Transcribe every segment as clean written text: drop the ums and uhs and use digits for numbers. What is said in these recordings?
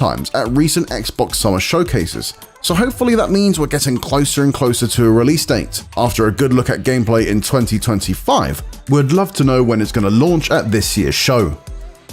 times at recent Xbox Summer showcases, so hopefully that means we're getting closer and closer to a release date. After a good look at gameplay in 2025, we'd love to know when it's going to launch at this year's show.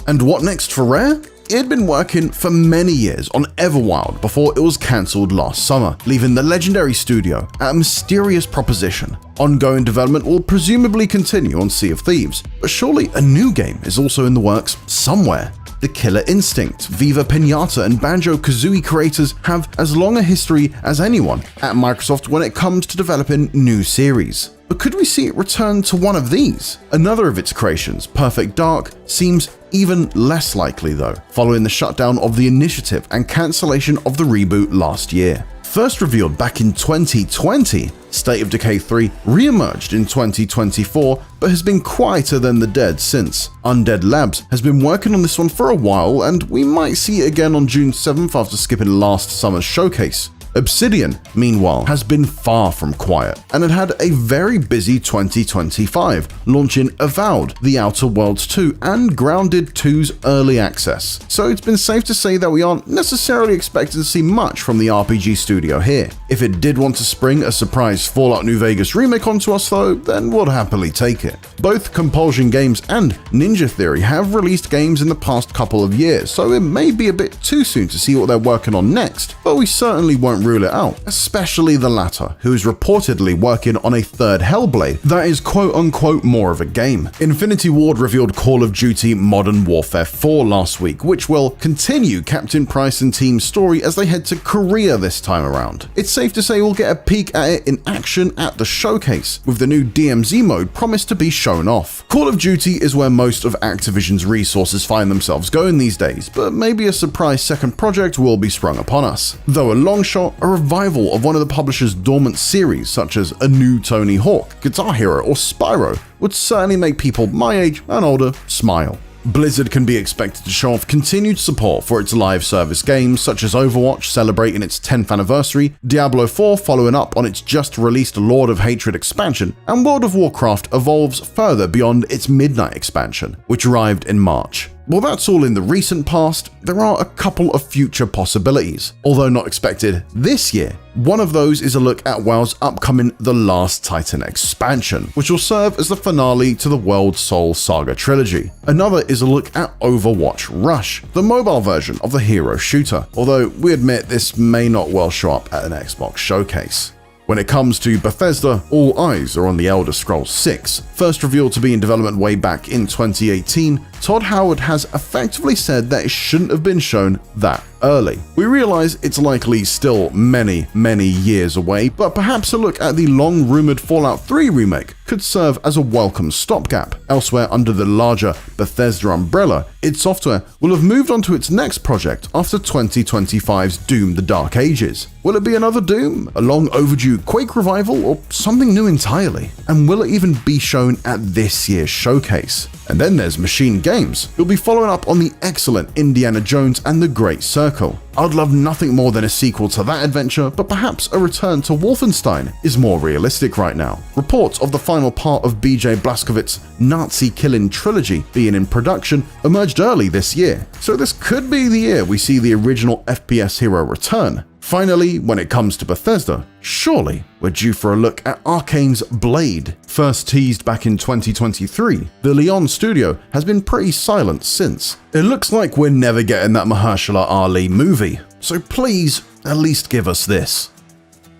And what next for Rare? It had been working for many years on Everwild before it was cancelled last summer, leaving the legendary studio at a mysterious proposition. Ongoing development will presumably continue on Sea of Thieves, but surely a new game is also in the works somewhere. The Killer Instinct, Viva Pinata, and Banjo-Kazooie creators have as long a history as anyone at Microsoft when it comes to developing new series. But could we see it return to one of these? Another of its creations, Perfect Dark, seems even less likely though, following the shutdown of the initiative and cancellation of the reboot last year. First revealed back in 2020, State of Decay 3 re-emerged in 2024 but has been quieter than the dead since. Undead Labs has been working on this one for a while, and we might see it again on June 7th after skipping last summer's showcase. Obsidian, meanwhile, has been far from quiet and had a very busy 2025, launching Avowed, The Outer Worlds 2, and Grounded 2's early access. So it's been safe to say that we aren't necessarily expecting to see much from the RPG studio here. If it did want to spring a surprise Fallout New Vegas remake onto us though, then we'll happily take it. Both Compulsion Games and Ninja Theory have released games in the past couple of years, so it may be a bit too soon to see what they're working on next, but we certainly won't rule it out, especially the latter, who is reportedly working on a third Hellblade that is quote-unquote more of a game. Infinity Ward revealed Call of Duty Modern Warfare 4 last week, which will continue Captain Price and team's story as they head to Korea this time around. It's safe to say we'll get a peek at it in action at the showcase, with the new DMZ mode promised to be shown off. Call of Duty is where most of Activision's resources find themselves going these days, but maybe a surprise second project will be sprung upon us. Though a long shot, a revival of one of the publisher's dormant series, such as a new Tony Hawk, Guitar Hero, or Spyro, would certainly make people my age and older smile. Blizzard can be expected to show off continued support for its live service games, such as Overwatch celebrating its 10th anniversary, Diablo 4 following up on its just-released Lord of Hatred expansion, and World of Warcraft evolves further beyond its Midnight expansion, which arrived in March. While that's all in the recent past, there are a couple of future possibilities. Although not expected this year, one of those is a look at WoW's upcoming The Last Titan expansion, which will serve as the finale to the World Soul Saga trilogy. Another is a look at Overwatch Rush, the mobile version of the hero shooter, although we admit this may not well show up at an Xbox showcase. When it comes to Bethesda, all eyes are on The Elder Scrolls 6. First revealed to be in development way back in 2018, Todd Howard has effectively said that it shouldn't have been shown that early. We realize it's likely still many years away, but perhaps a look at the long-rumored Fallout 3 remake could serve as a welcome stopgap. Elsewhere under the larger Bethesda umbrella, id Software will have moved on to its next project after 2025's Doom: The Dark Ages. Will it be another Doom, a long overdue Quake revival, or something new entirely? And will it even be shown at this year's showcase? And then there's Machine Games, who'll be following up on the excellent Indiana Jones and the Great Circle. I'd love nothing more than a sequel to that adventure, but perhaps a return to Wolfenstein is more realistic right now. Reports of the final part of BJ Blazkowicz's Nazi-killing trilogy being in production emerged early this year, so this could be the year we see the original FPS hero return. Finally, when it comes to Bethesda, surely we're due for a look at Arcane's Blade. First teased back in 2023, the Leon studio has been pretty silent since. It looks like we're never getting that Mahershala Ali movie, so please at least give us this.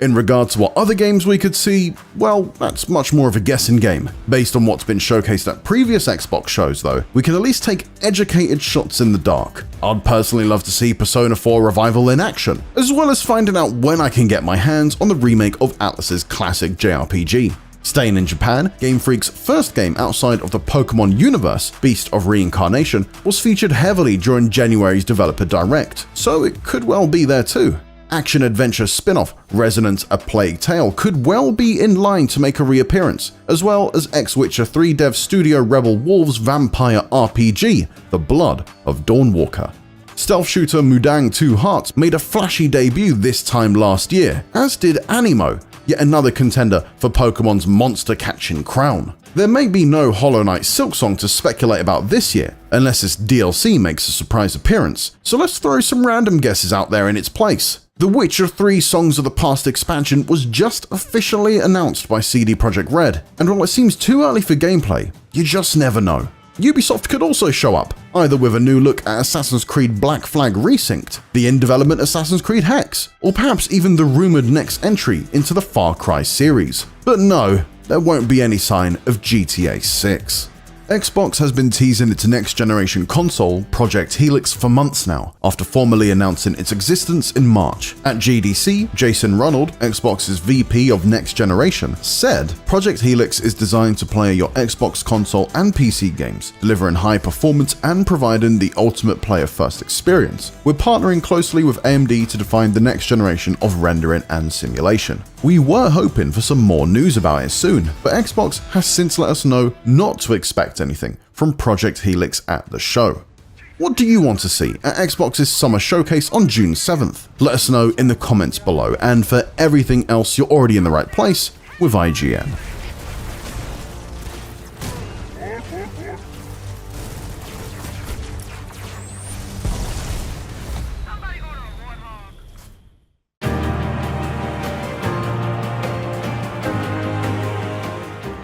In regard to what other games we could see, well, that's much more of a guessing game. Based on what's been showcased at previous Xbox shows though, we can at least take educated shots in the dark. I'd personally love to see Persona 4 Revival in action, as well as finding out when I can get my hands on the remake of Atlus's classic JRPG. Staying in Japan, Game Freak's first game outside of the Pokemon universe, Beast of Reincarnation, was featured heavily during January's Developer Direct, so it could well be there too. Action-adventure spin-off Resonance: A Plague Tale could well be in line to make a reappearance, as well as ex-Witcher 3 dev studio Rebel Wolves' vampire RPG, The Blood of Dawnwalker. Stealth shooter Mudang 2 Hearts made a flashy debut this time last year, as did Animo, yet another contender for Pokemon's monster-catching crown. There may be no Hollow Knight Silksong to speculate about this year, unless its DLC makes a surprise appearance, so let's throw some random guesses out there in its place. The Witcher 3 Songs of the Past expansion was just officially announced by CD Projekt Red, and while it seems too early for gameplay, you just never know. Ubisoft could also show up, either with a new look at Assassin's Creed Black Flag Resynced, the in-development Assassin's Creed Hex, or perhaps even the rumoured next entry into the Far Cry series. But no, there won't be any sign of GTA 6. Xbox has been teasing its next-generation console, Project Helix, for months now, after formally announcing its existence in March. At GDC, Jason Ronald, Xbox's VP of Next Generation, said, "Project Helix is designed to play your Xbox console and PC games, delivering high performance and providing the ultimate player-first experience. We're partnering closely with AMD to define the next generation of rendering and simulation." We were hoping for some more news about it soon, but Xbox has since let us know not to expect anything from Project Helix at the show. What do you want to see at Xbox's Summer Showcase on June 7th? Let us know in the comments below, and for everything else, you're already in the right place with IGN.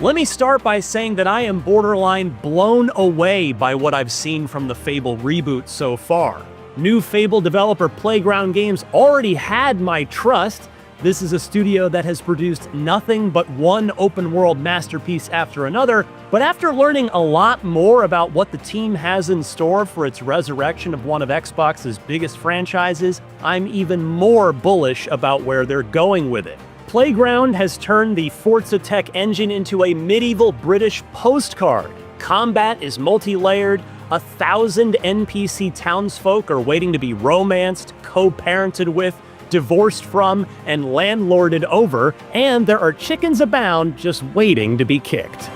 Let me start by saying that I am borderline blown away by what I've seen from the Fable reboot so far. New Fable developer Playground Games already had my trust. This is a studio that has produced nothing but one open-world masterpiece after another, but after learning a lot more about what the team has in store for its resurrection of one of Xbox's biggest franchises, I'm even more bullish about where they're going with it. Playground has turned the Forza Tech engine into a medieval British postcard. Combat is multi-layered, 1,000 NPC townsfolk are waiting to be romanced, co-parented with, divorced from, and landlorded over, and there are chickens abound just waiting to be kicked.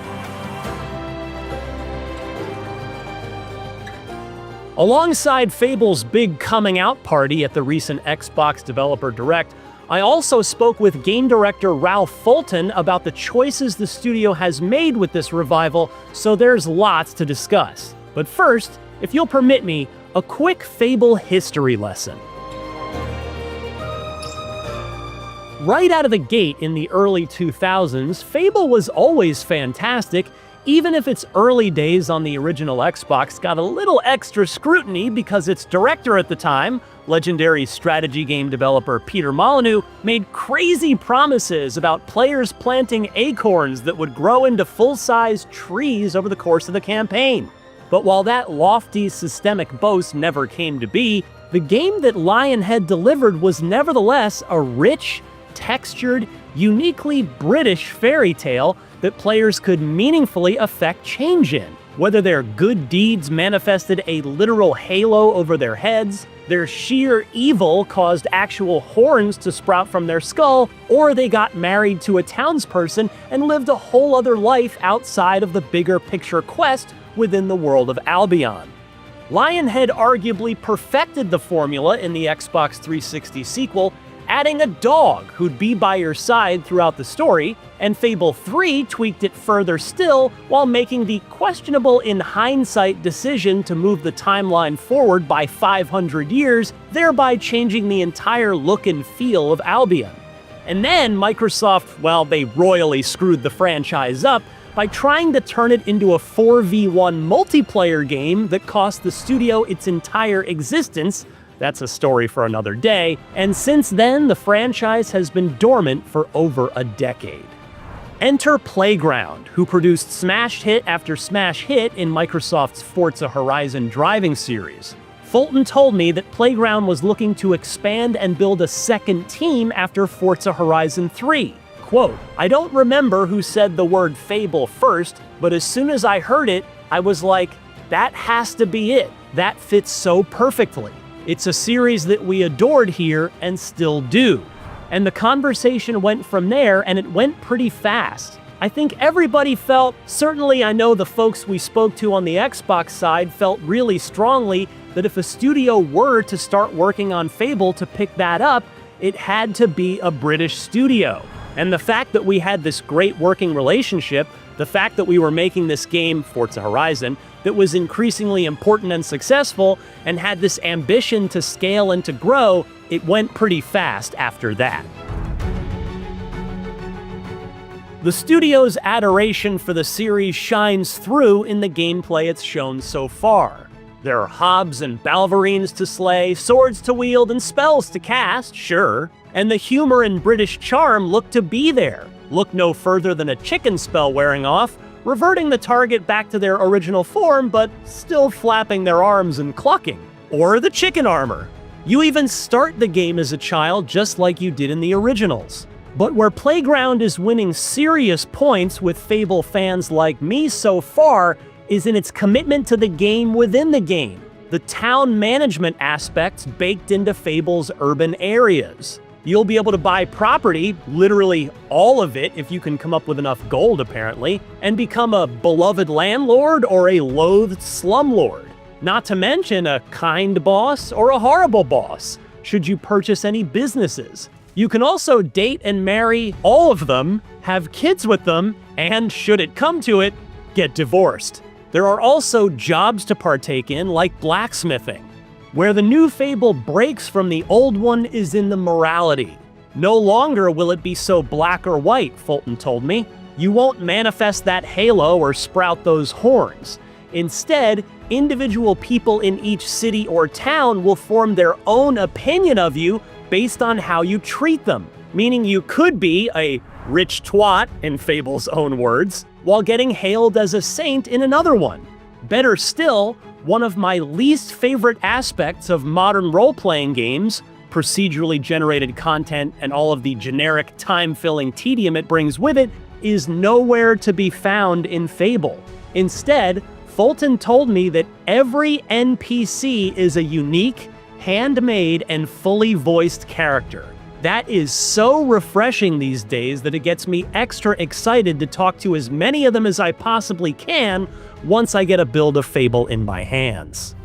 Alongside Fable's big coming out party at the recent Xbox Developer Direct, I also spoke with game director Ralph Fulton about the choices the studio has made with this revival, so there's lots to discuss. But first, if you'll permit me, a quick Fable history lesson. Right out of the gate in the early 2000s, Fable was always fantastic, even if its early days on the original Xbox got a little extra scrutiny because its director at the time, legendary strategy game developer Peter Molyneux, made crazy promises about players planting acorns that would grow into full-size trees over the course of the campaign. But while that lofty systemic boast never came to be, the game that Lionhead delivered was nevertheless a rich, textured, uniquely British fairy tale that players could meaningfully affect change in. Whether their good deeds manifested a literal halo over their heads, their sheer evil caused actual horns to sprout from their skull, or they got married to a townsperson and lived a whole other life outside of the bigger picture quest within the world of Albion. Lionhead arguably perfected the formula in the Xbox 360 sequel, adding a dog who'd be by your side throughout the story, and Fable 3 tweaked it further still while making the questionable in hindsight decision to move the timeline forward by 500 years, thereby changing the entire look and feel of Albion. And then Microsoft, well, they royally screwed the franchise up by trying to turn it into a 4v1 multiplayer game that cost the studio its entire existence. That's a story for another day, and since then, the franchise has been dormant for over a decade. Enter Playground, who produced smash hit after smash hit in Microsoft's Forza Horizon driving series. Fulton told me that Playground was looking to expand and build a second team after Forza Horizon 3. Quote, "I don't remember who said the word Fable first, but as soon as I heard it, I was like, that has to be it. That fits so perfectly. It's a series that we adored here and still do." And the conversation went from there, and it went pretty fast. I think everybody felt, certainly I know the folks we spoke to on the Xbox side felt really strongly that if a studio were to start working on Fable to pick that up, it had to be a British studio. And the fact that we had this great working relationship, the fact that we were making this game, Forza Horizon, that was increasingly important and successful and had this ambition to scale and to grow, it went pretty fast after that. The studio's adoration for the series shines through in the gameplay it's shown so far. There are hobs and balverines to slay, swords to wield, and spells to cast, sure. And the humor and British charm look to be there. Look no further than a chicken spell wearing off, reverting the target back to their original form, but still flapping their arms and clucking. Or the chicken armor. You even start the game as a child just like you did in the originals. But where Playground is winning serious points with Fable fans like me so far is in its commitment to the game within the game. The town management aspects baked into Fable's urban areas. You'll be able to buy property, literally all of it if you can come up with enough gold apparently, and become a beloved landlord or a loathed slumlord. Not to mention a kind boss or a horrible boss, should you purchase any businesses. You can also date and marry all of them, have kids with them, and should it come to it, get divorced. There are also jobs to partake in, like blacksmithing. Where the new Fable breaks from the old one is in the morality. No longer will it be so black or white, Fulton told me. You won't manifest that halo or sprout those horns. Instead, individual people in each city or town will form their own opinion of you based on how you treat them. Meaning you could be a rich twat, in Fable's own words, while getting hailed as a saint in another one. Better still, one of my least favorite aspects of modern role-playing games, procedurally generated content and all of the generic time-filling tedium it brings with it, is nowhere to be found in Fable. Instead, Fulton told me that every NPC is a unique, handmade, and fully voiced character. That is so refreshing these days that it gets me extra excited to talk to as many of them as I possibly can once I get a build of Fable in my hands.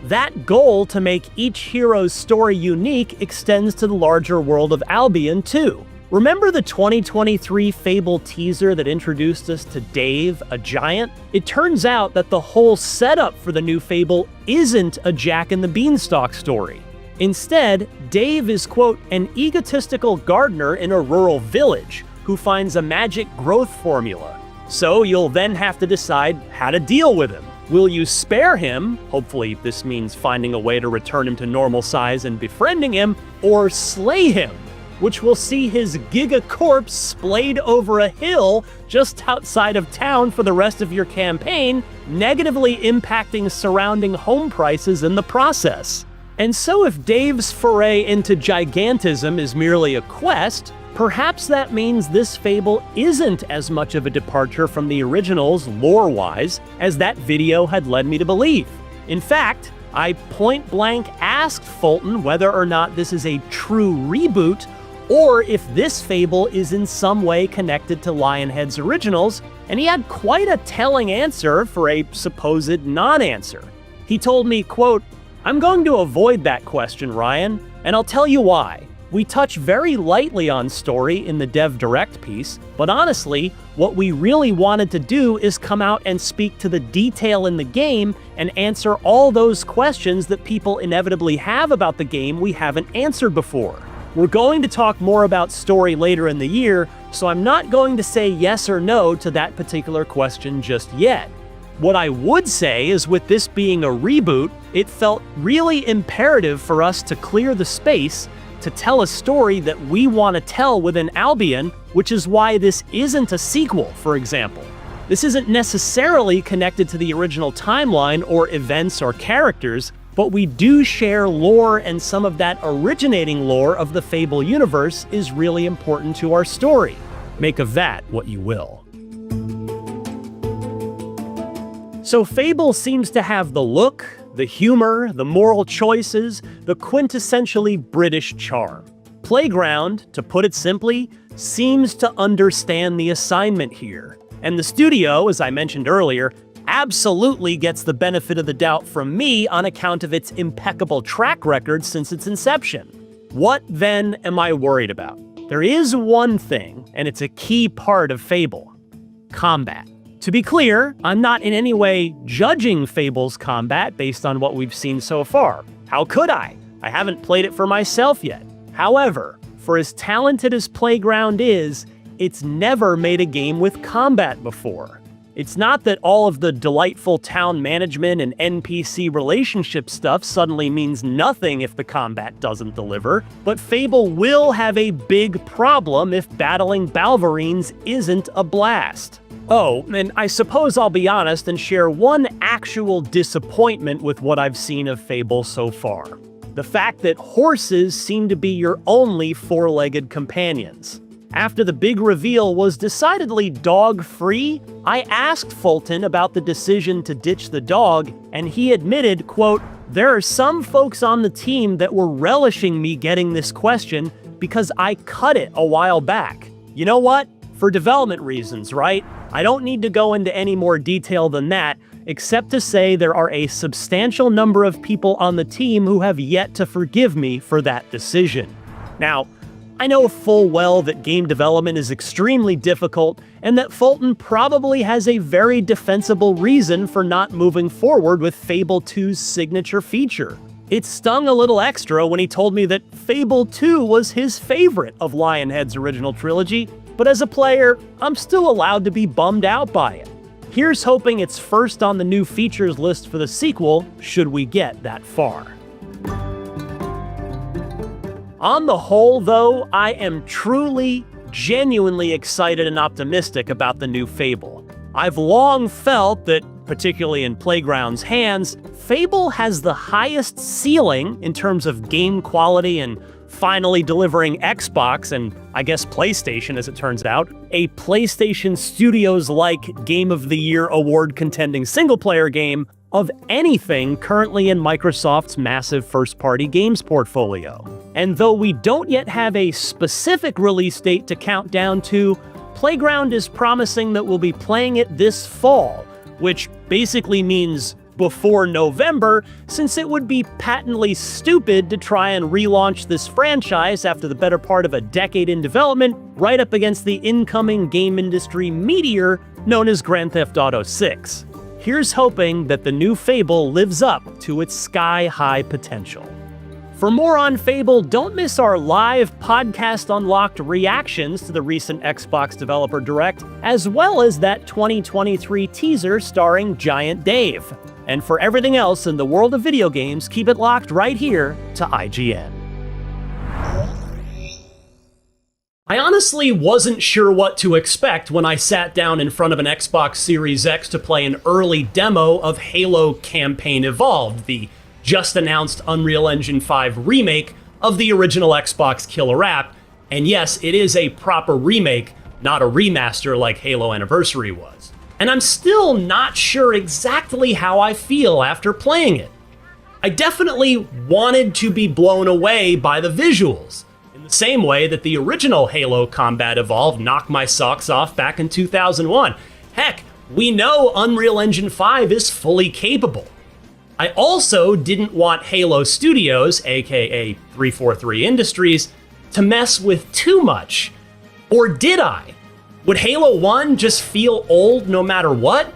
That goal to make each hero's story unique extends to the larger world of Albion too. Remember the 2023 Fable teaser that introduced us to Dave, a giant? It turns out that the whole setup for the new Fable isn't a Jack and the Beanstalk story. Instead, Dave is, quote, an egotistical gardener in a rural village who finds a magic growth formula. So you'll then have to decide how to deal with him. Will you spare him, hopefully this means finding a way to return him to normal size and befriending him, or slay him, which will see his giga corpse splayed over a hill just outside of town for the rest of your campaign, negatively impacting surrounding home prices in the process. And so if Dave's foray into gigantism is merely a quest, perhaps that means this Fable isn't as much of a departure from the originals lore-wise as that video had led me to believe. In fact, I point-blank asked Fulton whether or not this is a true reboot or if this Fable is in some way connected to Lionhead's originals, and he had quite a telling answer for a supposed non-answer. He told me, quote, I'm going to avoid that question, Ryan, and I'll tell you why. We touch very lightly on story in the Dev Direct piece, but honestly, what we really wanted to do is come out and speak to the detail in the game and answer all those questions that people inevitably have about the game we haven't answered before. We're going to talk more about story later in the year, so I'm not going to say yes or no to that particular question just yet. What I would say is with this being a reboot, it felt really imperative for us to clear the space to tell a story that we want to tell within Albion, which is why this isn't a sequel, for example. This isn't necessarily connected to the original timeline or events or characters, but we do share lore, and some of that originating lore of the Fable universe is really important to our story. Make of that what you will. So Fable seems to have the look, the humor, the moral choices, the quintessentially British charm. Playground, to put it simply, seems to understand the assignment here. And the studio, as I mentioned earlier, absolutely gets the benefit of the doubt from me on account of its impeccable track record since its inception. What then am I worried about? There is one thing, and it's a key part of Fable: combat. To be clear, I'm not in any way judging Fable's combat based on what we've seen so far. How could I? I haven't played it for myself yet. However, for as talented as Playground is, it's never made a game with combat before. It's not that all of the delightful town management and NPC relationship stuff suddenly means nothing if the combat doesn't deliver, but Fable will have a big problem if battling Balverines isn't a blast. Oh, and I suppose I'll be honest and share one actual disappointment with what I've seen of Fable so far: the fact that horses seem to be your only four-legged companions. After the big reveal was decidedly dog-free, I asked Fulton about the decision to ditch the dog, and he admitted, quote, "There are some folks on the team that were relishing me getting this question because I cut it a while back. You know what? For development reasons, right? I don't need to go into any more detail than that, except to say there are a substantial number of people on the team who have yet to forgive me for that decision." Now, I know full well that game development is extremely difficult, and that Fulton probably has a very defensible reason for not moving forward with Fable 2's signature feature. It stung a little extra when he told me that Fable 2 was his favorite of Lionhead's original trilogy, but as a player, I'm still allowed to be bummed out by it. Here's hoping it's first on the new features list for the sequel, should we get that far. On the whole, though, I am truly, genuinely excited and optimistic about the new Fable. I've long felt that, particularly in Playground's hands, Fable has the highest ceiling in terms of game quality and finally delivering Xbox, and I guess PlayStation as it turns out, a PlayStation Studios-like Game of the Year award-contending single-player game of anything currently in Microsoft's massive first-party games portfolio. And though we don't yet have a specific release date to count down to, Playground is promising that we'll be playing it this fall, which basically means before November, since it would be patently stupid to try and relaunch this franchise after the better part of a decade in development, right up against the incoming game industry meteor known as Grand Theft Auto 6. Here's hoping that the new Fable lives up to its sky-high potential. For more on Fable, don't miss our live Podcast Unlocked reactions to the recent Xbox Developer Direct, as well as that 2023 teaser starring Giant Dave. And for everything else in the world of video games, keep it locked right here to IGN. I honestly wasn't sure what to expect when I sat down in front of an Xbox Series X to play an early demo of Halo Campaign Evolved, the just-announced Unreal Engine 5 remake of the original Xbox killer app. And yes, it is a proper remake, not a remaster like Halo Anniversary was. And I'm still not sure exactly how I feel after playing it. I definitely wanted to be blown away by the visuals, in the same way that the original Halo Combat Evolved knocked my socks off back in 2001. Heck, we know Unreal Engine 5 is fully capable. I also didn't want Halo Studios, aka 343 Industries, to mess with too much. Or did I? Would Halo 1 just feel old no matter what?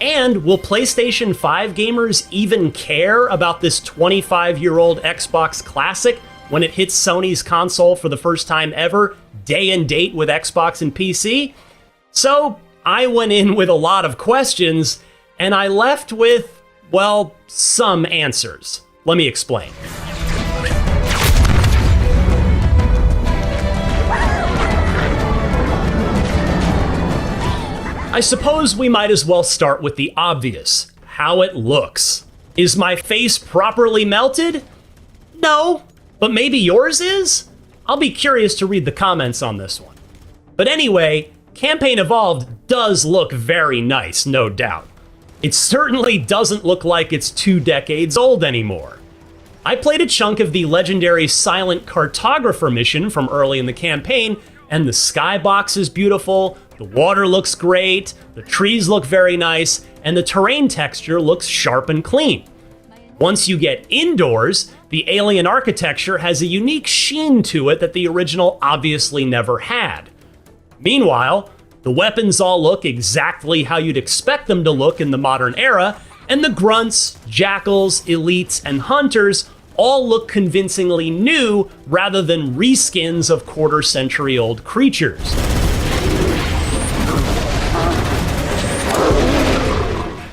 And will PlayStation 5 gamers even care about this 25-year-old Xbox classic when it hits Sony's console for the first time ever, day and date with Xbox and PC? So I went in with a lot of questions, and I left with, well, some answers. Let me explain. I suppose we might as well start with the obvious, how it looks. Is my face properly melted? No, but maybe yours is? I'll be curious to read the comments on this one. But anyway, Campaign Evolved does look very nice, no doubt. It certainly doesn't look like it's 2 decades old anymore. I played a chunk of the legendary Silent Cartographer mission from early in the campaign, and the skybox is beautiful, the water looks great, the trees look very nice, and the terrain texture looks sharp and clean. Once you get indoors, the alien architecture has a unique sheen to it that the original obviously never had. Meanwhile, the weapons all look exactly how you'd expect them to look in the modern era, and the grunts, jackals, elites, and hunters all look convincingly new rather than reskins of quarter-century-old creatures.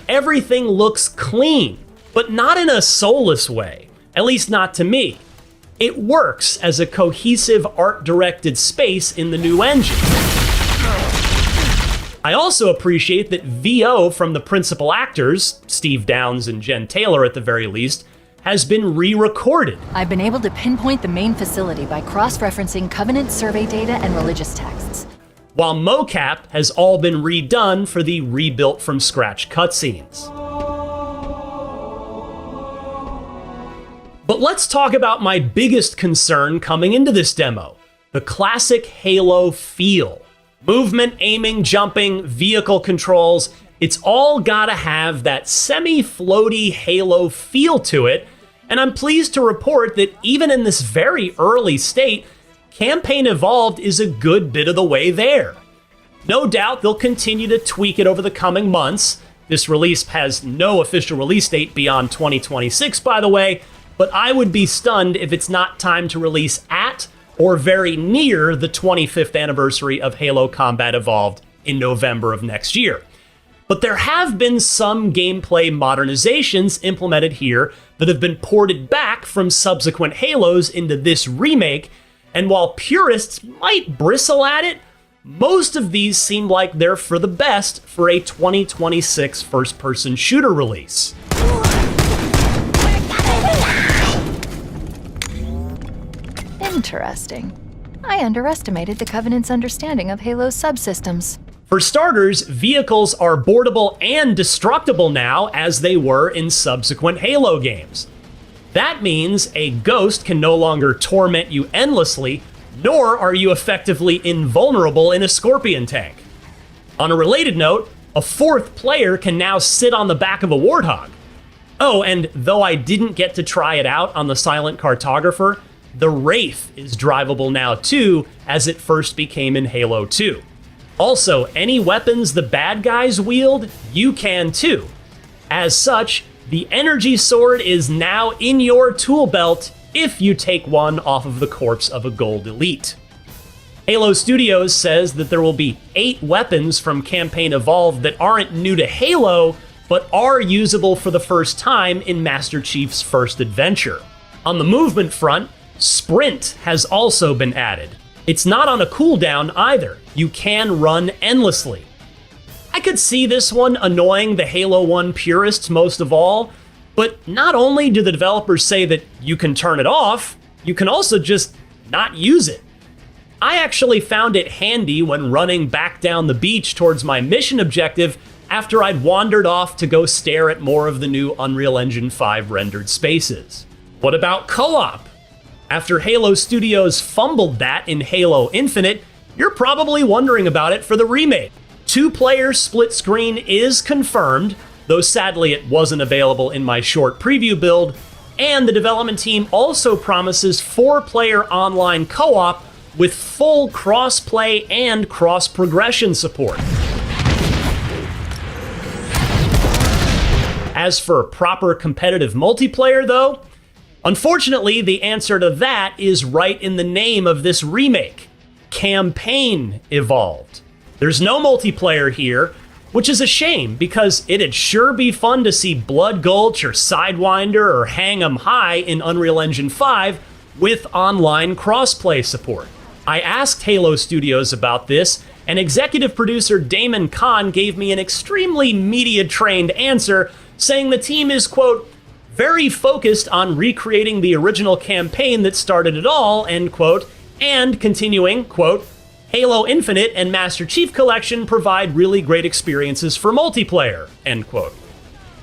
Everything looks clean, but not in a soulless way, at least not to me. It works as a cohesive art-directed space in the new engine. I also appreciate that VO from the principal actors, Steve Downes and Jen Taylor at the very least, has been re-recorded. I've been able to pinpoint the main facility by cross-referencing Covenant survey data and religious texts. While mocap has all been redone for the rebuilt from scratch cutscenes. But let's talk about my biggest concern coming into this demo, the classic Halo feel. Movement, aiming, jumping, vehicle controls, it's all gotta have that semi-floaty Halo feel to it, and I'm pleased to report that even in this very early state, Campaign Evolved is a good bit of the way there. No doubt they'll continue to tweak it over the coming months. This release has no official release date beyond 2026, by the way, but I would be stunned if it's not time to release at or very near the 25th anniversary of Halo Combat Evolved in November of next year. But there have been some gameplay modernizations implemented here that have been ported back from subsequent Halos into this remake, and while purists might bristle at it, most of these seem like they're for the best for a 2026 first-person shooter release. Interesting. I underestimated the Covenant's understanding of Halo's subsystems. For starters, vehicles are boardable and destructible now as they were in subsequent Halo games. That means a ghost can no longer torment you endlessly, nor are you effectively invulnerable in a Scorpion tank. On a related note, a fourth player can now sit on the back of a Warthog. Oh, and though I didn't get to try it out on the Silent Cartographer, the Wraith is drivable now too, as it first became in Halo 2. Also, any weapons the bad guys wield, you can too. As such, the energy sword is now in your tool belt if you take one off of the corpse of a gold elite. Halo Studios says that there will be 8 weapons from Campaign Evolved that aren't new to Halo, but are usable for the first time in Master Chief's first adventure. On the movement front, Sprint has also been added. It's not on a cooldown either. You can run endlessly. I could see this one annoying the Halo 1 purists most of all, but not only do the developers say that you can turn it off, you can also just not use it. I actually found it handy when running back down the beach towards my mission objective after I'd wandered off to go stare at more of the new Unreal Engine 5 rendered spaces. What about co-op? After Halo Studios fumbled that in Halo Infinite, you're probably wondering about it for the remake. 2-player split screen is confirmed, though sadly it wasn't available in my short preview build, and the development team also promises 4-player online co-op with full cross-play and cross-progression support. As for proper competitive multiplayer, though, unfortunately, the answer to that is right in the name of this remake: Campaign Evolved. There's no multiplayer here, which is a shame because it'd sure be fun to see Blood Gulch or Sidewinder or Hang 'em High in Unreal Engine 5 with online crossplay support. I asked Halo Studios about this, and executive producer Damon Kahn gave me an extremely media-trained answer, saying the team is, quote, very focused on recreating the original campaign that started it all, end quote, and continuing, quote, Halo Infinite and Master Chief Collection provide really great experiences for multiplayer, end quote.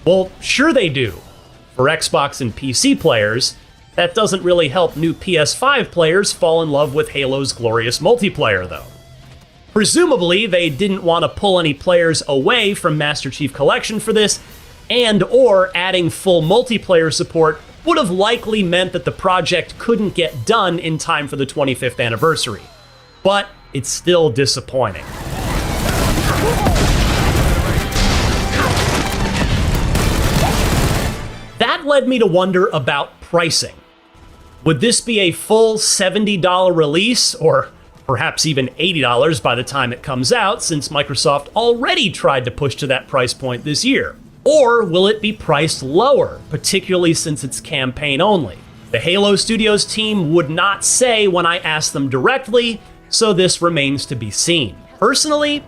Well, sure they do. For Xbox and PC players, that doesn't really help new PS5 players fall in love with Halo's glorious multiplayer, though. Presumably, they didn't want to pull any players away from Master Chief Collection for this, and/or adding full multiplayer support would have likely meant that the project couldn't get done in time for the 25th anniversary. But it's still disappointing. That led me to wonder about pricing. Would this be a full $70 release, or perhaps even $80 by the time it comes out, since Microsoft already tried to push to that price point this year? Or will it be priced lower, particularly since it's campaign only? The Halo Studios team would not say when I asked them directly, so this remains to be seen. Personally,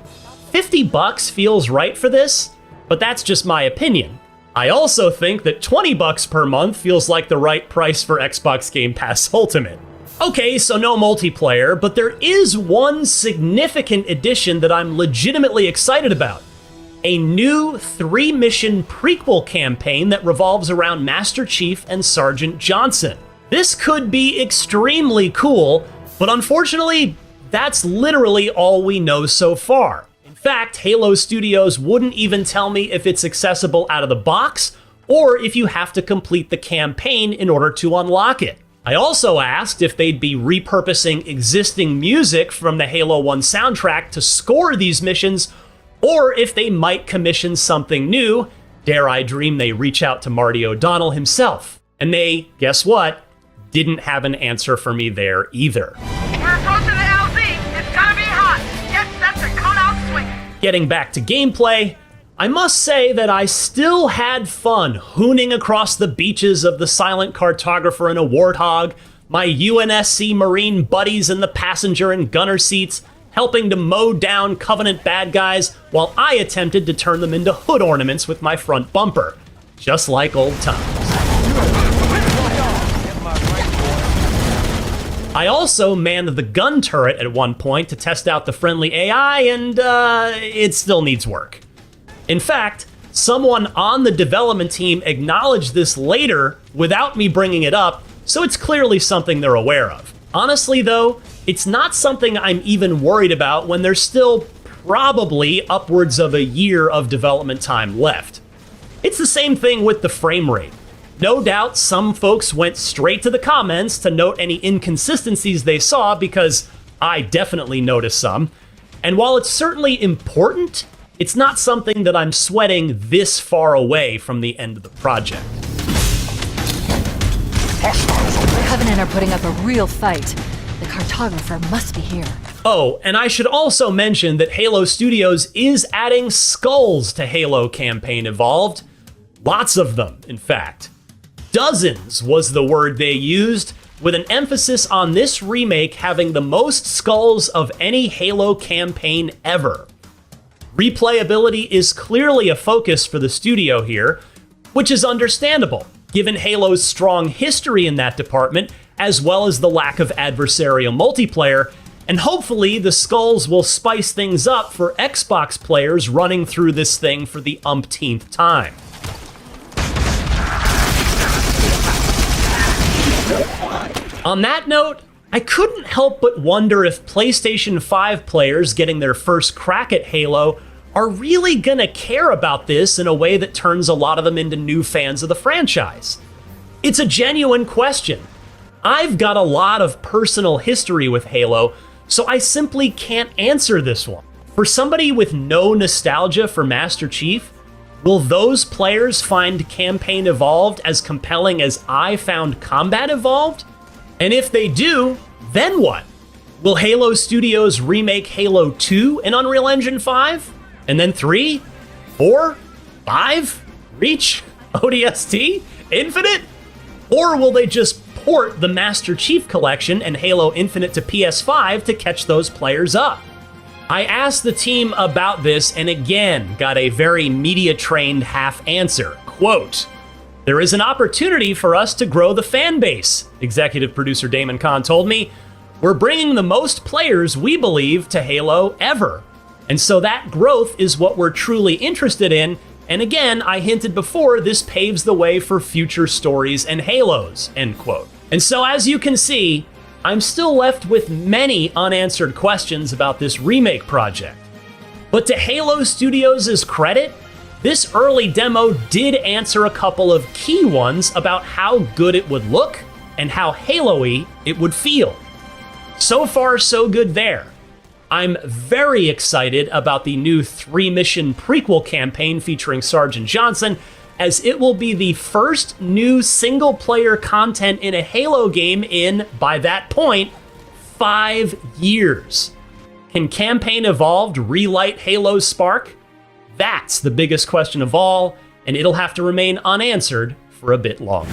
$50 feels right for this, but that's just my opinion. I also think that $20 per month feels like the right price for Xbox Game Pass Ultimate. Okay, so no multiplayer, but there is one significant addition that I'm legitimately excited about. A new 3-mission prequel campaign that revolves around Master Chief and Sergeant Johnson. This could be extremely cool, but unfortunately, that's literally all we know so far. In fact, Halo Studios wouldn't even tell me if it's accessible out of the box, or if you have to complete the campaign in order to unlock it. I also asked if they'd be repurposing existing music from the Halo 1 soundtrack to score these missions, or if they might commission something new. Dare I dream they reach out to Marty O'Donnell himself. And they, guess what, didn't have an answer for me there either. We're approaching the LZ. It's gonna be hot. Get set to come out swinging. Getting back to gameplay, I must say that I still had fun hooning across the beaches of the Silent Cartographer and a Warthog, my UNSC Marine buddies in the passenger and gunner seats, helping to mow down Covenant bad guys while I attempted to turn them into hood ornaments with my front bumper. Just like old times. I also manned the gun turret at one point to test out the friendly AI, and it still needs work. In fact, someone on the development team acknowledged this later without me bringing it up, so it's clearly something they're aware of. Honestly though, it's not something I'm even worried about when there's still probably upwards of a year of development time left. It's the same thing with the frame rate. No doubt some folks went straight to the comments to note any inconsistencies they saw, because I definitely noticed some. And while it's certainly important, it's not something that I'm sweating this far away from the end of the project. The Covenant are putting up a real fight. The cartographer must be here. Oh, and I should also mention that Halo Studios is adding skulls to Halo Campaign Evolved. Lots of them, in fact. Dozens was the word they used, with an emphasis on this remake having the most skulls of any Halo campaign ever. Replayability is clearly a focus for the studio here, which is understandable, given Halo's strong history in that department, as well as the lack of adversarial multiplayer, and hopefully the skulls will spice things up for Xbox players running through this thing for the umpteenth time. On that note, I couldn't help but wonder if PlayStation 5 players getting their first crack at Halo are really gonna care about this in a way that turns a lot of them into new fans of the franchise. It's a genuine question. I've got a lot of personal history with Halo, so I simply can't answer this one. For somebody with no nostalgia for Master Chief, will those players find Campaign Evolved as compelling as I found Combat Evolved? And if they do, then what? Will Halo Studios remake Halo 2 in Unreal Engine 5? And then 3? 4? 5? Reach? ODST? Infinite? Or will they just port the Master Chief Collection and Halo Infinite to PS5 to catch those players up? I asked the team about this and again got a very media-trained half answer. Quote, "There is an opportunity for us to grow the fan base," executive producer Damon Kahn told me. "We're bringing the most players, we believe, to Halo ever. And so that growth is what we're truly interested in. And again, I hinted before, this paves the way for future stories and Halos," end quote. And so as you can see, I'm still left with many unanswered questions about this remake project. But to Halo Studios' credit, This early demo did answer a couple of key ones about how good it would look and how Halo-y it would feel. So far, so good there. I'm very excited about the new 3-mission prequel campaign featuring Sergeant Johnson, as it will be the first new single-player content in a Halo game in, by that point, 5 years. Can Campaign Evolved relight Halo's spark? That's the biggest question of all, and it'll have to remain unanswered for a bit longer.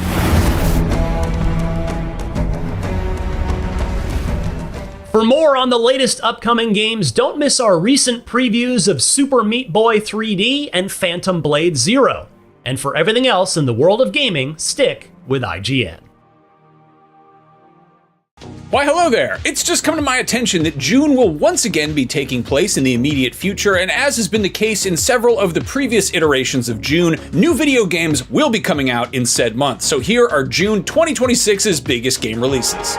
For more on the latest upcoming games, don't miss our recent previews of Super Meat Boy 3D and Phantom Blade Zero. And for everything else in the world of gaming, stick with IGN. Why hello there! It's just come to my attention that June will once again be taking place in the immediate future, and as has been the case in several of the previous iterations of June, new video games will be coming out in said month. So here are June 2026's biggest game releases.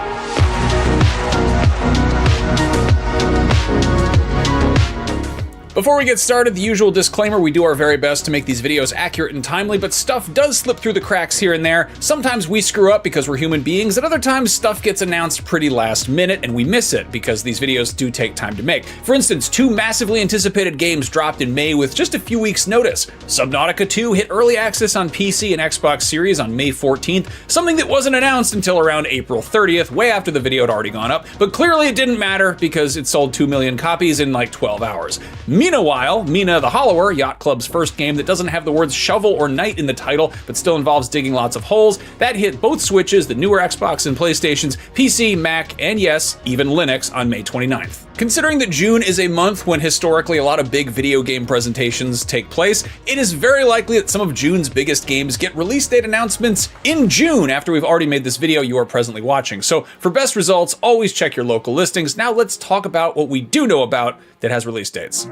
Before we get started, the usual disclaimer: we do our very best to make these videos accurate and timely, but stuff does slip through the cracks here and there. Sometimes we screw up because we're human beings, and other times stuff gets announced pretty last minute and we miss it because these videos do take time to make. For instance, 2 massively anticipated games dropped in May with just a few weeks' notice. Subnautica 2 hit early access on PC and Xbox Series on May 14th, something that wasn't announced until around April 30th, way after the video had already gone up, but clearly it didn't matter because it sold 2 million copies in like 12 hours. Meanwhile, Mina the Hollower, Yacht Club's first game that doesn't have the words shovel or knight in the title, but still involves digging lots of holes, that hit both Switches, the newer Xbox and PlayStations, PC, Mac, and yes, even Linux on May 29th. Considering that June is a month when historically a lot of big video game presentations take place, it is very likely that some of June's biggest games get release date announcements in June after we've already made this video you are presently watching. So for best results, always check your local listings. Now let's talk about what we do know about that has release dates.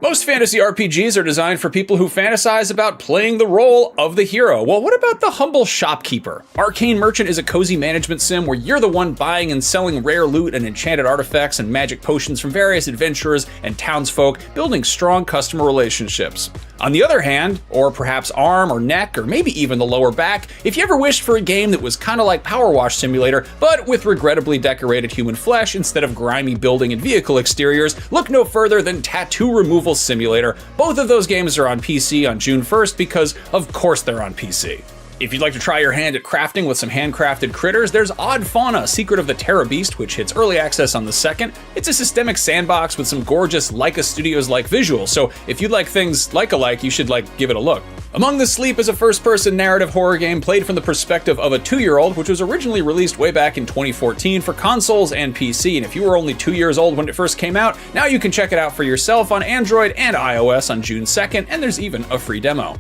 Most fantasy RPGs are designed for people who fantasize about playing the role of the hero. Well, what about the humble shopkeeper? Arcane Merchant is a cozy management sim where you're the one buying and selling rare loot and enchanted artifacts and magic potions from various adventurers and townsfolk, building strong customer relationships. On the other hand, or perhaps arm or neck or maybe even the lower back, if you ever wished for a game that was kind of like Power Wash Simulator, but with regrettably decorated human flesh instead of grimy building and vehicle exteriors, look no further than Tattoo Removal Simulator. Both of those games are on PC on June 1st because, of course, they're on PC. If you'd like to try your hand at crafting with some handcrafted critters, there's Odd Fauna, Secret of the Terra Beast, which hits early access on the 2nd. It's a systemic sandbox with some gorgeous Leica Studios-like visuals, so if you like things like-alike, you should give it a look. Among the Sleep is a first-person narrative horror game played from the perspective of a 2-year-old, which was originally released way back in 2014 for consoles and PC, and if you were only 2 years old when it first came out, now you can check it out for yourself on Android and iOS on June 2nd, and there's even a free demo.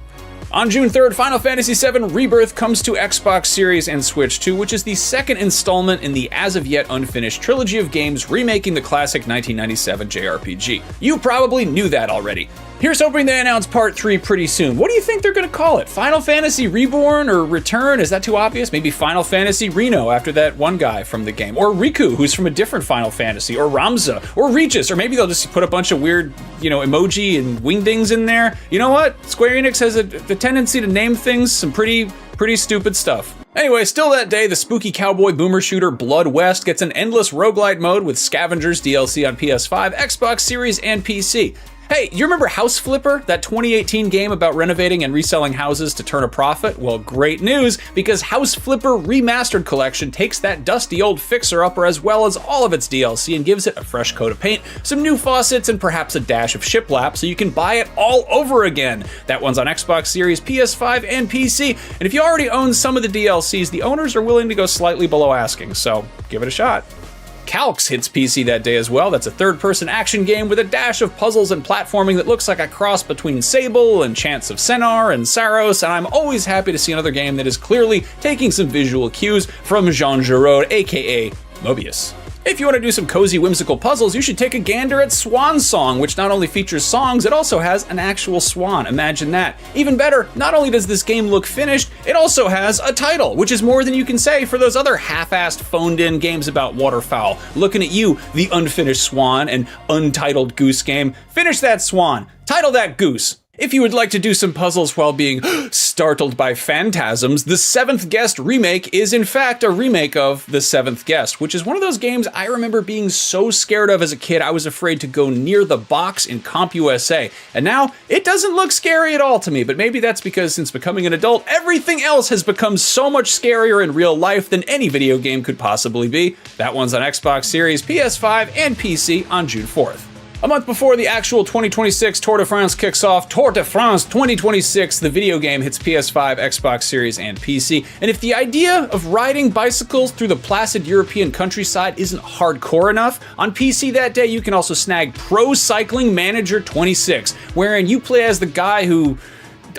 On June 3rd, Final Fantasy VII Rebirth comes to Xbox Series and Switch 2, which is the second installment in the as-of-yet unfinished trilogy of games remaking the classic 1997 JRPG. You probably knew that already. Here's hoping they announce Part 3 pretty soon. What do you think they're gonna call it? Final Fantasy Reborn or Return? Is that too obvious? Maybe Final Fantasy Reno after that one guy from the game. Or Riku, who's from a different Final Fantasy. Or Ramza. Or Regis. Or maybe they'll just put a bunch of weird, emoji and wingdings in there. You know what? Square Enix has the tendency to name things some pretty stupid stuff. Anyway, still that day, the spooky cowboy boomer shooter Blood West gets an endless roguelite mode with Scavengers DLC on PS5, Xbox Series, and PC. Hey, you remember House Flipper, that 2018 game about renovating and reselling houses to turn a profit? Well, great news, because House Flipper Remastered Collection takes that dusty old fixer-upper as well as all of its DLC and gives it a fresh coat of paint, some new faucets, and perhaps a dash of shiplap so you can buy it all over again. That one's on Xbox Series, PS5, and PC, and if you already own some of the DLCs, the owners are willing to go slightly below asking, so give it a shot. Calx hits PC that day as well. That's a third-person action game with a dash of puzzles and platforming that looks like a cross between Sable and Chants of Sennar and Saros, and I'm always happy to see another game that is clearly taking some visual cues from Jean Giraud, aka Mobius. If you want to do some cozy, whimsical puzzles, you should take a gander at Swan Song, which not only features songs, it also has an actual swan. Imagine that. Even better, not only does this game look finished, it also has a title, which is more than you can say for those other half-assed, phoned-in games about waterfowl. Looking at you, the unfinished swan and untitled goose game. Finish that swan. Title that goose. If you would like to do some puzzles while being startled by phantasms, The Seventh Guest remake is in fact a remake of The Seventh Guest, which is one of those games I remember being so scared of as a kid I was afraid to go near the box in CompUSA. And now, it doesn't look scary at all to me, but maybe that's because since becoming an adult, everything else has become so much scarier in real life than any video game could possibly be. That one's on Xbox Series, PS5, and PC on June 4th. A month before the actual 2026 Tour de France kicks off, Tour de France 2026, the video game hits PS5, Xbox Series, and PC. And if the idea of riding bicycles through the placid European countryside isn't hardcore enough, on PC that day you can also snag Pro Cycling Manager 26, wherein you play as the guy who,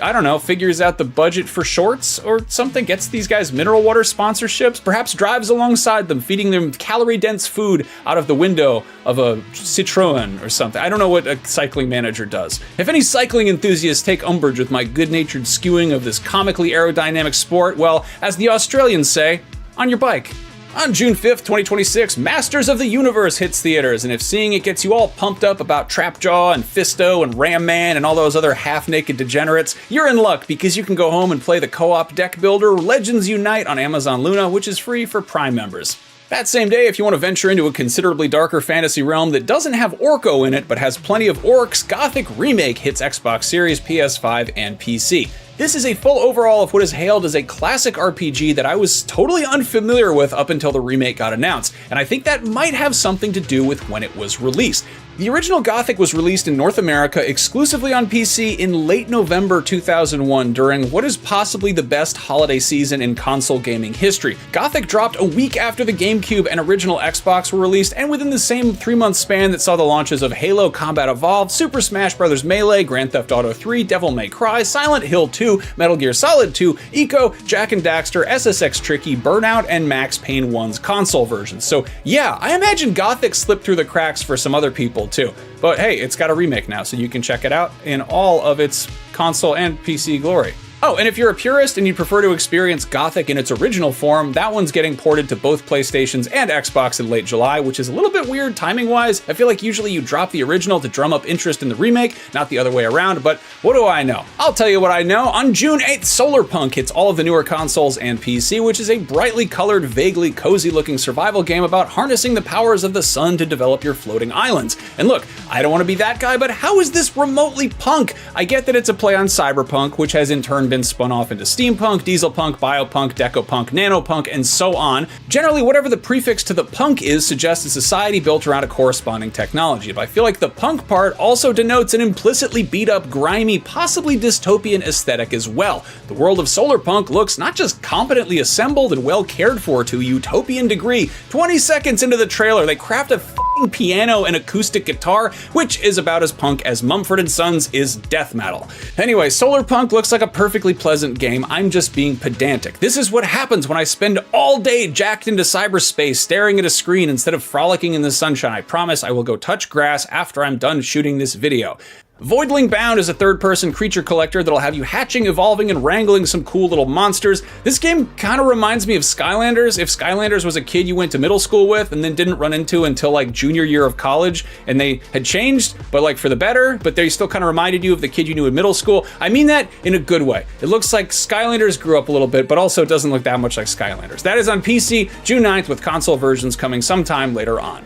I don't know, figures out the budget for shorts or something, gets these guys mineral water sponsorships, perhaps drives alongside them, feeding them calorie-dense food out of the window of a Citroen or something. I don't know what a cycling manager does. If any cycling enthusiasts take umbrage with my good-natured skewing of this comically aerodynamic sport, well, as the Australians say, on your bike. On June 5th, 2026, Masters of the Universe hits theaters, and if seeing it gets you all pumped up about Trapjaw and Fisto and Ram Man and all those other half-naked degenerates, you're in luck because you can go home and play the co-op deck builder Legends Unite on Amazon Luna, which is free for Prime members. That same day, if you want to venture into a considerably darker fantasy realm that doesn't have Orco in it but has plenty of orcs, Gothic Remake hits Xbox Series, PS5, and PC. This is a full overhaul of what is hailed as a classic RPG that I was totally unfamiliar with up until the remake got announced, and I think that might have something to do with when it was released. The original Gothic was released in North America exclusively on PC in late November 2001 during what is possibly the best holiday season in console gaming history. Gothic dropped a week after the GameCube and original Xbox were released, and within the same 3-month span that saw the launches of Halo Combat Evolved, Super Smash Bros. Melee, Grand Theft Auto 3, Devil May Cry, Silent Hill 2, Metal Gear Solid 2, Eco, Jak and Daxter, SSX Tricky, Burnout, and Max Payne 1's console versions. So yeah, I imagine Gothic slipped through the cracks for some other people too. But hey, it's got a remake now, so you can check it out in all of its console and PC glory. Oh, and if you're a purist and you prefer to experience Gothic in its original form, that one's getting ported to both PlayStations and Xbox in late July, which is a little bit weird timing-wise. I feel like usually you drop the original to drum up interest in the remake, not the other way around, but what do I know? I'll tell you what I know. On June 8th, Solarpunk hits all of the newer consoles and PC, which is a brightly colored, vaguely cozy-looking survival game about harnessing the powers of the sun to develop your floating islands. And look, I don't want to be that guy, but how is this remotely punk? I get that it's a play on cyberpunk, which has in turn been spun off into steampunk, dieselpunk, biopunk, decopunk, nanopunk, and so on. Generally, whatever the prefix to the punk is suggests a society built around a corresponding technology, but I feel like the punk part also denotes an implicitly beat-up, grimy, possibly dystopian aesthetic as well. The world of Solarpunk looks not just competently assembled and well cared for to a utopian degree. 20 seconds into the trailer, they craft a f***ing piano and acoustic guitar, which is about as punk as Mumford & Sons is death metal. Anyway, Solarpunk looks like a perfectly pleasant game. I'm just being pedantic. This is what happens when I spend all day jacked into cyberspace staring at a screen instead of frolicking in the sunshine. I promise I will go touch grass after I'm done shooting this video. Voidling Bound is a third-person creature collector that'll have you hatching, evolving, and wrangling some cool little monsters. This game kind of reminds me of Skylanders. If Skylanders was a kid you went to middle school with and then didn't run into until like junior year of college, and they had changed, but like for the better, but they still kind of reminded you of the kid you knew in middle school. I mean that in a good way. It looks like Skylanders grew up a little bit, but also doesn't look that much like Skylanders. That is on PC, June 9th, with console versions coming sometime later on.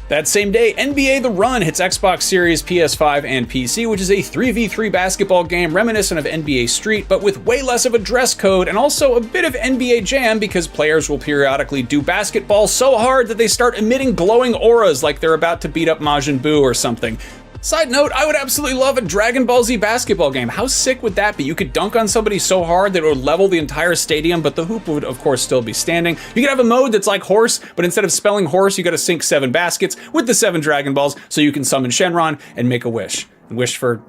That same day, NBA The Run hits Xbox Series, PS5, and PC, which is a 3v3 basketball game reminiscent of NBA Street, but with way less of a dress code and also a bit of NBA Jam because players will periodically do basketball so hard that they start emitting glowing auras like they're about to beat up Majin Buu or something. Side note, I would absolutely love a Dragon Ball Z basketball game. How sick would that be? You could dunk on somebody so hard that it would level the entire stadium, but the hoop would, of course, still be standing. You could have a mode that's like horse, but instead of spelling horse, you gotta sink 7 baskets with the 7 Dragon Balls so you can summon Shenron and make a wish. Wish for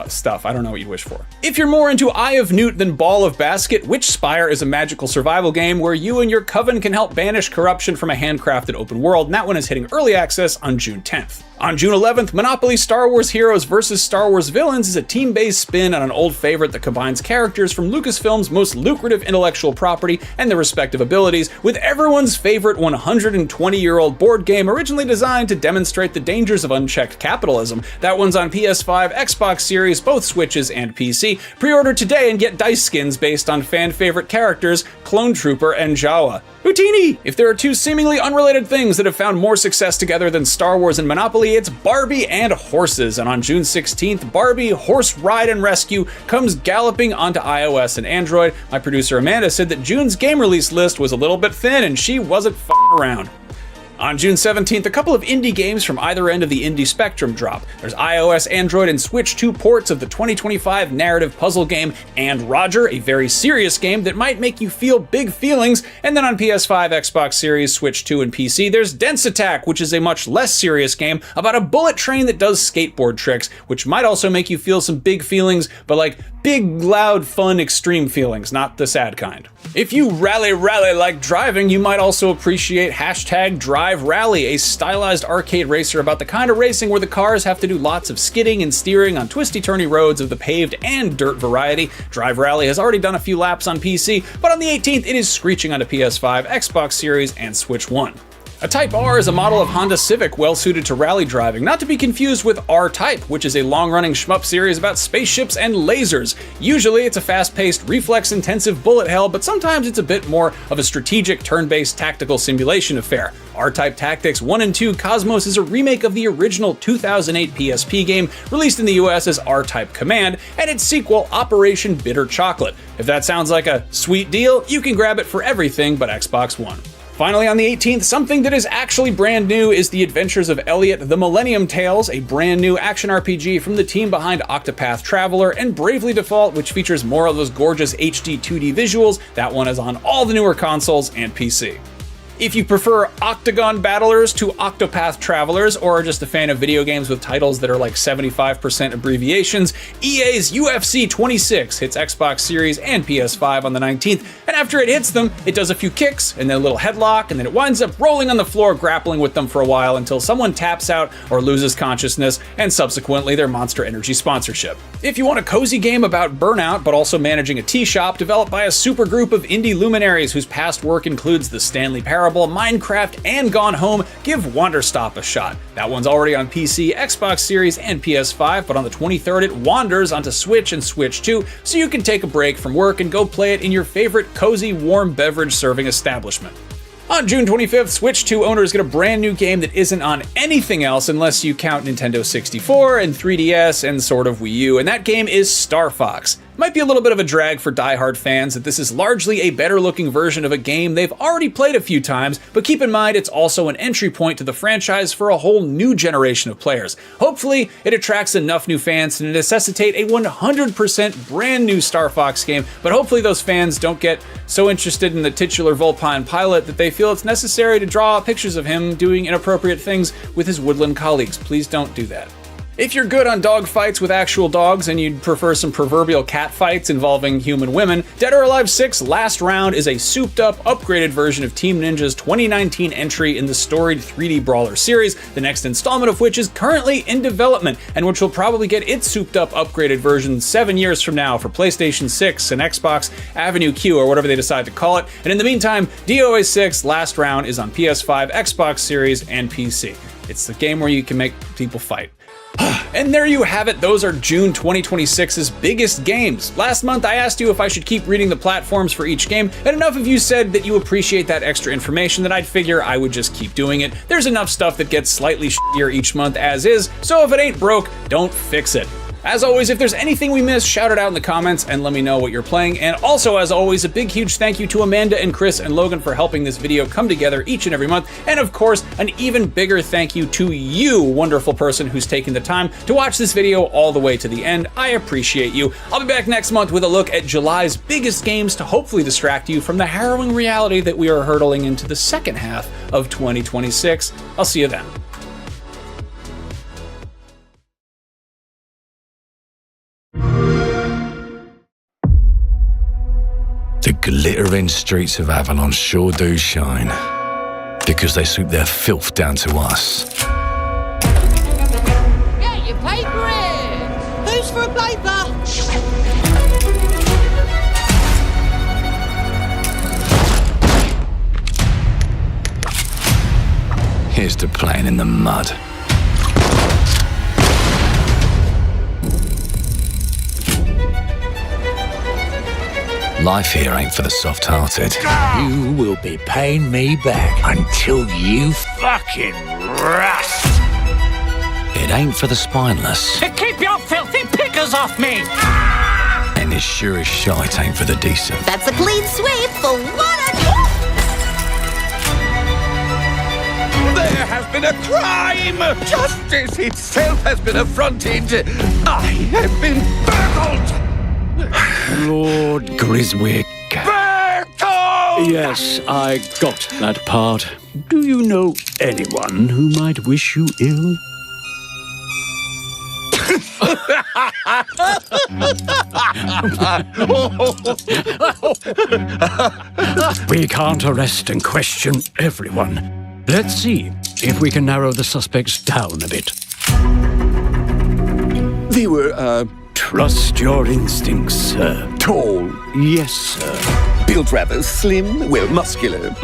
stuff. I don't know what you'd wish for. If you're more into Eye of Newt than Ball of Basket, Witchspire is a magical survival game where you and your coven can help banish corruption from a handcrafted open world, and that one is hitting early access on June 10th. On June 11th, Monopoly Star Wars Heroes vs. Star Wars Villains is a team-based spin on an old favorite that combines characters from Lucasfilm's most lucrative intellectual property and their respective abilities with everyone's favorite 120-year-old board game originally designed to demonstrate the dangers of unchecked capitalism. That one's on PS5, Xbox Series, both Switches, and PC. Pre-order today and get dice skins based on fan-favorite characters Clone Trooper and Jawa. Houtini! If there are two seemingly unrelated things that have found more success together than Star Wars and Monopoly, it's Barbie and horses. And on June 16th, Barbie Horse Ride and Rescue comes galloping onto iOS and Android. My producer Amanda said that June's game release list was a little bit thin and she wasn't f***ing around. On June 17th, a couple of indie games from either end of the indie spectrum drop. There's iOS, Android, and Switch 2 ports of the 2025 narrative puzzle game And Roger, a very serious game that might make you feel big feelings. And then on PS5, Xbox Series, Switch 2, and PC, there's Dense Attack, which is a much less serious game about a bullet train that does skateboard tricks, which might also make you feel some big feelings, but like big, loud, fun, extreme feelings, not the sad kind. If you rally like driving, you might also appreciate #Drive Rally, a stylized arcade racer about the kind of racing where the cars have to do lots of skidding and steering on twisty-turny roads of the paved and dirt variety. Drive Rally has already done a few laps on PC, but on the 18th it is screeching onto PS5, Xbox Series, and Switch 1. A Type R is a model of Honda Civic well suited to rally driving, not to be confused with R-Type, which is a long-running shmup series about spaceships and lasers. Usually it's a fast-paced, reflex-intensive bullet hell, but sometimes it's a bit more of a strategic, turn-based tactical simulation affair. R-Type Tactics 1 and 2 Cosmos is a remake of the original 2008 PSP game, released in the US as R-Type Command, and its sequel, Operation Bitter Chocolate. If that sounds like a sweet deal, you can grab it for everything but Xbox One. Finally, on the 18th, something that is actually brand new is The Adventures of Elliot the Millennium Tales, a brand new action RPG from the team behind Octopath Traveler and Bravely Default, which features more of those gorgeous HD 2D visuals. That one is on all the newer consoles and PC. If you prefer Octagon Battlers to Octopath Travelers, or are just a fan of video games with titles that are like 75% abbreviations, EA's UFC 26 hits Xbox Series and PS5 on the 19th, and after it hits them, it does a few kicks, and then a little headlock, and then it winds up rolling on the floor grappling with them for a while until someone taps out or loses consciousness, and subsequently their Monster Energy sponsorship. If you want a cozy game about burnout, but also managing a tea shop developed by a supergroup of indie luminaries whose past work includes the Stanley Parable, Minecraft, and Gone Home, give Wanderstop a shot. That one's already on PC, Xbox Series, and PS5, but on the 23rd it wanders onto Switch and Switch 2, so you can take a break from work and go play it in your favorite cozy, warm beverage serving establishment. On June 25th, Switch 2 owners get a brand new game that isn't on anything else unless you count Nintendo 64 and 3DS and sort of Wii U, and that game is Star Fox. Might be a little bit of a drag for diehard fans that this is largely a better-looking version of a game they've already played a few times, but keep in mind it's also an entry point to the franchise for a whole new generation of players. Hopefully, it attracts enough new fans to necessitate a 100% brand new Star Fox game, but hopefully those fans don't get so interested in the titular Vulpine pilot that they feel it's necessary to draw pictures of him doing inappropriate things with his woodland colleagues. Please don't do that. If you're good on dog fights with actual dogs and you'd prefer some proverbial cat fights involving human women, Dead or Alive 6 Last Round is a souped-up, upgraded version of Team Ninja's 2019 entry in the storied 3D brawler series, the next installment of which is currently in development, and which will probably get its souped-up, upgraded version 7 years from now for PlayStation 6 and Xbox Avenue Q, or whatever they decide to call it. And in the meantime, DOA 6 Last Round is on PS5, Xbox Series, and PC. It's the game where you can make people fight. And there you have it, those are June 2026's biggest games. Last month I asked you if I should keep reading the platforms for each game, and enough of you said that you appreciate that extra information that I'd figure I would just keep doing it. There's enough stuff that gets slightly shittier each month as is, so if it ain't broke, don't fix it. As always, if there's anything we missed, shout it out in the comments and let me know what you're playing. And also, as always, a big, huge thank you to Amanda and Chris and Logan for helping this video come together each and every month. And of course, an even bigger thank you to you, wonderful person who's taking the time to watch this video all the way to the end. I appreciate you. I'll be back next month with a look at July's biggest games to hopefully distract you from the harrowing reality that we are hurtling into the second half of 2026. I'll see you then. The glittering streets of Avalon sure do shine, because they swoop their filth down to us. Here's to playing in the mud. Life here ain't for the soft-hearted. You will be paying me back until you fucking rust. It ain't for the spineless. Keep your filthy pickers off me! And it sure as shite ain't for the decent. That's a clean sweep for one. There has been a crime! Justice itself has been affronted! I have been burgled! Lord Griswick. Burgled! Yes, I got that part. Do you know anyone who might wish you ill? We can't arrest and question everyone. Let's see if we can narrow the suspects down a bit. They were, Trust your instincts, sir. tall, Yes, sir. built rather slim, well, muscular.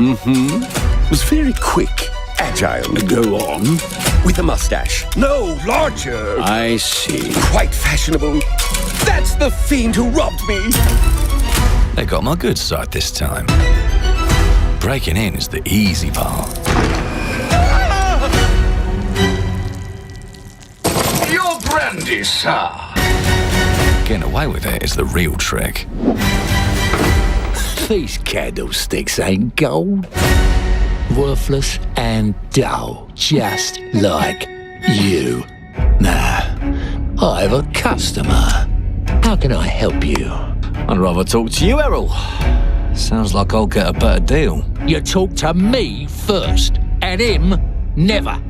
Was very quick, agile, Go on. with a mustache. No, larger. I see. Quite fashionable. That's the fiend who robbed me. They got my good side this time. Breaking in is the easy part. Your brandy, sir. Getting away with it is the real trick. These candlesticks ain't gold. Worthless and dull, just like you. Nah, I have a customer. How can I help you? I'd rather talk to you, Errol. Sounds like I'll get a better deal. You talk to me first, and him never.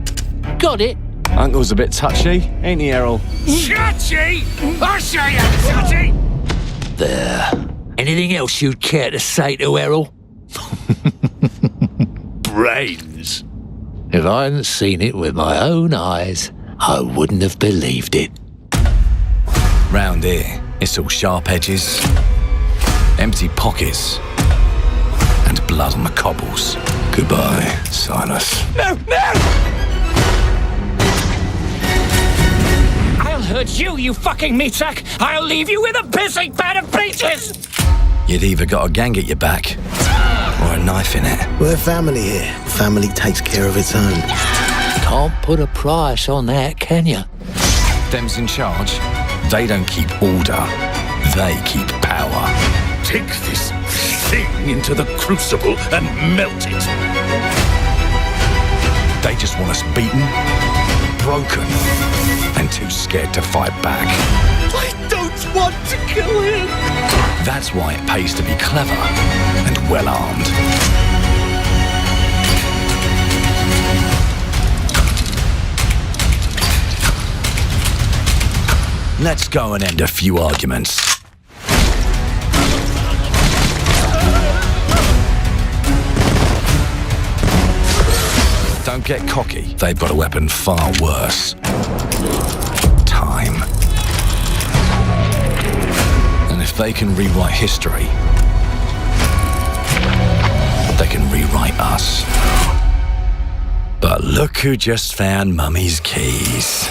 Got it? Uncle's a bit touchy, ain't he, Errol? Touchy? I say I'm touchy! There. Anything else you'd care to say to Errol? Brains. If I hadn't seen it with my own eyes, I wouldn't have believed it. Round here, it's all sharp edges, empty pockets, and blood on the cobbles. Goodbye, Silas. I'll hurt you, you fucking meatsack! I'll leave you with a pissing pad of peaches! You'd either got a gang at your back, or a knife in it. We're family here. Family takes care of its own. Can't put a price on that, can you? Them's in charge. They don't keep order, they keep power. Take this thing into the crucible and melt it. They just want us beaten, broken, and too scared to fight back. I don't want to kill him. That's why it pays to be clever and well-armed. Let's go and end a few arguments. Don't get cocky. They've got a weapon far worse. Time. And if they can rewrite history, they can rewrite us. But look who just found Mummy's keys.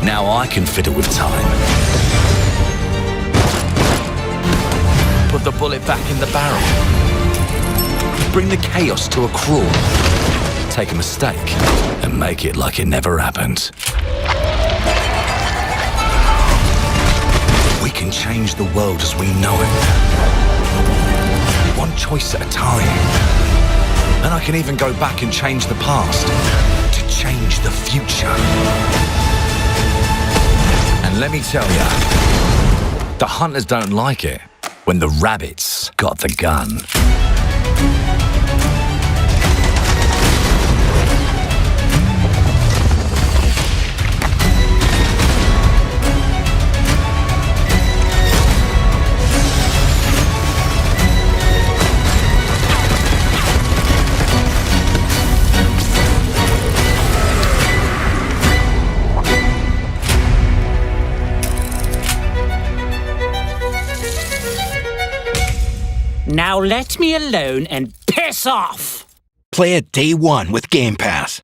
Now I can fiddle with time. Put the bullet back in the barrel. Bring the chaos to a crawl. Take a mistake and make it like it never happened. We can change the world as we know it. One choice at a time. And I can even go back and change the past to change the future. And let me tell ya, the hunters don't like it when the rabbits got the gun. Now let me alone and piss off! Play it day one with Game Pass.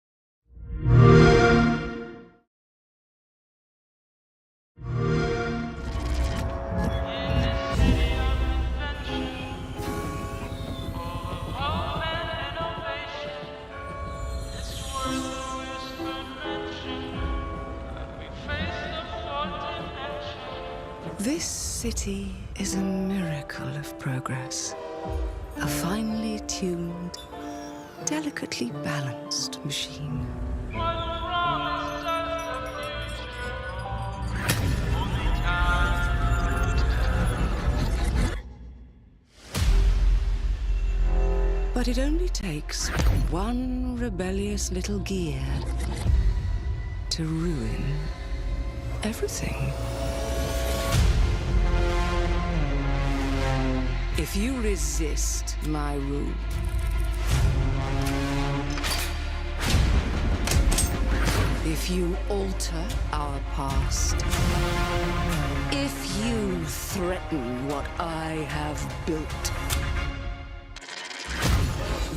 This city is a miracle of progress. A finely tuned, delicately balanced machine. But it only takes one rebellious little gear to ruin everything. If you resist my rule, if you alter our past, if you threaten what I have built,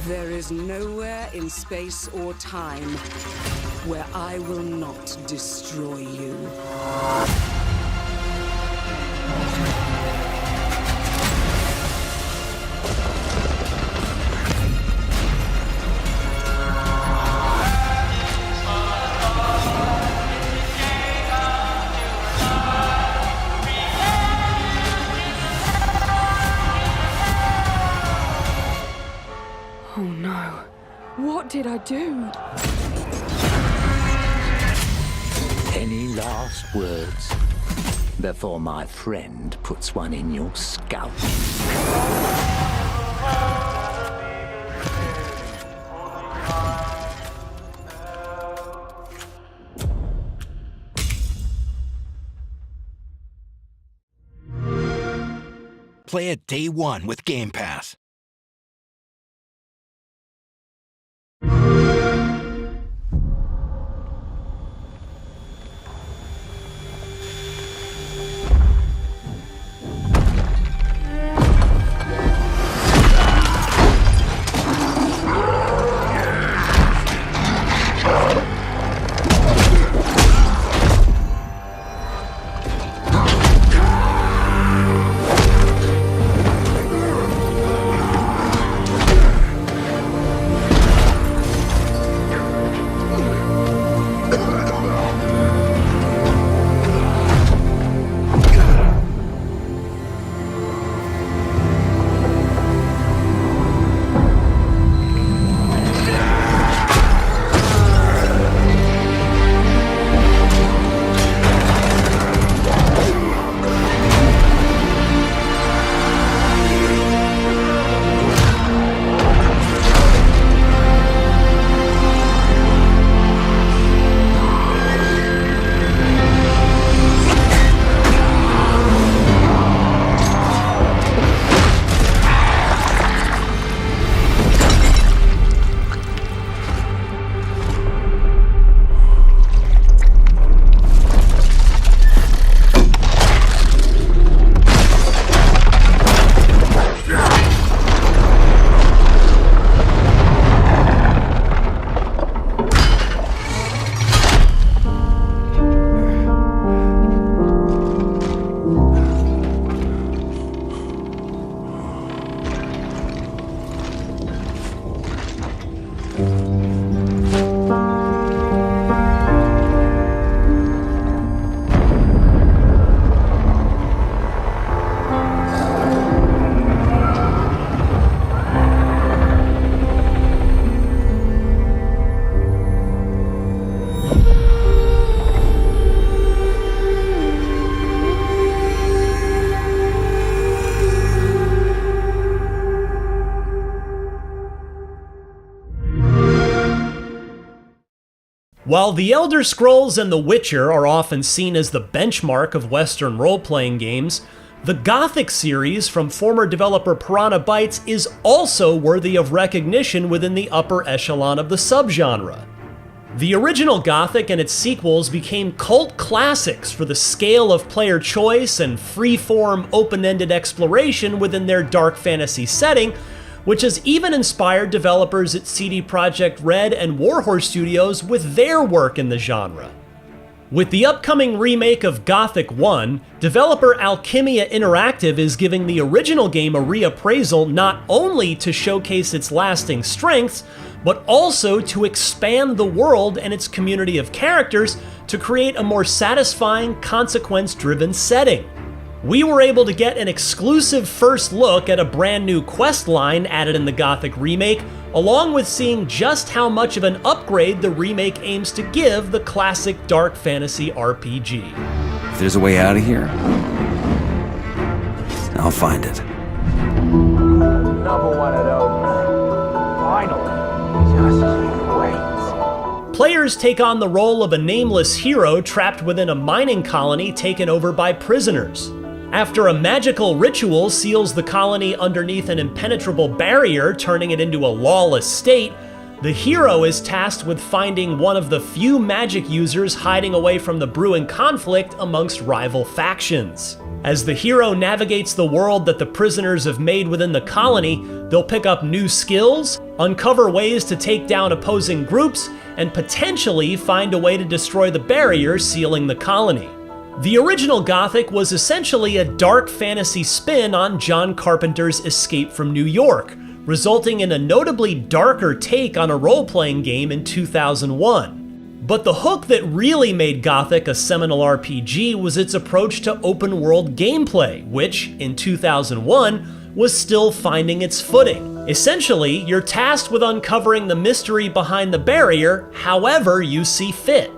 there is nowhere in space or time where I will not destroy you. Oh no. What did I do? Any last words before my friend puts one in your skull? Play it day one with Game Pass. While The Elder Scrolls and The Witcher are often seen as the benchmark of Western role-playing games, the Gothic series from former developer Piranha Bytes is also worthy of recognition within the upper echelon of the subgenre. The original Gothic and its sequels became cult classics for the scale of player choice and free-form, open-ended exploration within their dark fantasy setting, which has even inspired developers at CD Projekt Red and Warhorse Studios with their work in the genre. With the upcoming remake of Gothic 1, developer Alchemia Interactive is giving the original game a reappraisal not only to showcase its lasting strengths, but also to expand the world and its community of characters to create a more satisfying, consequence-driven setting. We were able to get an exclusive first look at a brand new quest line added in the Gothic remake, along with seeing just how much of an upgrade the remake aims to give the classic dark fantasy RPG. If there's a way out of here, I'll find it. Another one of those. Finally. Just wait. Players take on the role of a nameless hero trapped within a mining colony taken over by prisoners. After a magical ritual seals the colony underneath an impenetrable barrier, turning it into a lawless state, the hero is tasked with finding one of the few magic users hiding away from the brewing conflict amongst rival factions. As the hero navigates the world that the prisoners have made within the colony, they'll pick up new skills, uncover ways to take down opposing groups, and potentially find a way to destroy the barrier sealing the colony. The original Gothic was essentially a dark fantasy spin on John Carpenter's Escape from New York, resulting in a notably darker take on a role-playing game in 2001. But the hook that really made Gothic a seminal RPG was its approach to open-world gameplay, which, in 2001, was still finding its footing. Essentially, you're tasked with uncovering the mystery behind the barrier however you see fit.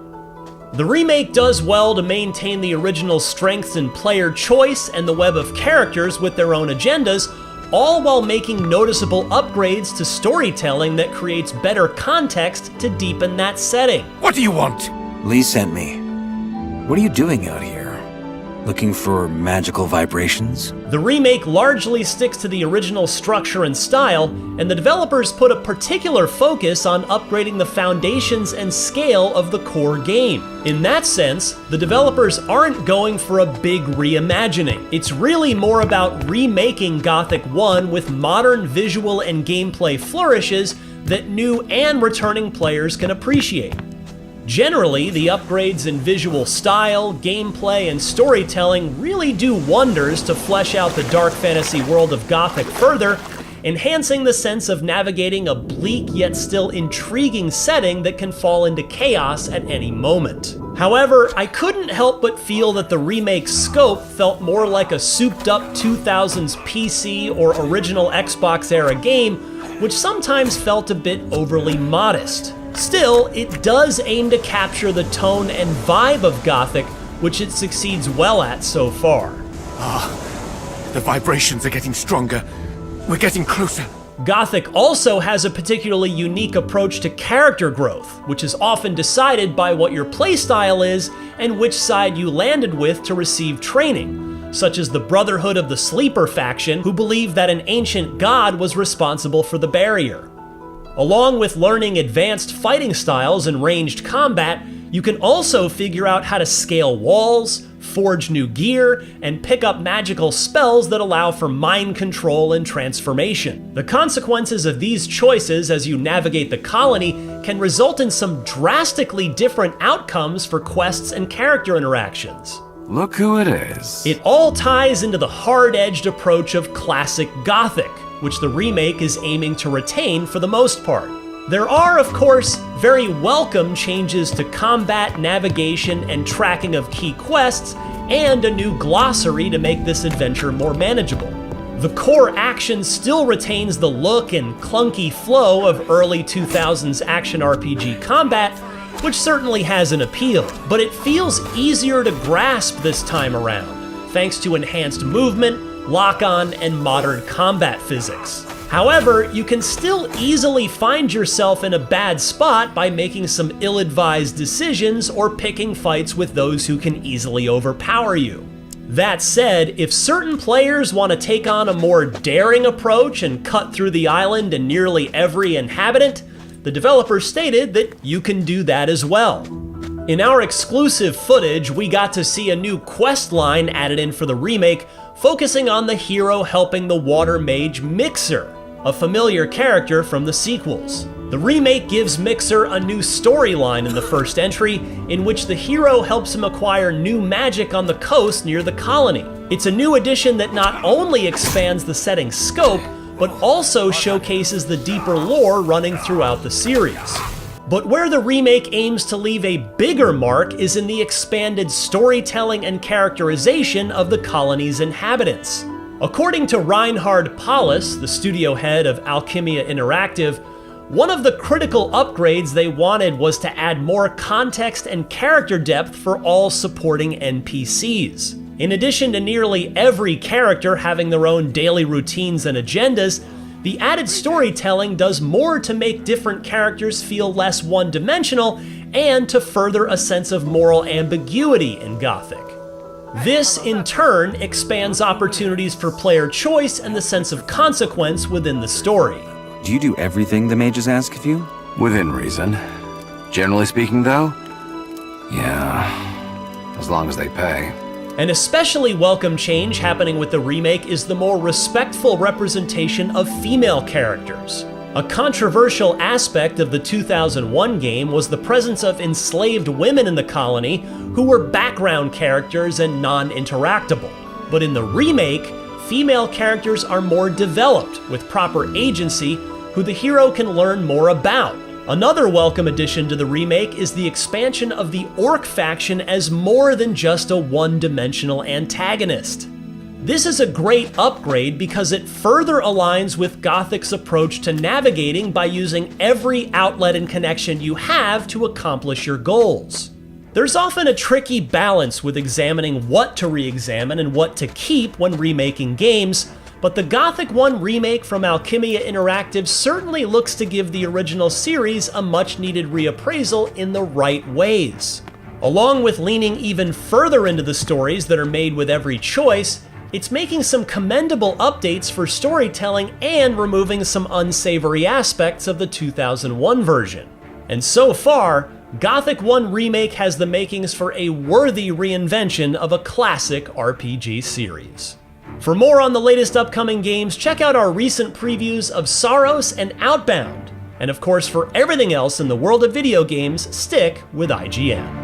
The remake does well to maintain the original strengths in player choice and the web of characters with their own agendas, all while making noticeable upgrades to storytelling that creates better context to deepen that setting. What do you want? Lee sent me. What are you doing out here? Looking for magical vibrations? The remake largely sticks to the original structure and style, and the developers put a particular focus on upgrading the foundations and scale of the core game. In that sense, the developers aren't going for a big reimagining. It's really more about remaking Gothic 1 with modern visual and gameplay flourishes that new and returning players can appreciate. Generally, the upgrades in visual style, gameplay, and storytelling really do wonders to flesh out the dark fantasy world of Gothic further, enhancing the sense of navigating a bleak yet still intriguing setting that can fall into chaos at any moment. However, I couldn't help but feel that the remake's scope felt more like a souped-up 2000s PC or original Xbox-era game, which sometimes felt a bit overly modest. Still, it does aim to capture the tone and vibe of Gothic, which it succeeds well at so far. The vibrations are getting stronger. We're getting closer. Gothic also has a particularly unique approach to character growth, which is often decided by what your playstyle is and which side you landed with to receive training, such as the Brotherhood of the Sleeper faction, who believed that an ancient god was responsible for the barrier. Along with learning advanced fighting styles and ranged combat, you can also figure out how to scale walls, forge new gear, and pick up magical spells that allow for mind control and transformation. The consequences of these choices as you navigate the colony can result in some drastically different outcomes for quests and character interactions. Look who it is. It all ties into the hard-edged approach of classic Gothic, which the remake is aiming to retain for the most part. There are, of course, very welcome changes to combat, navigation, and tracking of key quests, and a new glossary to make this adventure more manageable. The core action still retains the look and clunky flow of early 2000s action RPG combat, which certainly has an appeal, but it feels easier to grasp this time around, thanks to enhanced movement, lock-on, and modern combat physics. However, you can still easily find yourself in a bad spot by making some ill-advised decisions or picking fights with those who can easily overpower you. That said, if certain players want to take on a more daring approach and cut through the island and nearly every inhabitant, the developers stated that you can do that as well. In our exclusive footage, we got to see a new quest line added in for the remake, focusing on the hero helping the water mage Mixer. a familiar character from the sequels. The remake gives Mixer a new storyline in the first entry, in which the hero helps him acquire new magic on the coast near the colony. It's a new addition that not only expands the setting's scope, but also showcases the deeper lore running throughout the series. But where the remake aims to leave a bigger mark is in the expanded storytelling and characterization of the colony's inhabitants. According to Reinhard Paulus, the studio head of Alchemia Interactive, one of the critical upgrades they wanted was to add more context and character depth for all supporting NPCs. In addition to nearly every character having their own daily routines and agendas, the added storytelling does more to make different characters feel less one-dimensional and to further a sense of moral ambiguity in Gothic. This, in turn, expands opportunities for player choice and the sense of consequence within the story. Do you do everything the mages ask of you? Within reason. Generally speaking, though, yeah, as long as they pay. An especially welcome change happening with the remake is the more respectful representation of female characters. A controversial aspect of the 2001 game was the presence of enslaved women in the colony who were background characters and non-interactable. But in the remake, female characters are more developed, with proper agency, who the hero can learn more about. Another welcome addition to the remake is the expansion of the Orc faction as more than just a one-dimensional antagonist. This is a great upgrade because it further aligns with Gothic's approach to navigating by using every outlet and connection you have to accomplish your goals. There's often a tricky balance with examining what to re-examine and what to keep when remaking games, but the Gothic 1 remake from Alchemia Interactive certainly looks to give the original series a much-needed reappraisal in the right ways. Along with leaning even further into the stories that are made with every choice, it's making some commendable updates for storytelling and removing some unsavory aspects of the 2001 version. And so far, Gothic 1 Remake has the makings for a worthy reinvention of a classic RPG series. For more on the latest upcoming games, check out our recent previews of Saros and Outbound. And of course, for everything else in the world of video games, stick with IGN.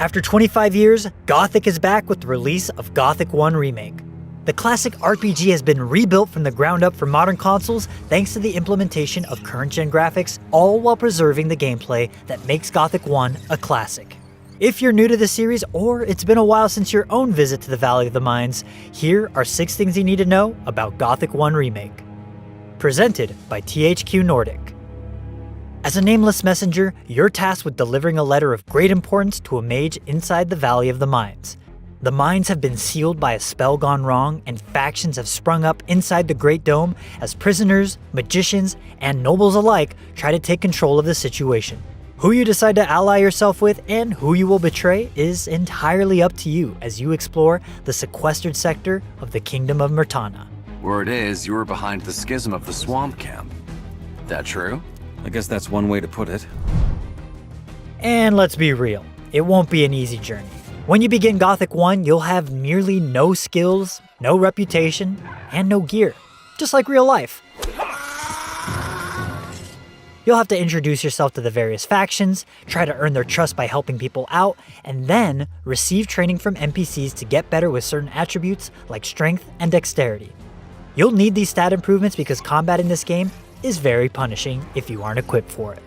After 25 years, Gothic is back with the release of Gothic 1 Remake. The classic RPG has been rebuilt from the ground up for modern consoles thanks to the implementation of current-gen graphics, all while preserving the gameplay that makes Gothic 1 a classic. If you're new to the series, or it's been a while since your own visit to the Valley of the Mines, here are 6 things you need to know about Gothic 1 Remake. Presented by THQ Nordic. As a nameless messenger, you're tasked with delivering a letter of great importance to a mage inside the Valley of the Mines. The mines have been sealed by a spell gone wrong, and factions have sprung up inside the Great Dome as prisoners, magicians, and nobles alike try to take control of the situation. Who you decide to ally yourself with and who you will betray is entirely up to you as you explore the sequestered sector of the Kingdom of Myrtana. Word is, you were behind the schism of the swamp camp. That true? I guess that's one way to put it. And let's be real, it won't be an easy journey. When you begin Gothic 1, you'll have nearly no skills, no reputation, and no gear. Just like real life. You'll have to introduce yourself to the various factions, try to earn their trust by helping people out, and then receive training from NPCs to get better with certain attributes like strength and dexterity. You'll need these stat improvements because combat in this game is very punishing if you aren't equipped for it.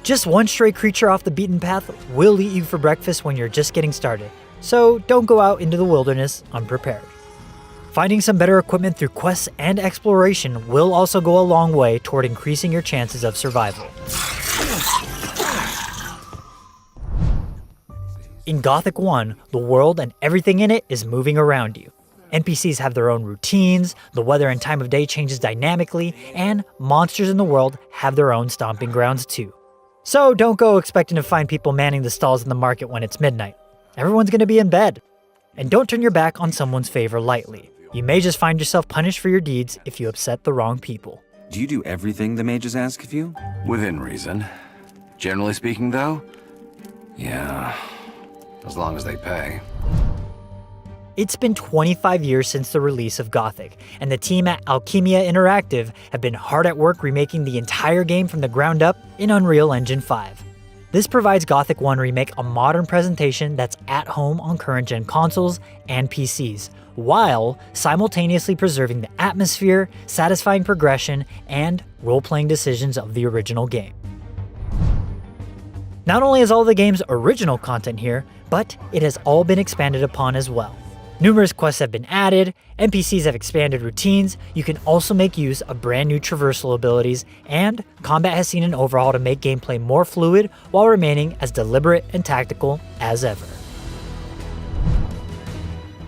Just one stray creature off the beaten path will eat you for breakfast when you're just getting started, so don't go out into the wilderness unprepared. Finding some better equipment through quests and exploration will also go a long way toward increasing your chances of survival. In Gothic 1, the world and everything in it is moving around you. NPCs have their own routines, the weather and time of day changes dynamically, and monsters in the world have their own stomping grounds too. So don't go expecting to find people manning the stalls in the market when it's midnight. Everyone's gonna be in bed. And don't turn your back on someone's favor lightly. You may just find yourself punished for your deeds if you upset the wrong people. Do you do everything the mages ask of you? Within reason. Generally speaking, though, yeah, as long as they pay. It's been 25 years since the release of Gothic, and the team at Alchemia Interactive have been hard at work remaking the entire game from the ground up in Unreal Engine 5. This provides Gothic 1 Remake a modern presentation that's at home on current-gen consoles and PCs, while simultaneously preserving the atmosphere, satisfying progression, and role-playing decisions of the original game. Not only is all the game's original content here, but it has all been expanded upon as well. Numerous quests have been added, NPCs have expanded routines, you can also make use of brand new traversal abilities, and combat has seen an overhaul to make gameplay more fluid while remaining as deliberate and tactical as ever.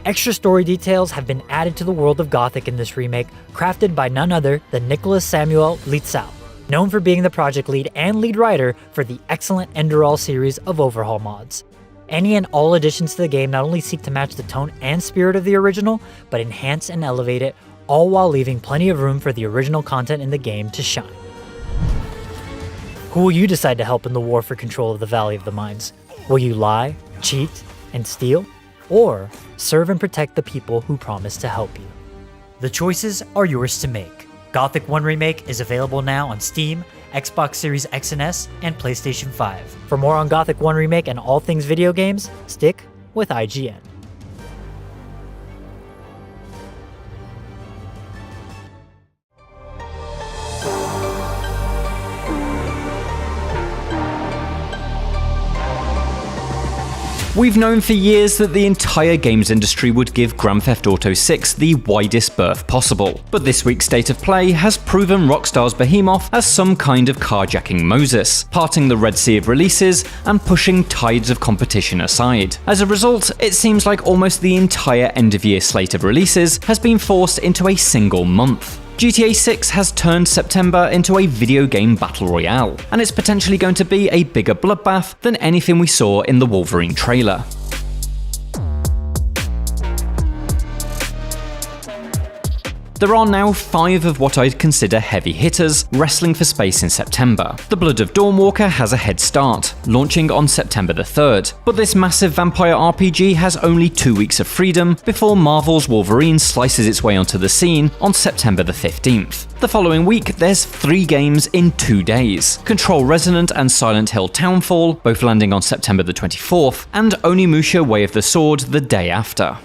Extra story details have been added to the world of Gothic in this remake, crafted by none other than Nicholas Samuel Lietzau, known for being the project lead and lead writer for the excellent Enderal series of overhaul mods. Any and all additions to the game not only seek to match the tone and spirit of the original, but enhance and elevate it, all while leaving plenty of room for the original content in the game to shine. Who will you decide to help in the war for control of the Valley of the Mines? Will you lie, cheat, and steal? Or serve and protect the people who promise to help you? The choices are yours to make. Gothic 1 Remake is available now on Steam, Xbox Series X and S, and PlayStation 5. For more on Gothic 1 Remake and all things video games, stick with IGN. We've known for years that the entire games industry would give Grand Theft Auto 6 the widest berth possible, but this week's State of Play has proven Rockstar's behemoth as some kind of carjacking Moses, parting the Red Sea of releases and pushing tides of competition aside. As a result, it seems like almost the entire end-of-year slate of releases has been forced into a single month. GTA 6 has turned September into a video game battle royale, and it's potentially going to be a bigger bloodbath than anything we saw in the Wolverine trailer. There are now 5 of what I'd consider heavy hitters wrestling for space in September. The Blood of Dawnwalker has a head start, launching on September the 3rd, but this massive vampire RPG has only 2 weeks of freedom before Marvel's Wolverine slices its way onto the scene on September the 15th. The following week, there's 3 games in 2 days. Control Resonant and Silent Hill Townfall, both landing on September the 24th, and Onimusha Way of the Sword the day after.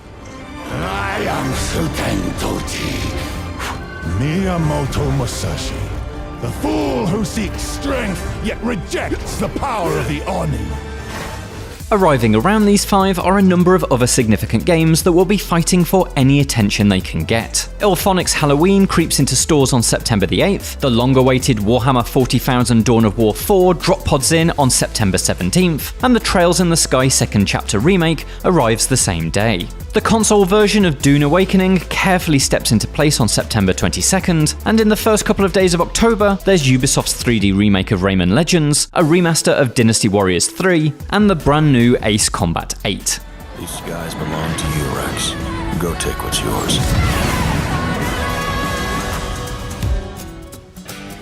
I am Suten Tochi, Miyamoto Musashi, the fool who seeks strength yet rejects the power of the Oni. Arriving around these 5 are a number of other significant games that will be fighting for any attention they can get. Illphonic's Halloween creeps into stores on September the 8th, the long-awaited Warhammer 40,000 Dawn of War 4 drop pods in on September 17th, and the Trails in the Sky Second Chapter remake arrives the same day. The console version of Dune Awakening carefully steps into place on September 22nd, and in the first couple of days of October, there's Ubisoft's 3D remake of Rayman Legends, a remaster of Dynasty Warriors 3, and the brand new Ace Combat 8. These skies belong to you, Rex. Go take what's yours.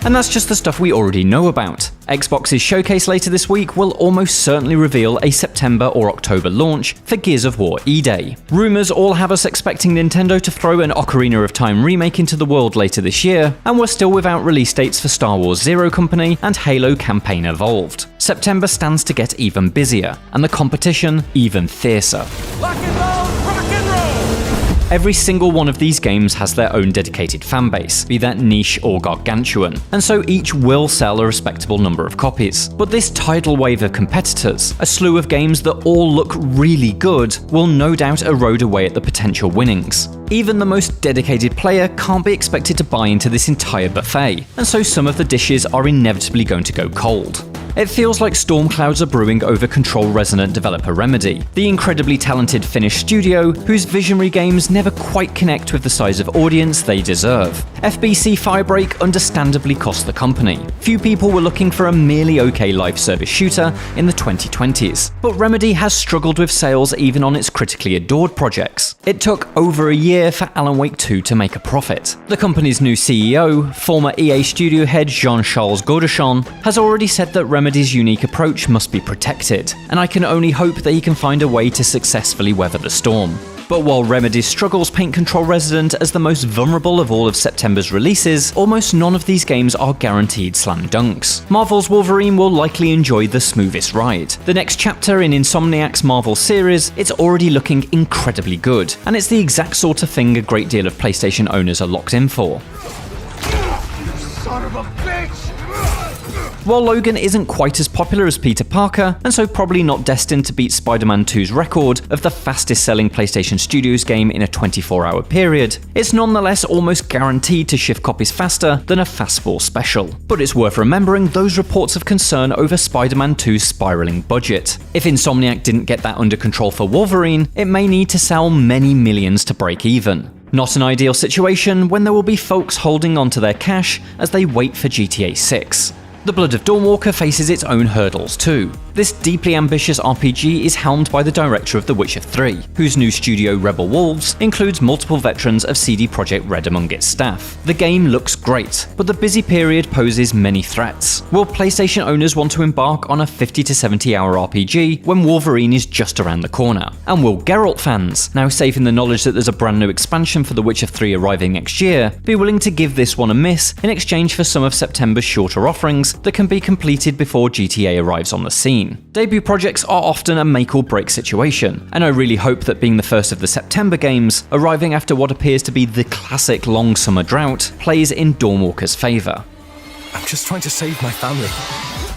And that's just the stuff we already know about. Xbox's showcase later this week will almost certainly reveal a September or October launch for Gears of War E-Day. Rumours all have us expecting Nintendo to throw an Ocarina of Time remake into the world later this year, and we're still without release dates for Star Wars Zero Company and Halo Campaign Evolved. September stands to get even busier, and the competition even fiercer. Rock and roll, rock and roll! Every single one of these games has their own dedicated fanbase, be that niche or gargantuan, and so each will sell a respectable number of copies. But this tidal wave of competitors, a slew of games that all look really good, will no doubt erode away at the potential winnings. Even the most dedicated player can't be expected to buy into this entire buffet, and so some of the dishes are inevitably going to go cold. It feels like storm clouds are brewing over Control Resonant developer Remedy, the incredibly talented Finnish studio whose visionary games never quite connect with the size of audience they deserve. FBC Firebreak understandably cost the company. Few people were looking for a merely okay live service shooter in the 2020s, but Remedy has struggled with sales even on its critically adored projects. It took over a year for Alan Wake 2 to make a profit. The company's new CEO, former EA studio head Jean-Charles Godechon, has already said that Remedy's unique approach must be protected, and I can only hope that he can find a way to successfully weather the storm. But while Remedy's struggles paint Control Resident as the most vulnerable of all of September's releases, almost none of these games are guaranteed slam dunks. Marvel's Wolverine will likely enjoy the smoothest ride. The next chapter in Insomniac's Marvel series, it's already looking incredibly good, and it's the exact sort of thing a great deal of PlayStation owners are locked in for. Son of a bitch! While Logan isn't quite as popular as Peter Parker, and so probably not destined to beat Spider-Man 2's record of the fastest selling PlayStation Studios game in a 24-hour period, it's nonetheless almost guaranteed to shift copies faster than a Fastball special. But it's worth remembering those reports of concern over Spider-Man 2's spiraling budget. If Insomniac didn't get that under control for Wolverine, it may need to sell many millions to break even. Not an ideal situation when there will be folks holding onto their cash as they wait for GTA 6. The Blood of Dawnwalker faces its own hurdles too. This deeply ambitious RPG is helmed by the director of The Witcher 3, whose new studio Rebel Wolves includes multiple veterans of CD Projekt Red among its staff. The game looks great, but the busy period poses many threats. Will PlayStation owners want to embark on a 50 to 70 hour RPG when Wolverine is just around the corner? And will Geralt fans, now safe in the knowledge that there's a brand new expansion for The Witcher 3 arriving next year, be willing to give this one a miss in exchange for some of September's shorter offerings that can be completed before GTA arrives on the scene? Debut projects are often a make or break situation, and I really hope that being the first of the September games, arriving after what appears to be the classic long summer drought, plays in Dawnwalker's favour. I'm just trying to save my family.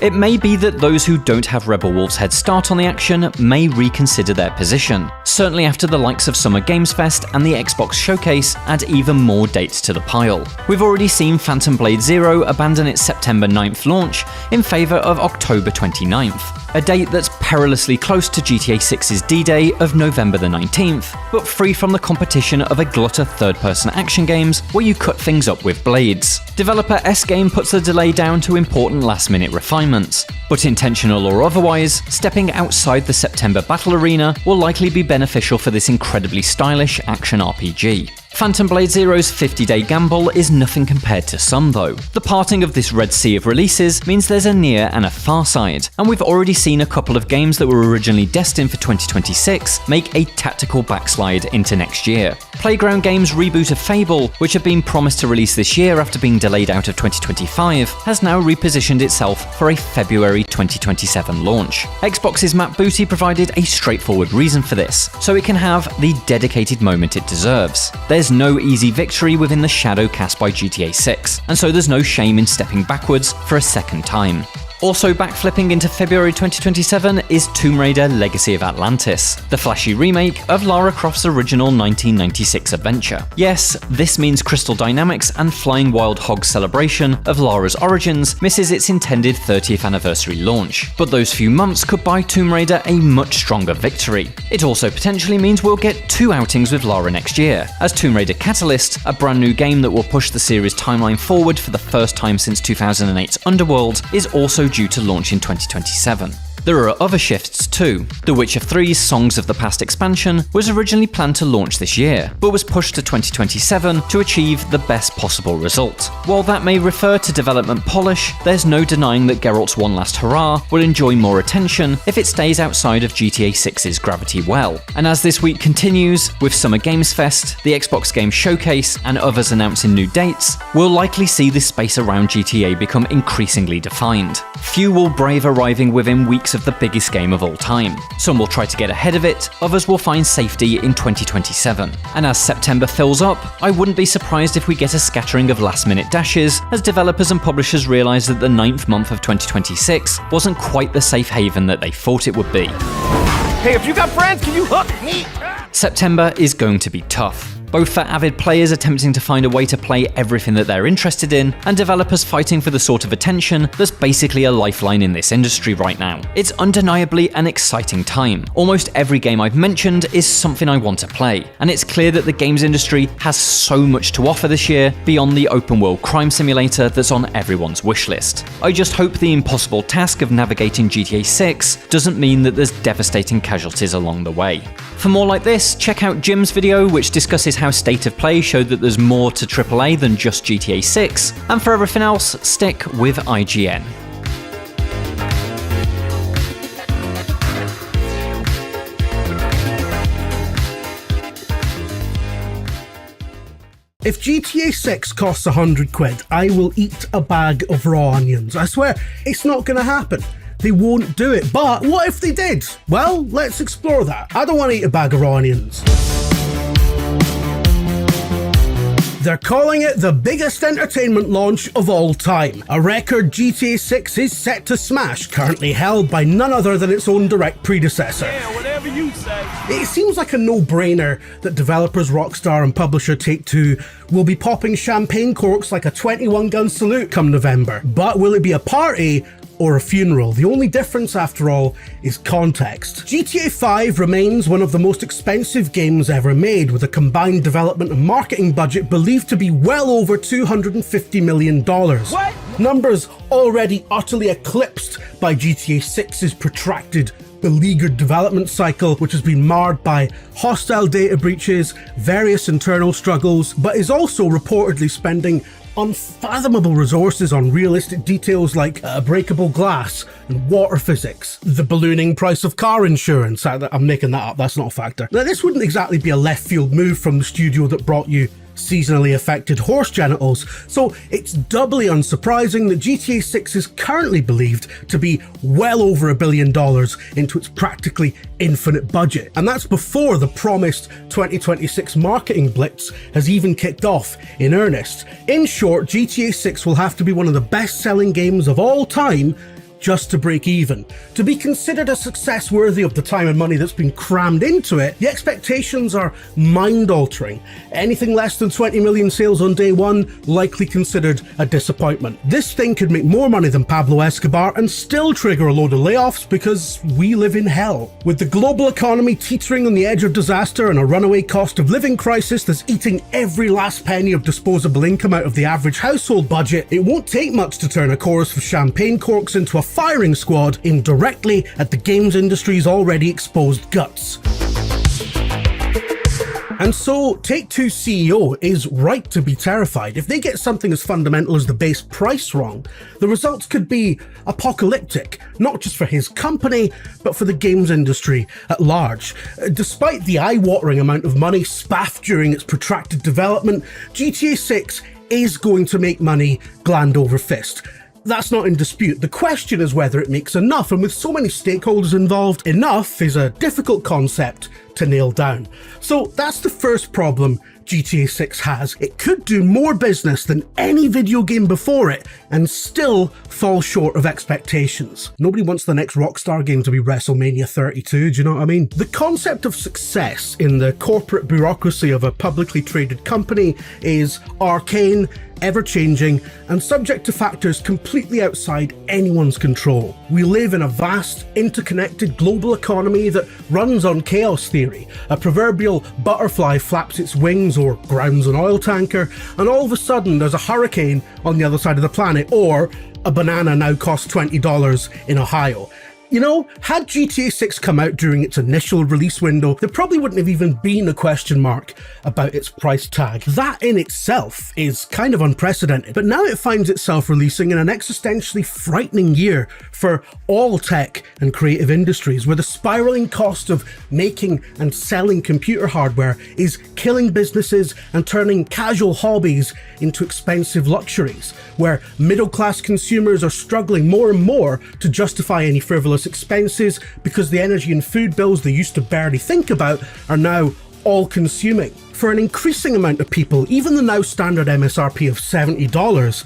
It may be that those who don't have Rebel Wolves' head start on the action may reconsider their position, certainly after the likes of Summer Games Fest and the Xbox Showcase add even more dates to the pile. We've already seen Phantom Blade Zero abandon its September 9th launch in favour of October 29th, a date that's perilously close to GTA 6's D-Day of November the 19th, but free from the competition of a glut of third-person action games where you cut things up with blades. Developer S-Game puts the delay down to important last-minute refinements, but intentional or otherwise, stepping outside the September battle arena will likely be beneficial for this incredibly stylish action RPG. Phantom Blade Zero's 50-day gamble is nothing compared to some though. The parting of this Red Sea of releases means there's a near and a far side, and we've already seen a couple of games that were originally destined for 2026 make a tactical backslide into next year. Playground Games' reboot of Fable, which had been promised to release this year after being delayed out of 2025, has now repositioned itself for a February 2027 launch. Xbox's Matt Booty provided a straightforward reason for this, so it can have the dedicated moment it deserves. There's no easy victory within the shadow cast by GTA 6, and so there's no shame in stepping backwards for a second time. Also backflipping into February 2027 is Tomb Raider Legacy of Atlantis, the flashy remake of Lara Croft's original 1996 adventure. Yes, this means Crystal Dynamics and Flying Wild Hog's celebration of Lara's origins misses its intended 30th anniversary launch, but those few months could buy Tomb Raider a much stronger victory. It also potentially means we'll get 2 outings with Lara next year, as Tomb Raider Catalyst, a brand new game that will push the series' timeline forward for the first time since 2008's Underworld, is also due to launch in 2027. There are other shifts too. The Witcher 3's Songs of the Past expansion was originally planned to launch this year, but was pushed to 2027 to achieve the best possible result. While that may refer to development polish, there's no denying that Geralt's One Last Hurrah will enjoy more attention if it stays outside of GTA 6's gravity well. And as this week continues, with Summer Games Fest, the Xbox Game Showcase, and others announcing new dates, we'll likely see this space around GTA become increasingly defined. Few will brave arriving within weeks of the biggest game of all time. Some will try to get ahead of it, others will find safety in 2027. And as September fills up, I wouldn't be surprised if we get a scattering of last-minute dashes as developers and publishers realise that the 9th month of 2026 wasn't quite the safe haven that they thought it would be. Hey, if you got friends, can you hook me? September is going to be tough. Both for avid players attempting to find a way to play everything that they're interested in, and developers fighting for the sort of attention that's basically a lifeline in this industry right now. It's undeniably an exciting time. Almost every game I've mentioned is something I want to play, and it's clear that the games industry has so much to offer this year beyond the open world crime simulator that's on everyone's wishlist. I just hope the impossible task of navigating GTA 6 doesn't mean that there's devastating casualties along the way. For more like this, check out Jim's video, which discusses how State of Play showed that there's more to AAA than just GTA 6, and for everything else, stick with IGN. If GTA 6 costs 100 quid, I will eat a bag of raw onions. I swear, it's not gonna happen. They won't do it. But what if they did? Well, let's explore that. I don't want to eat a bag of raw onions. They're calling it the biggest entertainment launch of all time. A record GTA 6 is set to smash, currently held by none other than its own direct predecessor. Yeah, whatever you say. It seems like a no-brainer that developers Rockstar and publisher Take-Two will be popping champagne corks like a 21-gun salute come November. But will it be a party or a funeral? The only difference, after all, is context. GTA 5 remains one of the most expensive games ever made, with a combined development and marketing budget believed to be well over $250 million. What? Numbers already utterly eclipsed by GTA 6's protracted, beleaguered development cycle, which has been marred by hostile data breaches, various internal struggles, but is also reportedly spending unfathomable resources on realistic details like breakable glass and water physics, the ballooning price of car insurance. I'm making that up, that's not a factor. Now, this wouldn't exactly be a left field move from the studio that brought you seasonally affected horse genitals, so it's doubly unsurprising that GTA 6 is currently believed to be well over $1 billion into its practically infinite budget. And that's before the promised 2026 marketing blitz has even kicked off in earnest. In short, GTA 6 will have to be one of the best-selling games of all time just to break even. To be considered a success worthy of the time and money that's been crammed into it, the expectations are mind-altering. Anything less than 20 million sales on day one, likely considered a disappointment. This thing could make more money than Pablo Escobar and still trigger a load of layoffs because we live in hell. With the global economy teetering on the edge of disaster and a runaway cost of living crisis that's eating every last penny of disposable income out of the average household budget, it won't take much to turn a chorus of champagne corks into a firing squad aimed directly at the games industry's already exposed guts. And so, Take-Two's CEO is right to be terrified. If they get something as fundamental as the base price wrong, the results could be apocalyptic, not just for his company, but for the games industry at large. Despite the eye-watering amount of money spaffed during its protracted development, GTA 6 is going to make money gland over fist. That's not in dispute. The question is whether it makes enough, and with so many stakeholders involved, enough is a difficult concept to nail down. So that's the first problem GTA 6 has. It could do more business than any video game before it and still fall short of expectations. Nobody wants the next Rockstar game to be WrestleMania 32, do you know what I mean? The concept of success in the corporate bureaucracy of a publicly traded company is arcane, ever-changing, and subject to factors completely outside anyone's control. We live in a vast, interconnected global economy that runs on chaos theory. A proverbial butterfly flaps its wings or grounds an oil tanker, and all of a sudden there's a hurricane on the other side of the planet, or a banana now costs $20 in Ohio. You know, had GTA 6 come out during its initial release window, there probably wouldn't have even been a question mark about its price tag. That in itself is kind of unprecedented, but now it finds itself releasing in an existentially frightening year for all tech and creative industries, where the spiraling cost of making and selling computer hardware is killing businesses and turning casual hobbies into expensive luxuries, where middle-class consumers are struggling more and more to justify any frivolous expenses because the energy and food bills they used to barely think about are now all-consuming. For an increasing amount of people, even the now standard MSRP of $70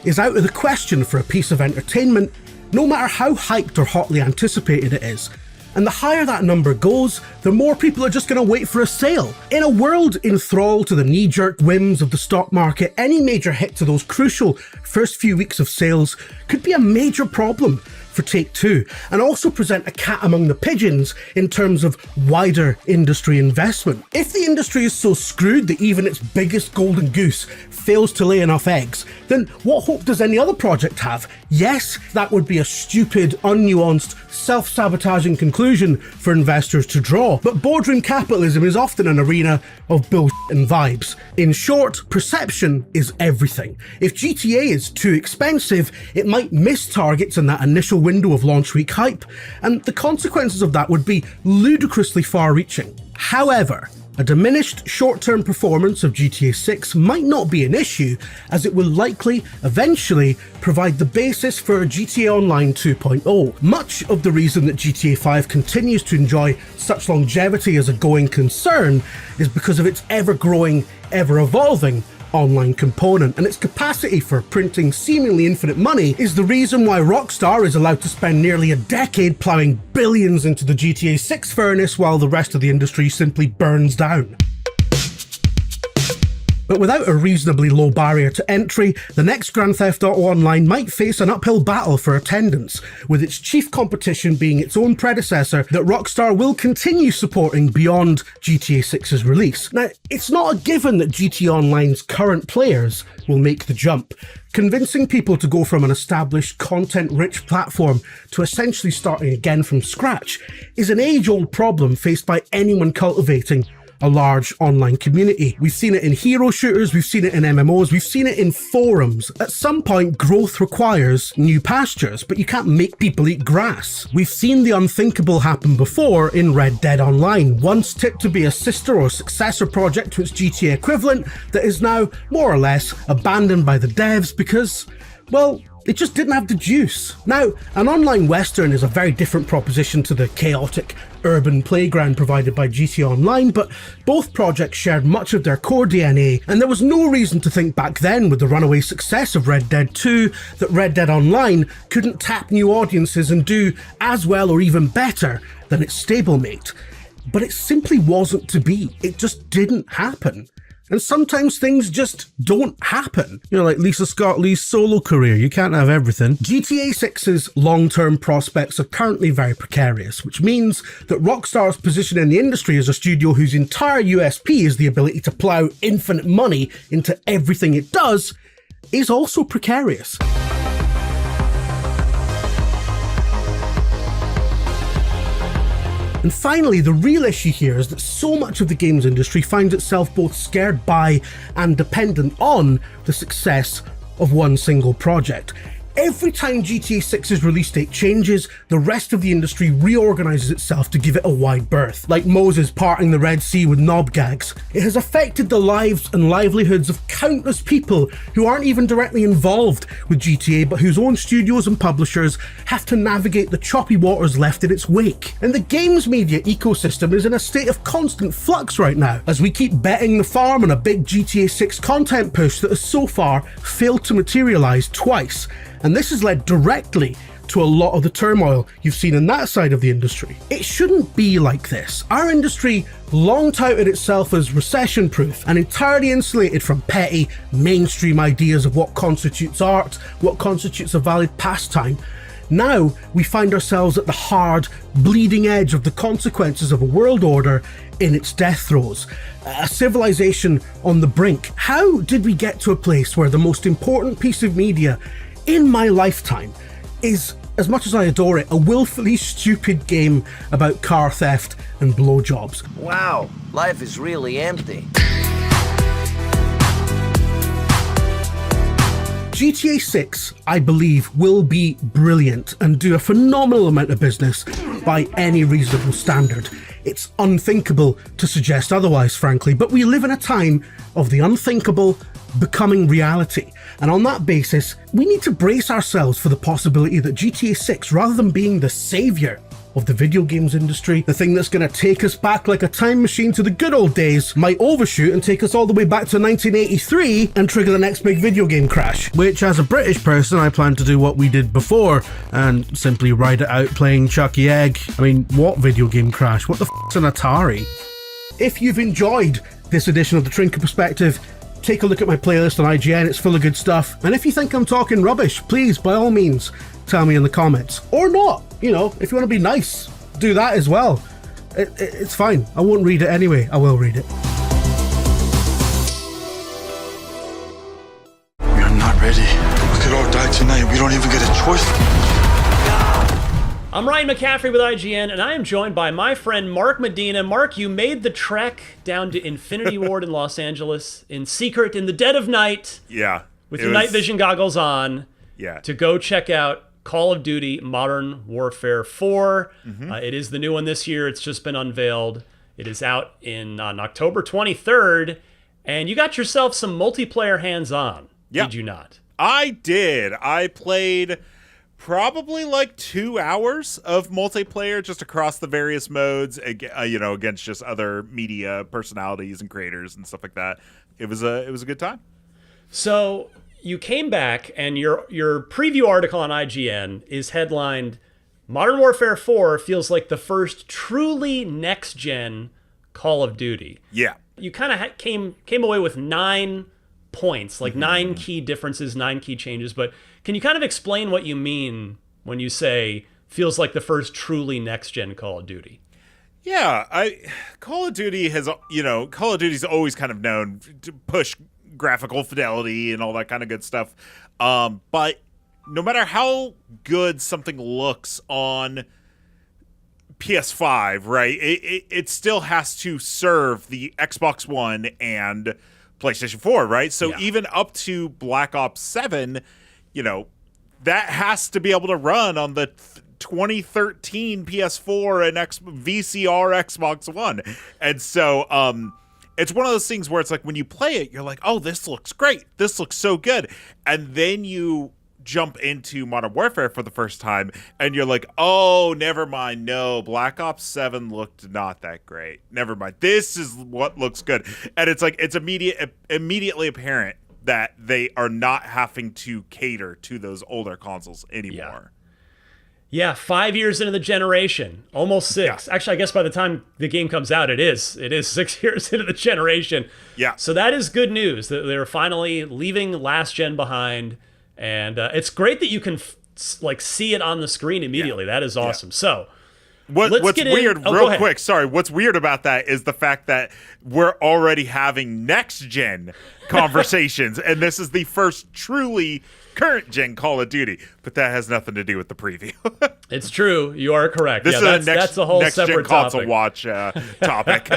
is out of the question for a piece of entertainment, no matter how hyped or hotly anticipated it is. And the higher that number goes, the more people are just going to wait for a sale. In a world enthralled to the knee-jerk whims of the stock market, any major hit to those crucial first few weeks of sales could be a major problem for Take-Two, and also present a cat among the pigeons in terms of wider industry investment. If the industry is so screwed that even its biggest golden goose fails to lay enough eggs, then what hope does any other project have? Yes, that would be a stupid, unnuanced, self-sabotaging conclusion for investors to draw, but boardroom capitalism is often an arena of bullshit and vibes. In short, perception is everything. If GTA is too expensive, it might miss targets in that initial window of launch week hype, and the consequences of that would be ludicrously far-reaching. However, a diminished short-term performance of GTA 6 might not be an issue, as it will likely, eventually, provide the basis for GTA Online 2.0. Much of the reason that GTA 5 continues to enjoy such longevity as a going concern is because of its ever-growing, ever-evolving online component, and its capacity for printing seemingly infinite money is the reason why Rockstar is allowed to spend nearly a decade ploughing billions into the GTA 6 furnace while the rest of the industry simply burns down. But without a reasonably low barrier to entry, the next Grand Theft Auto Online might face an uphill battle for attendance, with its chief competition being its own predecessor that Rockstar will continue supporting beyond GTA 6's release. Now, it's not a given that GTA Online's current players will make the jump. Convincing people to go from an established, content-rich platform to essentially starting again from scratch is an age-old problem faced by anyone cultivating a large online community. We've seen it in hero shooters, we've seen it in MMOs, we've seen it in forums. At some point, growth requires new pastures, but you can't make people eat grass. We've seen the unthinkable happen before in Red Dead Online, once tipped to be a sister or successor project to its GTA equivalent that is now, more or less, abandoned by the devs because, well, it just didn't have the juice. Now, an online western is a very different proposition to the chaotic urban playground provided by GTA Online, but both projects shared much of their core DNA, and there was no reason to think back then, with the runaway success of Red Dead 2, that Red Dead Online couldn't tap new audiences and do as well or even better than its stablemate. But it simply wasn't to be. It just didn't happen. And sometimes things just don't happen. You know, like Lisa Scott Lee's solo career, you can't have everything. GTA 6's long-term prospects are currently very precarious, which means that Rockstar's position in the industry as a studio whose entire USP is the ability to plow infinite money into everything it does is also precarious. And finally, the real issue here is that so much of the games industry finds itself both scared by and dependent on the success of one single project. Every time GTA 6's release date changes, the rest of the industry reorganizes itself to give it a wide berth, like Moses parting the Red Sea with knob gags. It has affected the lives and livelihoods of countless people who aren't even directly involved with GTA, but whose own studios and publishers have to navigate the choppy waters left in its wake. And the games media ecosystem is in a state of constant flux right now, as we keep betting the farm on a big GTA 6 content push that has so far failed to materialize twice. And this has led directly to a lot of the turmoil you've seen in that side of the industry. It shouldn't be like this. Our industry long touted itself as recession-proof and entirely insulated from petty, mainstream ideas of what constitutes art, what constitutes a valid pastime. Now we find ourselves at the hard, bleeding edge of the consequences of a world order in its death throes. A civilization on the brink. How did we get to a place where the most important piece of media in my lifetime is, as much as I adore it, a willfully stupid game about car theft and blowjobs? Wow, life is really empty. GTA 6, I believe, will be brilliant and do a phenomenal amount of business by any reasonable standard. It's unthinkable to suggest otherwise, frankly, but we live in a time of the unthinkable becoming reality. And on that basis, we need to brace ourselves for the possibility that GTA 6, rather than being the savior of the video games industry, the thing that's going to take us back like a time machine to the good old days, might overshoot and take us all the way back to 1983 and trigger the next big video game crash. Which, as a British person, I plan to do what we did before and simply ride it out playing Chucky Egg. I mean, what video game crash? What the f***'s an Atari? If you've enjoyed this edition of The Trinket Perspective, take a look at my playlist on IGN, it's full of good stuff. And if you think I'm talking rubbish, please, by all means, tell me in the comments. Or not, you know, if you want to be nice, do that as well. It's fine, I won't read it anyway, I will read it. We are not ready. We could all die tonight, we don't even get a choice. I'm Ryan McCaffrey with IGN, and I am joined by my friend Mark Medina. Mark, you made the trek down to Infinity Ward in Los Angeles in secret in the dead of night. Yeah. With your night vision goggles on. Yeah. To go check out Call of Duty Modern Warfare 4. It is the new one this year. It's just been unveiled. It is out on October 23rd, and you got yourself some multiplayer hands-on, did you not? I did. I played probably like 2 hours of multiplayer just across the various modes, against just other media personalities and creators and stuff like that. It was a good time. So you came back, and your preview article on IGN is headlined, Modern Warfare 4 feels like the first truly next-gen Call of Duty. Yeah. You kind of came away with 9 points, like 9 key differences, 9 key changes, but can you kind of explain what you mean when you say feels like the first truly next-gen Call of Duty? Yeah, Call of Duty's always kind of known to push graphical fidelity and all that kind of good stuff. But no matter how good something looks on PS5, right, it still has to serve the Xbox One and PlayStation 4, right? So even up to Black Ops 7, that has to be able to run on the 2013 PS4 and VCR Xbox One. And so it's one of those things where it's like when you play it, you're like, oh, this looks great. This looks so good. And then you jump into Modern Warfare for the first time and you're like, oh, never mind. No, Black Ops 7 looked not that great. Never mind. This is what looks good. And it's like, it's immediately apparent that they are not having to cater to those older consoles anymore. Yeah, 5 years into the generation, almost 6. Yeah. Actually, I guess by the time the game comes out, it is 6 years into the generation. Yeah. So that is good news that they're finally leaving last gen behind, and it's great that you can see it on the screen immediately. Yeah. That is awesome. Yeah. So what's weird, real quick, sorry, what's weird about that is the fact that we're already having next gen conversations, and this is the first truly current gen Call of Duty, but that has nothing to do with the preview. It's true. You are correct. This is that's a whole separate console watch topic.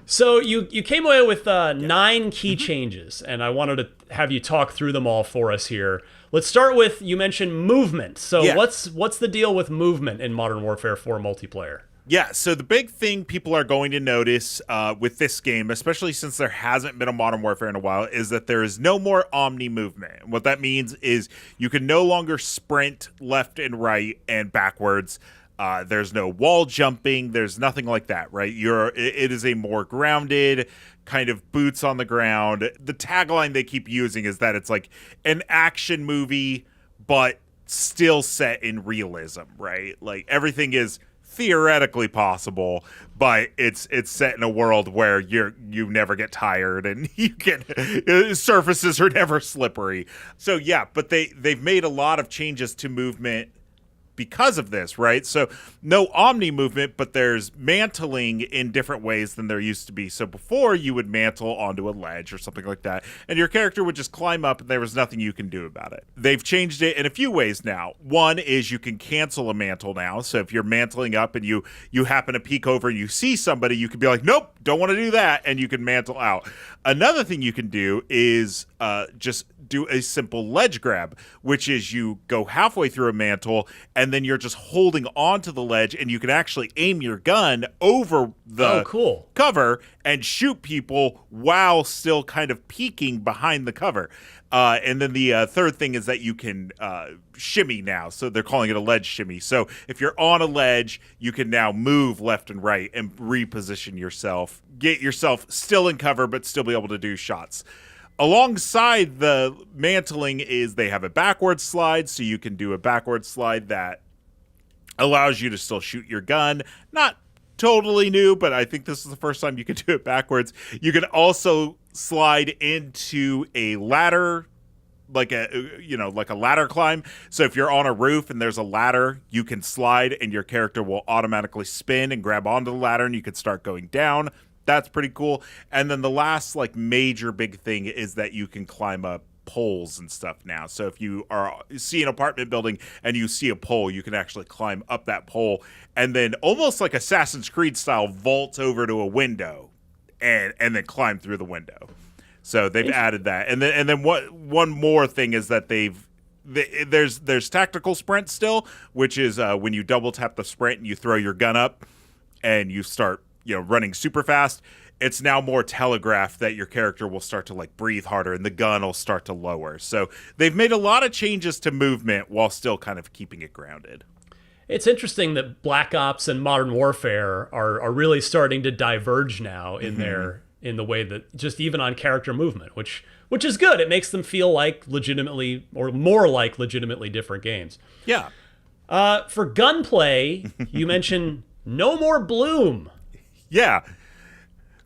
So you came away with 9 key changes, and I wanted to have you talk through them all for us here. Let's start with, you mentioned movement. So what's the deal with movement in Modern Warfare 4 multiplayer? Yeah, so the big thing people are going to notice with this game, especially since there hasn't been a Modern Warfare in a while, is that there is no more omni movement. What that means is you can no longer sprint left and right and backwards. There's no wall jumping. There's nothing like that, right? It is a more grounded kind of boots on the ground. The tagline they keep using is that it's like an action movie, but still set in realism, right? Like everything is theoretically possible, but it's set in a world where you never get tired and surfaces are never slippery. So yeah, but they've made a lot of changes to movement because of this, right? So no omni movement, but there's mantling in different ways than there used to be. So before, you would mantle onto a ledge or something like that, and your character would just climb up and there was nothing you can do about it. They've changed it in a few ways now. One is you can cancel a mantle now. So if you're mantling up and you happen to peek over and you see somebody, you can be like, nope, don't want to do that, and you can mantle out. Another thing you can do is just do a simple ledge grab, which is you go halfway through a mantle and then you're just holding onto the ledge and you can actually aim your gun over the cover and shoot people while still kind of peeking behind the cover. And then the third thing is that you can shimmy now. So they're calling it a ledge shimmy. So if you're on a ledge, you can now move left and right and reposition yourself, get yourself still in cover, but still be able to do shots. Alongside the mantling is they have a backward slide, so you can do a backward slide that allows you to still shoot your gun. Not totally new, but I think this is the first time you can do it backwards. You can also slide into a ladder, like a ladder climb. So if you're on a roof and there's a ladder, you can slide and your character will automatically spin and grab onto the ladder and you can start going down. That's pretty cool. And then the last major big thing is that you can climb up poles and stuff now. So if you see an apartment building and you see a pole, you can actually climb up that pole and then almost like Assassin's Creed style vault over to a window and then climb through the window. So they've added that. And then one more thing is that they've there's tactical sprint still, which is when you double tap the sprint and you throw your gun up and you start running super fast. It's now more telegraphed that your character will start to like breathe harder and the gun will start to lower. So they've made a lot of changes to movement while still kind of keeping it grounded. It's interesting that Black Ops and Modern Warfare are really starting to diverge now in in the way that just even on character movement, which is good. It makes them feel like legitimately or more like legitimately different games. Yeah. For gunplay, you mentioned no more bloom. Yeah.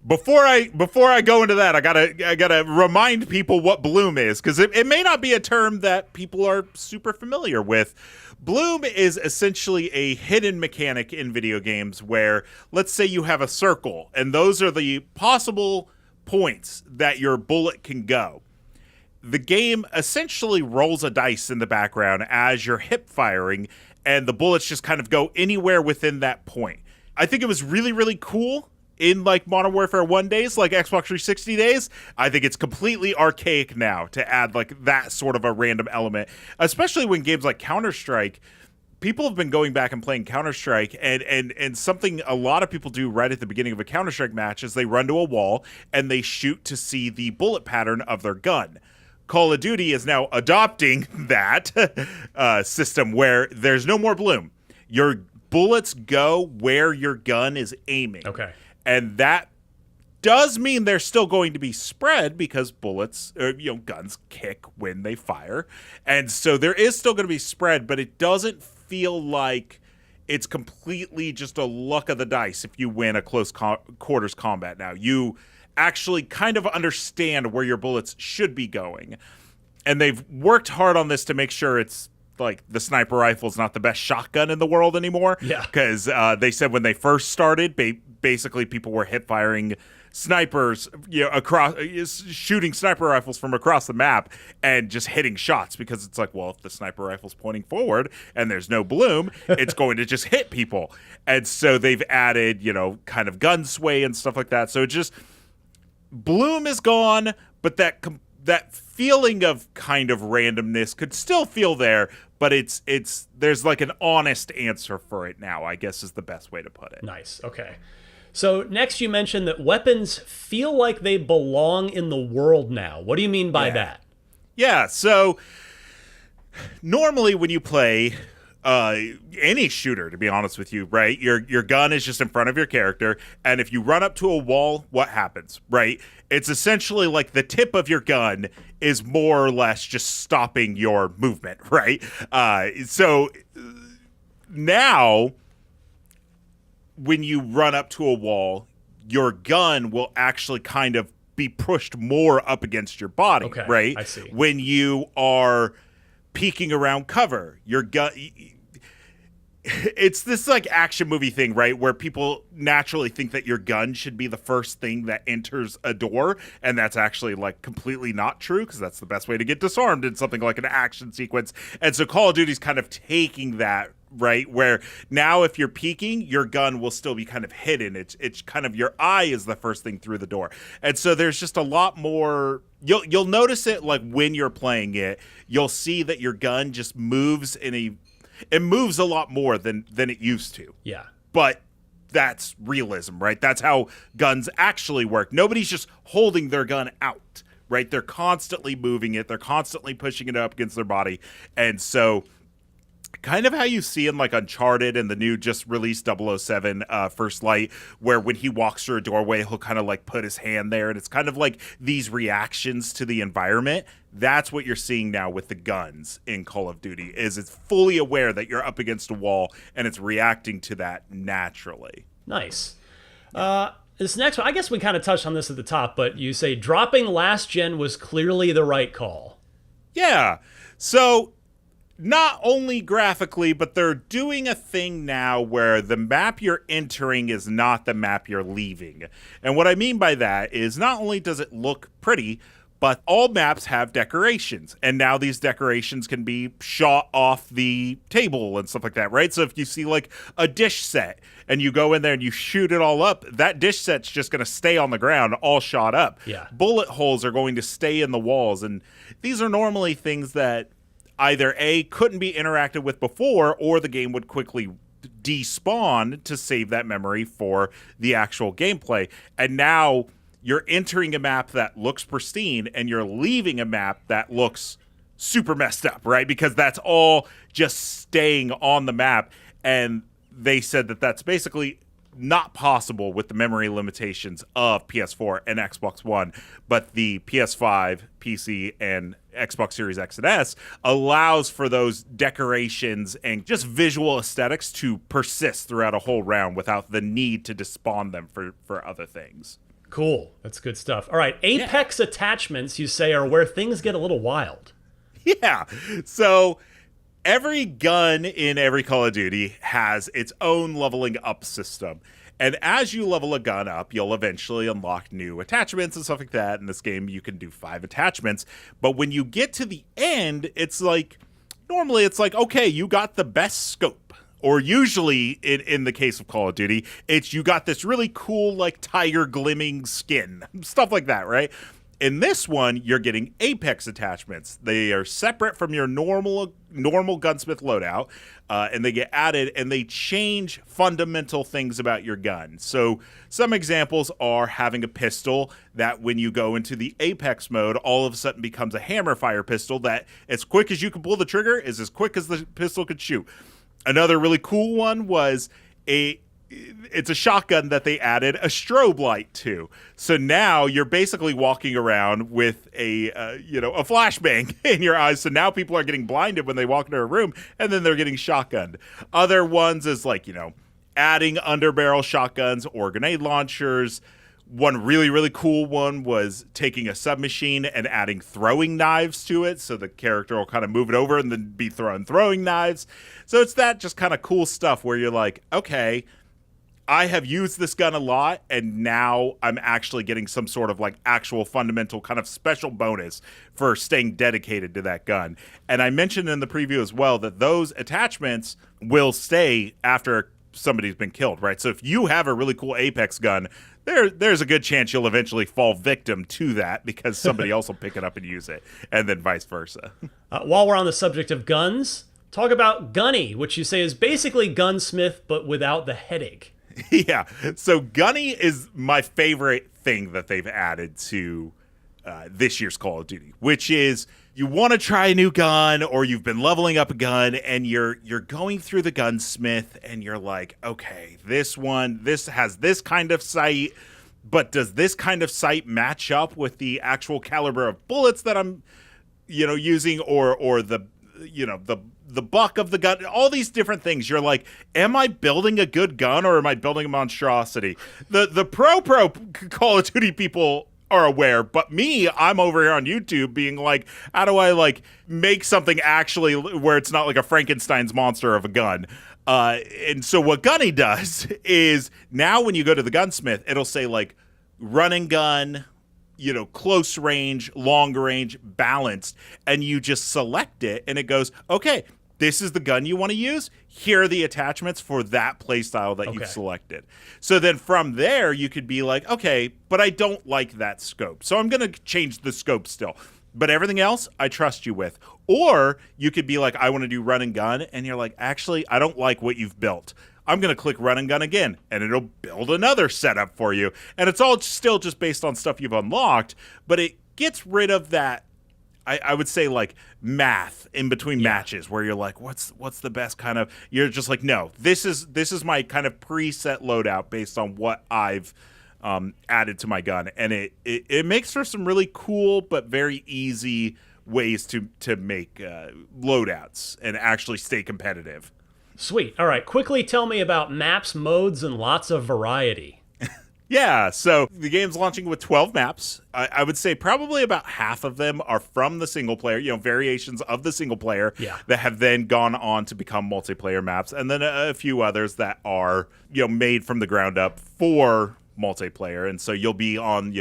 Before I go into that, I gotta remind people what bloom is, because it may not be a term that people are super familiar with. Bloom is essentially a hidden mechanic in video games where, let's say you have a circle, and those are the possible points that your bullet can go. The game essentially rolls a dice in the background as you're hip firing, and the bullets just kind of go anywhere within that point. I think it was really, really cool in like Modern Warfare 1 days, like Xbox 360 days. I think it's completely archaic now to add like that sort of a random element, especially when games like Counter-Strike, people have been going back and playing Counter-Strike, and something a lot of people do right at the beginning of a Counter-Strike match is they run to a wall and they shoot to see the bullet pattern of their gun. Call of Duty is now adopting that system where there's no more bloom. Your bullets go where your gun is aiming. Okay. And that does mean they're still going to be spread because bullets, guns kick when they fire. And so there is still going to be spread, but it doesn't feel like it's completely just a luck of the dice if you win a close quarters combat now. You actually kind of understand where your bullets should be going. And they've worked hard on this to make sure it's like the sniper rifle is not the best shotgun in the world anymore. Yeah. Because they said when they first started, basically people were hip firing snipers, across, shooting sniper rifles from across the map and just hitting shots because it's like, well, if the sniper rifle's pointing forward and there's no bloom, it's going to just hit people. And so they've added, kind of gun sway and stuff like that. So it just, bloom is gone, but that feeling of kind of randomness could still feel there, but there's like an honest answer for it now, I guess is the best way to put it. Nice. Okay. So next you mentioned that weapons feel like they belong in the world now. What do you mean by that? Yeah, so normally when you play any shooter, to be honest with you, right, your gun is just in front of your character, and if you run up to a wall, what happens, right? It's essentially like the tip of your gun is more or less just stopping your movement, right? So now when you run up to a wall, your gun will actually kind of be pushed more up against your body, okay, right? I see. When you are peeking around cover, your gun, it's this like action movie thing, right? Where people naturally think that your gun should be the first thing that enters a door. And that's actually like completely not true, because that's the best way to get disarmed in something like an action sequence. And so Call of Duty's kind of taking that, right, where now if you're peeking, your gun will still be kind of hidden. It's kind of your eye is the first thing through the door. And so there's just a lot more, you'll notice it like when you're playing it, you'll see that your gun just moves it moves a lot more than it used to. Yeah. But that's realism, right? That's how guns actually work. Nobody's just holding their gun out, right? They're constantly moving it. They're constantly pushing it up against their body. And so kind of how you see in like Uncharted and the new just released 007 First Light, where when he walks through a doorway, he'll kind of like put his hand there. And it's kind of like these reactions to the environment. That's what you're seeing now with the guns in Call of Duty, is it's fully aware that you're up against a wall and it's reacting to that naturally. Nice. This next one, I guess we kind of touched on this at the top, but you say dropping last gen was clearly the right call. Yeah. So not only graphically, but they're doing a thing now where the map you're entering is not the map you're leaving. And what I mean by that is not only does it look pretty, but all maps have decorations. And now these decorations can be shot off the table and stuff like that, right? So if you see like a dish set and you go in there and you shoot it all up, that dish set's just going to stay on the ground all shot up. Yeah. Bullet holes are going to stay in the walls. And these are normally things that either A, couldn't be interacted with before, or the game would quickly despawn to save that memory for the actual gameplay. And now you're entering a map that looks pristine and you're leaving a map that looks super messed up, right? Because that's all just staying on the map. And they said that that's basically not possible with the memory limitations of PS4 and Xbox One, but the PS5, PC, and Xbox Series X and S allows for those decorations and just visual aesthetics to persist throughout a whole round without the need to despawn them for other things. Cool. That's good stuff. All right. Apex attachments, you say, are where things get a little wild. Yeah. So every gun in every Call of Duty has its own leveling up system. And as you level a gun up, you'll eventually unlock new attachments and stuff like that. In this game, you can do 5 attachments. But when you get to the end, it's like, normally it's like, okay, you got the best scope. Or usually, in the case of Call of Duty, it's you got this really cool, like, tiger glimming skin. Stuff like that, right? In this one, you're getting Apex attachments. They are separate from your normal gunsmith loadout, and they get added, and they change fundamental things about your gun. So some examples are having a pistol that when you go into the Apex mode, all of a sudden becomes a hammer fire pistol that as quick as you can pull the trigger is as quick as the pistol could shoot. Another really cool one was it's a shotgun that they added a strobe light to. So now you're basically walking around with a flashbang in your eyes. So now people are getting blinded when they walk into a room, and then they're getting shotgunned. Other ones is adding underbarrel shotguns or grenade launchers. One really, really cool one was taking a submachine and adding throwing knives to it. So the character will kind of move it over and then be throwing knives. So it's that just kind of cool stuff where you're like, okay, I have used this gun a lot, and now I'm actually getting some sort of actual fundamental kind of special bonus for staying dedicated to that gun. And I mentioned in the preview as well that those attachments will stay after somebody's been killed, right? So if you have a really cool Apex gun, there's a good chance you'll eventually fall victim to that because somebody else will pick it up and use it, and then vice versa. While we're on the subject of guns, talk about Gunny, which you say is basically Gunsmith, but without the headache. Yeah, so Gunny is my favorite thing that they've added to this year's Call of Duty, which is you want to try a new gun or you've been leveling up a gun and you're going through the gunsmith and you're like, okay, this has this kind of sight, but does this kind of sight match up with the actual caliber of bullets that I'm using or the buck of the gun, all these different things. You're like, am I building a good gun or am I building a monstrosity? The pro Call of Duty people are aware, but me, I'm over here on YouTube being like, how do I make something actually where it's not like a Frankenstein's monster of a gun? And so what Gunny does is now when you go to the gunsmith, it'll say run and gun, close range, long range, balanced, and you just select it and it goes, okay, this is the gun you want to use. Here are the attachments for that playstyle that you've selected. So then from there, you could be like, okay, but I don't like that scope. So I'm going to change the scope still. But everything else, I trust you with. Or you could be like, I want to do run and gun. And you're like, actually, I don't like what you've built. I'm going to click run and gun again. And it'll build another setup for you. And it's all still just based on stuff you've unlocked. But it gets rid of that, I would say math in between matches where you're like, what's the best kind of, you're just like, no, this is my kind of preset loadout based on what I've added to my gun. And it makes for some really cool but very easy ways to make loadouts and actually stay competitive. Sweet. All right, quickly tell me about maps, modes, and lots of variety. Yeah, so the game's launching with 12 maps. I would say probably about half of them are from the single player, variations of the single player that have then gone on to become multiplayer maps. And then a few others that are, made from the ground up for multiplayer. And so you'll be on,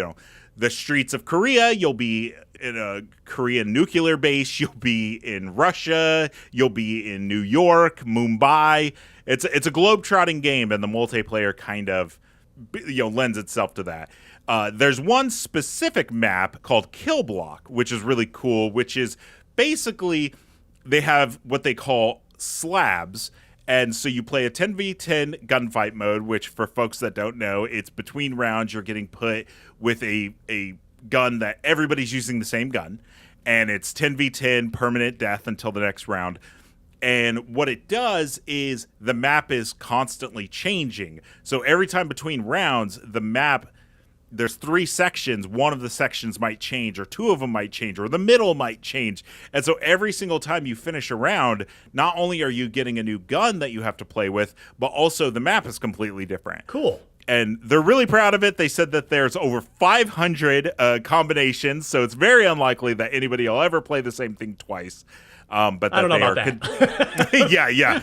the streets of Korea. You'll be in a Korean nuclear base. You'll be in Russia. You'll be in New York, Mumbai. It's a globe-trotting game, and the multiplayer kind of lends itself to that. There's one specific map called Kill Block, which is really cool, which is basically they have what they call slabs. And so you play a 10v10 gunfight mode, which for folks that don't know, it's between rounds. You're getting put with a gun that everybody's using the same gun. And it's 10v10 permanent death until the next round. And what it does is the map is constantly changing. So every time between rounds, the map, there's 3 sections. One of the sections might change, or 2 of them might change, or the middle might change. And so every single time you finish a round, not only are you getting a new gun that you have to play with, but also the map is completely different. Cool. And they're really proud of it. They said that there's over 500 combinations, so it's very unlikely that anybody will ever play the same thing twice. But that I don't know about that. Yeah.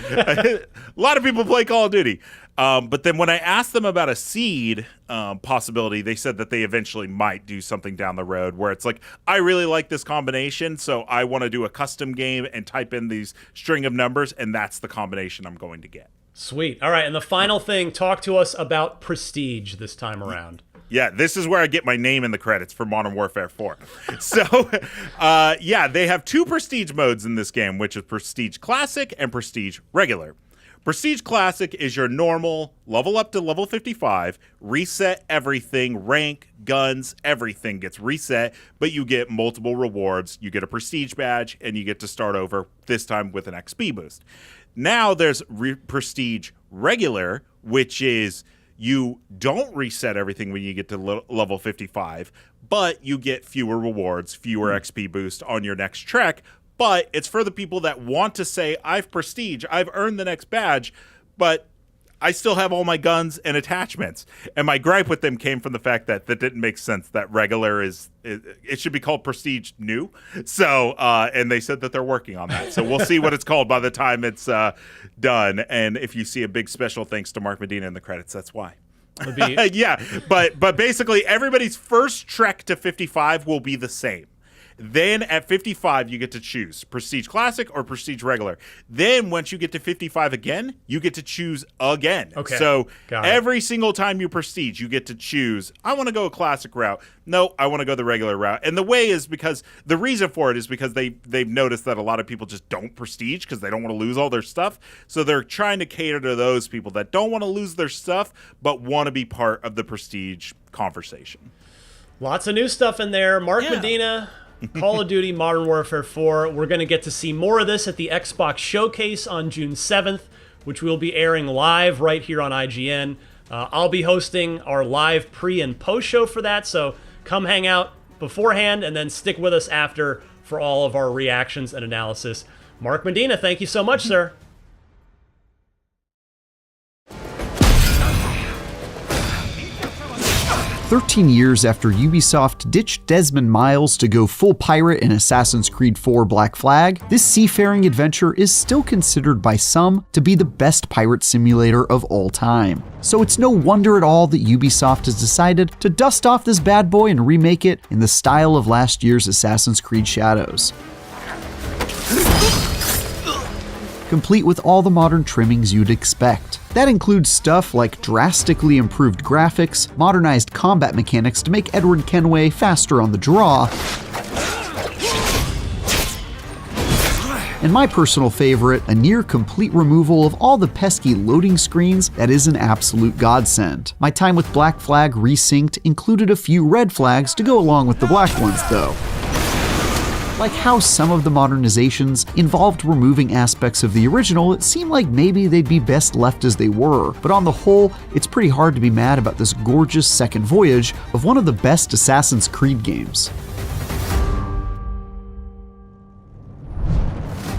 A lot of people play Call of Duty. But then when I asked them about a seed possibility, they said that they eventually might do something down the road where it's like, I really like this combination, so I want to do a custom game and type in these string of numbers, and that's the combination I'm going to get. Sweet. All right, and the final thing, talk to us about Prestige this time around. Yeah, this is where I get my name in the credits for Modern Warfare 4. So, they have 2 Prestige modes in this game, which is Prestige Classic and Prestige Regular. Prestige Classic is your normal level up to level 55, reset everything, rank, guns, everything gets reset, but you get multiple rewards. You get a Prestige badge, and you get to start over, this time with an XP boost. Now there's Prestige Regular, which is you don't reset everything when you get to level 55, but you get fewer rewards, fewer XP boost on your next trek. But it's for the people that want to say, I've Prestige, I've earned the next badge, but I still have all my guns and attachments. And my gripe with them came from the fact that didn't make sense, that regular it should be called Prestige New. So, and they said that they're working on that. So we'll see what it's called by the time it's done. And if you see a big special thanks to Mark Medina in the credits, that's why. Yeah, but basically everybody's first trek to 55 will be the same. Then at 55, you get to choose Prestige Classic or Prestige Regular. Then once you get to 55 again, you get to choose again. Okay. So every single time you Prestige, you get to choose, I want to go a Classic route. No, I want to go the regular route. And the way is because, the reason for it is because they've noticed that a lot of people just don't Prestige because they don't want to lose all their stuff. So they're trying to cater to those people that don't want to lose their stuff, but want to be part of the Prestige conversation. Lots of new stuff in there. Mark Medina, Call of Duty Modern Warfare 4. We're going to get to see more of this at the Xbox Showcase on June 7th, which we'll be airing live right here on IGN. I'll be hosting our live pre- and post-show for that, so come hang out beforehand and then stick with us after for all of our reactions and analysis. Mark Medina, thank you so much, sir. 13 years after Ubisoft ditched Desmond Miles to go full pirate in Assassin's Creed 4 Black Flag, this seafaring adventure is still considered by some to be the best pirate simulator of all time. So it's no wonder at all that Ubisoft has decided to dust off this bad boy and remake it in the style of last year's Assassin's Creed Shadows, complete with all the modern trimmings you'd expect. That includes stuff like drastically improved graphics, modernized combat mechanics to make Edward Kenway faster on the draw, and my personal favorite, a near complete removal of all the pesky loading screens that is an absolute godsend. My time with Black Flag Resynced included a few red flags to go along with the black ones though. Like how some of the modernizations involved removing aspects of the original, it seemed like maybe they'd be best left as they were, but on the whole, it's pretty hard to be mad about this gorgeous second voyage of one of the best Assassin's Creed games.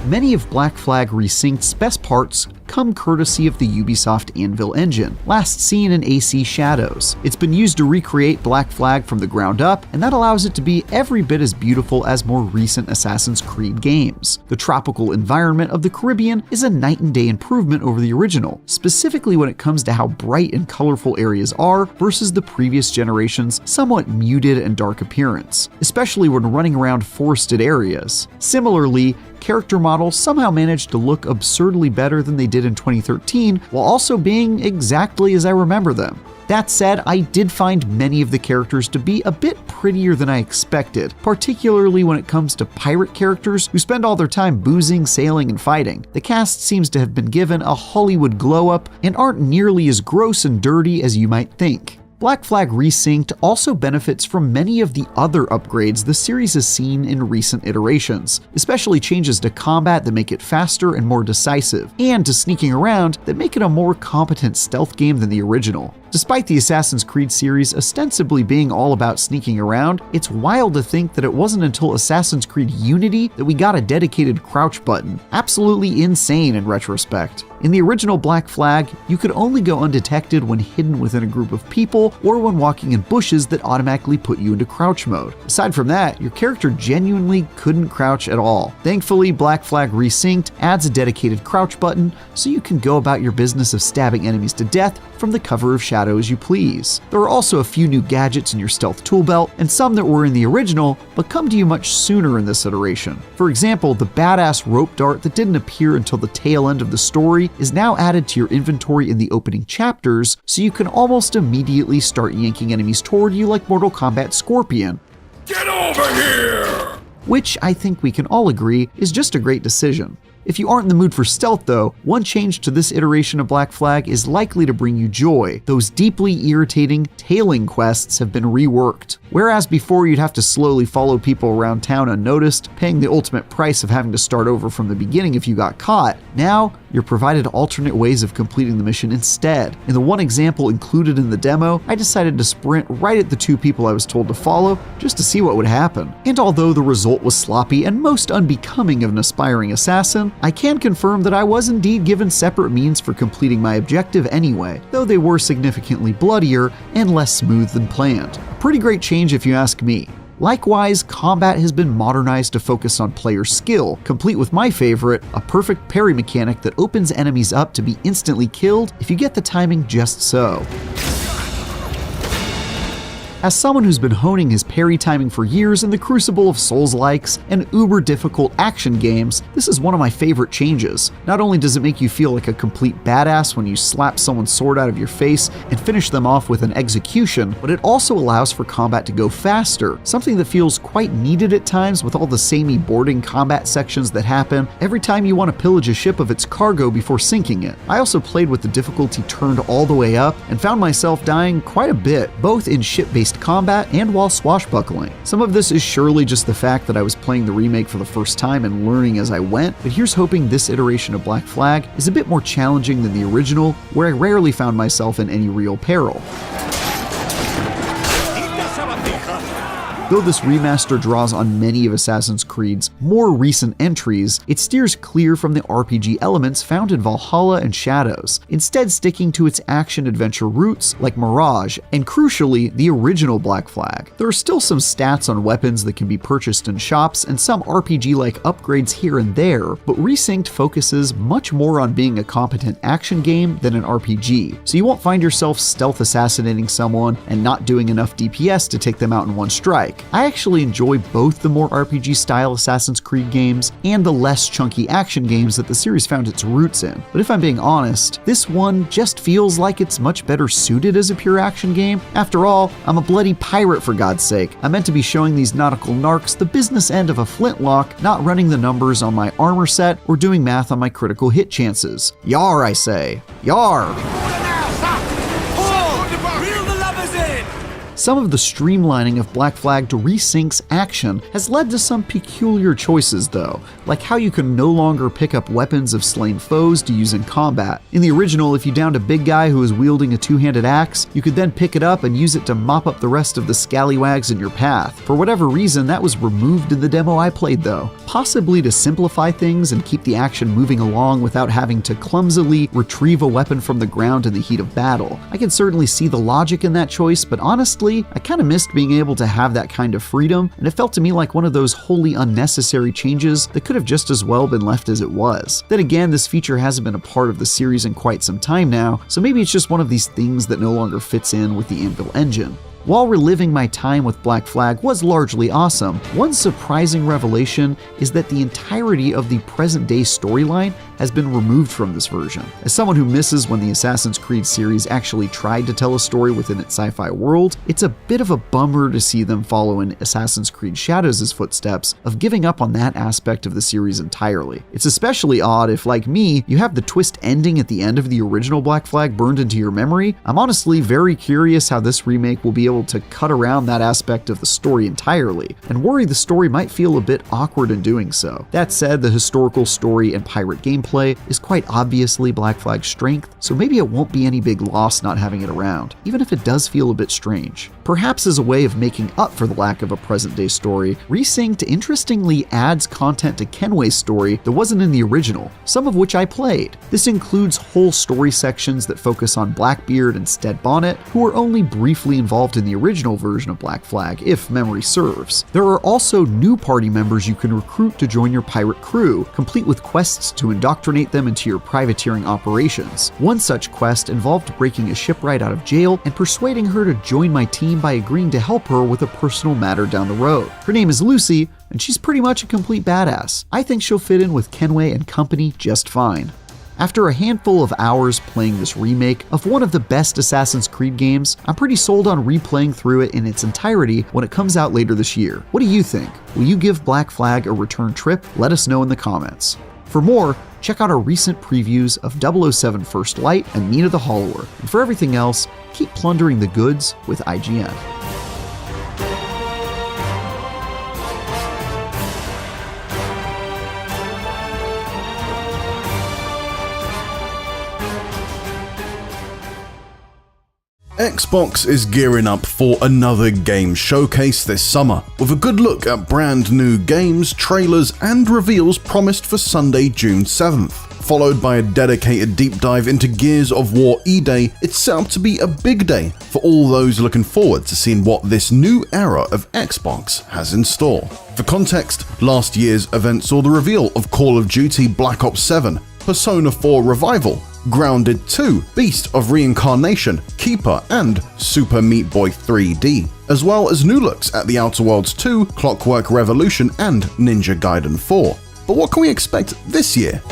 Many of Black Flag Resynked's best parts come courtesy of the Ubisoft Anvil engine, last seen in AC Shadows. It's been used to recreate Black Flag from the ground up, and that allows it to be every bit as beautiful as more recent Assassin's Creed games. The tropical environment of the Caribbean is a night and day improvement over the original, specifically when it comes to how bright and colorful areas are versus the previous generation's somewhat muted and dark appearance, especially when running around forested areas. Similarly, character models somehow managed to look absurdly better than they did in 2013, while also being exactly as I remember them. That said, I did find many of the characters to be a bit prettier than I expected, particularly when it comes to pirate characters who spend all their time boozing, sailing, and fighting. The cast seems to have been given a Hollywood glow-up and aren't nearly as gross and dirty as you might think. Black Flag Resynced also benefits from many of the other upgrades the series has seen in recent iterations, especially changes to combat that make it faster and more decisive, and to sneaking around that make it a more competent stealth game than the original. Despite the Assassin's Creed series ostensibly being all about sneaking around, it's wild to think that it wasn't until Assassin's Creed Unity that we got a dedicated crouch button. Absolutely insane in retrospect. In the original Black Flag, you could only go undetected when hidden within a group of people or when walking in bushes that automatically put you into crouch mode. Aside from that, your character genuinely couldn't crouch at all. Thankfully, Black Flag Resynced adds a dedicated crouch button so you can go about your business of stabbing enemies to death from the cover of shadow as you please. There are also a few new gadgets in your stealth tool belt, and some that were in the original but come to you much sooner in this iteration. For example, the badass rope dart that didn't appear until the tail end of the story is now added to your inventory in the opening chapters, so you can almost immediately start yanking enemies toward you like Mortal Kombat Scorpion. Get over here! Which I think we can all agree is just a great decision. If you aren't in the mood for stealth though, one change to this iteration of Black Flag is likely to bring you joy. Those deeply irritating tailing quests have been reworked. Whereas before you'd have to slowly follow people around town unnoticed, paying the ultimate price of having to start over from the beginning if you got caught, now you're provided alternate ways of completing the mission instead. In the one example included in the demo, I decided to sprint right at the two people I was told to follow just to see what would happen. And although the result was sloppy and most unbecoming of an aspiring assassin, I can confirm that I was indeed given separate means for completing my objective anyway, though they were significantly bloodier and less smooth than planned. A pretty great change if you ask me. Likewise, combat has been modernized to focus on player skill, complete with my favorite, a perfect parry mechanic that opens enemies up to be instantly killed if you get the timing just so. As someone who's been honing his parry timing for years in the crucible of Souls-likes and uber-difficult action games, this is one of my favorite changes. Not only does it make you feel like a complete badass when you slap someone's sword out of your face and finish them off with an execution, but it also allows for combat to go faster, something that feels quite needed at times with all the samey boarding combat sections that happen every time you want to pillage a ship of its cargo before sinking it. I also played with the difficulty turned all the way up and found myself dying quite a bit, both in ship-based combat and while swashbuckling. Some of this is surely just the fact that I was playing the remake for the first time and learning as I went, but here's hoping this iteration of Black Flag is a bit more challenging than the original, where I rarely found myself in any real peril. Though this remaster draws on many of Assassin's Creed's more recent entries, it steers clear from the RPG elements found in Valhalla and Shadows, instead sticking to its action-adventure roots like Mirage, and crucially, the original Black Flag. There are still some stats on weapons that can be purchased in shops and some RPG-like upgrades here and there, but Resynced focuses much more on being a competent action game than an RPG, so you won't find yourself stealth assassinating someone and not doing enough DPS to take them out in one strike. I actually enjoy both the more RPG-style Assassin's Creed games and the less chunky action games that the series found its roots in. But if I'm being honest, this one just feels like it's much better suited as a pure action game. After all, I'm a bloody pirate for God's sake. I'm meant to be showing these nautical narcs the business end of a flintlock, not running the numbers on my armor set or doing math on my critical hit chances. Yar, I say. Yar! Some of the streamlining of Black Flag to Resync's action has led to some peculiar choices though, like how you can no longer pick up weapons of slain foes to use in combat. In the original, if you downed a big guy who was wielding a two-handed axe, you could then pick it up and use it to mop up the rest of the scallywags in your path. For whatever reason, that was removed in the demo I played though, possibly to simplify things and keep the action moving along without having to clumsily retrieve a weapon from the ground in the heat of battle. I can certainly see the logic in that choice, but honestly, I kind of missed being able to have that kind of freedom, and it felt to me like one of those wholly unnecessary changes that could have just as well been left as it was. Then again, this feature hasn't been a part of the series in quite some time now, so maybe it's just one of these things that no longer fits in with the Anvil engine. While reliving my time with Black Flag was largely awesome, one surprising revelation is that the entirety of the present-day storyline has been removed from this version. As someone who misses when the Assassin's Creed series actually tried to tell a story within its sci-fi world, it's a bit of a bummer to see them follow in Assassin's Creed Shadows' footsteps of giving up on that aspect of the series entirely. It's especially odd if, like me, you have the twist ending at the end of the original Black Flag burned into your memory. I'm honestly very curious how this remake will be able to cut around that aspect of the story entirely, and worry the story might feel a bit awkward in doing so. That said, the historical story and pirate gameplay is quite obviously Black Flag's strength, so maybe it won't be any big loss not having it around, even if it does feel a bit strange. Perhaps as a way of making up for the lack of a present-day story, Resynced interestingly adds content to Kenway's story that wasn't in the original, some of which I played. This includes whole story sections that focus on Blackbeard and Stead Bonnet, who were only briefly involved in the original version of Black Flag, if memory serves. There are also new party members you can recruit to join your pirate crew, complete with quests to indoctrinate them into your privateering operations. One such quest involved breaking a shipwright out of jail and persuading her to join my team by agreeing to help her with a personal matter down the road. Her name is Lucy, and she's pretty much a complete badass. I think she'll fit in with Kenway and company just fine. After a handful of hours playing this remake of one of the best Assassin's Creed games, I'm pretty sold on replaying through it in its entirety when it comes out later this year. What do you think? Will you give Black Flag a return trip? Let us know in the comments. For more, check out our recent previews of 007 First Light and Nina the Hollower. And for everything else, keep plundering the goods with IGN. Xbox is gearing up for another game showcase this summer, with a good look at brand new games, trailers, and reveals promised for Sunday, June 7th. Followed by a dedicated deep dive into Gears of War E-Day, it's set up to be a big day for all those looking forward to seeing what this new era of Xbox has in store. For context, last year's event saw the reveal of Call of Duty Black Ops 7, Persona 4 Revival, Grounded 2, Beast of Reincarnation, Keeper, and Super Meat Boy 3D, as well as new looks at The Outer Worlds 2, Clockwork Revolution, and Ninja Gaiden 4. But what can we expect this year?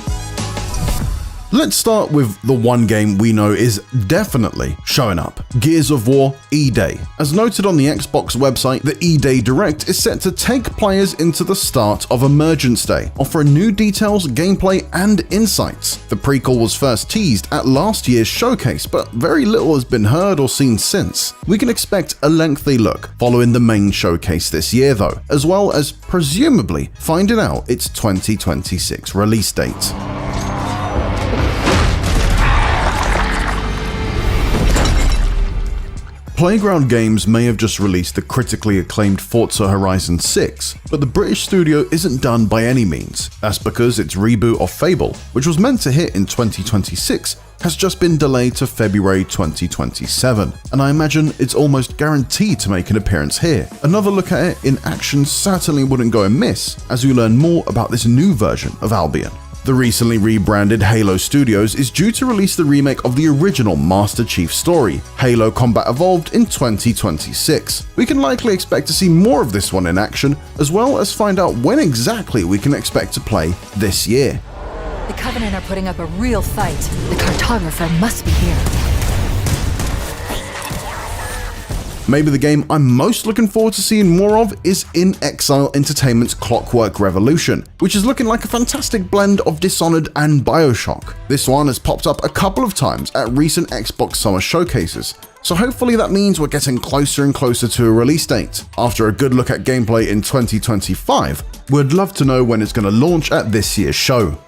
Let's start with the one game we know is definitely showing up, Gears of War E-Day. As noted on the Xbox website, the E-Day Direct is set to take players into the start of Emergence Day, offering new details, gameplay, and insights. The prequel was first teased at last year's showcase, but very little has been heard or seen since. We can expect a lengthy look following the main showcase this year though, as well as presumably finding out its 2026 release date. Playground Games may have just released the critically acclaimed Forza Horizon 6, but the British studio isn't done by any means. That's because its reboot of Fable, which was meant to hit in 2026, has just been delayed to February 2027, and I imagine it's almost guaranteed to make an appearance here. Another look at it in action certainly wouldn't go amiss, as we learn more about this new version of Albion. The recently rebranded Halo Studios is due to release the remake of the original Master Chief story, Halo Combat Evolved, in 2026. We can likely expect to see more of this one in action, as well as find out when exactly we can expect to play this year. The Covenant are putting up a real fight. The cartographer must be here. Maybe the game I'm most looking forward to seeing more of is In Exile Entertainment's Clockwork Revolution, which is looking like a fantastic blend of Dishonored and BioShock. This one has popped up a couple of times at recent Xbox Summer showcases, so hopefully that means we're getting closer and closer to a release date. After a good look at gameplay in 2025, we'd love to know when it's going to launch at this year's show.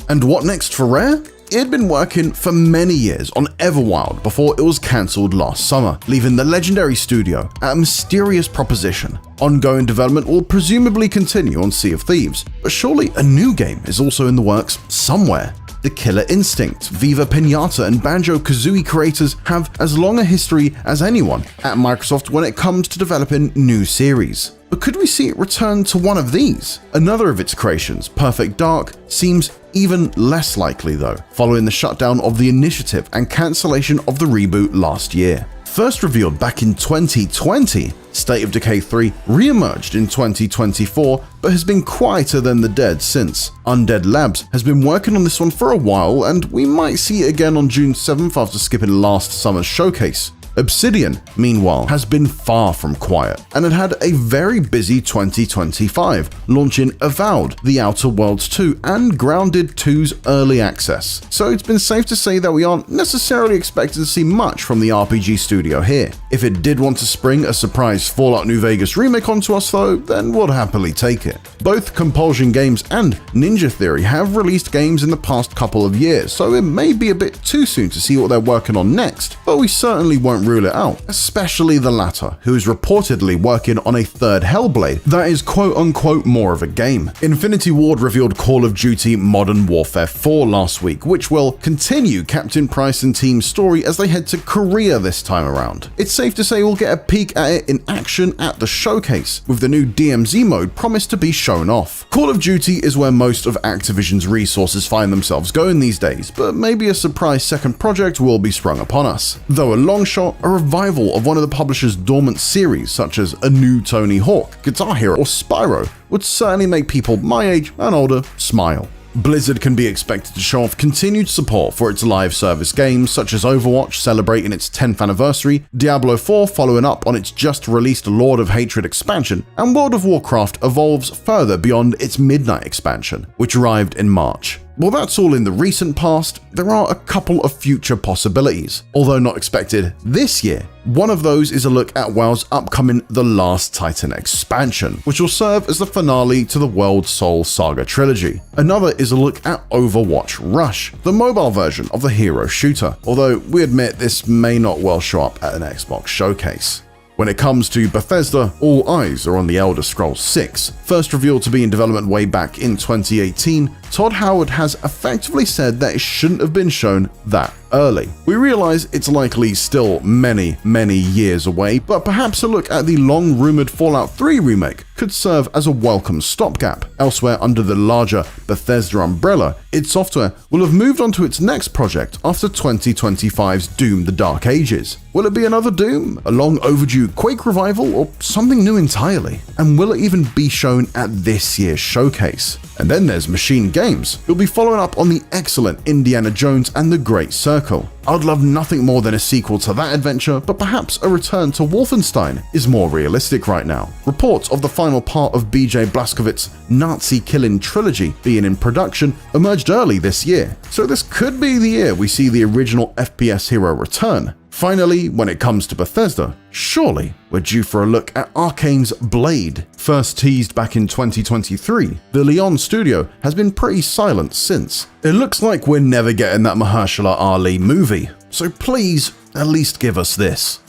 And what next for Rare? It had been working for many years on Everwild before it was cancelled last summer, leaving the legendary studio at a mysterious proposition. Ongoing development will presumably continue on Sea of Thieves, but surely a new game is also in the works somewhere. The Killer Instinct, Viva Pinata, and Banjo-Kazooie creators have as long a history as anyone at Microsoft when it comes to developing new series. But could we see it return to one of these? Another of its creations, Perfect Dark, seems even less likely though, following the shutdown of the initiative and cancellation of the reboot last year. First revealed back in 2020, State of Decay 3 re-emerged in 2024, but has been quieter than the dead since. Undead Labs has been working on this one for a while, and we might see it again on June 7th after skipping last summer's showcase. Obsidian, meanwhile, has been far from quiet, and it had a very busy 2025, launching Avowed, The Outer Worlds 2, and Grounded 2's early access. So it's been safe to say that we aren't necessarily expected to see much from the RPG studio here. If it did want to spring a surprise Fallout New Vegas remake onto us though, then we'll happily take it. Both Compulsion Games and Ninja Theory have released games in the past couple of years, so it may be a bit too soon to see what they're working on next, but we certainly won't rule it out, especially the latter, who is reportedly working on a third Hellblade that is quote-unquote more of a game. Infinity Ward revealed Call of Duty Modern Warfare 4 last week, which will continue Captain Price and team's story as they head to Korea this time around. It's safe to say we'll get a peek at it in action at the showcase, with the new DMZ mode promised to be shown off. Call of Duty is where most of Activision's resources find themselves going these days, but maybe a surprise second project will be sprung upon us. Though a long shot, a revival of one of the publisher's dormant series, such as a new Tony Hawk, Guitar Hero, or Spyro, would certainly make people my age and older smile. Blizzard can be expected to show off continued support for its live service games, such as Overwatch celebrating its 10th anniversary, Diablo 4 following up on its just released Lord of Hatred expansion, and World of Warcraft evolves further beyond its Midnight expansion, which arrived in March. While that's all in the recent past, there are a couple of future possibilities, although not expected this year. One of those is a look at WoW's upcoming The Last Titan expansion, which will serve as the finale to the World Soul Saga trilogy. Another is a look at Overwatch Rush, the mobile version of the hero shooter, although we admit this may not well show up at an Xbox showcase. When it comes to Bethesda, all eyes are on The Elder Scrolls 6. First revealed to be in development way back in 2018, Todd Howard has effectively said that it shouldn't have been shown that early. We realize it's likely still many years away, but perhaps a look at the long-rumored Fallout 3 remake could serve as a welcome stopgap. Elsewhere under the larger Bethesda umbrella, id Software will have moved on to its next project after 2025's Doom: The Dark Ages. Will it be another Doom, a long overdue Quake revival, or something new entirely? And will it even be shown at this year's showcase? And then there's Machine Games, who'll be following up on the excellent Indiana Jones and the Great Circle. I'd love nothing more than a sequel to that adventure, but perhaps a return to Wolfenstein is more realistic right now. Reports of the final part of BJ Blazkowicz's Nazi-killing trilogy being in production emerged early this year, so this could be the year we see the original FPS hero return. Finally, when it comes to Bethesda, surely we're due for a look at Arcane's Blade. First teased back in 2023, the Leon studio has been pretty silent since. It looks like we're never getting that Mahershala Ali movie, so please at least give us this.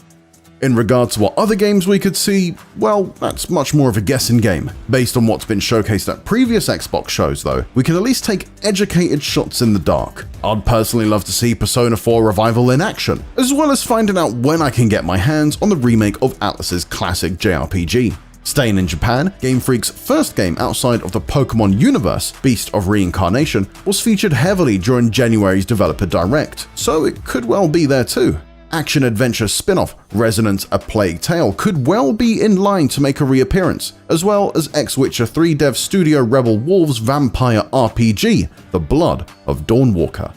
In regard to what other games we could see, well, that's much more of a guessing game. Based on what's been showcased at previous Xbox shows though, we can at least take educated shots in the dark. I'd personally love to see Persona 4 Revival in action, as well as finding out when I can get my hands on the remake of Atlus's classic JRPG. Staying in Japan, Game Freak's first game outside of the Pokemon universe, Beast of Reincarnation, was featured heavily during January's Developer Direct, so it could well be there too. Action-adventure spin-off Resonance: A Plague Tale could well be in line to make a reappearance, as well as ex-Witcher 3 dev studio Rebel Wolves' vampire RPG, The Blood of Dawnwalker.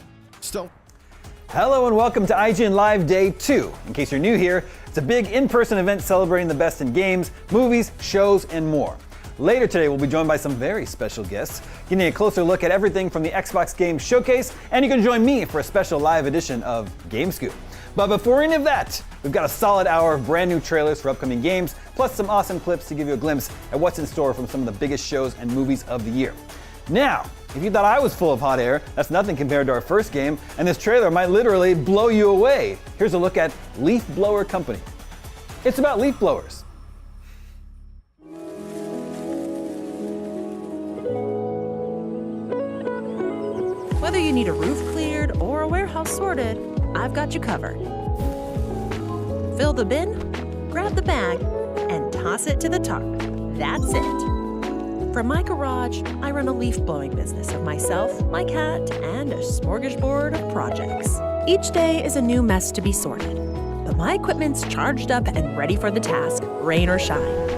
Hello and welcome to IGN Live Day 2. In case you're new here, it's a big in-person event celebrating the best in games, movies, shows, and more. Later today, we'll be joined by some very special guests, getting a closer look at everything from the Xbox Game Showcase, and you can join me for a special live edition of Game Scoop. But before any of that, we've got a solid hour of brand new trailers for upcoming games, plus some awesome clips to give you a glimpse at what's in store from some of the biggest shows and movies of the year. Now, if you thought I was full of hot air, that's nothing compared to our first game, and this trailer might literally blow you away. Here's a look at Leaf Blower Company. It's about leaf blowers. Whether you need a roof cleared or a warehouse sorted, I've got you covered. Fill the bin, grab the bag, and toss it to the tarp. That's it. From my garage, I run a leaf blowing business of myself, my cat, and a smorgasbord of projects. Each day is a new mess to be sorted. but my equipment's charged up and ready for the task, rain or shine.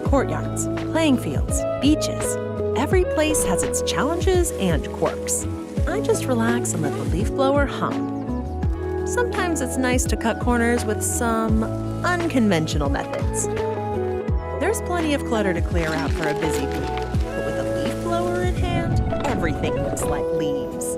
Courtyards, playing fields, beaches. Every place has its challenges and quirks. I just relax and let the leaf blower hum. Sometimes it's nice to cut corners with some unconventional methods. There's plenty of clutter to clear out for a busy week, but with a leaf blower in hand, everything looks like leaves.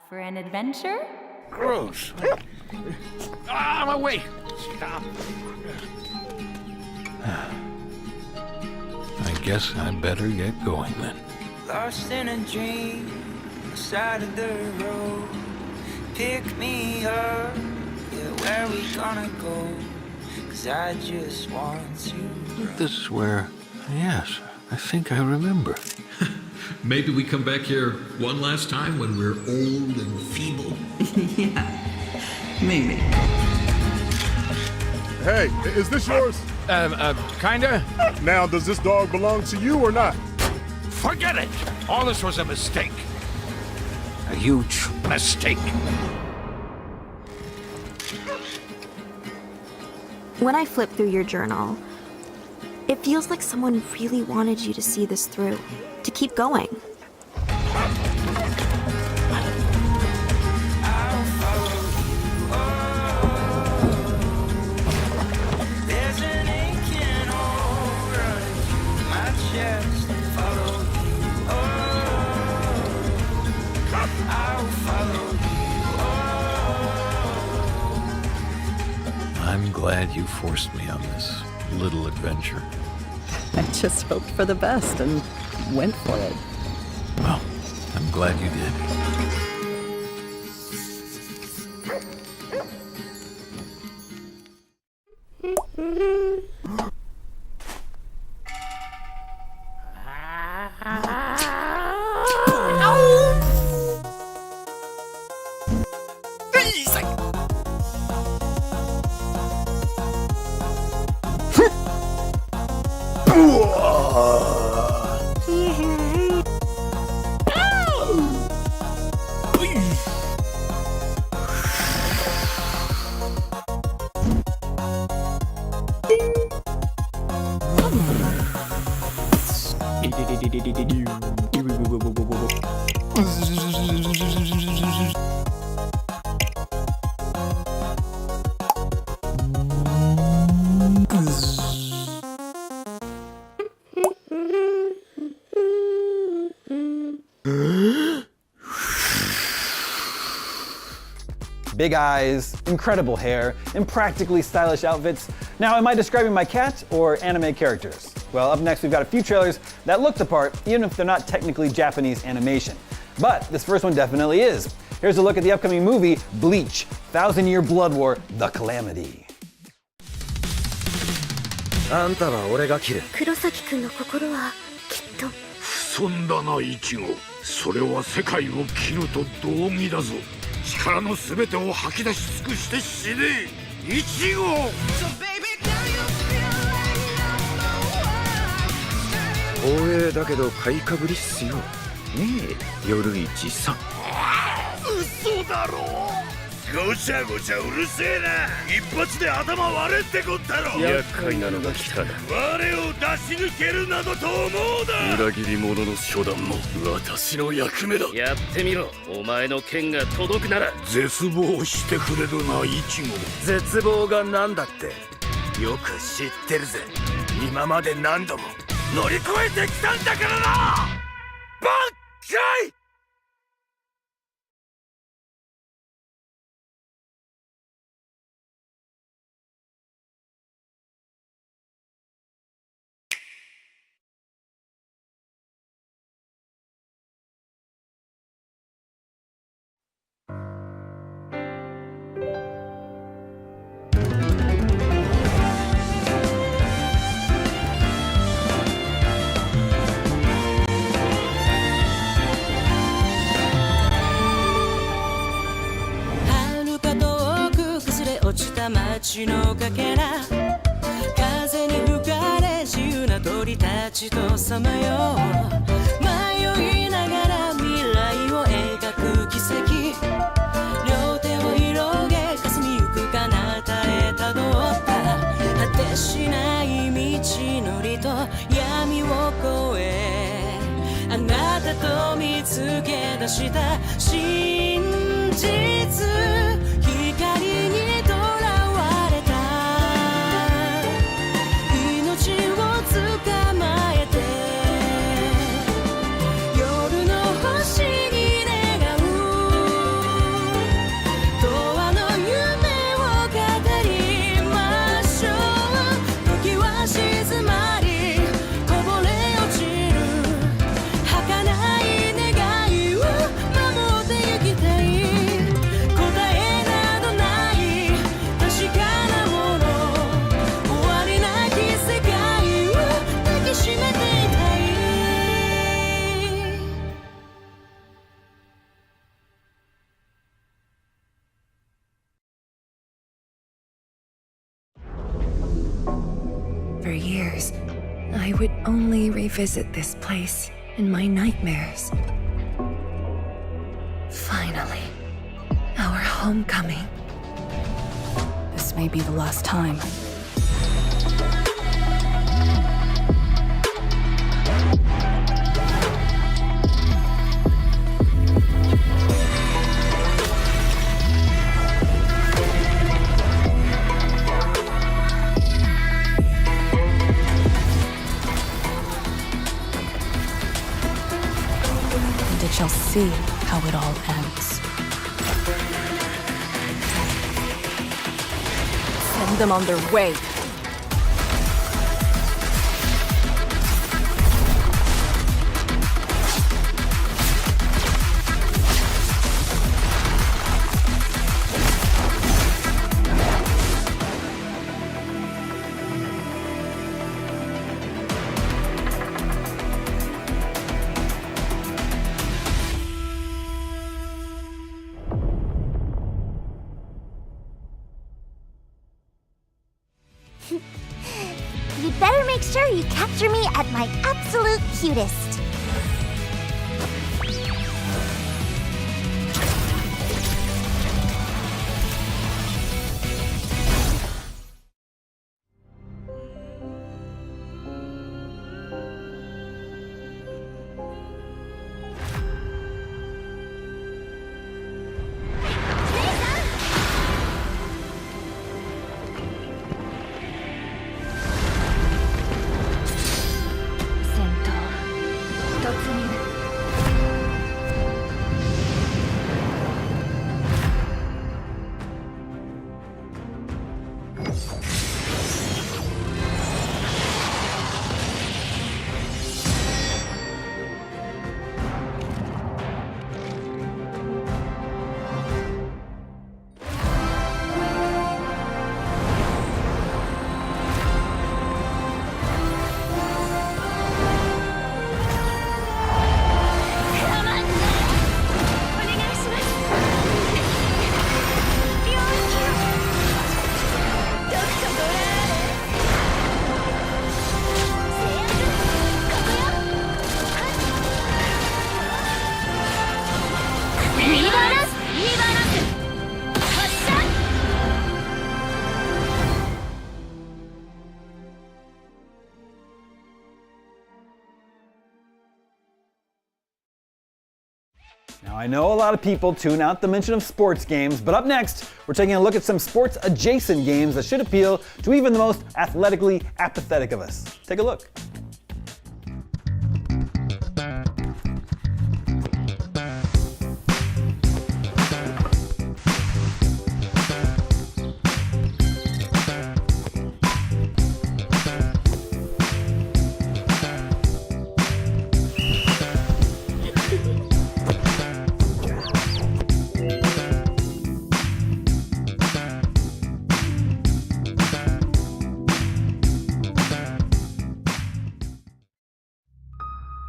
For an adventure? Gross. Ah, my way. Stop. I guess I better get going then. Lost in a dream, side of the road. Pick me up, yeah, where we gonna go? 'Cause I just want to. This is where, yes, I think I remember. Maybe we come back here one last time when we're old and feeble. Yeah, maybe. Hey, is this yours? Kinda. Now, does this dog belong to you or not? Forget it! All this was a mistake. A huge mistake. When I flip through your journal, it feels like someone really wanted you to see this through, to keep going. I'm glad you forced me on this little adventure. I just hoped for the best and went for it. Well, I'm glad you did. Big eyes, incredible hair, and practically stylish outfits. Now, am I describing my cat or anime characters? Well, up next we've got a few trailers that look the part, even if they're not technically Japanese animation. But this first one definitely is. Here's a look at the upcoming movie, Bleach, 1,000-Year Blood War, The Calamity. あんたは俺が切る。黒崎くんの心はきっと。不遜だなイチゴ。それは世界を切ると同義だぞ。力の全てを吐き出し尽くして死ねイチゴ。光栄だけど買いかぶりっすよねえ夜市さん。嘘だろ。ごちゃごちゃうるせえな。一発で頭割れってこったろ。厄介なのが来たな。我を出し抜けるなどと思うな。裏切り者の初段も私の役目だ。やってみろ。お前の剣が届くなら。絶望してくれるなイチゴ。絶望がなんだってよく知ってるぜ。今まで何度も乗り越えてきたんだからな。ばっかい。街のかけら風に吹かれ自由な鳥たちとさまよう迷いながら未来を描く奇跡両手を広げ霞みゆく彼方へたどった果てしない道のりと闇を越えあなたと見つけ出した真実光にFor years, I would only revisit this place in my nightmares. Finally, our homecoming. This may be the last time. Shall see how it all ends. Send them on their way. You'd better make sure you capture me at my absolute cutest. Now, I know a lot of people tune out the mention of sports games, but up next, we're taking a look at some sports-adjacent games that should appeal to even the most athletically apathetic of us. Take a look.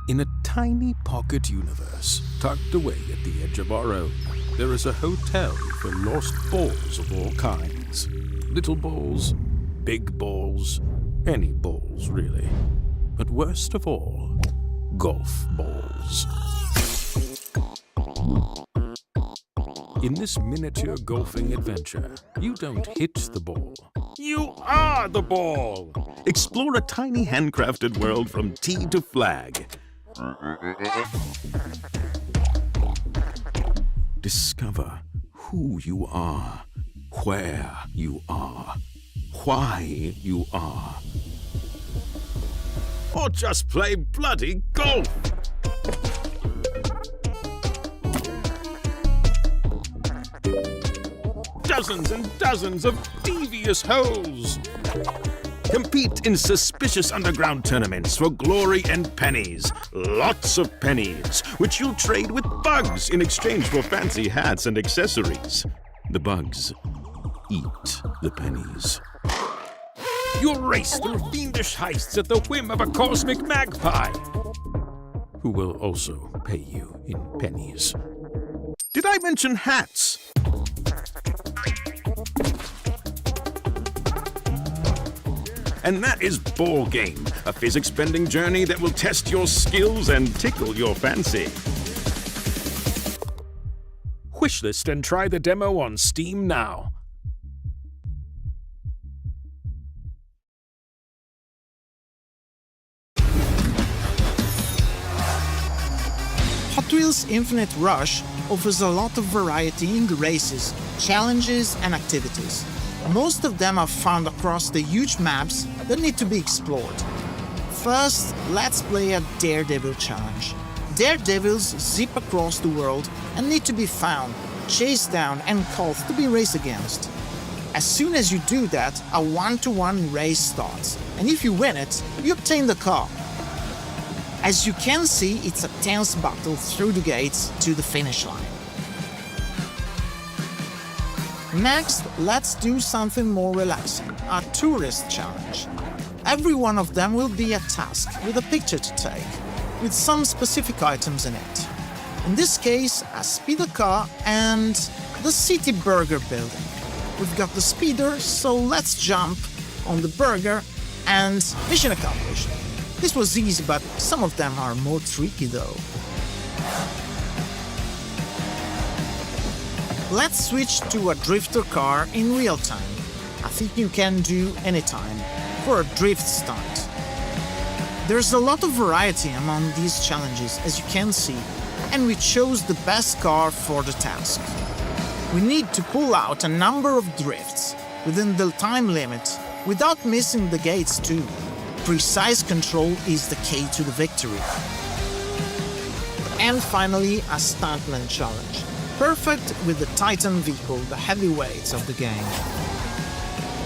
In a tiny pocket universe, tucked away at the edge of our own, there is a hotel for lost balls of all kinds. Little balls, big balls, any balls really. But worst of all, golf balls. In this miniature golfing adventure, you don't hit the ball. You are the ball! Explore a tiny handcrafted world from tee to flag. Discover who you are, where you are, why you are. Or just play bloody golf! Dozens and dozens of devious holes. Compete in suspicious underground tournaments for glory and pennies. Lots of pennies, which you'll trade with bugs in exchange for fancy hats and accessories. The bugs eat the pennies. You'll race through fiendish heists at the whim of a cosmic magpie, who will also pay you in pennies. Did I mention hats? And that is Ball Game, a physics-bending journey that will test your skills and tickle your fancy. Wishlist and try the demo on Steam now. Hot Wheels Infinite Rush offers a lot of variety in the races, challenges and activities. Most of them are found across the huge maps that need to be explored. First, let's play a Daredevil challenge. Daredevils zip across the world and need to be found, chased down and caught to be raced against. As soon as you do that, a 1-to-1 race starts, and if you win it, you obtain the car. As you can see, it's a tense battle through the gates to the finish line. Next, let's do something more relaxing, a tourist challenge. Every one of them will be a task with a picture to take, with some specific items in it. In this case, a speeder car and the City Burger building. We've got the speeder, so let's jump on the burger and mission accomplished. This was easy, but some of them are more tricky though. Let's switch to a drifter car in real time. I think you can do anytime for a drift stunt. There's a lot of variety among these challenges, as you can see, and we chose the best car for the task. We need to pull out a number of drifts within the time limit without missing the gates too. Precise control is the key to the victory. And finally, a stuntman challenge. Perfect with the Titan vehicle, the heavyweights of the game.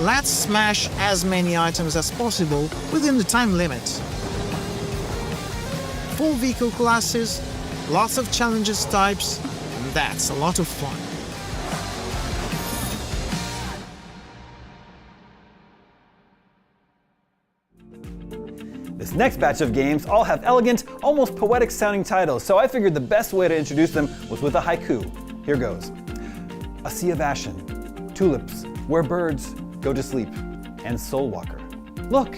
Let's smash as many items as possible within the time limit. Full vehicle classes, lots of challenges types, and that's a lot of fun. This next batch of games all have elegant, almost poetic sounding titles, so I figured the best way to introduce them was with a haiku. Here goes. A sea of ashen, tulips, where birds go to sleep, and Soul Walker. Look!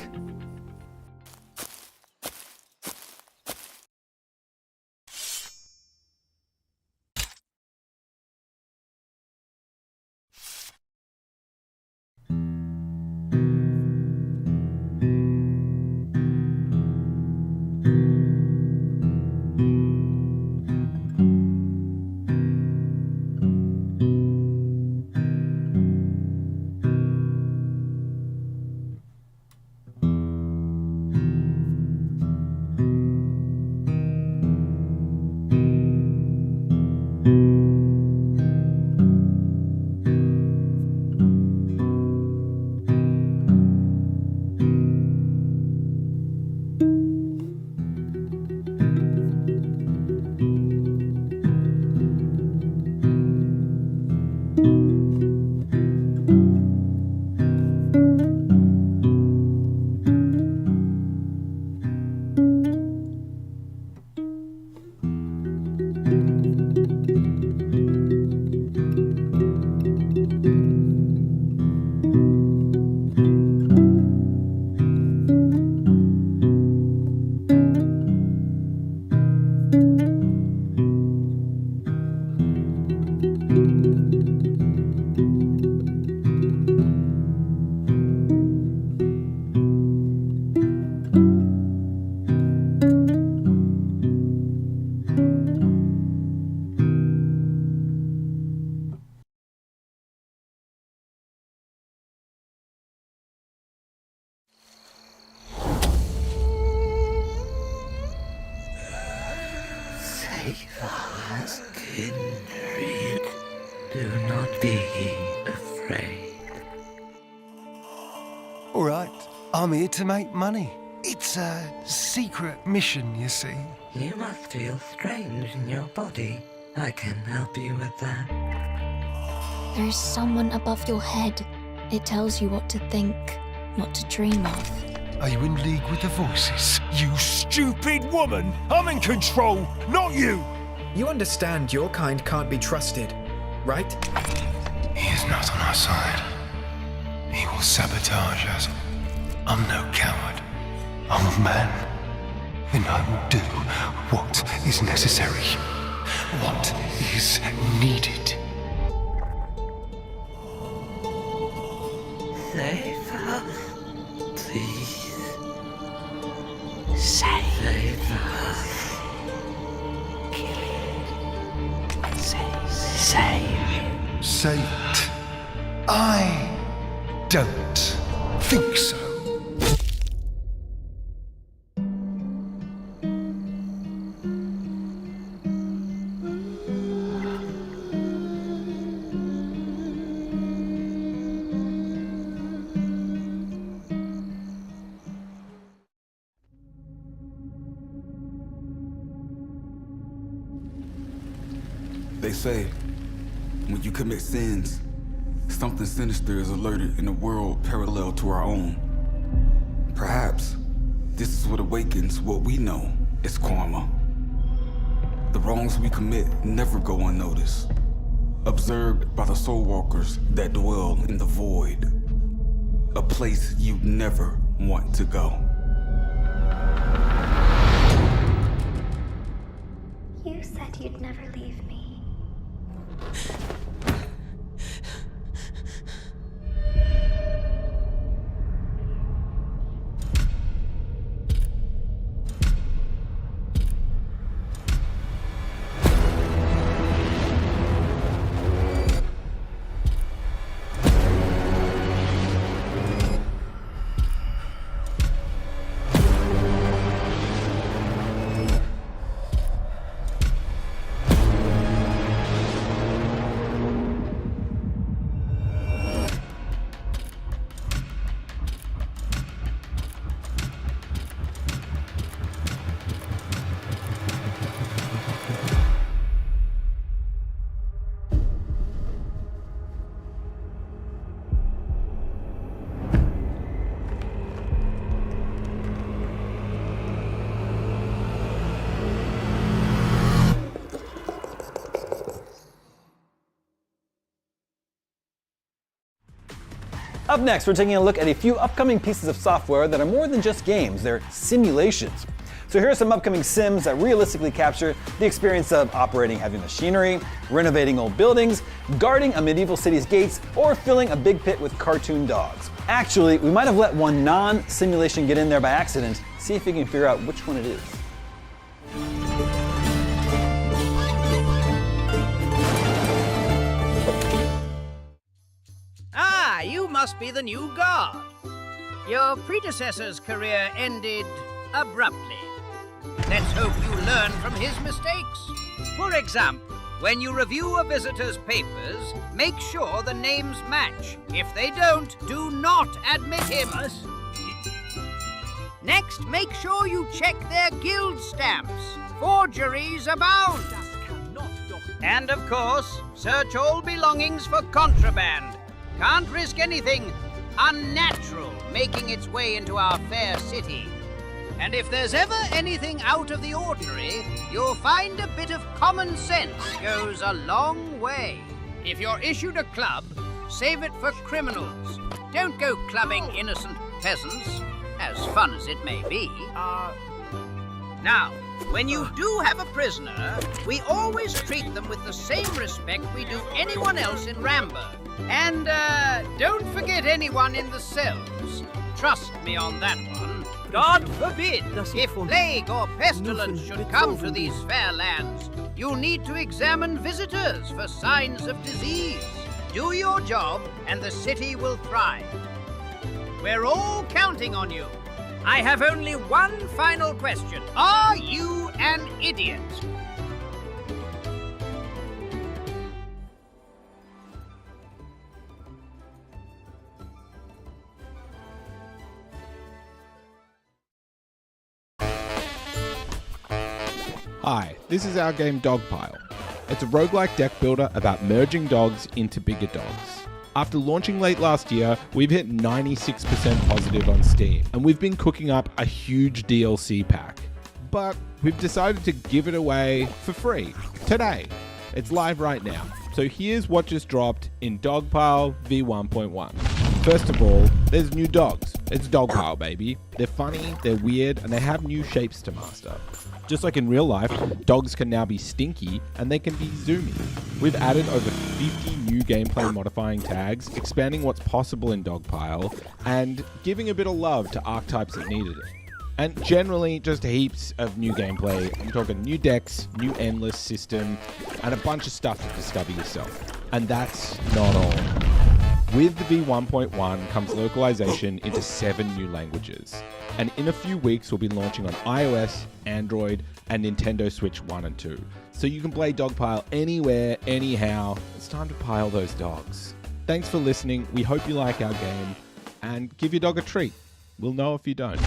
All right, I'm here to make money. It's a secret mission, you see. You must feel strange in your body. I can help you with that. There's someone above your head. It tells you what to think, what to dream of. Are you in league with the voices? You stupid woman! I'm in control, not you! You understand your kind can't be trusted, right? He is not on our side. He will sabotage us. I'm no coward. I'm a man. And I will do what is necessary. What is needed. Save us, please. Save us. Say it. I don't think so. They say, when you commit sins, something sinister is alerted in a world parallel to our own. Perhaps this is what awakens what we know as karma. The wrongs we commit never go unnoticed, observed by the soul walkers that dwell in the void, a place you'd never want to go. You said you'd never leave me. Up next, we're taking a look at a few upcoming pieces of software that are more than just games, they're simulations. So here are some upcoming sims that realistically capture the experience of operating heavy machinery, renovating old buildings, guarding a medieval city's gates, or filling a big pit with cartoon dogs. Actually, we might have let one non-simulation get in there by accident. See if you can figure out which one it is. Ah, you must be the new guard. Your predecessor's career ended abruptly. Let's hope you learn from his mistakes. For example, when you review a visitor's papers, make sure the names match. If they don't, do not admit him. Next, make sure you check their guild stamps. Forgeries abound. And of course, search all belongings for contraband. Can't risk anything unnatural making its way into our fair city. And if there's ever anything out of the ordinary, you'll find a bit of common sense goes a long way. If you're issued a club, save it for criminals. Don't go clubbing innocent peasants, as fun as it may be. Now, when you do have a prisoner, we always treat them with the same respect we do anyone else in Rambo. And don't forget anyone in the cells. Trust me on that one. God forbid, if plague or pestilence should come to these fair lands, you'll need to examine visitors for signs of disease. Do your job and the city will thrive. We're all counting on you. I have only one final question. Are you an idiot? Hi, this is our game Dogpile. It's a roguelike deck builder about merging dogs into bigger dogs. After launching late last year, we've hit 96% positive on Steam, and we've been cooking up a huge DLC pack. But we've decided to give it away for free today. It's live right now. So here's what just dropped in Dogpile v1.1. First of all, there's new dogs. It's Dogpile, baby. They're funny, they're weird, and they have new shapes to master. Just like in real life, dogs can now be stinky and they can be zoomy. We've added over 50 new gameplay modifying tags, expanding what's possible in Dogpile, and giving a bit of love to archetypes that needed it. And generally, just heaps of new gameplay. I'm talking new decks, new endless system, and a bunch of stuff to discover yourself. And that's not all. With the v1.1 comes localization into 7 new languages. And in a few weeks, we'll be launching on iOS, Android, and Nintendo Switch 1 and 2. So you can play Dogpile anywhere, anyhow. It's time to pile those dogs. Thanks for listening. We hope you like our game. And give your dog a treat. We'll know if you don't.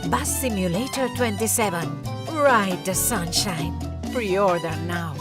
Bus Simulator 27. Ride the sunshine. Pre-order now.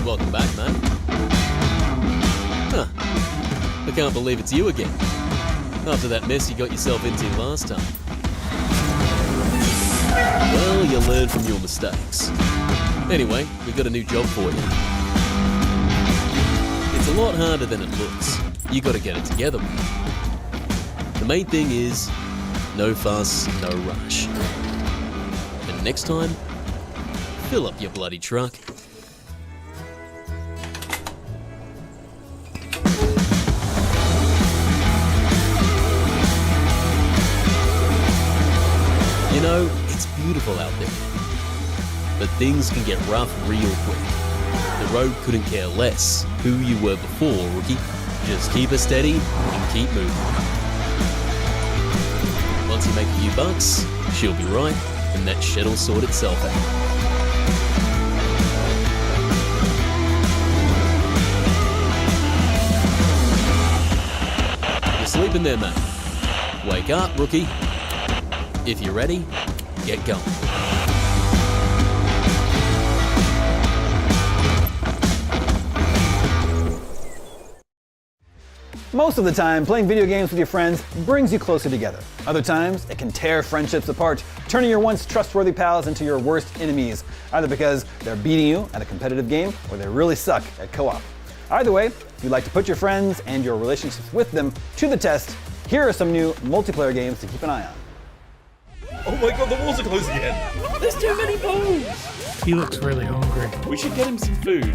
Welcome back, man. Huh. I can't believe it's you again. After that mess you got yourself into last time. Well, you learn from your mistakes. Anyway, we've got a new job for you. It's a lot harder than it looks. You gotta get it together. The main thing is, no fuss, no rush. And next time, fill up your bloody truck. You know, it's beautiful out there, but things can get rough real quick. The road couldn't care less who you were before, rookie. Just keep it steady and keep moving. Once you make a few bucks, she'll be right, and that shit'll sort itself out. You're sleeping there, mate. Wake up, rookie. If you're ready, get going. Most of the time, playing video games with your friends brings you closer together. Other times, it can tear friendships apart, turning your once trustworthy pals into your worst enemies, either because they're beating you at a competitive game or they really suck at co-op. Either way, if you'd like to put your friends and your relationships with them to the test, here are some new multiplayer games to keep an eye on. Oh my god, the walls are closing again! There's too many bones! He looks really hungry. We should get him some food.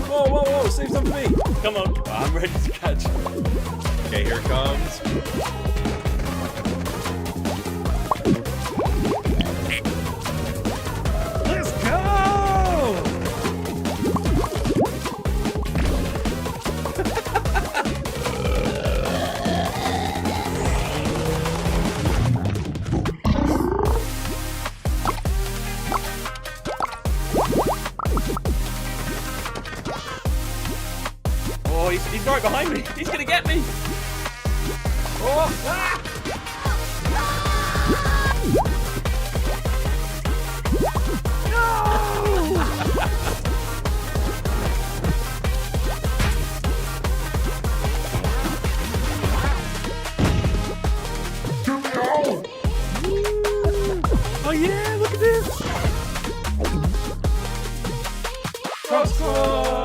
Whoa, whoa, whoa, save some for me! Come on, I'm ready to catch. Okay, here it comes. Let's go! Oh, he's right behind me. He's gonna get me. Oh, ah! Oh yeah, look at this! Crossbow!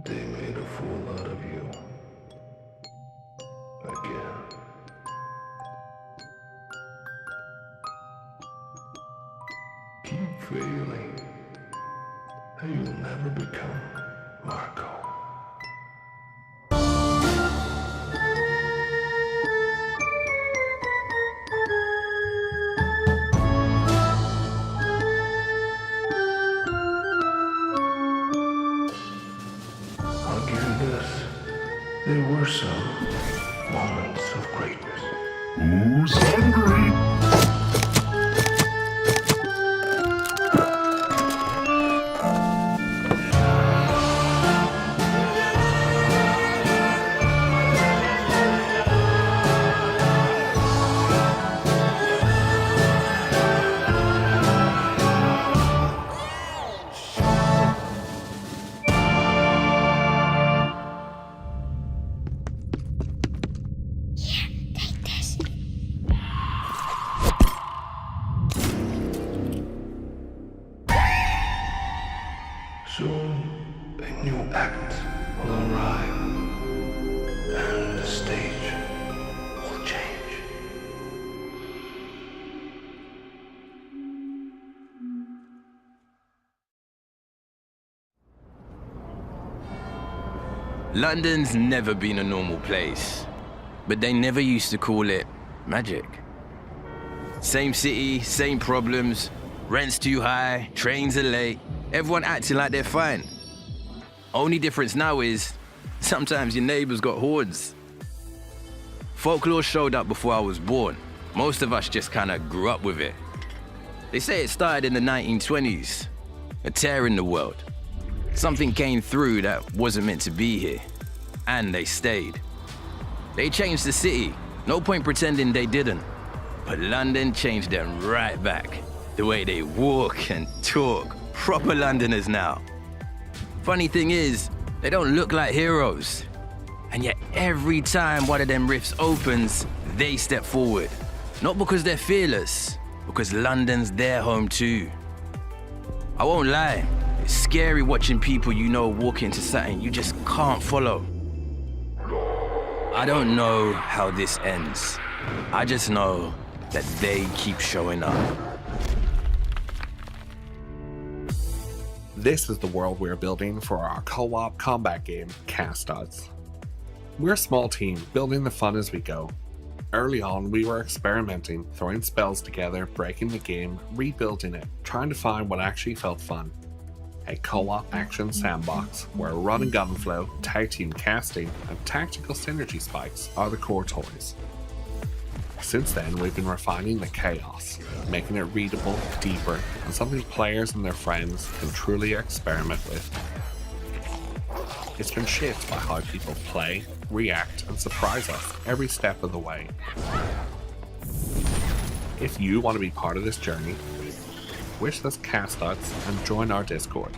They made a fool out of you. Again. Keep failing, and you'll never become Marco. I'll give you this. There were some moments of greatness. Who's hungry? Soon, a new act will arrive, and the stage will change. London's never been a normal place, but they never used to call it magic. Same city, same problems, rent's too high, trains are late, everyone acting like they're fine. Only difference now is, sometimes your neighbors got hordes. Folklore showed up before I was born. Most of us just kinda grew up with it. They say it started in the 1920s, a tear in the world. Something came through that wasn't meant to be here, and they stayed. They changed the city, no point pretending they didn't. But London changed them right back. The way they walk and talk, proper Londoners now. Funny thing is, They don't look like heroes. And yet every time one of them rifts opens, they step forward. Not because they're fearless, because London's their home too. I won't lie, it's scary watching people you know walk into something you just can't follow. I don't know how this ends. I just know that they keep showing up. This is the world we're building for our co-op combat game, Cast Odds. We're a small team, building the fun as we go. Early on, we were experimenting, throwing spells together, breaking the game, rebuilding it, trying to find what actually felt fun. A co-op action sandbox where run and gun flow, tag team casting, and tactical synergy spikes are the core toys. Since then, we've been refining the chaos, making it readable, deeper, and something players and their friends can truly experiment with. It's been shaped by how people play, react, and surprise us every step of the way. If you want to be part of this journey, wish us Cast Odds and join our Discord.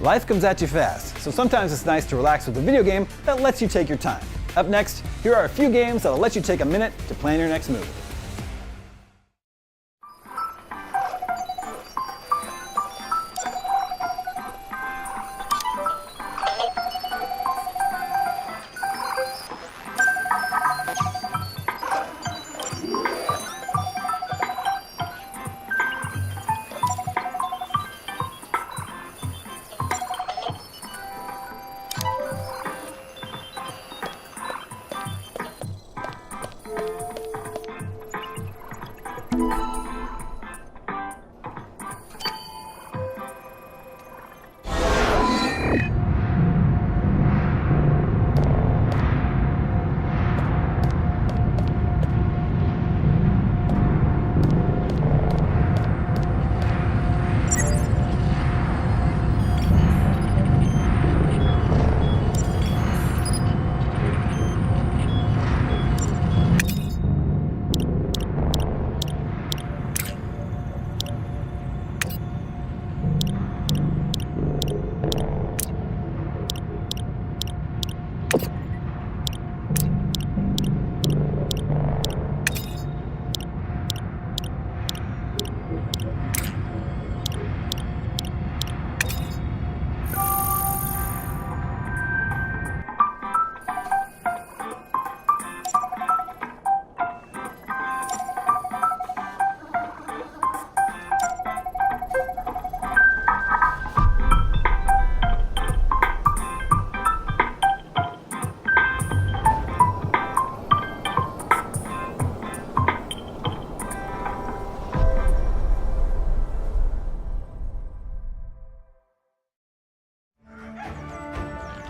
Life comes at you fast, so sometimes it's nice to relax with a video game that lets you take your time. Up next, here are a few games that'll let you take a minute to plan your next move.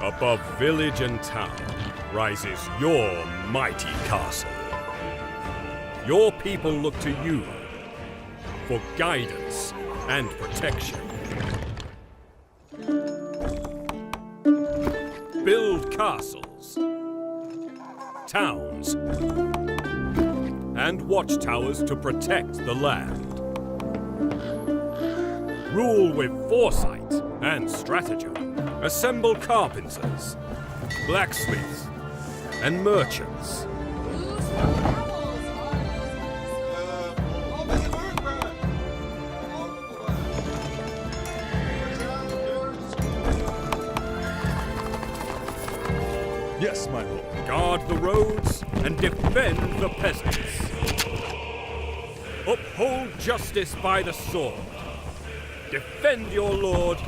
Above village and town rises your mighty castle. Your people look to you for guidance and protection. Build castles, towns, and watchtowers to protect the land. Rule with foresight and stratagem. Assemble carpenters, blacksmiths, and merchants. Yes, my lord. Guard the roads and defend the peasants. Uphold justice by the sword. Defend your lord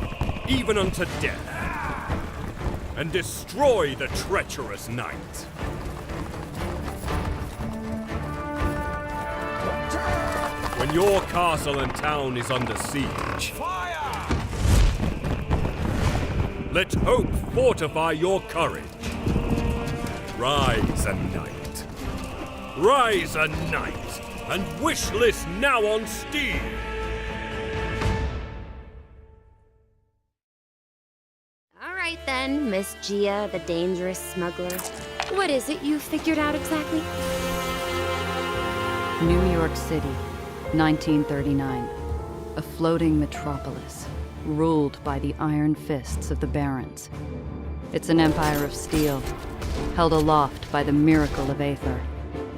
even unto death. And destroy the treacherous knight. When your castle and town is under siege, fire! Let hope fortify your courage. Rise a knight. Rise a knight, and wish list now on Steam. Right then, Miss Gia, the dangerous smuggler. What is it you figured out exactly? New York City, 1939. A floating metropolis, ruled by the iron fists of the barons. It's an empire of steel, held aloft by the miracle of Aether,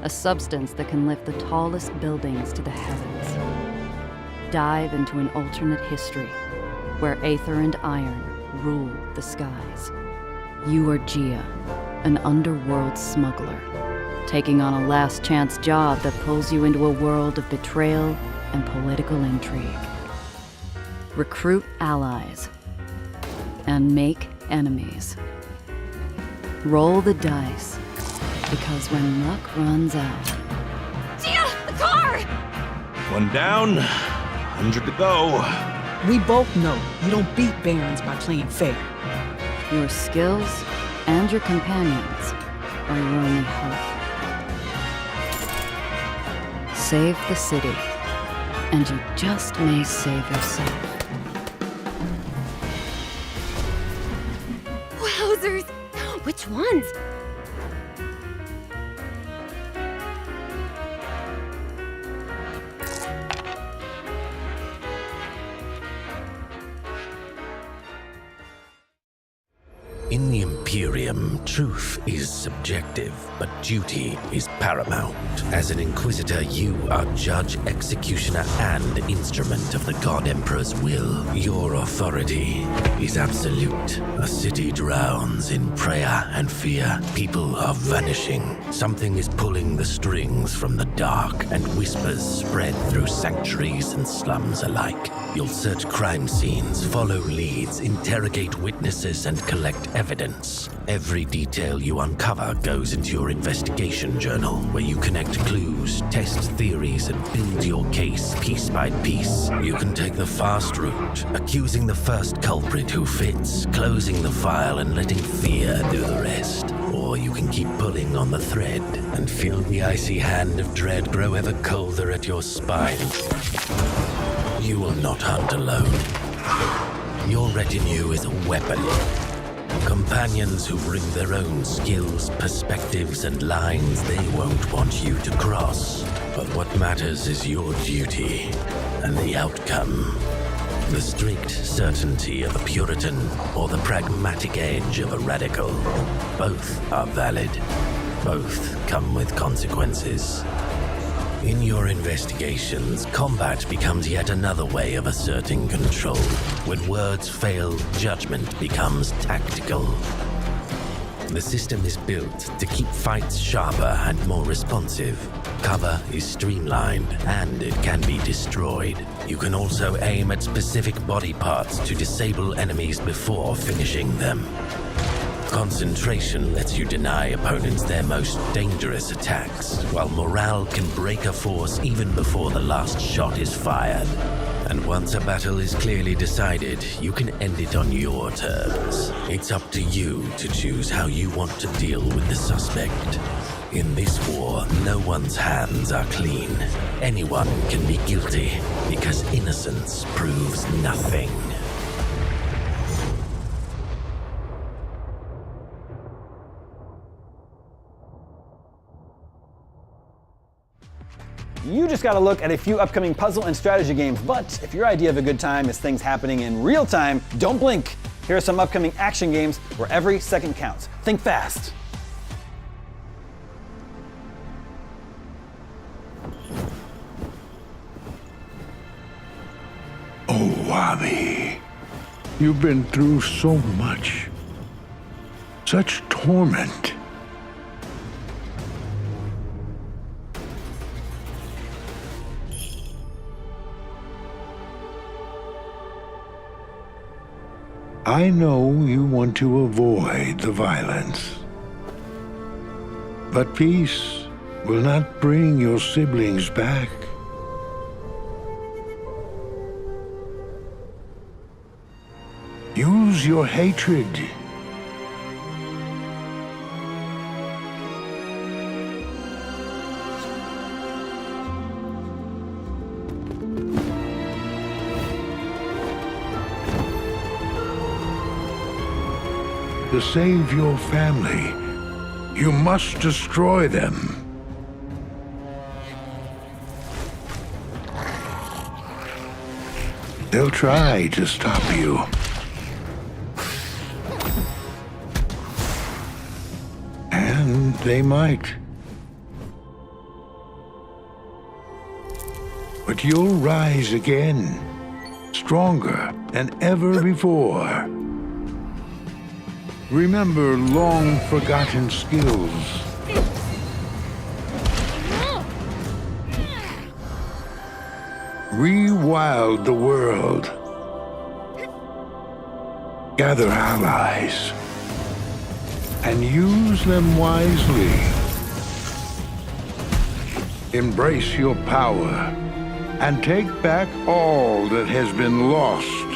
a substance that can lift the tallest buildings to the heavens. Dive into an alternate history, where Aether and iron rule the skies. You are Gia, an underworld smuggler, taking on a last chance job that pulls you into a world of betrayal and political intrigue. Recruit allies and make enemies. Roll the dice, because when luck runs out... Gia, the car! One down, 100 to go. We both know you don't beat barons by playing fair. Your skills and your companions are your only hope. Save the city, and you just may save yourself. Wowzers! Which ones? In the Imperium, truth is subjective, but duty is paramount. As an Inquisitor, you are judge, executioner, and instrument of the God Emperor's will. Your authority is absolute. A city drowns in prayer and fear. People are vanishing. Something is pulling the strings from the dark, and whispers spread through sanctuaries and slums alike. You'll search crime scenes, follow leads, interrogate witnesses, and collect evidence. Every detail you uncover goes into your investigation journal, where you connect clues, test theories, and build your case piece by piece. You can take the fast route, accusing the first culprit who fits, closing the file and letting fear do the rest. Or you can keep pulling on the thread and feel the icy hand of dread grow ever colder at your spine. You will not hunt alone. Your retinue is a weapon. Companions who bring their own skills, perspectives, and lines they won't want you to cross. But what matters is your duty and the outcome. The strict certainty of a Puritan or the pragmatic edge of a radical. Both are valid. Both come with consequences. In your investigations, combat becomes yet another way of asserting control. When words fail, judgment becomes tactical. The system is built to keep fights sharper and more responsive. Cover is streamlined, and it can be destroyed. You can also aim at specific body parts to disable enemies before finishing them. Concentration lets you deny opponents their most dangerous attacks, while morale can break a force even before the last shot is fired. And once a battle is clearly decided, you can end it on your terms. It's up to you to choose how you want to deal with the suspect. In this war, no one's hands are clean. Anyone can be guilty, because innocence proves nothing. You just got to look at a few upcoming puzzle and strategy games, but if your idea of a good time is things happening in real time, don't blink. Here are some upcoming action games where every second counts. Think fast. Oh, Wabi, you've been through so much. Such torment. I know you want to avoid the violence. But peace will not bring your siblings back. Use your hatred. To save your family, you must destroy them. They'll try to stop you. And they might. But you'll rise again, stronger than ever before. Remember long-forgotten skills. Rewild the world. Gather allies. And use them wisely. Embrace your power and take back all that has been lost.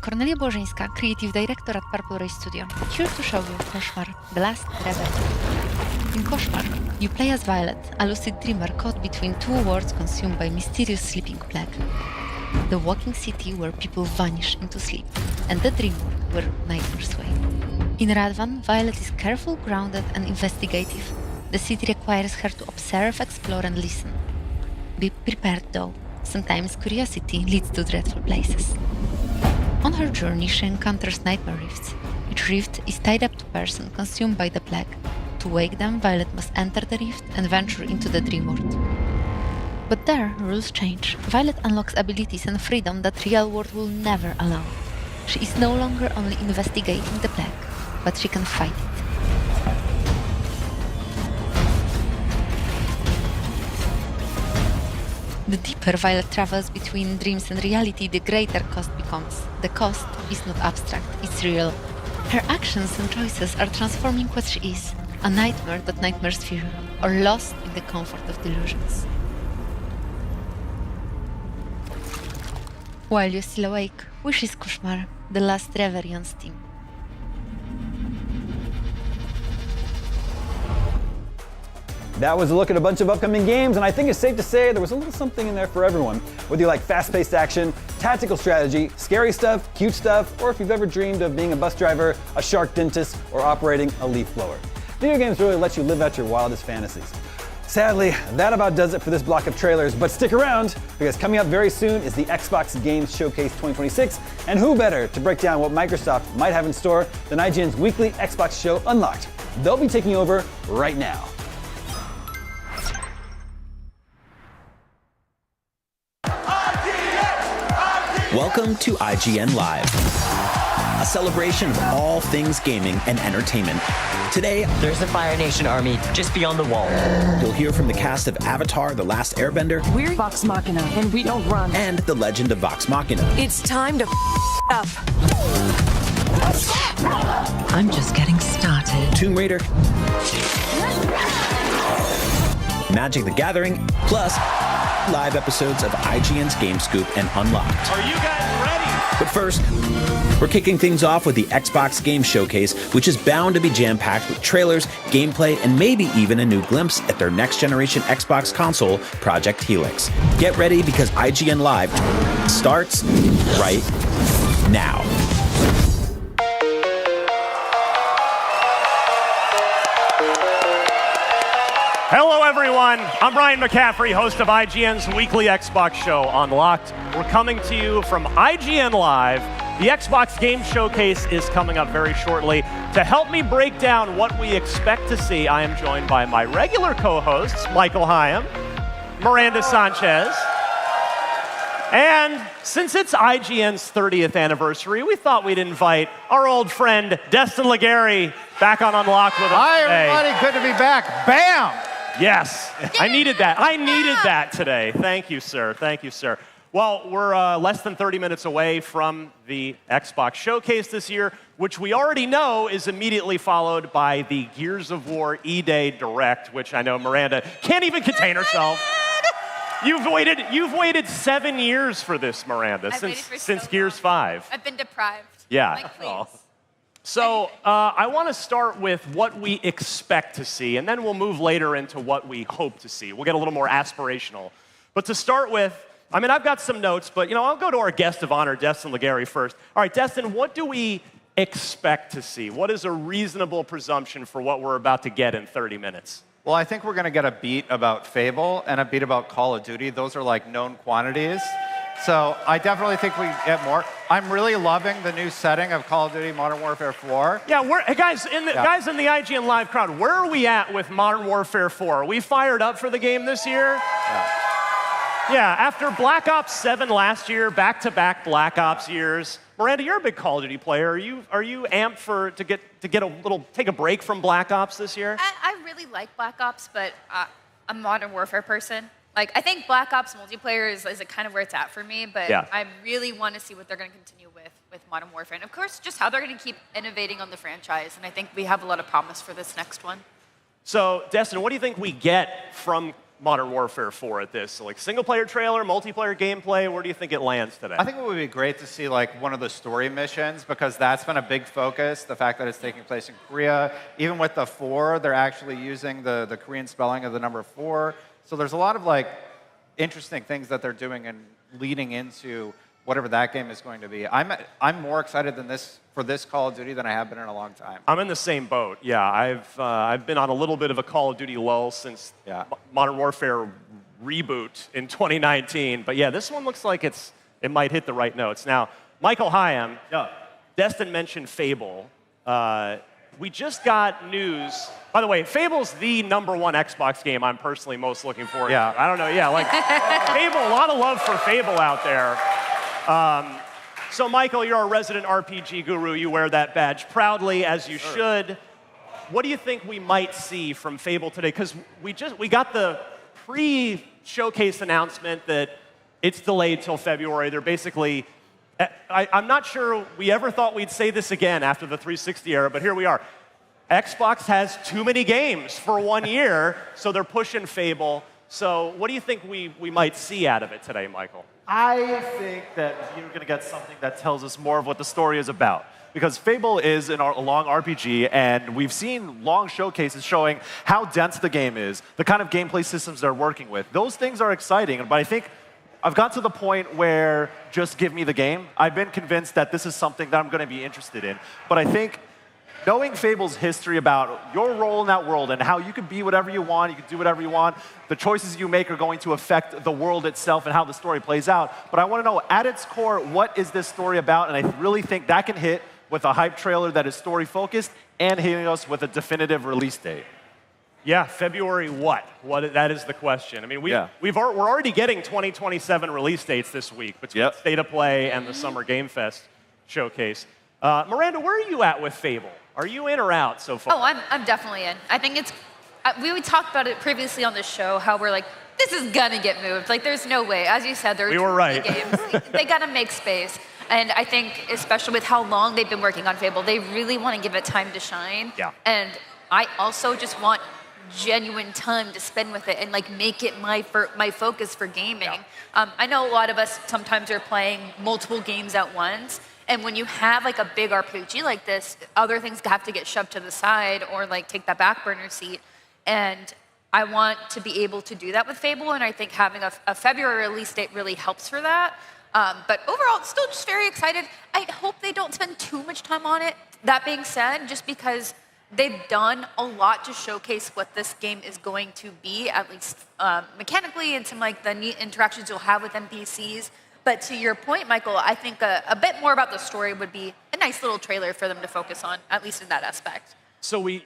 Kornelia Błożyńska, Creative Director at Purple Ray Studio, here to show you Koszmar, The Last Reverie. In Koszmar, you play as Violet, a lucid dreamer caught between two worlds consumed by mysterious sleeping plague. The walking city where people vanish into sleep, and the dream world where nightmares sway. In Radvan, Violet is careful, grounded, and investigative. The city requires her to observe, explore, and listen. Be prepared, though. Sometimes curiosity leads to dreadful places. On her journey, she encounters nightmare rifts. Each rift is tied up to a person consumed by the plague. To wake them, Violet must enter the rift and venture into the dream world. But there, rules change. Violet unlocks abilities and freedom that real world will never allow. She is no longer only investigating the plague, but she can fight it. The deeper Violet travels between dreams and reality, the greater cost becomes. The cost is not abstract, it's real. Her actions and choices are transforming what she is, a nightmare that nightmares fear, or lost in the comfort of delusions. While you're still awake, which is Koszmar, The Last Reverie on Steam. That was a look at a bunch of upcoming games, and I think it's safe to say there was a little something in there for everyone. Whether you like fast-paced action, tactical strategy, scary stuff, cute stuff, or if you've ever dreamed of being a bus driver, a shark dentist, or operating a leaf blower. Video games really let you live out your wildest fantasies. Sadly, that about does it for this block of trailers, but stick around, because coming up very soon is the Xbox Games Showcase 2026, and who better to break down what Microsoft might have in store than IGN's weekly Xbox show Unlocked. They'll be taking over right now. Welcome to IGN Live, a celebration of all things gaming and entertainment. Today, there's the Fire Nation army just beyond the wall. You'll hear from the cast of Avatar: The Last Airbender. We're Vox Machina, and we don't run. And the Legend of Vox Machina. It's time to up. I'm just getting started. Tomb Raider. Magic the Gathering, plus live episodes of IGN's Game Scoop and Unlocked. Are you guys ready? But first, we're kicking things off with the Xbox Game Showcase, which is bound to be jam-packed with trailers, gameplay, and maybe even a new glimpse at their next-generation Xbox console, Project Helix. Get ready because IGN Live starts right now. Hello, everyone. I'm Brian McCaffrey, host of IGN's weekly Xbox show, Unlocked. We're coming to you from IGN Live. The Xbox Game Showcase is coming up very shortly. To help me break down what we expect to see, I am joined by my regular co-hosts, Michael Hyam, Miranda Sanchez, and since it's IGN's 30th anniversary, we thought we'd invite our old friend, Destin Legary, back on Unlocked with us Hi, today. everybody. Good to be back. Bam! Yes, I needed that. I needed that today. Thank you, sir. Thank you, sir. Well, we're less than 30 minutes away from the Xbox Showcase this year, which we already know is immediately followed by the Gears of War E-Day Direct, which I know Miranda can't even contain herself. You've waited 7 years for this, Miranda, since Gears 5. I've been deprived. Yeah. Like, please. So I want to start with what we expect to see, and then we'll move later into what we hope to see. We'll get a little more aspirational. But to start with, I mean, I've got some notes, but I'll go to our guest of honor, Destin Legary, first. All right, Destin, what do we expect to see? What is a reasonable presumption for what we're about to get in 30 minutes? Well, I think we're going to get a beat about Fable and a beat about Call of Duty. Those are like known quantities. So I definitely think we get more. I'm really loving the new setting of Call of Duty Modern Warfare 4. Yeah, hey guys in the IGN Live crowd, where are we at with Modern Warfare 4? Are we fired up for the game this year? Yeah, after Black Ops 7 last year, back-to-back Black Ops years. Miranda, you're a big Call of Duty player. Are you amped to take a break from Black Ops this year? I really like Black Ops, but I'm a Modern Warfare person. Like, I think Black Ops multiplayer is kind of where it's at for me, but yeah. I really want to see what they're going to continue with Modern Warfare. And of course, just how they're going to keep innovating on the franchise. And I think we have a lot of promise for this next one. So, Destin, what do you think we get from Modern Warfare 4 at this? So like single-player trailer, multiplayer gameplay, where do you think it lands today? I think it would be great to see like one of the story missions because that's been a big focus. The fact that it's taking place in Korea, even with the 4, they're actually using the Korean spelling of the number 4. So there's a lot of like interesting things that they're doing and leading into whatever that game is going to be. I'm more excited for this Call of Duty than I have been in a long time. I'm in the same boat. Yeah, I've been on a little bit of a Call of Duty lull since Modern Warfare reboot in 2019. But yeah, this one looks like it might hit the right notes. Now, Michael Hyam, Destin mentioned Fable. We just got news. By the way, Fable's the #1 Xbox game I'm personally most looking forward to. I don't know. Yeah, like Fable, a lot of love for Fable out there. So, Michael, you're our resident RPG guru. You wear that badge proudly, as you should. What do you think we might see from Fable today? Because we got the pre-showcase announcement that it's delayed till February. They're basically, I'm not sure we ever thought we'd say this again after the 360 era, but here we are. Xbox has too many games for 1 year, so they're pushing Fable. So what do you think we might see out of it today, Michael? I think that you're going to get something that tells us more of what the story is about. Because Fable is a long RPG, and we've seen long showcases showing how dense the game is, the kind of gameplay systems they're working with. Those things are exciting, but I think I've got to the point where just give me the game. I've been convinced that this is something that I'm going to be interested in. But I think knowing Fable's history about your role in that world and how you can be whatever you want, you can do whatever you want, the choices you make are going to affect the world itself and how the story plays out. But I want to know, at its core, what is this story about? And I really think that can hit with a hype trailer that is story-focused and hitting us with a definitive release date. Yeah, February what? That is the question. I mean, we're already getting 2027 release dates this week between State of Play and the Summer Game Fest showcase. Miranda, where are you at with Fable? Are you in or out so far? Oh, I'm definitely in. I think it's, we talked about it previously on the show, how we're like, this is gonna get moved. Like, there's no way. As you said, there are we were right. games. They gotta make space. And I think, especially with how long they've been working on Fable, they really want to give it time to shine. Yeah. And I also just want genuine time to spend with it and like make it my focus for gaming. Yeah. I know a lot of us sometimes are playing multiple games at once. And when you have like a big RPG like this, other things have to get shoved to the side or like take that back burner seat. And I want to be able to do that with Fable, and I think having a February release date really helps for that. But overall, still just very excited. I hope they don't spend too much time on it. That being said, just because they've done a lot to showcase what this game is going to be, at least mechanically, and some like the neat interactions you'll have with NPCs. But to your point, Michael, I think a bit more about the story would be a nice little trailer for them to focus on, at least in that aspect. So we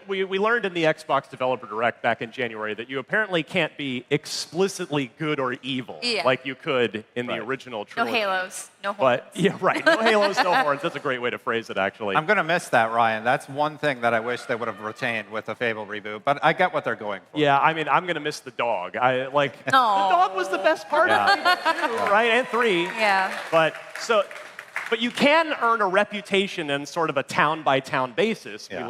learned in the Xbox Developer Direct back in January that you apparently can't be explicitly good or evil like you could in the original trilogy. No halos, no horns. But yeah, right. No halos, no horns. That's a great way to phrase it, actually. I'm going to miss that, Ryan. That's one thing that I wish they would have retained with the Fable reboot, but I get what they're going for. Yeah, I mean, I'm going to miss the dog. The dog was the best part of Fable 2, right? And 3. Yeah. But you can earn a reputation in sort of a town-by-town basis. Yeah.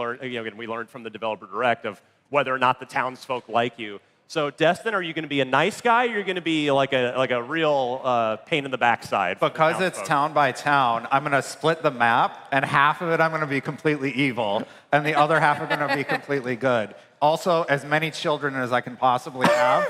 We learned from the Developer Direct of whether or not the townsfolk like you. So, Destin, are you going to be a nice guy, or are you going to be like a real pain in the backside? Because it's town by town, I'm going to split the map, and half of it I'm going to be completely evil, and the other half are going to be completely good. Also, as many children as I can possibly have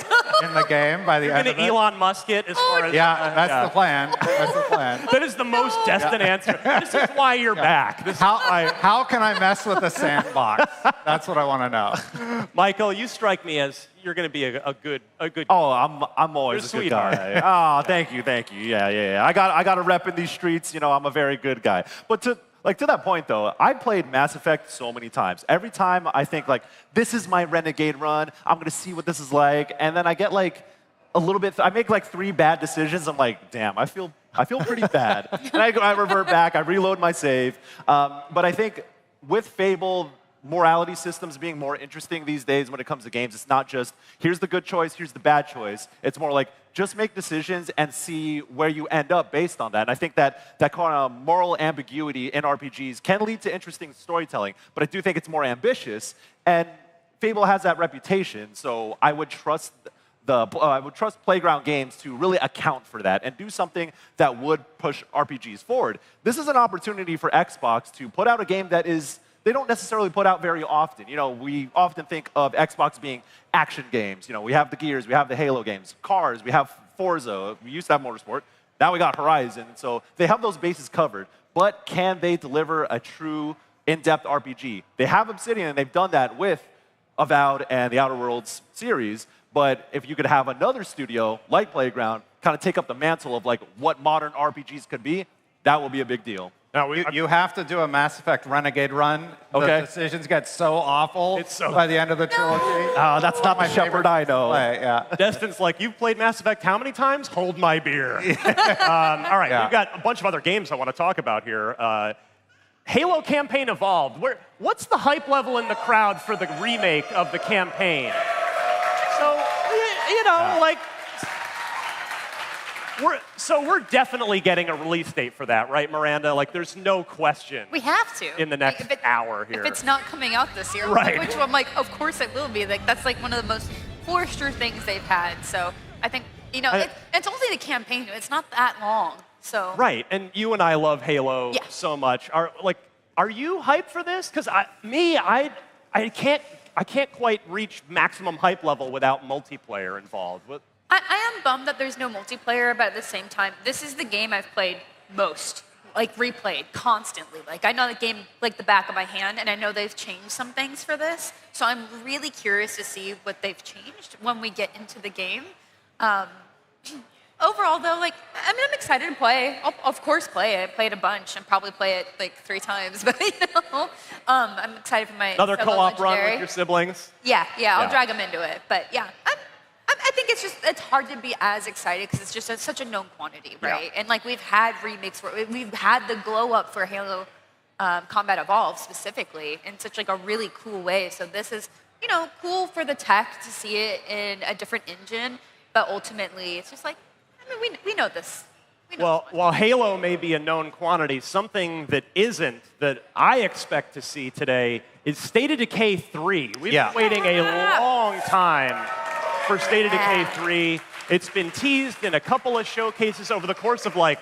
in the game by the end of it. You're going to Elon Musk it as far as... Yeah, that's the plan. That's the plan. That is the most Destin answer. This is why you're back. How can I mess with the sandbox? That's what I want to know. Michael, you strike me as you're going to be a good. Oh, I'm always a good guy. Oh, thank you. Yeah. I got a rep in these streets. You know, I'm a very good guy. But to that point, though, I played Mass Effect so many times. Every time I think, like, this is my Renegade run. I'm going to see what this is like. And then I get, like, a little bit... I make, like, 3 bad decisions. I'm like, damn, I feel pretty bad. And I revert back. I reload my save. But I think with Fable, morality systems being more interesting these days when it comes to games, it's not just, here's the good choice, here's the bad choice. It's more like, just make decisions and see where you end up based on that. And I think that kind of moral ambiguity in RPGs can lead to interesting storytelling, but I do think it's more ambitious. And Fable has that reputation, so I would trust Playground Games to really account for that and do something that would push RPGs forward. This is an opportunity for Xbox to put out a game that they don't necessarily put out very often. You know, we often think of Xbox being action games. You know, we have the Gears, we have the Halo games, cars, we have Forza, we used to have Motorsport, now we got Horizon. So they have those bases covered, but can they deliver a true in-depth RPG? They have Obsidian, and they've done that with Avowed and the Outer Worlds series, but if you could have another studio like Playground kind of take up the mantle of like what modern RPGs could be, that will be a big deal. Now, you have to do a Mass Effect Renegade run. Okay. The decisions get so awful by the end of the trilogy. Oh, that's not my Shepard I know. Yeah. Destin's like, you've played Mass Effect how many times? Hold my beer. All right, we've got a bunch of other games I want to talk about here. Halo campaign evolved. What's the hype level in the crowd for the remake of the campaign? So, you know, like, we're definitely getting a release date for that, right, Miranda? Like, there's no question. We have to. In the next hour here. If it's not coming out this year, right. Which I'm like, of course it will be. Like, that's like one of the most Forrester things they've had. So I think, you know, it's only the campaign. It's not that long. So. Right, and you and I love Halo so much. Are you hyped for this? Because I can't quite reach maximum hype level without multiplayer involved. I am bummed that there's no multiplayer, but at the same time, this is the game I've played most, like replayed constantly. Like I know the game like the back of my hand, and I know they've changed some things for this. So I'm really curious to see what they've changed when we get into the game. Overall, though, like I mean, I'm excited to play. I'll of course play it. I played a bunch and probably play it like 3 times. But you know, I'm excited for my another solo co-op run legendary. with your siblings. Yeah, I'll drag them into it. But yeah, I think it's hard to be as excited because it's just such a known quantity, right? And like we've had remakes where we've had the glow up for Halo Combat Evolved specifically in such like a really cool way. So this is, you know, cool for the tech to see it in a different engine, but ultimately it's just like, I mean, we know this. While Halo may be a known quantity, something that isn't, that I expect to see today, is State of Decay 3. We've been waiting a long time for State of Decay 3. It's been teased in a couple of showcases over the course of like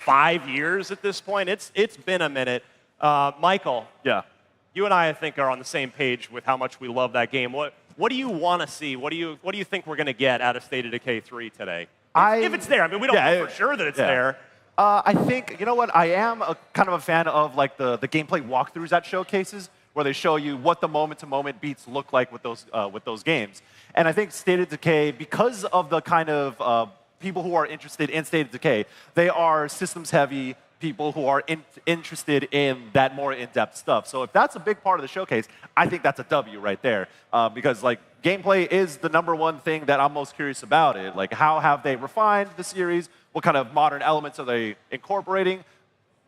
5 years at this point. It's been a minute. Michael, you and I think, are on the same page with how much we love that game. What do you want to see? What do you think we're going to get out of State of Decay 3 today? If it's there. I mean, we don't know for sure that it's there. I think, you know what, I am kind of a fan of like the gameplay walkthroughs at showcases where they show you what the moment-to-moment beats look like with those games. And I think State of Decay, because of the kind of people who are interested in State of Decay, they are systems-heavy people who are interested in that more in-depth stuff. So if that's a big part of the showcase, I think that's a W right there. Because like gameplay is the #1 thing that I'm most curious about it. Like how have they refined the series? What kind of modern elements are they incorporating?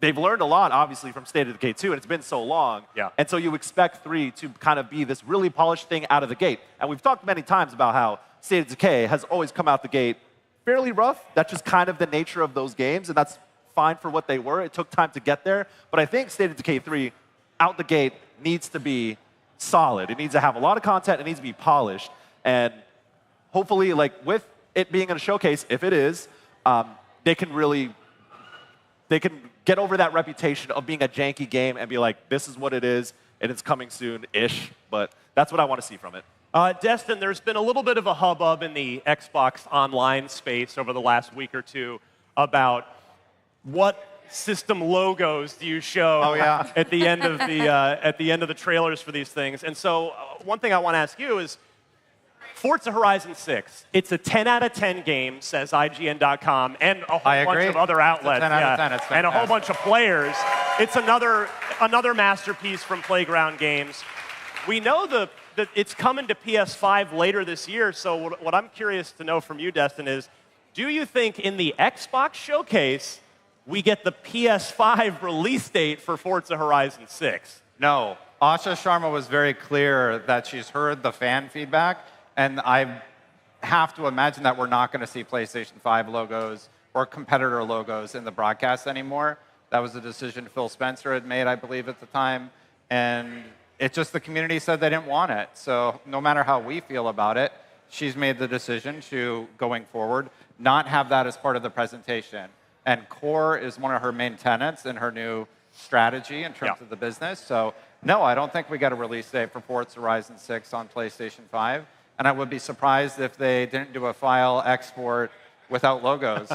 They've learned a lot, obviously, from State of Decay 2, and it's been so long. And so you expect 3 to kind of be this really polished thing out of the gate. And we've talked many times about how State of Decay has always come out the gate fairly rough. That's just kind of the nature of those games, and that's fine for what they were. It took time to get there. But I think State of Decay 3, out the gate, needs to be solid. It needs to have a lot of content. It needs to be polished. And hopefully, like with it being in a showcase, if it is, they can get over that reputation of being a janky game and be like, this is what it is, and it's coming soon-ish. But that's what I want to see from it. Destin, there's been a little bit of a hubbub in the Xbox Online space over the last week or two about what system logos do you show at the end of the trailers for these things. And so one thing I want to ask you is, Forza Horizon 6, it's a 10 out of 10 game, says IGN.com, and a whole bunch of other outlets. 10 out of 10. It's and a whole bunch of players. It's another masterpiece from Playground Games. We know that it's coming to PS5 later this year, so what I'm curious to know from you, Destin, is do you think in the Xbox showcase we get the PS5 release date for Forza Horizon 6? No. Asha Sharma was very clear that she's heard the fan feedback, and I have to imagine that we're not going to see PlayStation 5 logos or competitor logos in the broadcast anymore. That was a decision Phil Spencer had made, I believe, at the time. And It's just the community said they didn't want it. So no matter how we feel about it, she's made the decision to, going forward, not have that as part of the presentation. And core is one of her main tenets in her new strategy in terms of the business. So no, I don't think we got a release date for Forza Horizon 6 on PlayStation 5. And I would be surprised if they didn't do a file export without logos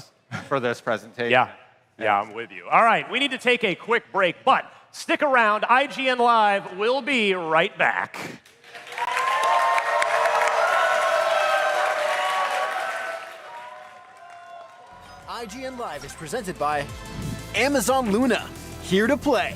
for this presentation. Yeah, I'm with you. All right, we need to take a quick break, but stick around. IGN Live will be right back. IGN Live is presented by Amazon Luna, here to play.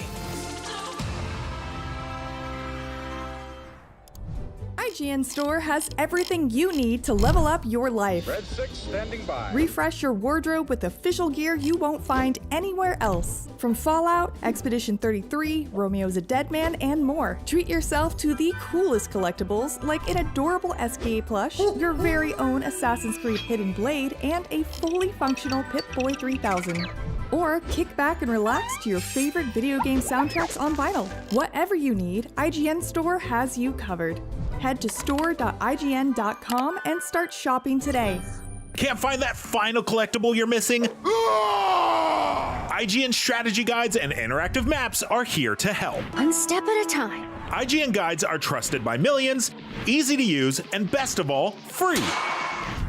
IGN Store has everything you need to level up your life. Red 6 standing by. Refresh your wardrobe with official gear you won't find anywhere else. From Fallout, Expedition 33, Romeo's a Dead Man, and more. Treat yourself to the coolest collectibles like an adorable SKA plush, your very own Assassin's Creed Hidden Blade, and a fully functional Pip-Boy 3000. Or kick back and relax to your favorite video game soundtracks on vinyl. Whatever you need, IGN Store has you covered. Head to store.ign.com and start shopping today. Can't find that final collectible you're missing? IGN strategy guides and interactive maps are here to help. One step at a time. IGN guides are trusted by millions, easy to use, and best of all, free.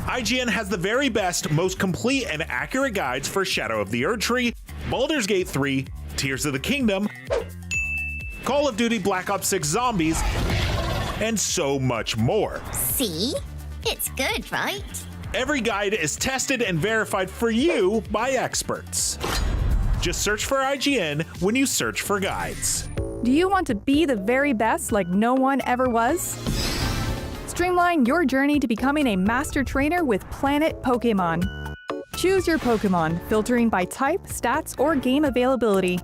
IGN has the very best, most complete and accurate guides for Shadow of the Erdtree, Baldur's Gate 3, Tears of the Kingdom, Call of Duty Black Ops 6 Zombies, and so much more. See? It's good, right? Every guide is tested and verified for you by experts. Just search for IGN when you search for guides. Do you want to be the very best like no one ever was? Streamline your journey to becoming a master trainer with Planet Pokemon. Choose your Pokemon, filtering by type, stats, or game availability.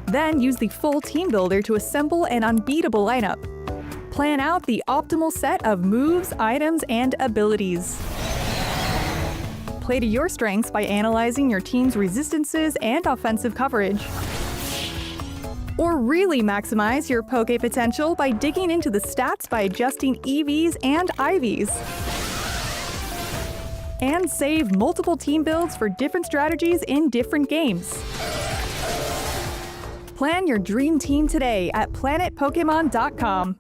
Then use the full team builder to assemble an unbeatable lineup. Plan out the optimal set of moves, items, and abilities. Play to your strengths by analyzing your team's resistances and offensive coverage. Or really maximize your Poke potential by digging into the stats by adjusting EVs and IVs. And save multiple team builds for different strategies in different games. Plan your dream team today at planetpokemon.com.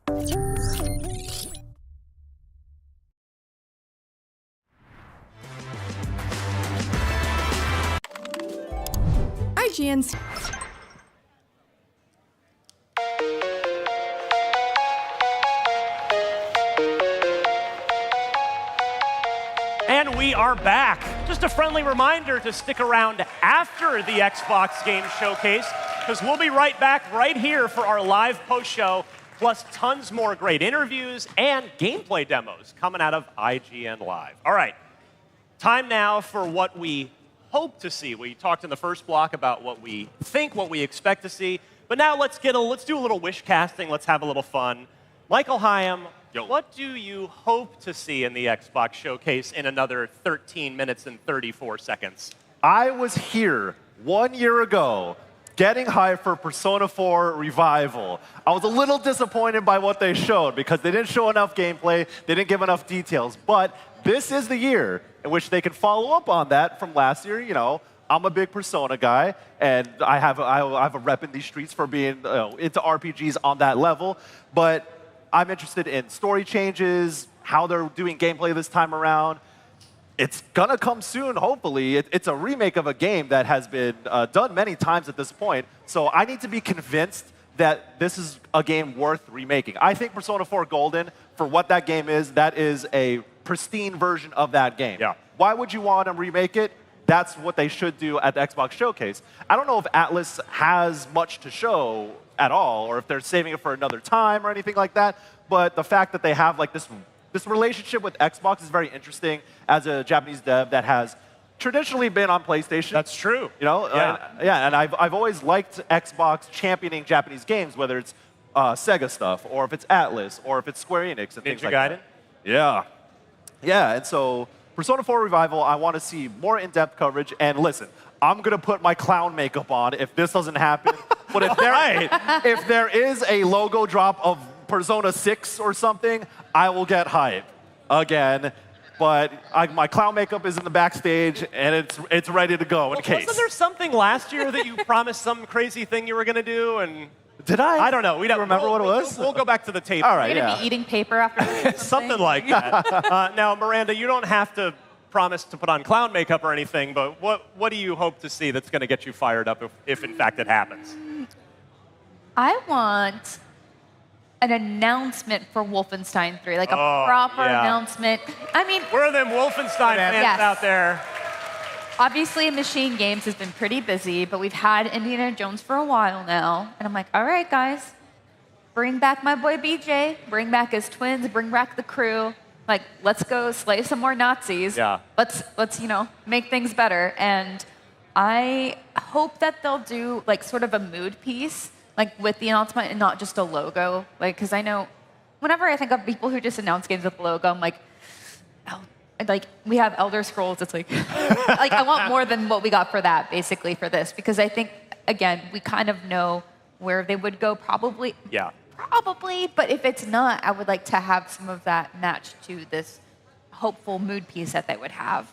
IGN's And we are back. Just a friendly reminder to stick around after the Xbox Game Showcase, because we'll be right back right here for our live post-show, plus tons more great interviews and gameplay demos coming out of IGN Live. All right, time now for what we hope to see. We talked in the first block about what we think, what we expect to see, but now let's do a little wish casting. Let's have a little fun. Michael Hyam, what do you hope to see in the Xbox Showcase in another 13 minutes and 34 seconds? I was here 1 year ago getting hyped for Persona 4 Revival. I was a little disappointed by what they showed because they didn't show enough gameplay, they didn't give enough details, but this is the year in which they can follow up on that from last year. You know, I'm a big Persona guy, and I have a rep in these streets for being into RPGs on that level, but I'm interested in story changes, how they're doing gameplay this time around. It's gonna come soon, hopefully. It's a remake of a game that has been done many times at this point, so I need to be convinced that this is a game worth remaking. I think Persona 4 Golden, for what that game is, that is a pristine version of that game. Yeah. Why would you want to remake it? That's what they should do at the Xbox Showcase. I don't know if Atlas has much to show at all, or if they're saving it for another time or anything like that, but the fact that they have like this relationship with Xbox is very interesting as a Japanese dev that has traditionally been on PlayStation. That's true. You know, and I've always liked Xbox championing Japanese games, whether it's Sega stuff, or if it's Atlas, or if it's Square Enix and things like Gaiden? that. Yeah, and so Persona 4 Revival, I want to see more in-depth coverage, and listen, I'm going to put my clown makeup on if this doesn't happen. But if there is a logo drop of Persona 6 or something, I will get hype again. But my clown makeup is in the backstage, and it's ready to go in case. Wasn't there something last year that you promised some crazy thing you were going to do? And did I? I don't know. We don't remember what it was. We'll go back to the tape. All right, You're going to be eating paper after this? Something like that. Now, Miranda, you don't have to promise to put on clown makeup or anything, but what do you hope to see that's going to get you fired up if in fact it happens? I want an announcement for Wolfenstein 3, like a proper announcement. I mean, where are them Wolfenstein fans out there? Obviously, Machine Games has been pretty busy, but we've had Indiana Jones for a while now. And I'm like, all right, guys, bring back my boy BJ, bring back his twins, bring back the crew. Like, let's go slay some more Nazis. Yeah. Let's make things better. And I hope that they'll do like sort of a mood piece, like with the announcement and not just a logo. Like, because I know whenever I think of people who just announce games with logo, I'm like, oh, like we have Elder Scrolls. It's like, like I want more than what we got for that, basically, for this, because I think again we kind of know where they would go probably. Yeah. Probably, but if it's not, I would like to have some of that matched to this hopeful mood piece that they would have.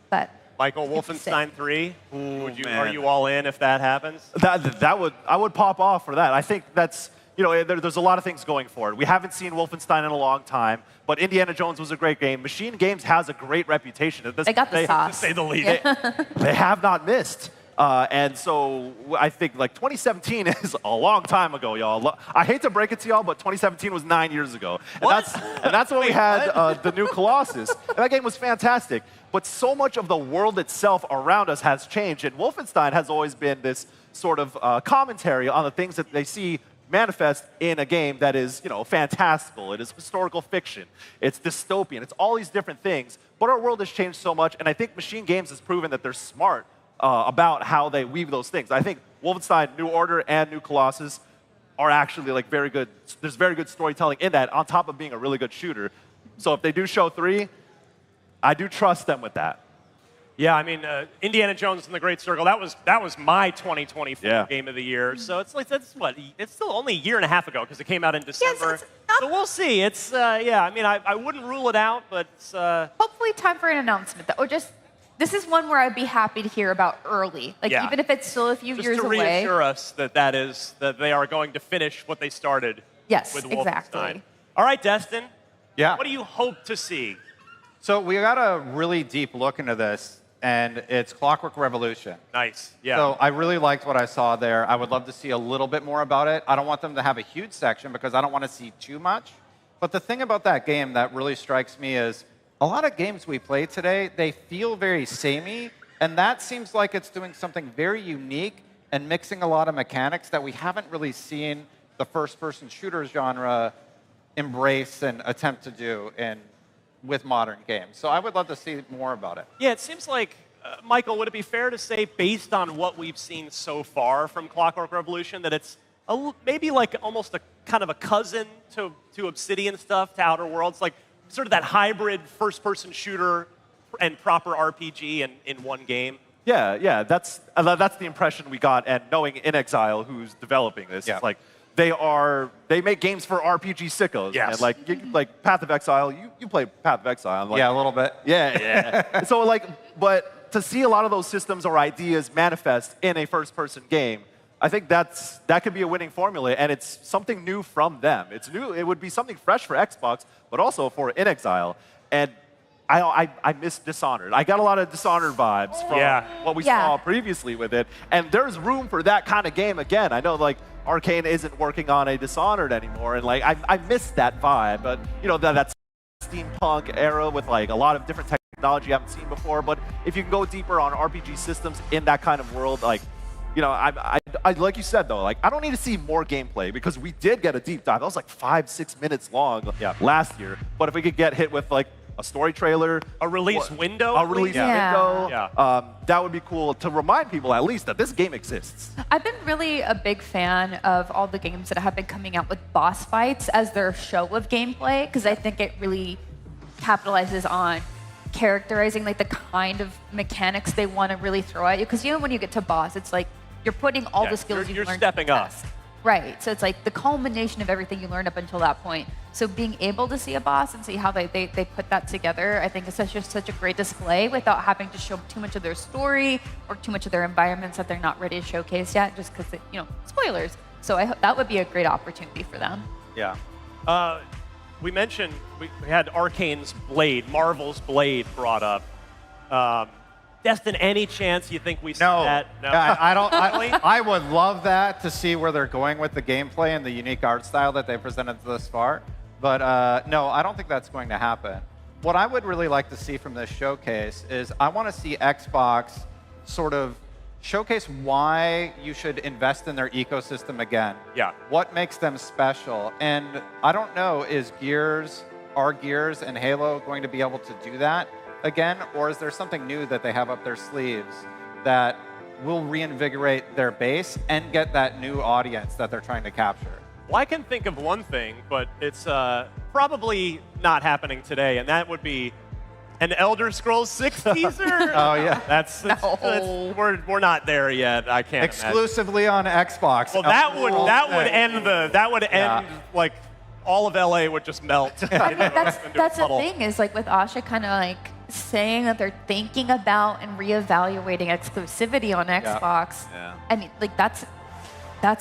But Michael, Wolfenstein 3, are you all in if that happens? I would pop off for that. I think that's, there's a lot of things going for it. We haven't seen Wolfenstein in a long time, but Indiana Jones was a great game. Machine Games has a great reputation. They got the sauce. To say the least. Yeah. They have not missed. And so I think like 2017 is a long time ago, y'all. I hate to break it to y'all, but 2017 was 9 years ago. And that's when we had the new Colossus. And that game was fantastic. But so much of the world itself around us has changed. And Wolfenstein has always been this sort of commentary on the things that they see manifest in a game that is, fantastical. It is historical fiction. It's dystopian. It's all these different things. But our world has changed so much. And I think Machine Games has proven that they're smart about how they weave those things. I think Wolfenstein, New Order, and New Colossus are actually like very good. There's very good storytelling in that, on top of being a really good shooter. So if they do show 3, I do trust them with that. Yeah, I mean, Indiana Jones and the Great Circle, that was my 2024 game of the year. So it's still only a year and a half ago because it came out in December. So we'll see. It's, I mean, I wouldn't rule it out, but it's... Hopefully time for an announcement, or just... This is one where I'd be happy to hear about early. Like, even if it's still a few years away. Just to reassure us that they are going to finish what they started with Wolfenstein. Exactly. All right, Destin. Yeah. What do you hope to see? So we got a really deep look into this, and it's Clockwork Revolution. Nice. Yeah. So I really liked what I saw there. I would love to see a little bit more about it. I don't want them to have a huge section because I don't want to see too much. But the thing about that game that really strikes me is a lot of games we play today, they feel very samey, and that seems like it's doing something very unique and mixing a lot of mechanics that we haven't really seen the first-person shooter genre embrace and attempt to do with modern games. So I would love to see more about it. Yeah, it seems like, Michael, would it be fair to say, based on what we've seen so far from Clockwork Revolution, that it's maybe like almost a kind of a cousin to Obsidian stuff, to Outer Worlds, like sort of that hybrid first-person shooter and proper RPG in one game? Yeah, that's the impression we got, and knowing In Exile, who's developing this, it's like they make games for RPG sickos. Yes. And like Path of Exile, you play Path of Exile. Yeah, a little bit. Yeah. So but to see a lot of those systems or ideas manifest in a first-person game, I think that could be a winning formula, and it's something new from them. It's new. It would be something fresh for Xbox, but also for In Exile. And I miss Dishonored. I got a lot of Dishonored vibes from what we saw previously with it, and there's room for that kind of game again. I know Arcane isn't working on a Dishonored anymore, and I miss that vibe. But that steampunk era with a lot of different technology I haven't seen before. But if you can go deeper on RPG systems in that kind of world, I like you said though, I don't need to see more gameplay because we did get a deep dive. That was 5-6 minutes long last year. But if we could get hit with a story trailer, a release window, that would be cool to remind people at least that this game exists. I've been really a big fan of all the games that have been coming out with boss fights as their show of gameplay, because I think it really capitalizes on characterizing the kind of mechanics they want to really throw at you. Because when you get to boss, it's like you're putting all the skills you've learned. You're stepping up. Right. So it's like the culmination of everything you learned up until that point. So being able to see a boss and see how they put that together, I think is such a great display without having to show too much of their story or too much of their environments that they're not ready to showcase yet, just because, spoilers. So I hope that would be a great opportunity for them. Yeah. We mentioned we had Arcane's Blade, Marvel's Blade brought up. Destin, any chance you think we see that? No, I don't. I would love that to see where they're going with the gameplay and the unique art style that they presented thus far. But no, I don't think that's going to happen. What I would really like to see from this showcase is I want to see Xbox sort of showcase why you should invest in their ecosystem again. Yeah. What makes them special? And I don't know, are Gears and Halo going to be able to do that again, or is there something new that they have up their sleeves that will reinvigorate their base and get that new audience that they're trying to capture? Well, I can think of one thing, but it's probably not happening today, and that would be an Elder Scrolls 6 teaser. Oh yeah, that's we're not there yet. I can't. Exclusively on Xbox. Well, that would end like all of LA would just melt. That's the thing is like with Asha kind of like saying that they're thinking about and reevaluating exclusivity on Xbox. Yeah. I mean, like that's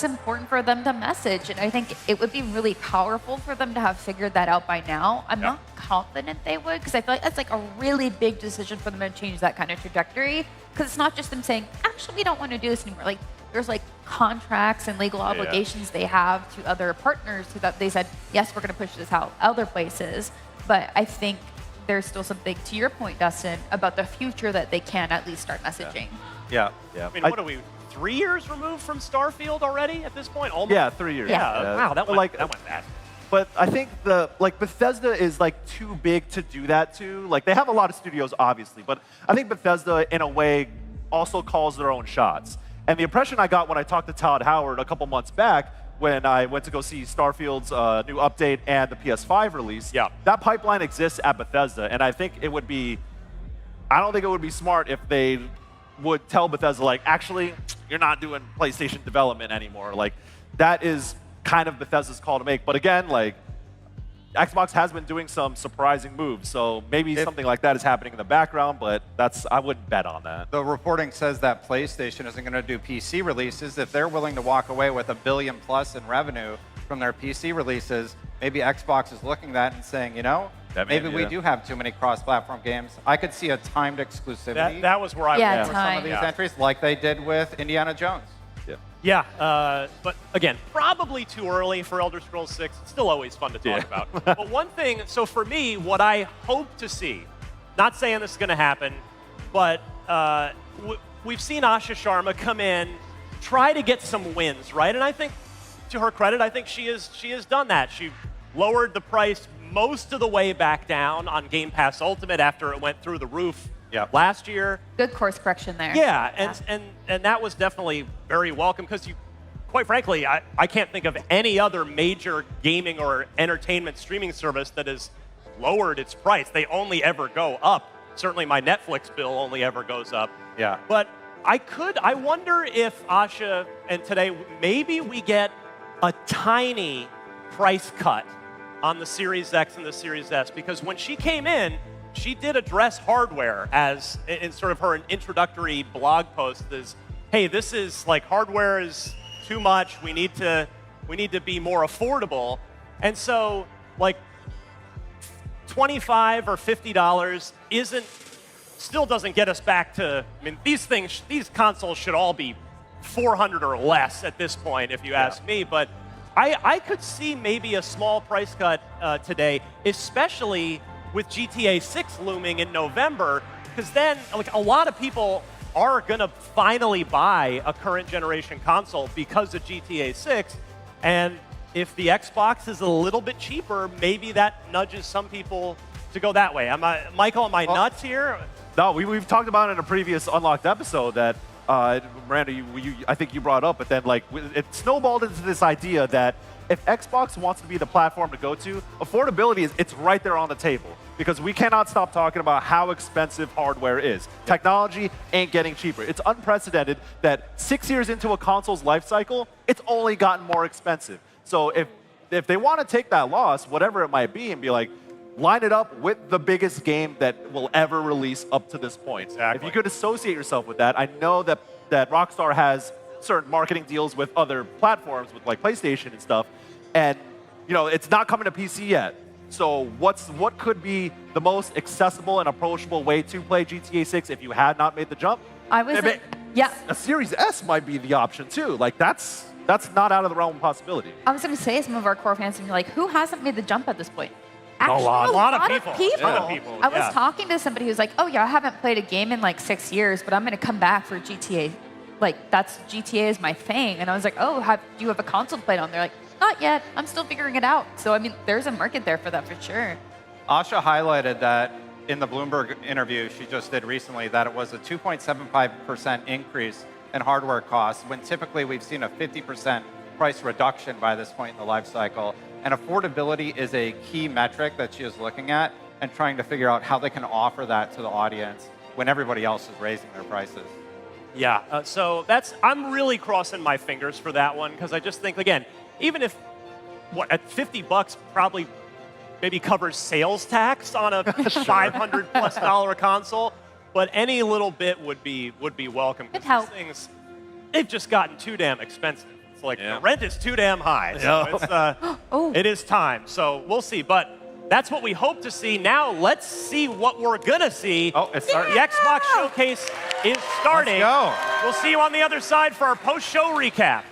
important for them to message, and I think it would be really powerful for them to have figured that out by now. I'm not confident they would, because I feel like that's like a really big decision for them to change that kind of trajectory. Because it's not just them saying, actually, we don't want to do this anymore. Like there's like contracts and legal obligations they have to other partners who that they said, yes, we're going to push this out other places. But I think there's still something, to your point, Dustin, about the future that they can at least start messaging. Yeah. I mean, what are we, 3 years removed from Starfield already at this point? Almost. Yeah, 3 years. Yeah. Wow, that went fast. But I think Bethesda is like too big to do that to. Like they have a lot of studios, obviously, but I think Bethesda, in a way, also calls their own shots. And the impression I got when I talked to Todd Howard a couple months back, when I went to go see Starfield's new update and the PS5 release, that pipeline exists at Bethesda, and I think it would be, I don't think it would be smart if they would tell Bethesda, like, actually, you're not doing PlayStation development anymore. Like, that is kind of Bethesda's call to make. But again, like, Xbox has been doing some surprising moves, so maybe something like that is happening in the background, but I wouldn't bet on that. The reporting says that PlayStation isn't going to do PC releases. If they're willing to walk away with $1 billion+ in revenue from their PC releases, maybe Xbox is looking at that and saying, maybe we do have too many cross-platform games. I could see a timed exclusivity. That was where I was for some of these entries, like they did with Indiana Jones. Yeah, but again, probably too early for Elder Scrolls 6. It's still always fun to talk about. But one thing, so for me, what I hope to see, not saying this is going to happen, but we've seen Asha Sharma come in, try to get some wins, right? And I think, to her credit, I think she has done that. She lowered the price most of the way back down on Game Pass Ultimate after it went through the roof last year. Good course correction there. Yeah, and that was definitely very welcome because quite frankly, I can't think of any other major gaming or entertainment streaming service that has lowered its price. They only ever go up. Certainly my Netflix bill only ever goes up. Yeah. But I wonder if Asha, and today, maybe we get a tiny price cut on the Series X and the Series S, because when she came in, she did address hardware as in sort of her introductory blog post is, hey, this is like hardware is too much. We need to be more affordable. And so like $25 or $50 still doesn't get us back to, I mean, these consoles should all be $400 or less at this point, if you ask me. But I could see maybe a small price cut today, especially with GTA 6 looming in November, because then like a lot of people are going to finally buy a current generation console because of GTA 6. And if the Xbox is a little bit cheaper, maybe that nudges some people to go that way. Michael, am I nuts here? No, we've talked about it in a previous Unlocked episode that Miranda, I think you brought up, but then like it snowballed into this idea that if Xbox wants to be the platform to go to, affordability it's right there on the table. because we cannot stop talking about how expensive hardware is. Technology ain't getting cheaper. It's unprecedented that 6 years into a console's life cycle, it's only gotten more expensive. So if they want to take that loss, whatever it might be, and be like, line it up with the biggest game that will ever release up to this point. Exactly. If you could associate yourself with that, I know that Rockstar has certain marketing deals with other platforms, with like PlayStation and stuff, and it's not coming to PC yet. So what could be the most accessible and approachable way to play GTA 6 if you had not made the jump? Yeah. A Series S might be the option too. Like that's not out of the realm of possibility. I was going to say, some of our core fans would be like, who hasn't made the jump at this point? Actually, a lot of people. I was talking to somebody who's like, oh yeah, I haven't played a game in like 6 years, but I'm going to come back for GTA. Like, GTA is my thing. And I was like, oh, do you have a console to play it on? They're like, not yet. I'm still figuring it out. So, I mean, there's a market there for that for sure. Asha highlighted that in the Bloomberg interview she just did recently, that it was a 2.75% increase in hardware costs, when typically we've seen a 50% price reduction by this point in the life cycle. And affordability is a key metric that she is looking at and trying to figure out how they can offer that to the audience when everybody else is raising their prices. Yeah, so I'm really crossing my fingers for that one, because I just think, again, even if, at $50 probably maybe covers sales tax on a $500+ console, but any little bit would be welcome. It helps. These things, they've just gotten too damn expensive. It's like the rent is too damn high. So it is time. So we'll see. But that's what we hope to see. Now let's see what we're gonna see. Oh, it's starting. The Xbox Showcase is starting. Let's go. We'll see you on the other side for our post-show recap.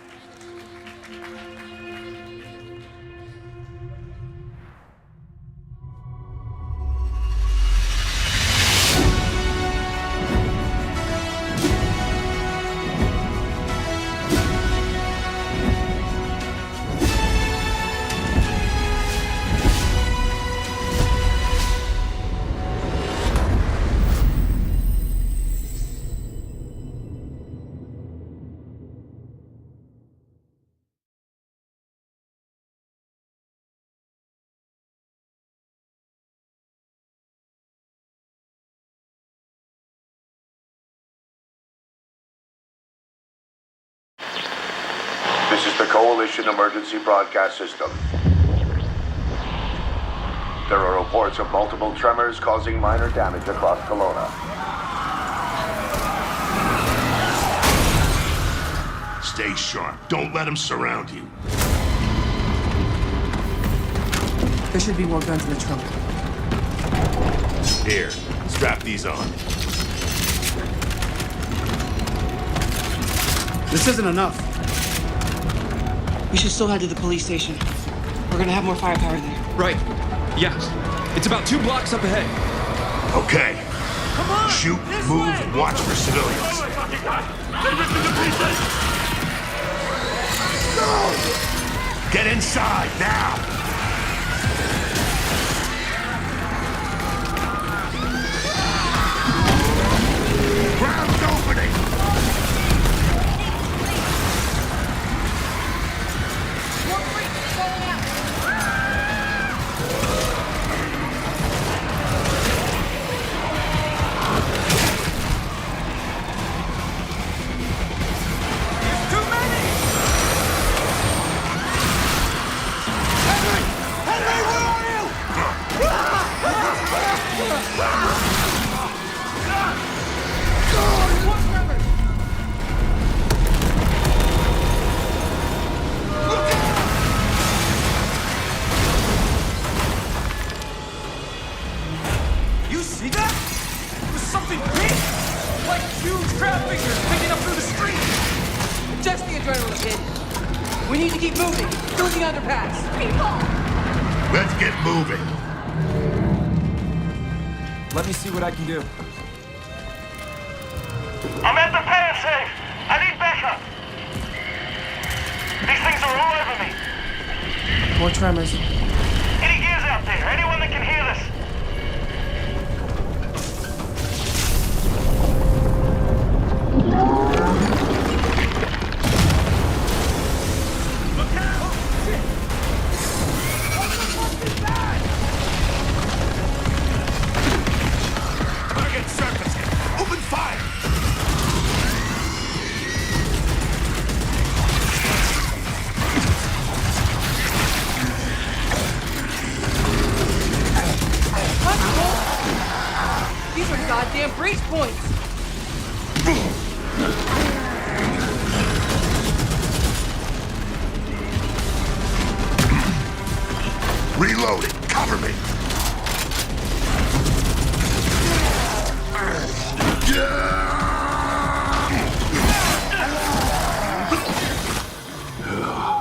This is the Coalition Emergency Broadcast System. There are reports of multiple tremors causing minor damage across Kelowna. Stay sharp. Don't let them surround you. There should be more guns in the trunk. Here, strap these on. This isn't enough. We should still head to the police station. We're gonna have more firepower there. Right. Yes. It's about 2 blocks up ahead. Okay. Come on! Shoot, move, watch for civilians. Get inside, now! Ground's opening! You see that? It was something big! Like huge crab figures picking up through the street! Just the adrenaline hit. We need to keep moving through the underpass. Let's get moving. Let me see what I can do. I'm at the pan safe. I need backup. These things are all over me. More tremors. Any gears out there? Anyone that can hear this? goddamn breach points! Reloading. Cover me.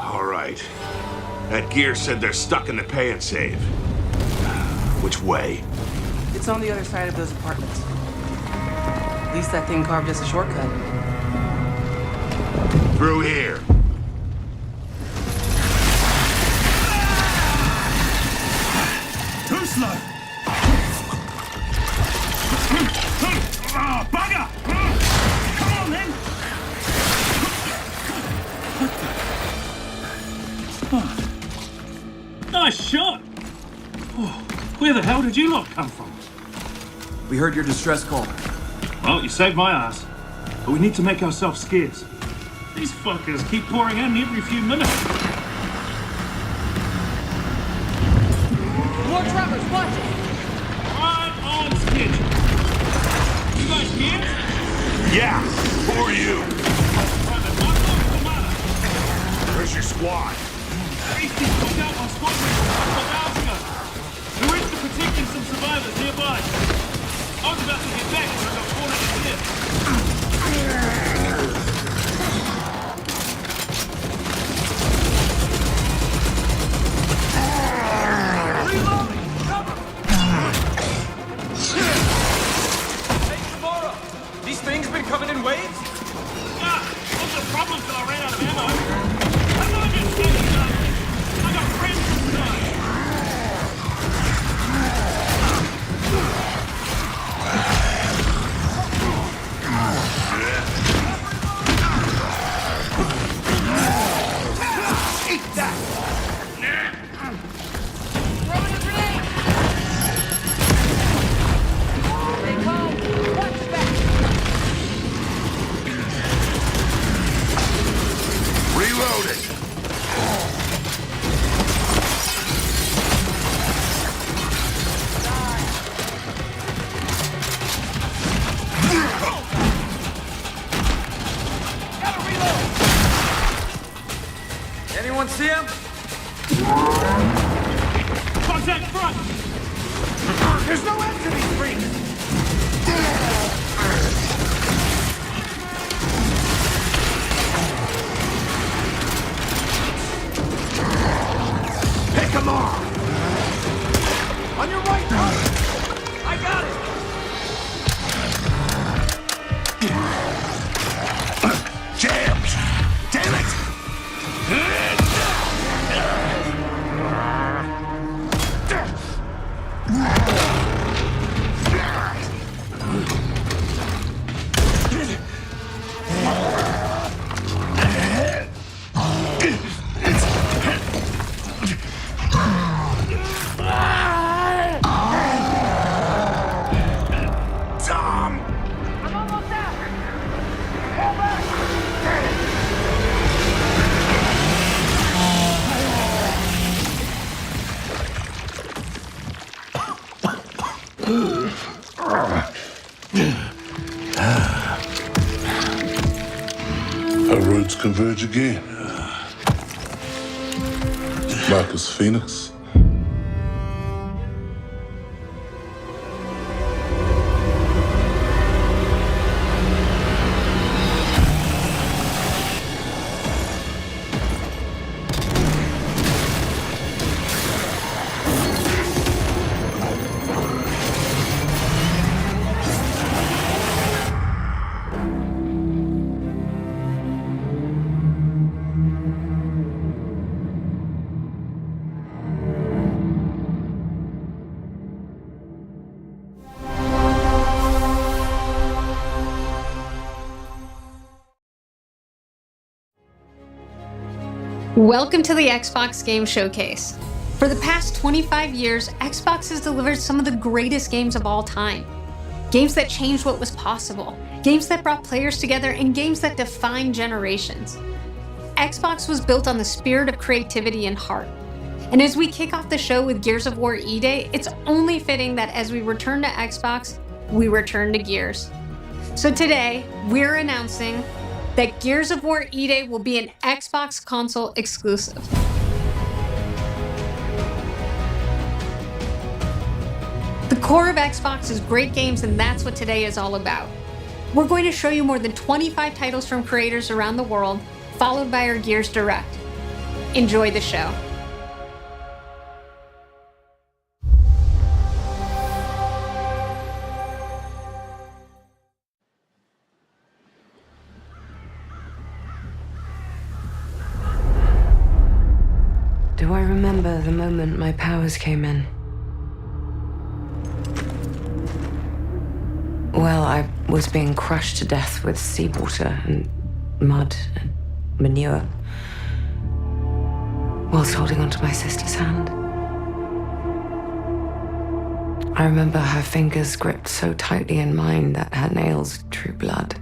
All right. That gear said they're stuck in the pay and save. Which way? It's on the other side of those apartments. At least that thing carved us a shortcut. Through here. Too slow. Oh, bugger! Come on, then. Nice shot. Oh, where the hell did you lot come from? We heard your distress call. Well, you saved my ass. But we need to make ourselves scarce. These fuckers keep pouring in every few minutes. More trappers, watch it! Right on schedule. You guys scared? Yeah. Who are you? Where's your squad? Beasties took out my squadron a couple of hours ago. We went to protecting some survivors nearby. I was about to get back when I got cornered in here. Hey, tomorrow! These things been coming in waves? Yeah, what's the problem till I ran out of ammo? I'm not just standing up. I got friends inside. Eat that! Throwing a grenade! They come! Watch your back! Reloading. Gotta reload! Anyone see him? Contact front! There's no end to these freaks! Pick him off. On your right, Mark! I got it! Jams. Damn it. Tom. I'm almost out! Fall back! Our roads converge again. Marcus Phoenix. Welcome to the Xbox Game Showcase. For the past 25 years, Xbox has delivered some of the greatest games of all time. Games that changed what was possible, games that brought players together, and games that defined generations. Xbox was built on the spirit of creativity and heart. And as we kick off the show with Gears of War E-Day, it's only fitting that as we return to Xbox, we return to Gears. So today, we're announcing that Gears of War E-Day will be an Xbox console exclusive. The core of Xbox is great games, and that's what today is all about. We're going to show you more than 25 titles from creators around the world, followed by our Gears Direct. Enjoy the show. Do I remember the moment my powers came in? Well, I was being crushed to death with seawater and mud and manure whilst holding onto my sister's hand. I remember her fingers gripped so tightly in mine that her nails drew blood.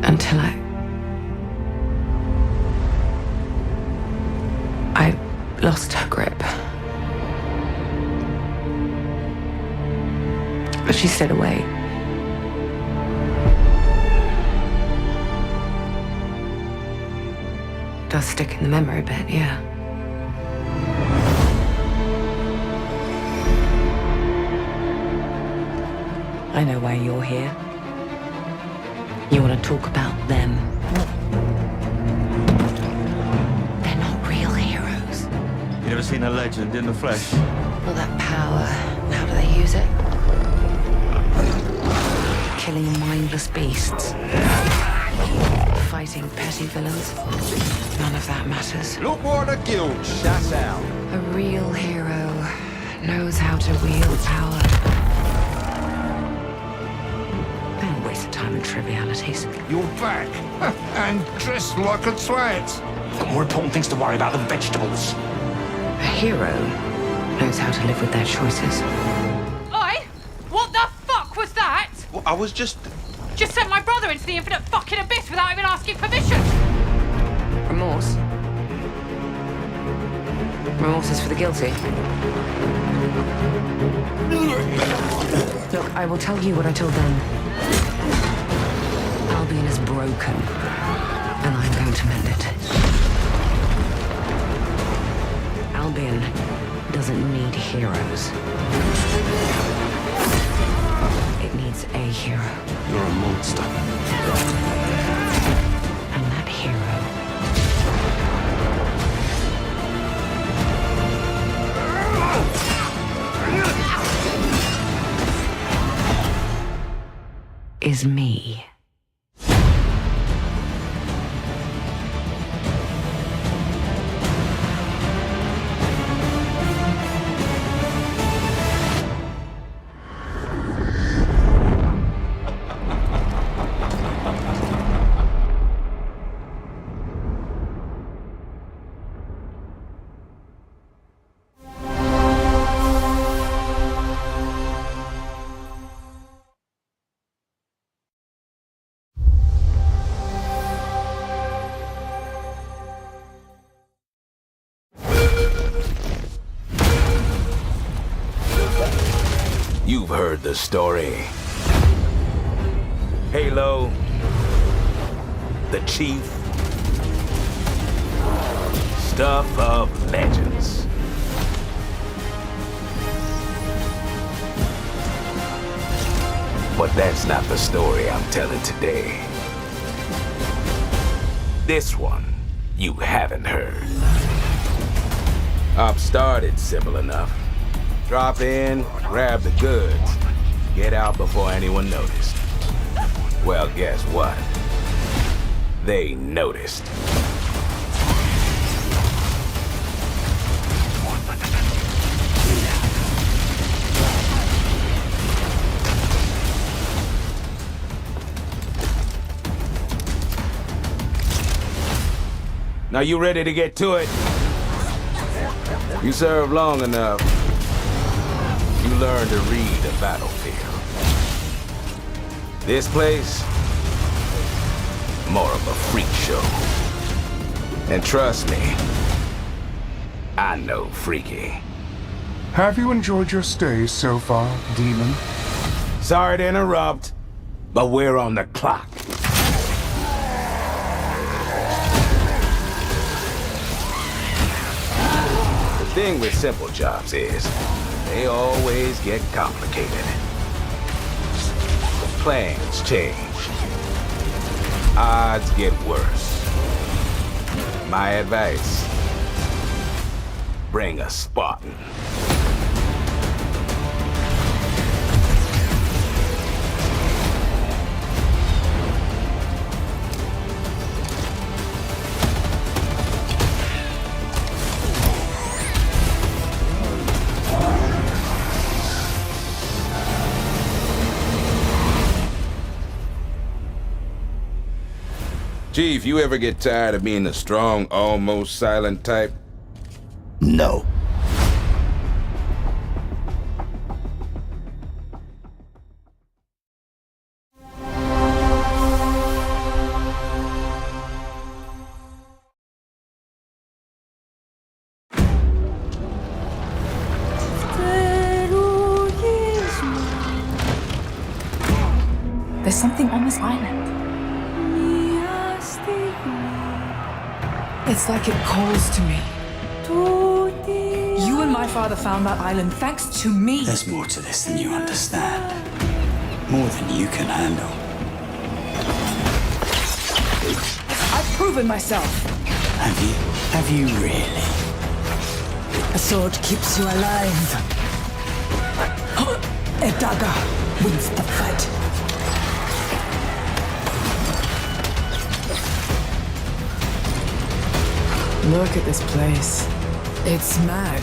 Until I lost her grip. But she stayed away. Does stick in the memory a bit, yeah. I know why you're here. You want to talk about them. They're not real heroes. You ever seen a legend in the flesh? All that power, how do they use it? Killing mindless beasts. Fighting petty villains. None of that matters. Look what the guild shut out. A real hero knows how to wield power. Don't waste time on trivialities. You're back, and dressed like a twat. Got more important things to worry about than vegetables. A hero knows how to live with their choices. Oi! What the fuck was that? Well, I was just sent my brother into the infinite fucking abyss without even asking permission. Remorse? Remorse is for the guilty. Look, I will tell you what I told them. Albion is broken, and I'm going to mend it. Albion doesn't need heroes. It needs a hero. You're a monster. And that hero is me. You've heard the story. Halo, the Chief, stuff of legends. But that's not the story I'm telling today. This one you haven't heard. I've started simple enough. Drop in, grab the goods, get out before anyone noticed. Well, guess what? They noticed. Now you ready to get to it? You served long enough. You learn to read a battlefield. This place, more of a freak show. And trust me, I know freaky. Have you enjoyed your stay so far, Demon? Sorry to interrupt, but we're on the clock. The thing with simple jobs is, they always get complicated. The plans change. Odds get worse. My advice, bring a Spartan. Chief, you ever get tired of being the strong, almost silent type? No. There's something on this island. It's like it calls to me. You and my father found that island thanks to me. There's more to this than you understand. More than you can handle. I've proven myself. Have you? Have you really? A sword keeps you alive. A dagger wins the fight. Look at this place. It's mad.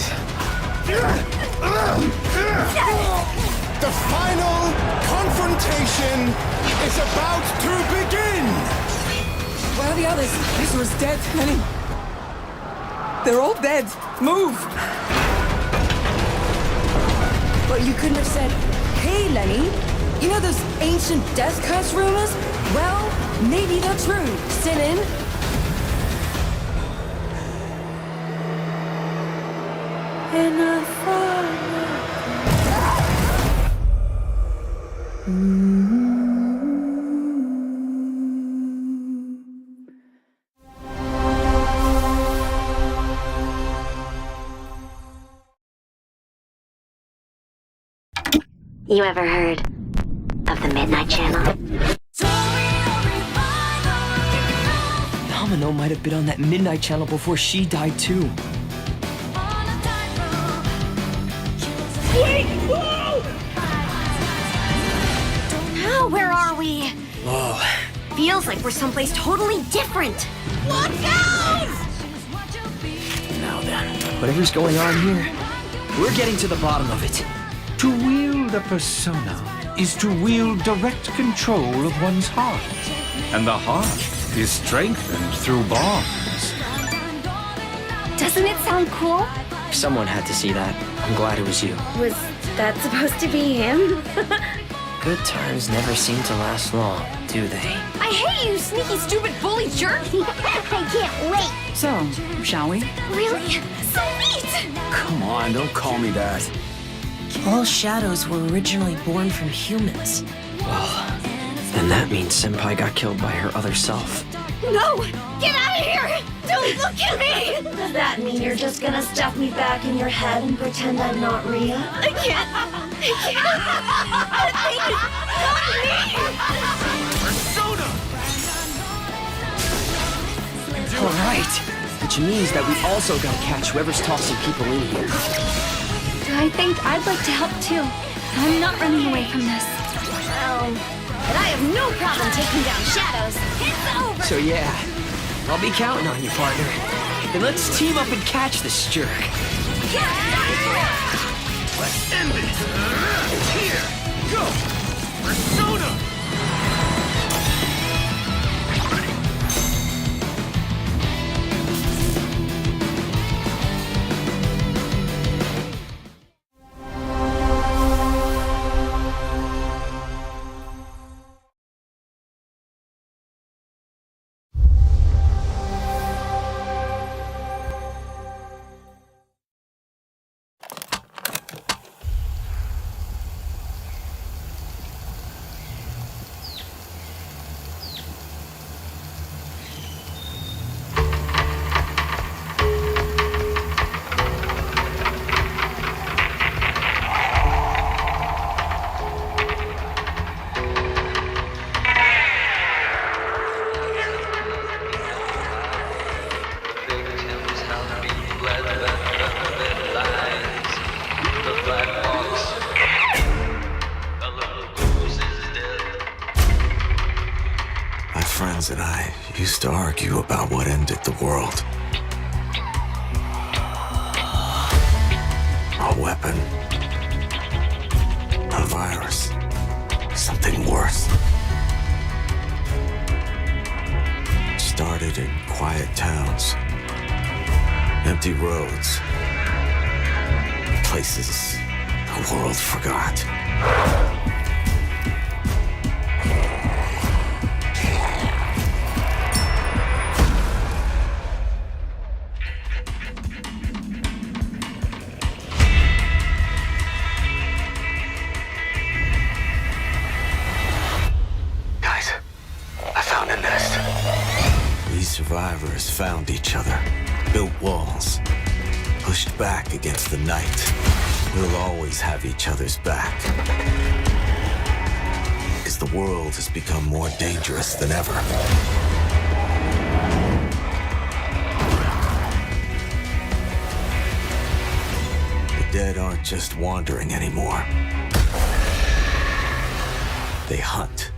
The final confrontation is about to begin! Where are the others? Ezra's dead, Lenny. They're all dead. Move! But you couldn't have said, hey, Lenny, you know those ancient death curse rumors? Well, maybe they're true. Sit in. You ever heard of the Midnight Channel? Domino might have been on that Midnight Channel before she died too. Wait! Whoa! Now, where are we? Whoa. Feels like we're someplace totally different. Look out! Now then, whatever's going on here, we're getting to the bottom of it. To wield a persona is to wield direct control of one's heart. And the heart is strengthened through bonds. Doesn't it sound cool? Someone had to see that. I'm glad it was you. Was that supposed to be him? Good times never seem to last long, do they? I hate you, sneaky, stupid, bully jerk! I can't wait! So, shall we? Really? So neat! Come on, don't call me that. All shadows were originally born from humans. Well, then that means Senpai got killed by her other self. No! Get out of here! Don't look at me! Does that mean you're just gonna stuff me back in your head and pretend I'm not real? I can't! All right, which means that we also gotta catch whoever's tossing people in here. I think I'd like to help too. I'm not running away from this. Well, but I have no problem taking down shadows. It's over! So yeah, I'll be counting on you, partner. Then let's team up and catch this jerk. Let's end it! Here! Go! Persona! friends and I used to argue about what ended the world. A weapon. A virus. Something worse. Started in quiet towns. Empty roads. Places the world forgot. Guys, I found a nest. We survivors found each other, built walls, pushed back against the night. We'll always have each other's back. Because the world has become more dangerous than ever. The dead aren't just wandering anymore. They hunt.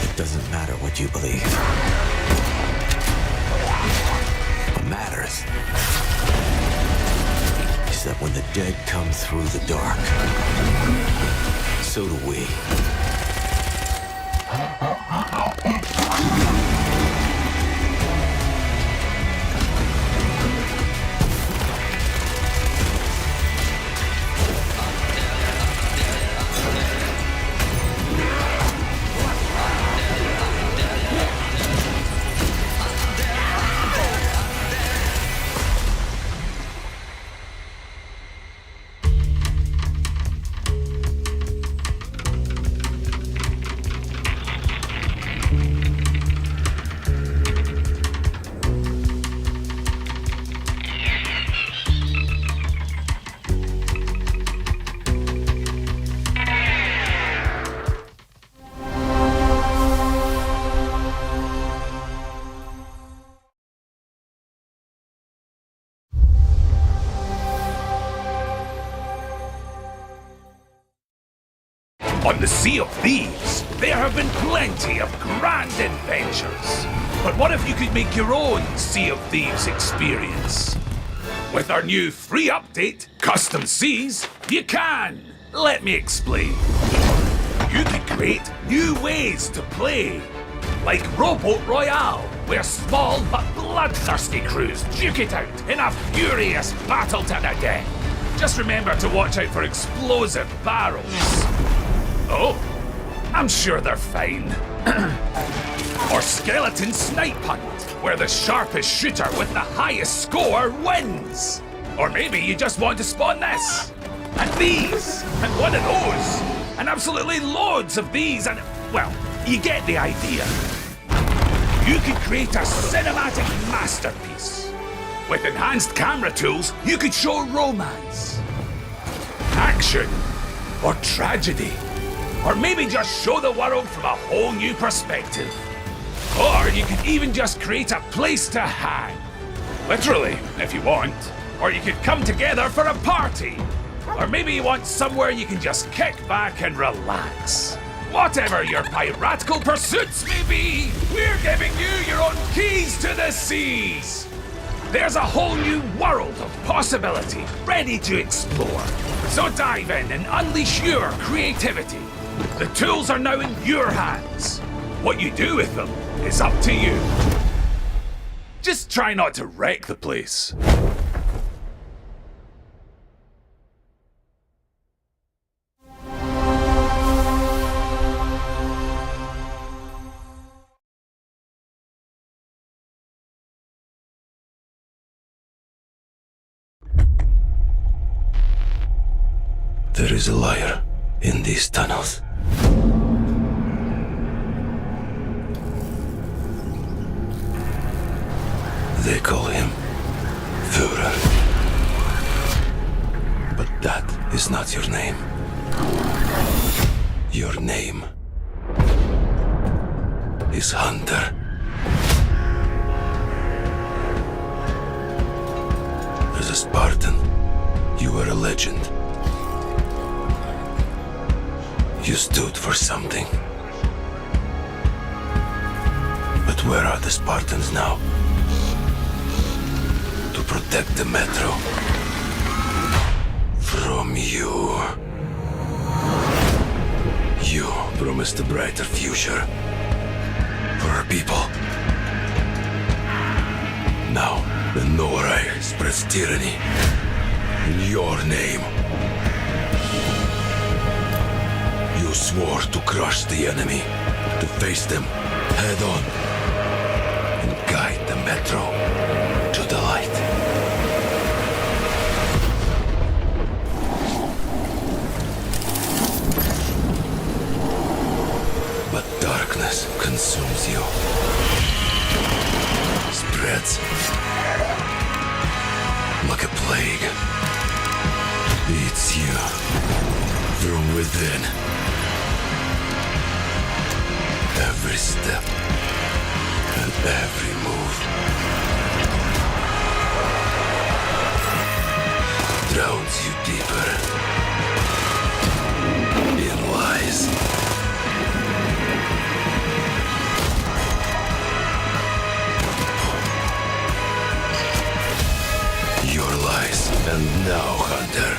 It doesn't matter what you believe. What matters is that when the dead come through the dark, so do we. On the Sea of Thieves, there have been plenty of grand adventures. But what if you could make your own Sea of Thieves experience? With our new free update, Custom Seas, you can. Let me explain. You could create new ways to play. Like Rowboat Royale, where small but bloodthirsty crews duke it out in a furious battle to the death. Just remember to watch out for explosive barrels. Oh, I'm sure they're fine. Or Skeleton Snipe Hunt, where the sharpest shooter with the highest score wins. Or maybe you just want to spawn this, and these, and one of those, and absolutely loads of these, and, well, you get the idea. You could create a cinematic masterpiece. With enhanced camera tools, you could show romance, action, or tragedy. Or maybe just show the world from a whole new perspective. Or you could even just create a place to hang. Literally, if you want. Or you could come together for a party. Or maybe you want somewhere you can just kick back and relax. Whatever your piratical pursuits may be, we're giving you your own keys to the seas. There's a whole new world of possibility ready to explore. So dive in and unleash your creativity. The tools are now in your hands. What you do with them is up to you. Just try not to wreck the place. There is a liar in these tunnels. They call him Führer. But that is not your name. Your name is Hunter. a Spartan, you were a legend. You stood for something. But where are the Spartans now? To protect the Metro from you. You promised a brighter future for our people. Now, the Norai spreads tyranny in your name. You swore to crush the enemy, to face them head on, and guide the Metro to the light. But darkness consumes you. Spreads like a plague. Eats you from within. Every step and every move drowns you deeper in lies. Your lies, and now, Hunter,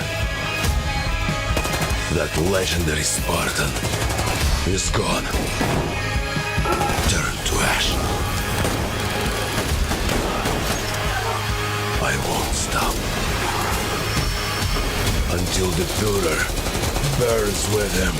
that legendary Spartan is gone. Turn to ash. I won't stop until the Führer burns with him.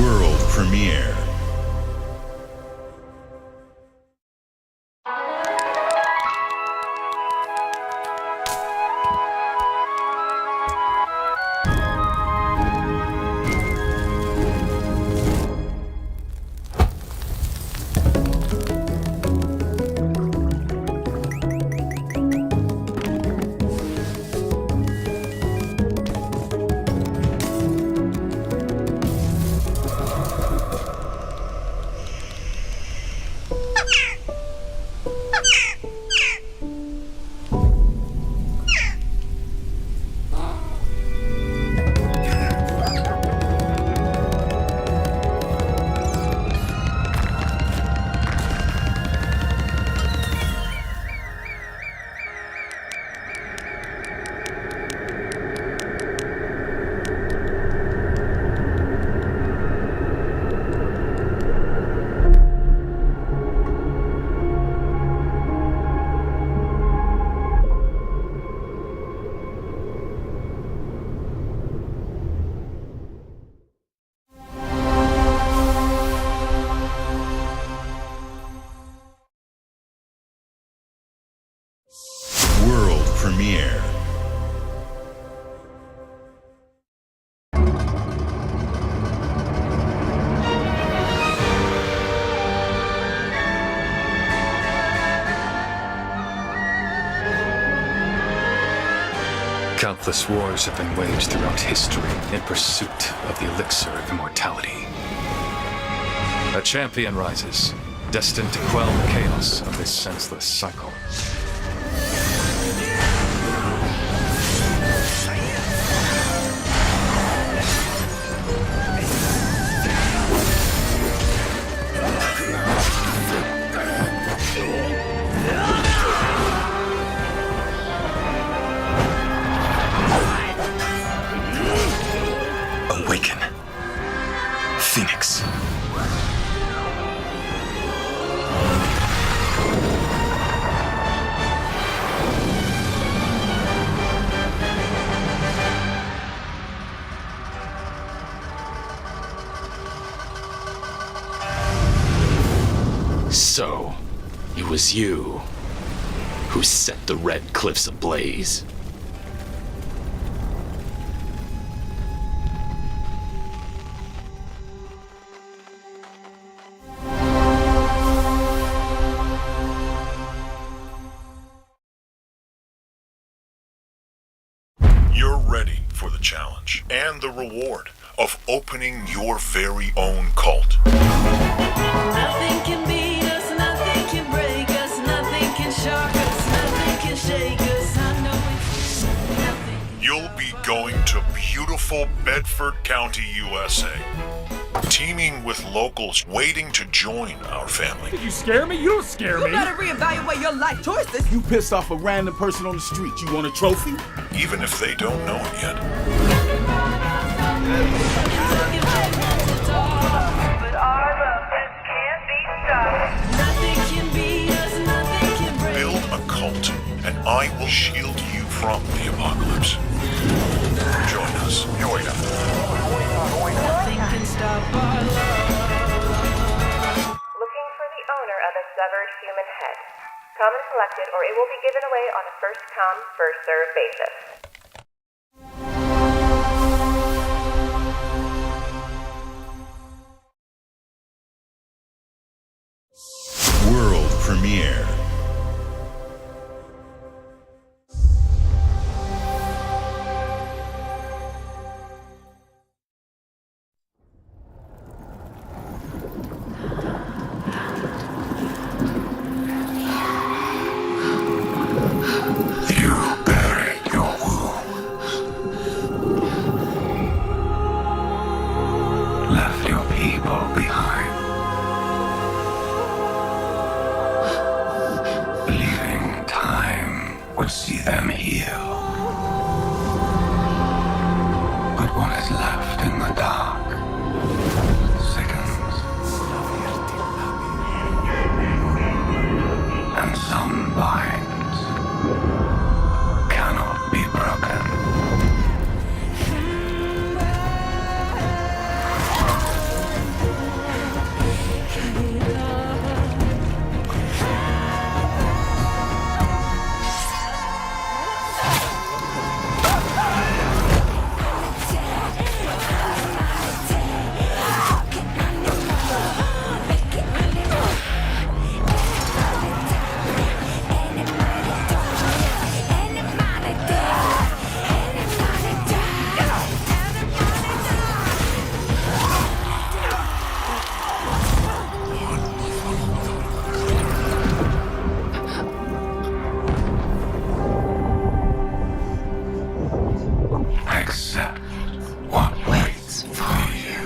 World premiere. World premiere. Countless wars have been waged throughout history in pursuit of the elixir of immortality. A champion rises, destined to quell the chaos of this senseless cycle. Awaken, Phoenix. So, it was you who set the Red Cliffs ablaze. You're ready for the challenge and the reward of opening your very own cult. Nothing can beat us, nothing can break us, nothing can shock us, nothing can shake us. I know it's nothing. You'll be going to beautiful Bedford County, USA. Teaming with locals waiting to join our family. You scare me? You don't scare me. You better reevaluate your life choices. You pissed off a random person on the street. You want a trophy? Even if they don't know it yet. Build a cult, and I will shield you from the apocalypse. Join us. Join us. Nothing can stop our love. Looking for the owner of a severed human head. Come and collect it, or it will be given away on a first-come, first-served basis. World premiere. Left your people behind. Believing time would see them heal. But what is left in the dark sickens. And some binds cannot be broken. Accept what waits for you.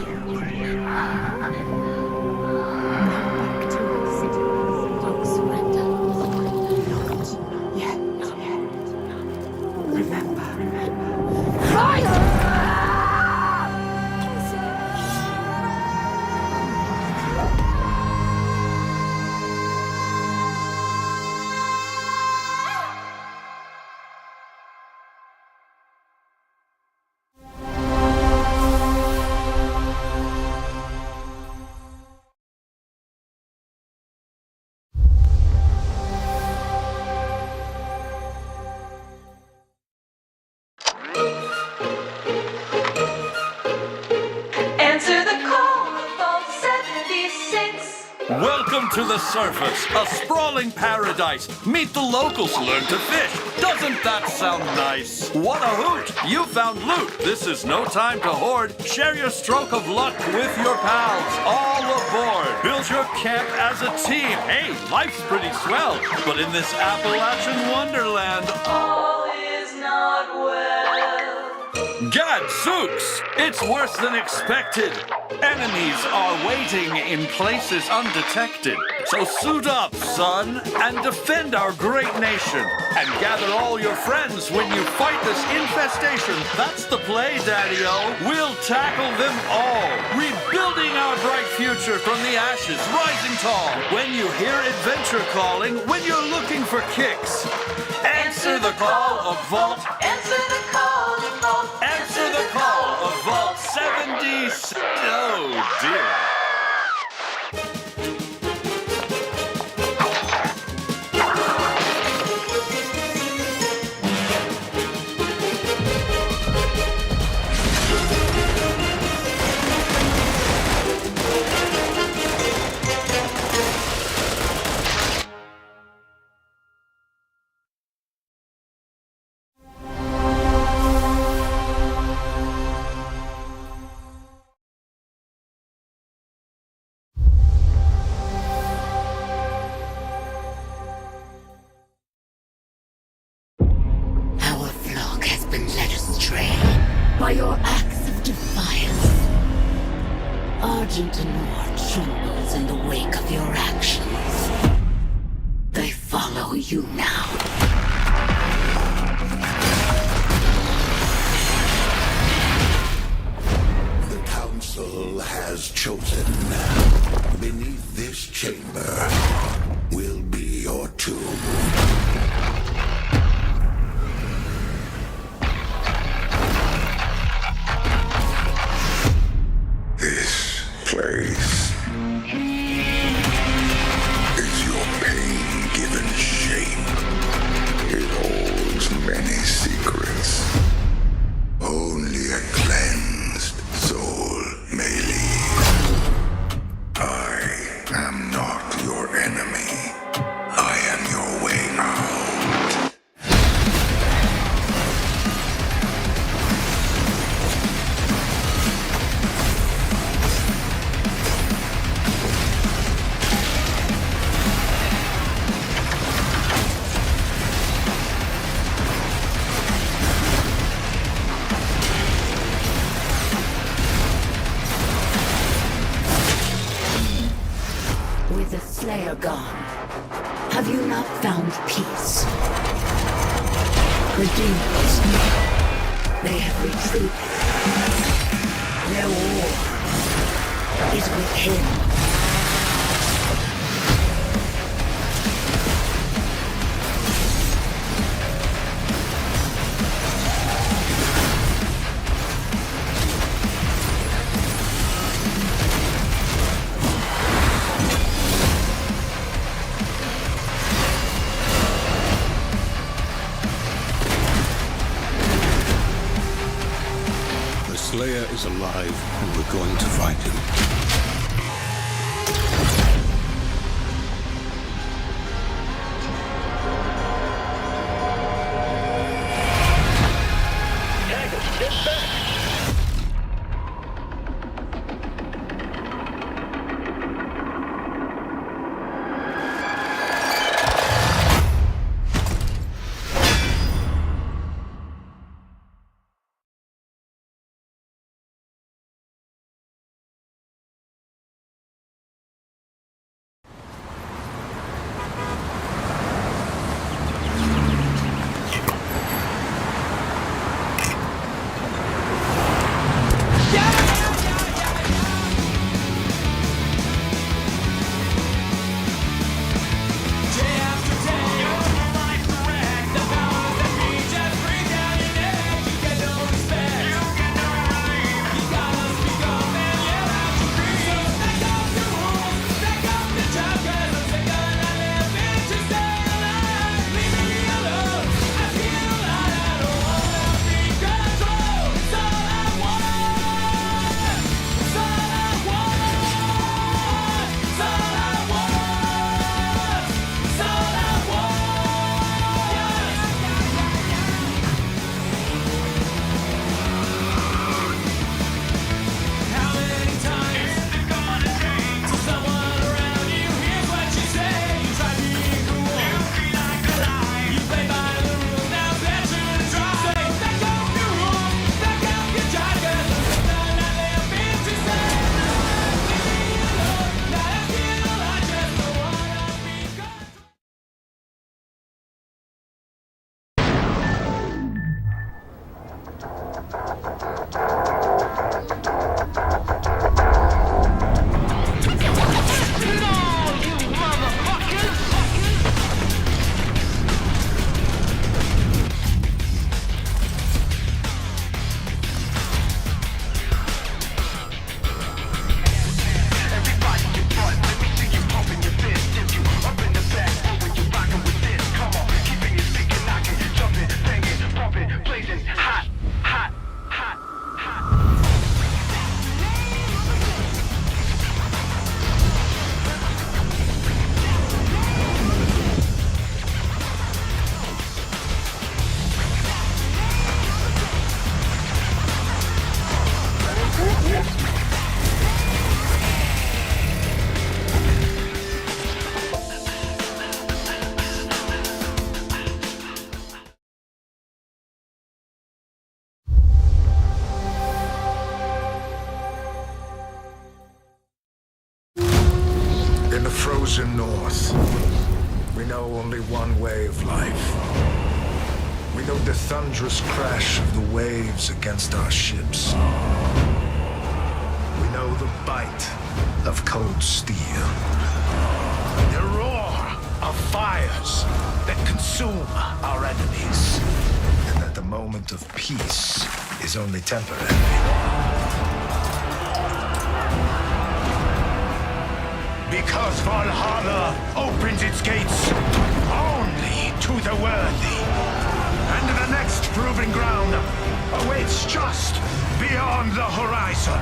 Answer the call of Vault 76. Welcome to the surface, a sprawling paradise. Meet the locals, learn to fish. Doesn't that sound nice? What a hoot! You found loot. This is no time to hoard. Share your stroke of luck with your pals. All aboard. Build your camp as a team. Hey, life's pretty swell. But in this Appalachian wonderland, All is not well. Gadzooks! It's worse than expected. Enemies are waiting in places undetected. So suit up, son, and defend our great nation. And gather all your friends when you fight this infestation. That's the play, Daddy-O. We'll tackle them all. Rebuilding our bright future from the ashes, rising tall. When you hear adventure calling, when you're looking for kicks. Answer the call of Vault. Answer the call of Vault. Answer the call of Vault 76. Oh, dear. by your acts of defiance. Argent Anor trembles in the wake of your actions. They follow you now. The Council has chosen. Beneath this chamber will be your tomb. This place is your pain given shape. It holds many secrets. Only a cleansed soul may leave. I am not your enemy. I am your way out. With the Slayer gone, have you not found peace? The demons, they have retreated. Their war is with him. The Slayer is alive, and we're going to find him. frozen north, we know only one way of life. We know the thunderous crash of the waves against our ships. We know the bite of cold steel. The roar of fires that consume our enemies. And that the moment of peace is only temporary. Because Valhalla opens its gates only to the worthy. And the next proving ground awaits just beyond the horizon.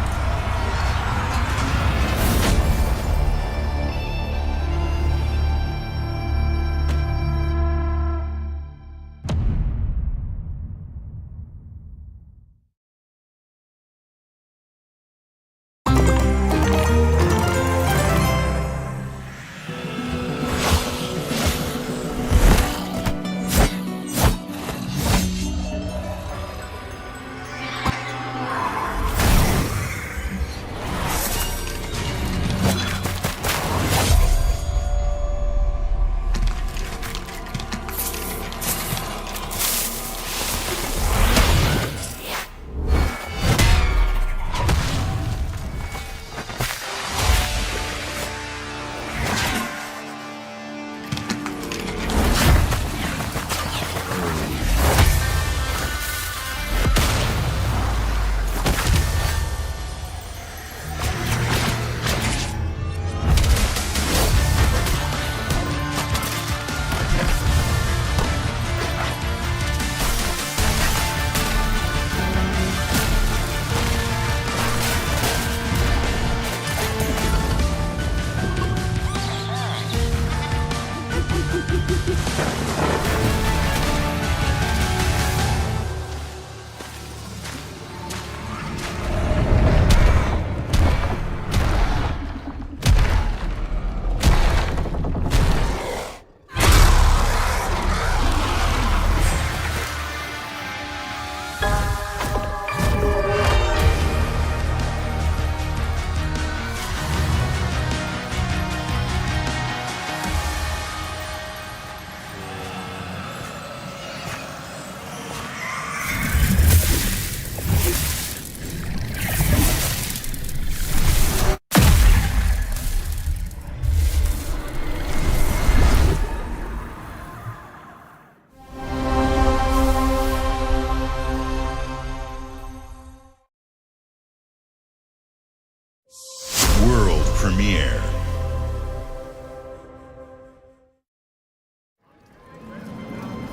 World premiere.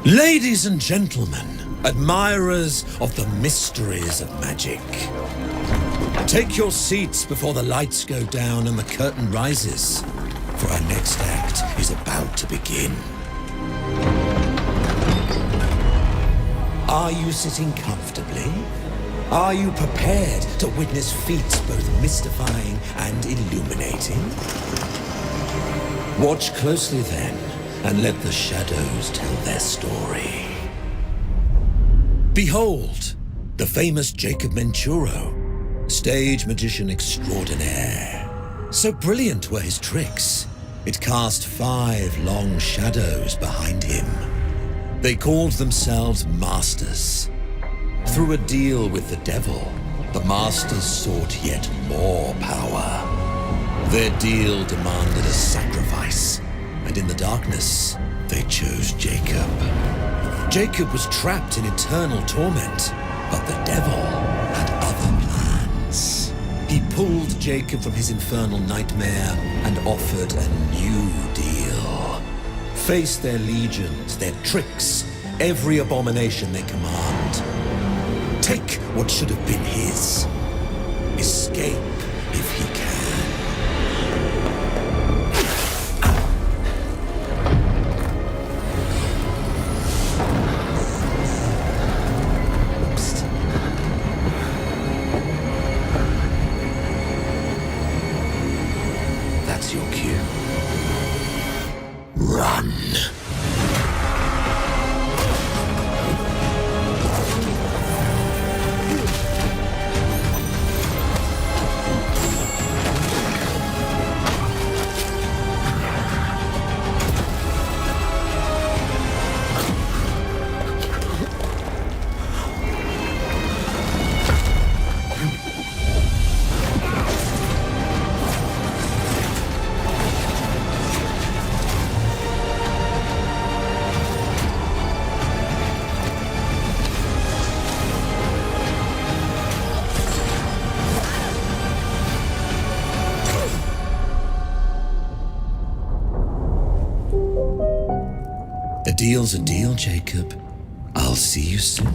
Ladies and gentlemen, admirers of the mysteries of magic, take your seats before the lights go down and the curtain rises, for our next act is about to begin. Are you sitting comfortably? Are you prepared to witness feats both mystifying and illuminating? Watch closely then, and let the shadows tell their story. Behold, the famous Jacob Menturo, stage magician extraordinaire. So brilliant were his tricks, it cast 5 long shadows behind him. They called themselves Masters. Through a deal with the devil, the Masters sought yet more power. Their deal demanded a sacrifice, and in the darkness, they chose Jacob. Jacob was trapped in eternal torment, but the devil had other plans. He pulled Jacob from his infernal nightmare and offered a new deal. Face their legions, their tricks, every abomination they command. Take what should have been his. Escape if he can. Oops. That's your cue. Run. deal's a deal, Jacob. I'll see you soon.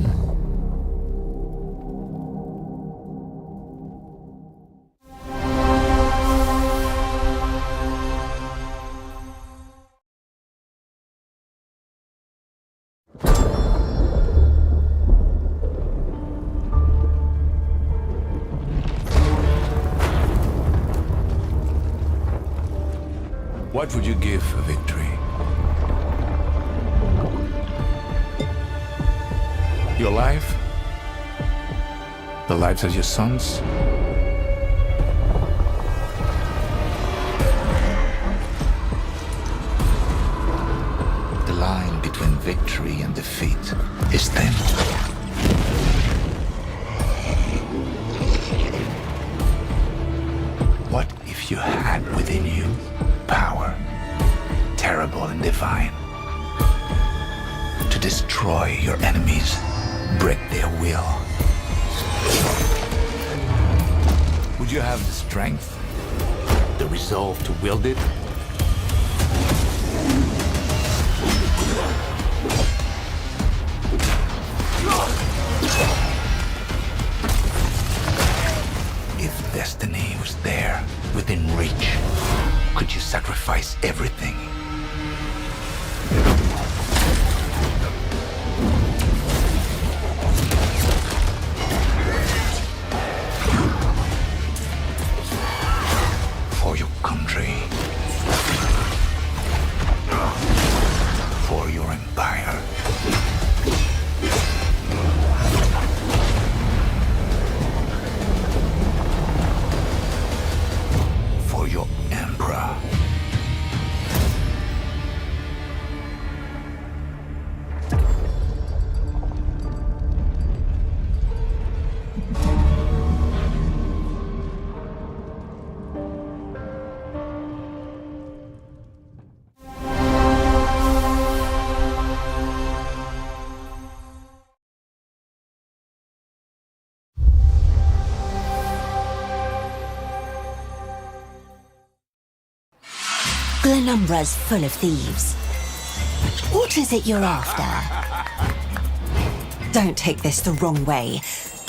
What would you give for victory? Your life? The lives of your sons? The line between victory and defeat is thin. What if you had within you power, terrible and divine, to destroy your enemies, break their will? Would you have the strength, the resolve to wield it? If destiny was there, within reach, could you sacrifice everything? For your country. For your empire. For your emperor. Glenumbra's full of thieves. What is it you're after? Don't take this the wrong way,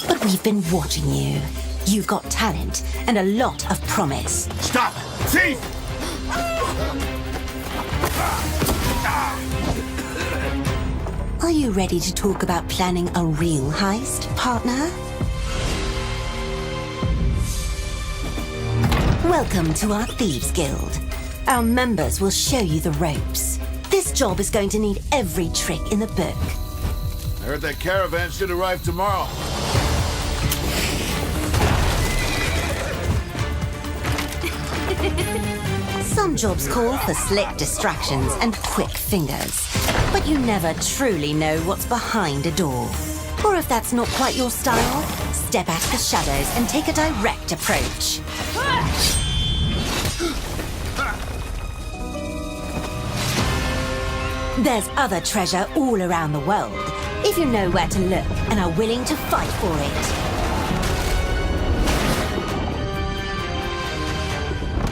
but we've been watching you. You've got talent and a lot of promise. Stop! Thief! Are you ready to talk about planning a real heist, partner? Welcome to our Thieves Guild. Our members will show you the ropes. This job is going to need every trick in the book. I heard that caravan should arrive tomorrow. Some jobs call for slick distractions and quick fingers, but you never truly know what's behind a door. Or if that's not quite your style, step out of the shadows and take a direct approach. There's other treasure all around the world, if you know where to look and are willing to fight for it.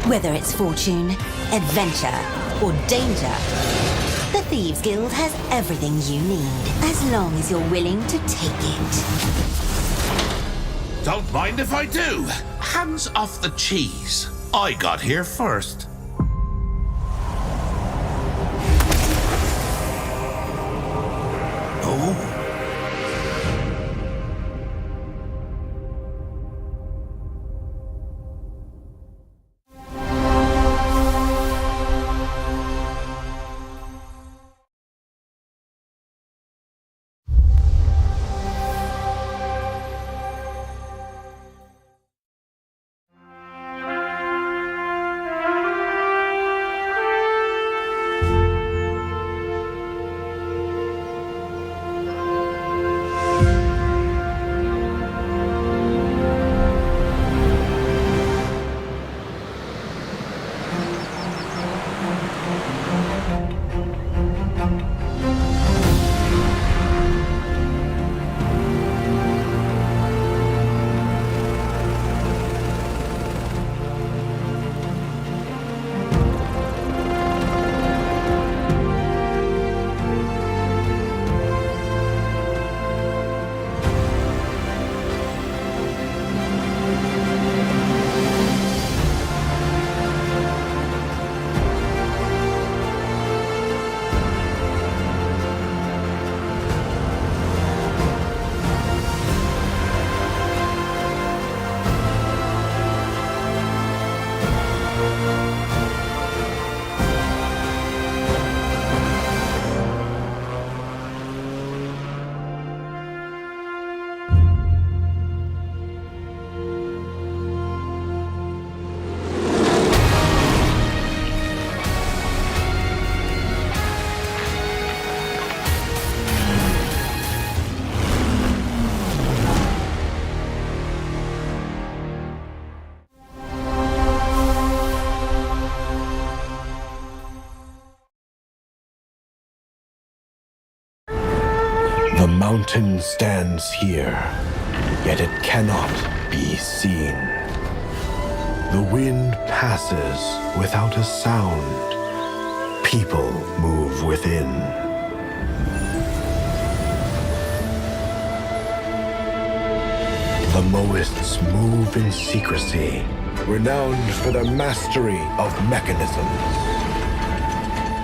Whether it's fortune, adventure, or danger, the Thieves Guild has everything you need, as long as you're willing to take it. Don't mind if I do. Hands off the cheese. I got here first. Oh. mountain stands here, yet it cannot be seen. The wind passes without a sound. People move within. The Moists move in secrecy, renowned for their mastery of mechanisms.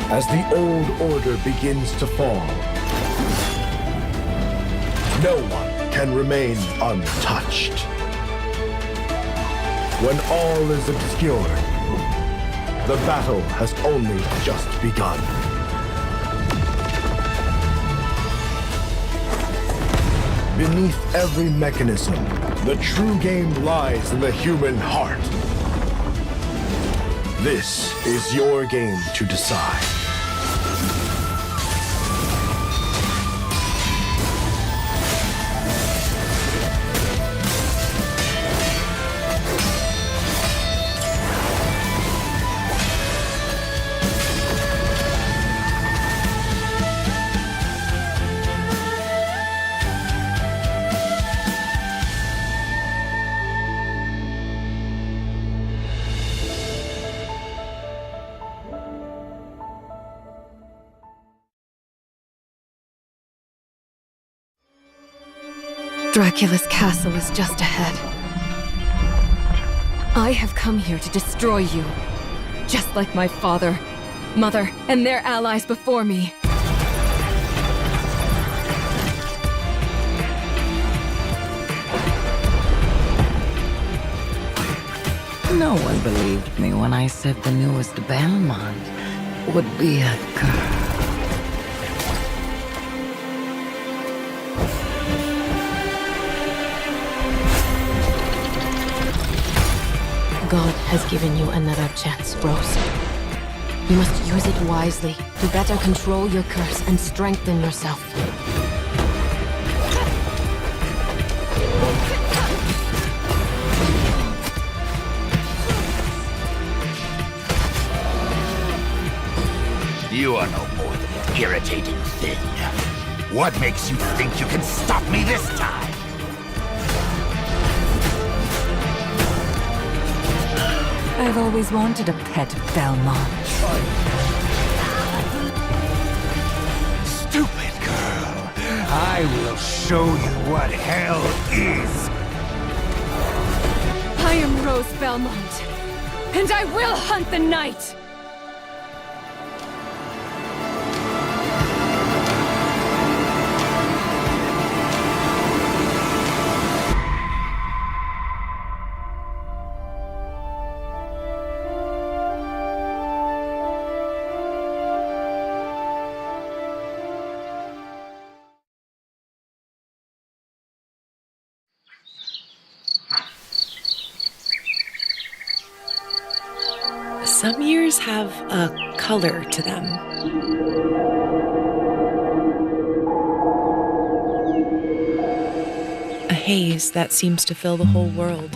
As the old order begins to fall, no one can remain untouched. When all is obscured, the battle has only just begun. Beneath every mechanism, the true game lies in the human heart. This is your game to decide. Dracula's castle is just ahead. I have come here to destroy you, just like my father, mother, and their allies before me. No one believed me when I said the newest Belmont would be a girl. God has given you another chance, Rose. You must use it wisely to better control your curse and strengthen yourself. You are no more than an irritating thing. What makes you think you can stop me this time? I've always wanted a pet Belmont. Stupid girl. I will show you what hell is. I am Rose Belmont, and I will hunt the night! Some years have a color to them. A haze that seems to fill the whole world.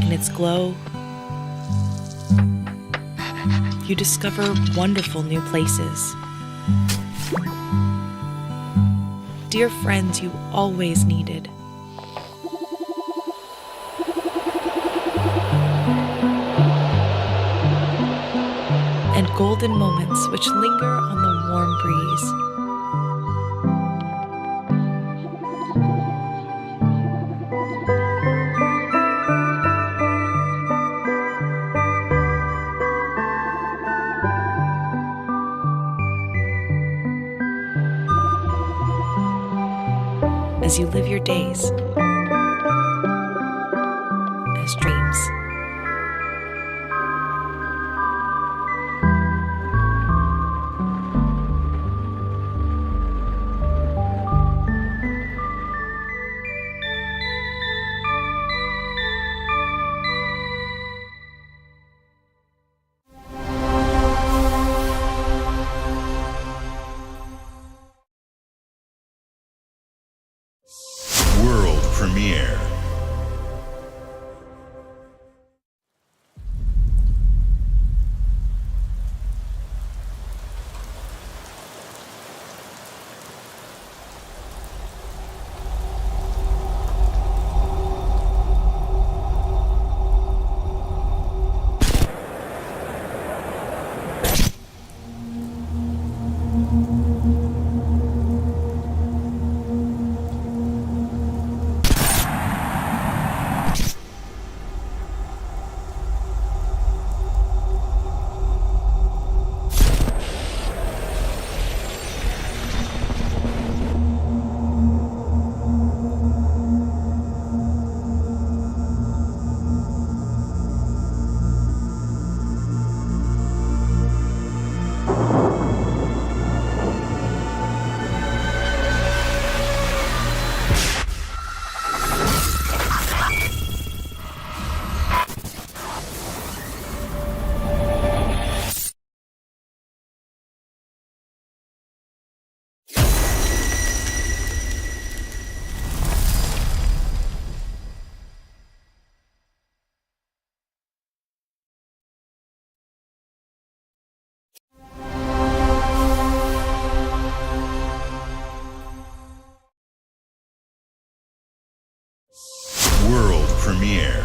In its glow, you discover wonderful new places. Dear friends you always needed. And golden moments which linger on the warm breeze. As you live your days as dreams. World premiere. premiere.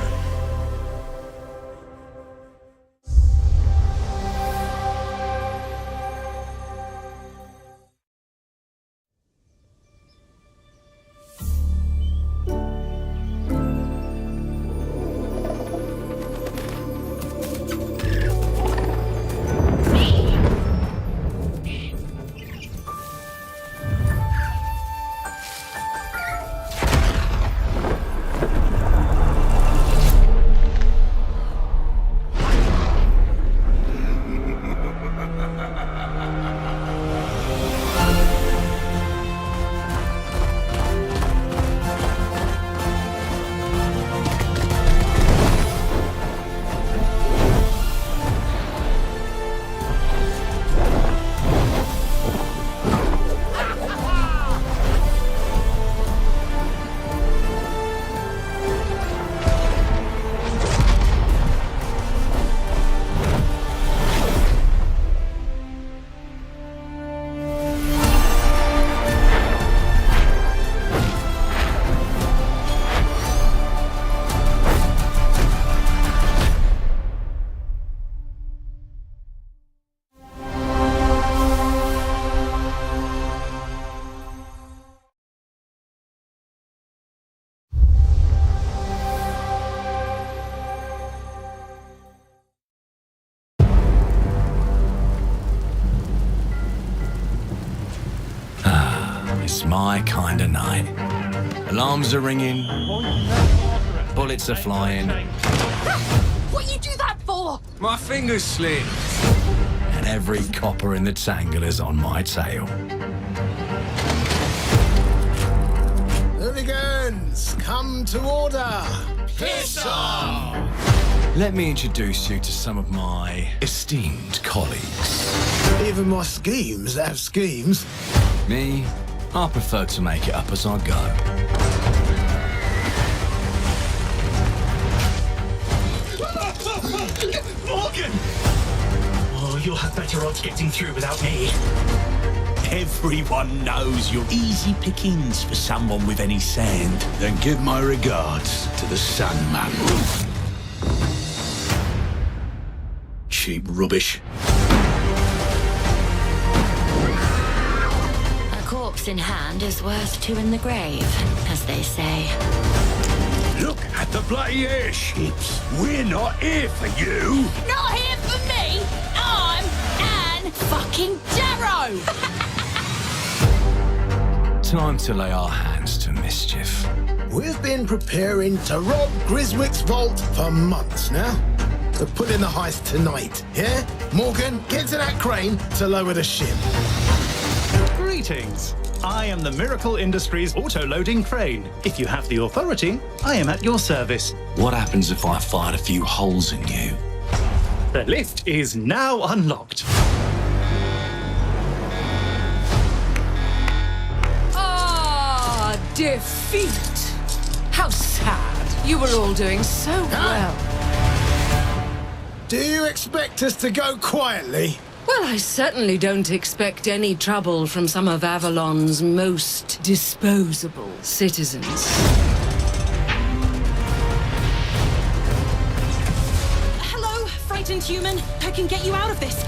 It's my kind of night. Alarms are ringing, bullets are flying. What you do that for? My fingers slip, and every copper in the tangle is on my tail. Hooligans, come to order! Piss off! Let me introduce you to some of my esteemed colleagues. Even my schemes have schemes. Me, I prefer to make it up as I go. Morgan! Oh, you'll have better odds getting through without me. Everyone knows you're easy pickings for someone with any sand. Then give my regards to the Sandman. Cheap rubbish. A corpse in hand is worth two in the grave, as they say. Look at the bloody airships. We're not here for you. Not here for me! I'm Anne fucking Darrow! Time to lay our hands to mischief. We've been preparing to rob Griswick's vault for months now. We're pulling the heist tonight, yeah? Morgan, get to that crane to lower the ship. Greetings. I am the Miracle Industries auto-loading crane. If you have the authority, I am at your service. What happens if I fired a few holes in you? The lift is now unlocked. Ah, defeat. How sad. You were all doing so well. Do you expect us to go quietly? Well, I certainly don't expect any trouble from some of Avalon's most disposable citizens. Hello, frightened human. I can get you out of this.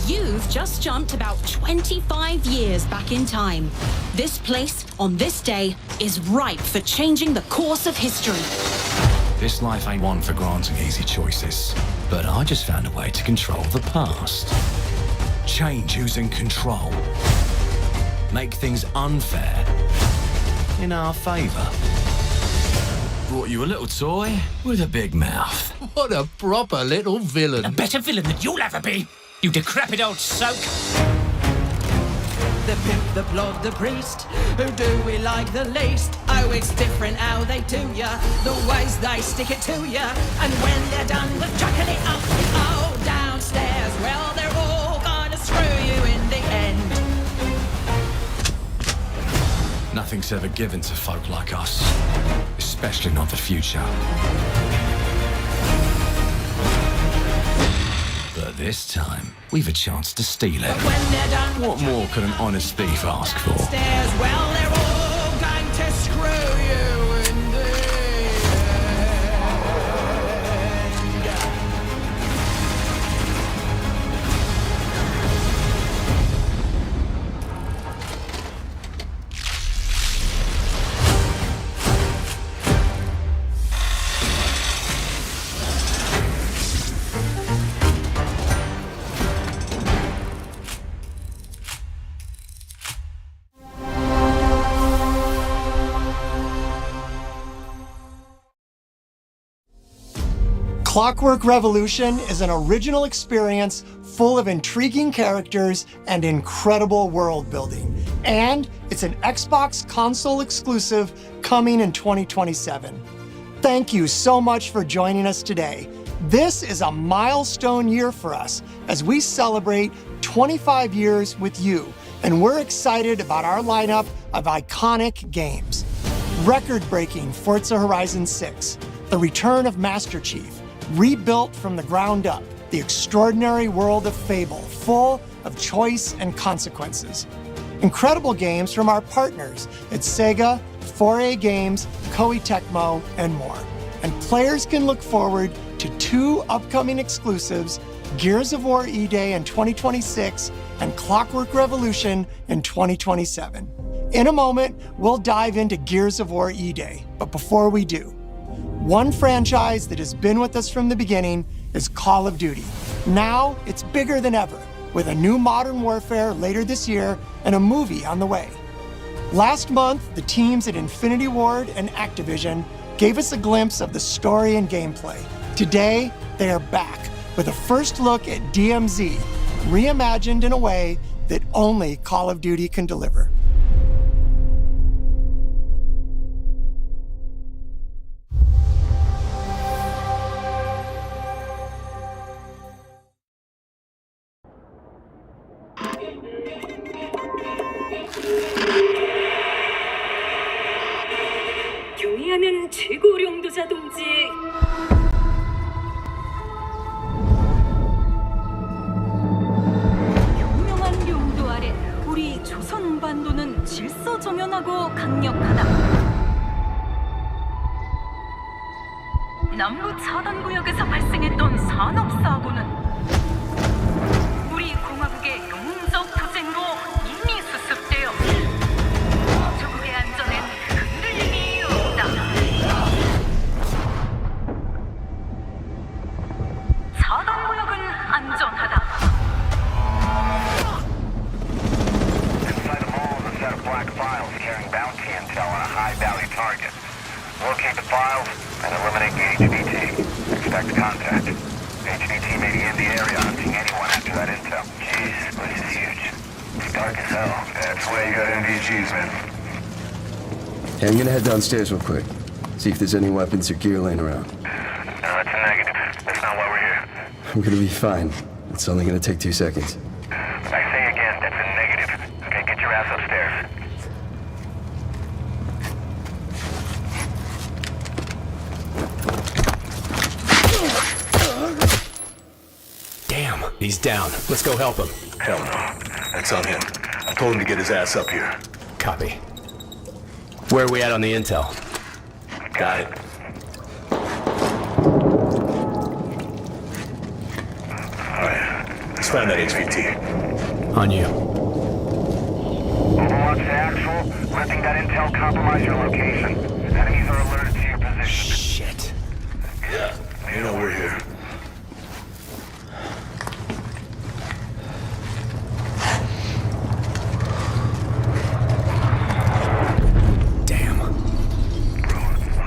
You've just jumped about 25 years back in time. This place, on this day, is ripe for changing the course of history. This life ain't one for granting easy choices, but I just found a way to control the past. Change who's in control. Make things unfair in our favor. Brought you a little toy with a big mouth. What a proper little villain. A better villain than you'll ever be, you decrepit old soak. The pimp, the plod, the priest. Who do we like the least? Oh, it's different how they do ya. The ways they stick it to ya. And when they're done with chucking it up, oh, downstairs, well, they're all gonna screw you in the end. Nothing's ever given to folk like us, especially not the future. But This time, we've a chance to steal it. When they're done, What more could an honest thief ask for? stairs, well, they're all going to screw you in the Clockwork Revolution is an original experience full of intriguing characters and incredible world building. And it's an Xbox console exclusive coming in 2027. Thank you so much for joining us today. This is a milestone year for us as we celebrate 25 years with you, and we're excited about our lineup of iconic games. Record-breaking Forza Horizon 6, the return of Master Chief, rebuilt from the ground up, the extraordinary world of Fable, full of choice and consequences. Incredible games from our partners at Sega, 4A Games, Koei Tecmo, and more. And players can look forward to 2 upcoming exclusives, Gears of War E-Day in 2026 and Clockwork Revolution in 2027. In a moment, we'll dive into Gears of War E-Day, but before we do, one franchise that has been with us from the beginning is Call of Duty. Now, it's bigger than ever, with a new Modern Warfare later this year and a movie on the way. Last month, the teams at Infinity Ward and Activision gave us a glimpse of the story and gameplay. Today, they are back with a first look at DMZ, reimagined in a way that only Call of Duty can deliver. 경의하는 최고령도자 동지. 현명한 용도 아래 우리 조선 반도는 질서정연하고 강력하다. 남부 차단구역에서 발생했던 산업사고는 우리 공화국의 용적 투쟁으로 이미 수습되어 조국의 안전엔 흔들림이 없다. 차단구역은 안전하다. Inside the mall is a set of black files carrying bounty intel on a high-value target. Locate the files and eliminate the HVT. Expect contact. HVT may be in the area hunting anyone after that intel. Jeez, this is huge. It's dark as hell. That's why you got NVGs, man. Hey, I'm gonna head downstairs real quick. See if there's any weapons or gear laying around. No, that's a negative. That's not why we're here. I'm gonna be fine. It's only gonna take 2 seconds. I say again, that's a negative. Okay, get your ass upstairs. Damn, he's down. Let's go help him. Hell no. That's on him. I told him to get his ass up here. Copy. Where are we at on the intel? Got it. Alright, let's find that HVT. On you. Overwatch to actual. Letting that intel compromise your location. Enemies are alerted to your position. Shit. Yeah, you know we're here. Damn.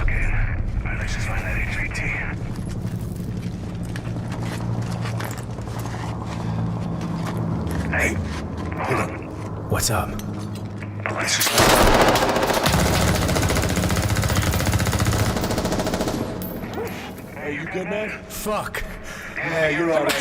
Okay. Alright, let's just find that HVT. Hey, hold on. What's up? Let's just... Hey, you good, man? Fuck. Yeah, you're alright.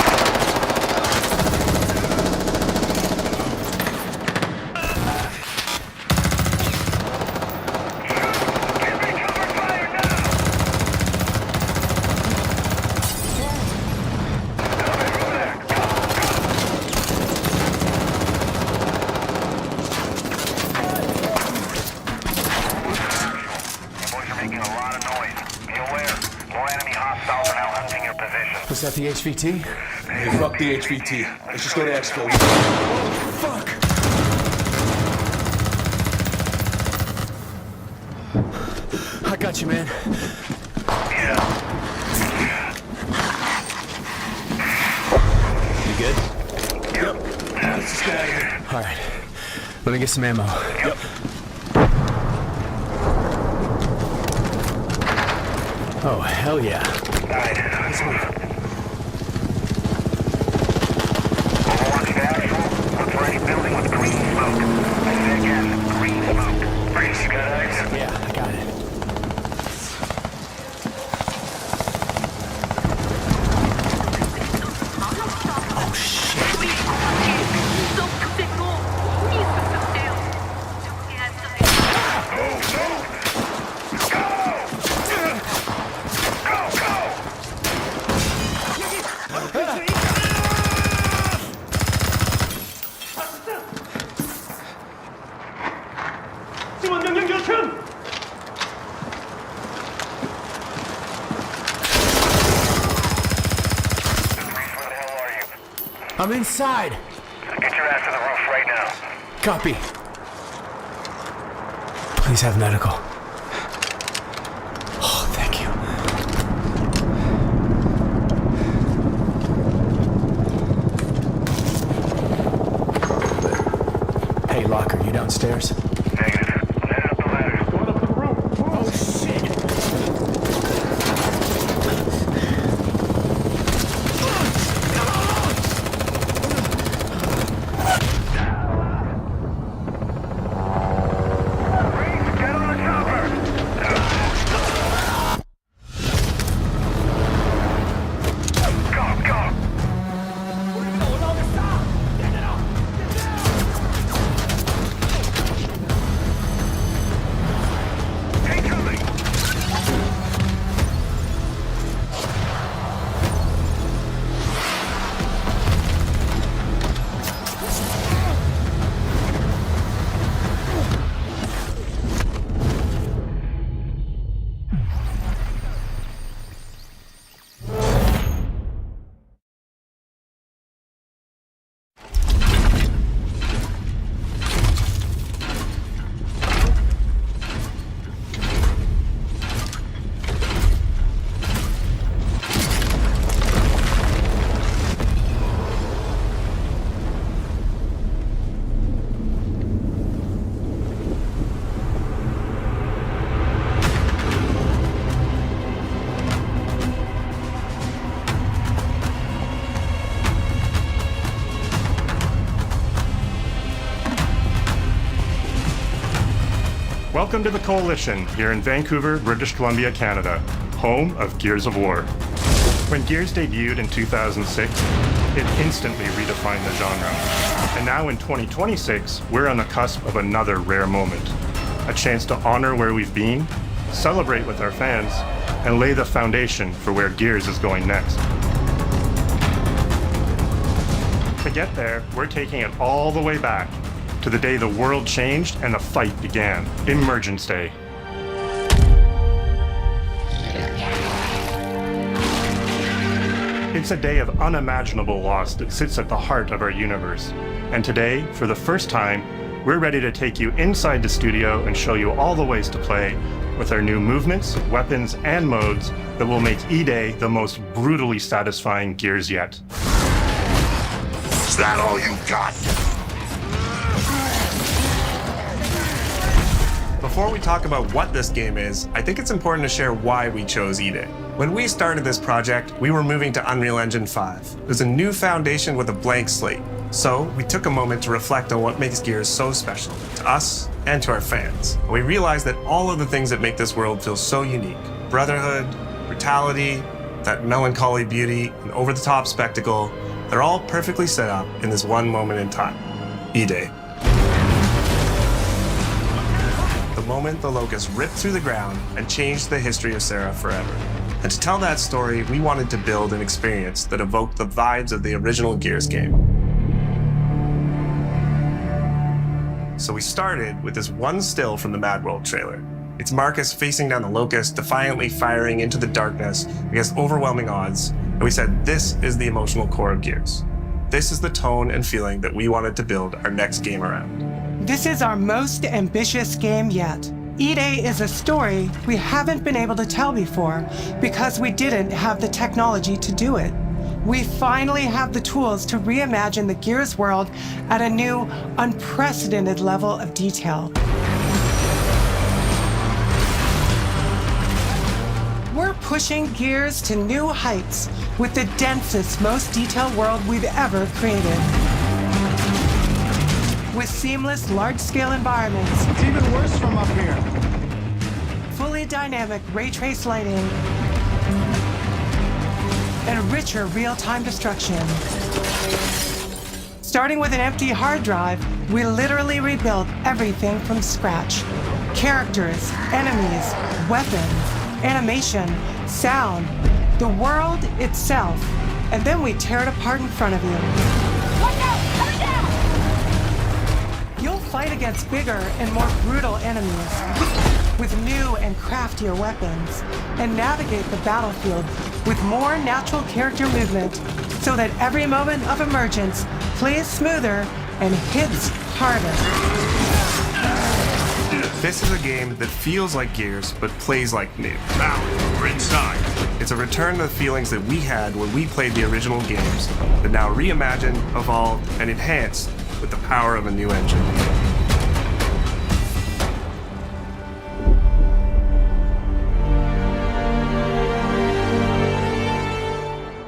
Was that the HVT? Hey, fuck the HVT. Let's just go to Expo. Fuck! I got you, man. You good? Yep. Let's just get out of here. All right. Let me get some ammo. Yep. Oh, hell yeah. All right, let's move. Overwatch to actual. Look for any building with green smoke. I say again, green smoke. Breeze, you got eyes? Yeah, I got it. Oh, shit. I'm inside. Get your ass to the roof right now. Copy. Please have medical. Oh, thank you. Hey, Locker, you downstairs? Negative. Head up the ladder. Going up to the roof. Oh, shit. Welcome to the Coalition, here in Vancouver, British Columbia, Canada, home of Gears of War. When Gears debuted in 2006, it instantly redefined the genre. And now in 2026, we're on the cusp of another rare moment. A chance to honor where we've been, celebrate with our fans, and lay the foundation for where Gears is going next. To get there, we're taking it all the way back to the day the world changed and the fight began, Emergence Day. It's a day of unimaginable loss that sits at the heart of our universe. And today, for the first time, we're ready to take you inside the studio and show you all the ways to play with our new movements, weapons, and modes that will make E-Day the most brutally satisfying Gears yet. Is that all you got? Before we talk about what this game is, I think it's important to share why we chose E-Day. When we started this project, we were moving to Unreal Engine 5. It was a new foundation with a blank slate. So we took a moment to reflect on what makes Gears so special to us and to our fans. And we realized that all of the things that make this world feel so unique, brotherhood, brutality, that melancholy beauty, and over-the-top spectacle, they're all perfectly set up in this one moment in time, E-Day. The moment the Locust ripped through the ground and changed the history of Seraph forever. And to tell that story, we wanted to build an experience that evoked the vibes of the original Gears game. So we started with this one still from the Mad World trailer. It's Marcus facing down the Locust, defiantly firing into the darkness against overwhelming odds, and we said this is the emotional core of Gears. This is the tone and feeling that we wanted to build our next game around. This is our most ambitious game yet. E-Day is a story we haven't been able to tell before because we didn't have the technology to do it. We finally have the tools to reimagine the Gears world at a new, unprecedented level of detail. We're pushing Gears to new heights with the densest, most detailed world we've ever created. With seamless, large-scale environments. It's even worse from up here. Fully dynamic ray trace lighting. And richer real-time destruction. Starting with an empty hard drive, we literally rebuilt everything from scratch. Characters, enemies, weapons, animation, sound, the world itself. And then we tear it apart in front of you. Watch out! Coming down! You'll fight against bigger and more brutal enemies with new and craftier weapons and navigate the battlefield with more natural character movement so that every moment of emergence plays smoother and hits harder. This is a game that feels like Gears, but plays like new. Now, we're inside. It's a return to the feelings that we had when we played the original games, but now reimagined, evolved, and enhanced with the power of a new engine.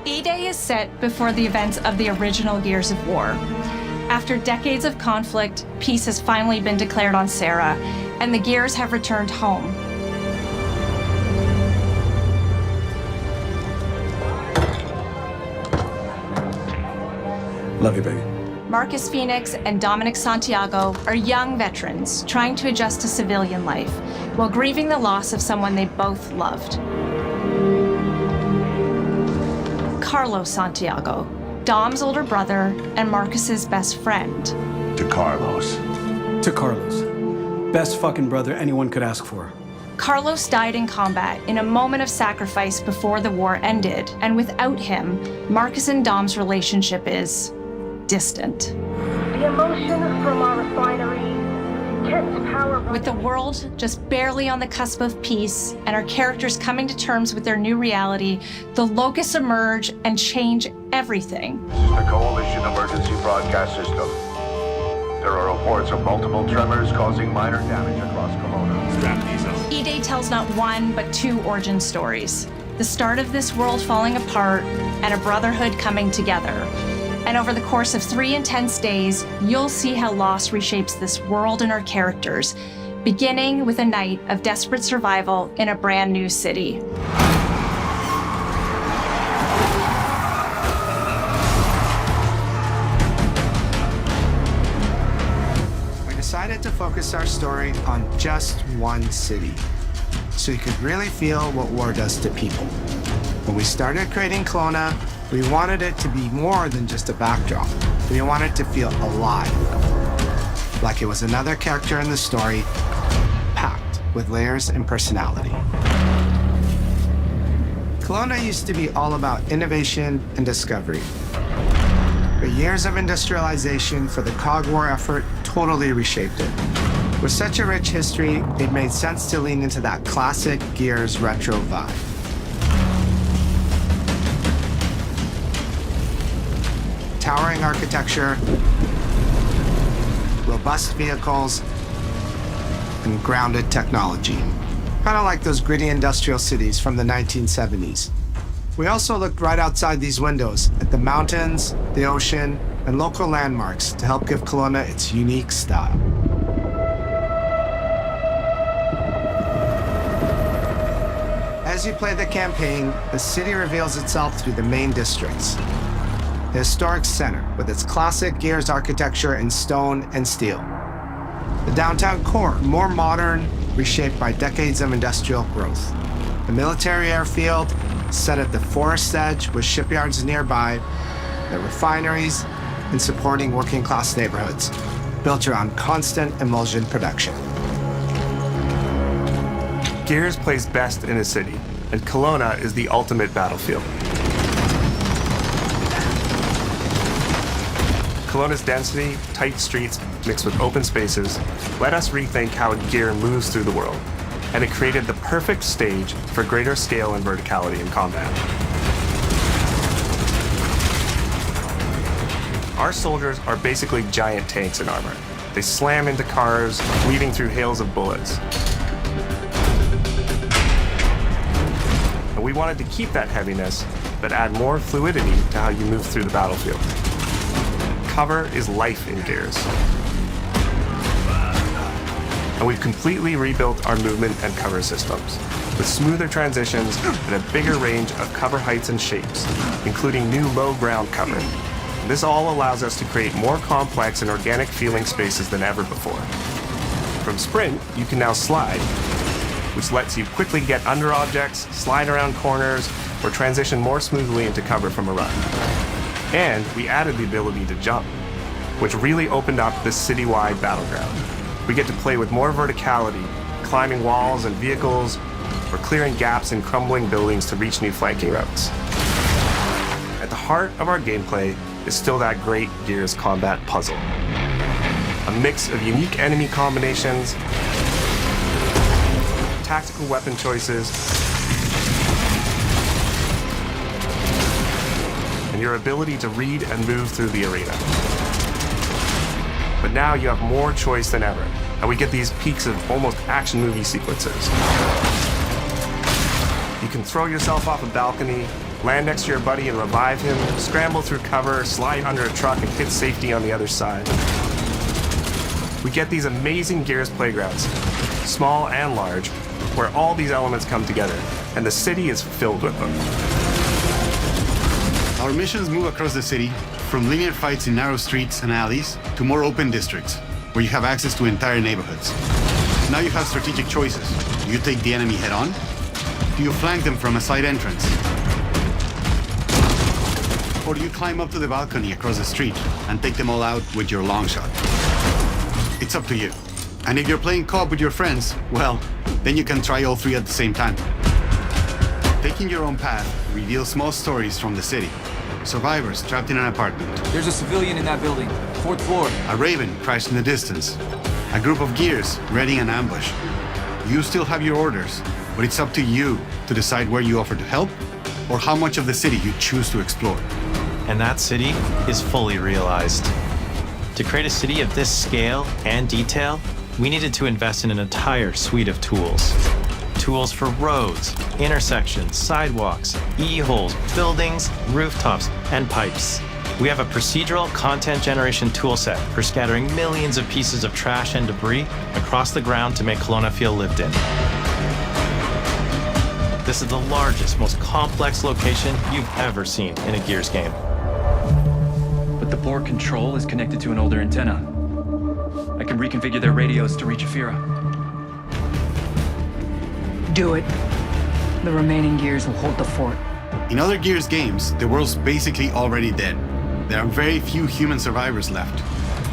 E-Day is set before the events of the original Gears of War. After decades of conflict, peace has finally been declared on Serra, and the Gears have returned home. Love you, baby. Marcus Phoenix and Dominic Santiago are young veterans trying to adjust to civilian life while grieving the loss of someone they both loved. Carlos Santiago, Dom's older brother and Marcus's best friend. To Carlos. To Carlos. Best fucking brother anyone could ask for. Carlos died in combat in a moment of sacrifice before the war ended, and without him, Marcus and Dom's relationship is distant. The emotion from our refinery kept power. With the world just barely on the cusp of peace and our characters coming to terms with their new reality, the Locusts emerge and change everything. This is the Coalition Emergency Broadcast System. There are reports of multiple tremors causing minor damage across Kelowna. Strap these up. E-Day tells not one, but two origin stories. The start of this world falling apart and a brotherhood coming together. And over the course of 3 intense days, you'll see how loss reshapes this world and our characters, beginning with a night of desperate survival in a brand new city. We decided to focus our story on just one city, so you could really feel what war does to people. When we started creating Kelowna, we wanted it to be more than just a backdrop. We wanted it to feel alive, like it was another character in the story, packed with layers and personality. Kelowna used to be all about innovation and discovery. But years of industrialization for the Cog War effort totally reshaped it. With such a rich history, it made sense to lean into that classic Gears retro vibe. Towering architecture, robust vehicles, and grounded technology. Kind of like those gritty industrial cities from the 1970s. We also looked right outside these windows at the mountains, the ocean, and local landmarks to help give Kelowna its unique style. As you play the campaign, the city reveals itself through the main districts. The historic center, with its classic Gears architecture in stone and steel. The downtown core, more modern, reshaped by decades of industrial growth. The military airfield, set at the forest edge with shipyards nearby, the refineries, and supporting working-class neighborhoods, built around constant emulsion production. Gears plays best in a city, and Kelowna is the ultimate battlefield. Kelowna's density, tight streets, mixed with open spaces, let us rethink how gear moves through the world, and it created the perfect stage for greater scale and verticality in combat. Our soldiers are basically giant tanks in armor. They slam into cars, weaving through hails of bullets. And we wanted to keep that heaviness, but add more fluidity to how you move through the battlefield. Cover is life in Gears. And we've completely rebuilt our movement and cover systems, with smoother transitions and a bigger range of cover heights and shapes, including new low ground cover. This all allows us to create more complex and organic feeling spaces than ever before. From Sprint, you can now slide, which lets you quickly get under objects, slide around corners, or transition more smoothly into cover from a run. And we added the ability to jump, which really opened up this citywide battleground. We get to play with more verticality, climbing walls and vehicles, or clearing gaps in crumbling buildings to reach new flanking routes. At the heart of our gameplay is still that great Gears combat puzzle. A mix of unique enemy combinations, tactical weapon choices, and your ability to read and move through the arena. But now you have more choice than ever, and we get these peaks of almost action movie sequences. You can throw yourself off a balcony, land next to your buddy and revive him, scramble through cover, slide under a truck, and hit safety on the other side. We get these amazing Gears playgrounds, small and large, where all these elements come together, and the city is filled with them. Our missions move across the city, from linear fights in narrow streets and alleys to more open districts, where you have access to entire neighborhoods. Now you have strategic choices. Do you take the enemy head-on? Do you flank them from a side entrance? Or do you climb up to the balcony across the street and take them all out with your long shot? It's up to you. And if you're playing co-op with your friends, well, then you can try all three at the same time. Taking your own path reveals small stories from the city. Survivors trapped in an apartment. There's a civilian in that building, 4th floor. A Raven crashed in the distance. A group of Gears readying an ambush. You still have your orders, but it's up to you to decide where you offer to help or how much of the city you choose to explore. And that city is fully realized. To create a city of this scale and detail, we needed to invest in an entire suite of tools. Tools for roads, intersections, sidewalks, e-holes, buildings, rooftops, and pipes. We have a procedural content generation toolset for scattering millions of pieces of trash and debris across the ground to make Kelowna feel lived in. This is the largest, most complex location you've ever seen in a Gears game. But the port control is connected to an older antenna. I can reconfigure their radios to reach Afira. Do it. The remaining Gears will hold the fort. In other Gears games, the world's basically already dead. There are very few human survivors left.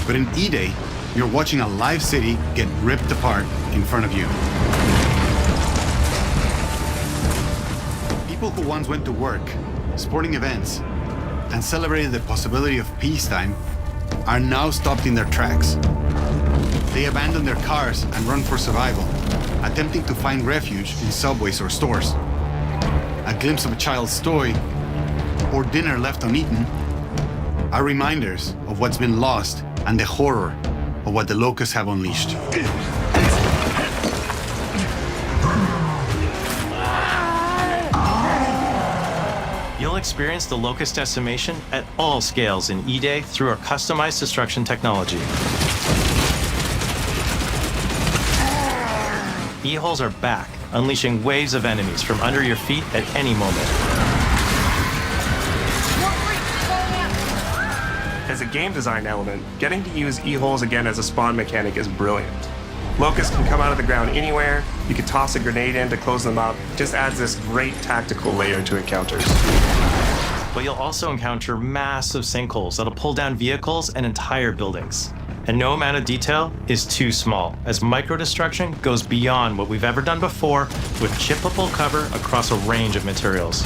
But in E-Day, you're watching a live city get ripped apart in front of you. People who once went to work, sporting events, and celebrated the possibility of peacetime are now stopped in their tracks. They abandon their cars and run for survival, attempting to find refuge in subways or stores. A glimpse of a child's toy or dinner left uneaten are reminders of what's been lost and the horror of what the locusts have unleashed. You'll experience the locust decimation at all scales in E-Day through our customized destruction technology. E-holes are back, unleashing waves of enemies from under your feet at any moment. As a game design element, getting to use E-holes again as a spawn mechanic is brilliant. Locusts can come out of the ground anywhere, you can toss a grenade in to close them up, it just adds this great tactical layer to encounters. But you'll also encounter massive sinkholes that'll pull down vehicles and entire buildings. And no amount of detail is too small, as micro-destruction goes beyond what we've ever done before with chippable cover across a range of materials.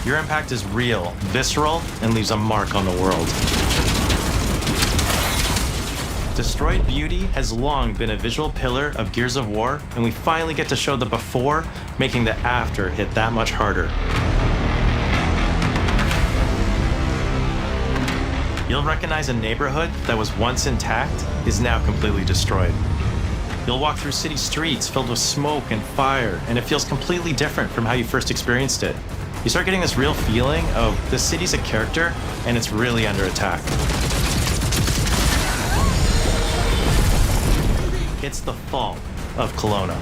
Your impact is real, visceral, and leaves a mark on the world. Destroyed Beauty has long been a visual pillar of Gears of War, and we finally get to show the before, making the after hit that much harder. You'll recognize a neighborhood that was once intact is now completely destroyed. You'll walk through city streets filled with smoke and fire, and it feels completely different from how you first experienced it. You start getting this real feeling of the city's a character, and it's really under attack. It's the fall of Kelowna.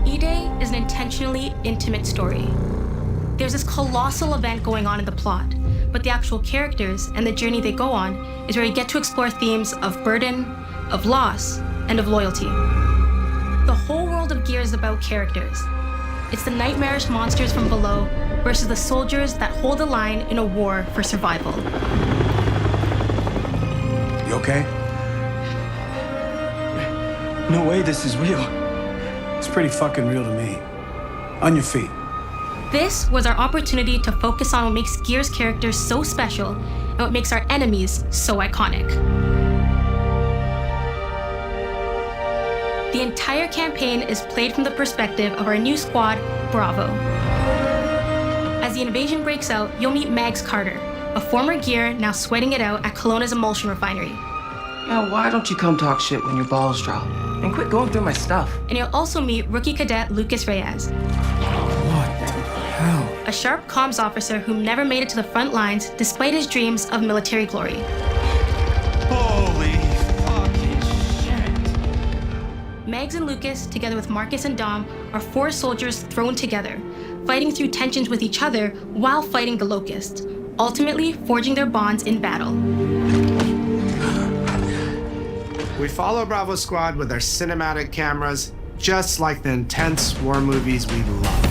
E-Day is an intentionally intimate story. There's this colossal event going on in the plot, but the actual characters and the journey they go on is where you get to explore themes of burden, of loss, and of loyalty. The whole world of Gears is about characters. It's the nightmarish monsters from below versus the soldiers that hold the line in a war for survival. You okay? No way this is real. It's pretty fucking real to me. On your feet. This was our opportunity to focus on what makes Gears characters so special and what makes our enemies so iconic. The entire campaign is played from the perspective of our new squad, Bravo. As the invasion breaks out, you'll meet Mags Carter, a former Gear now sweating it out at Kelowna's emulsion refinery. Now, why don't you come talk shit when your balls drop? And quit going through my stuff. And you'll also meet rookie cadet Lucas Reyes. A sharp comms officer who never made it to the front lines despite his dreams of military glory. Holy fucking shit. Mags and Lucas, together with Marcus and Dom, are 4 soldiers thrown together, fighting through tensions with each other while fighting the Locusts, ultimately forging their bonds in battle. We follow Bravo Squad with our cinematic cameras, just like the intense war movies we love.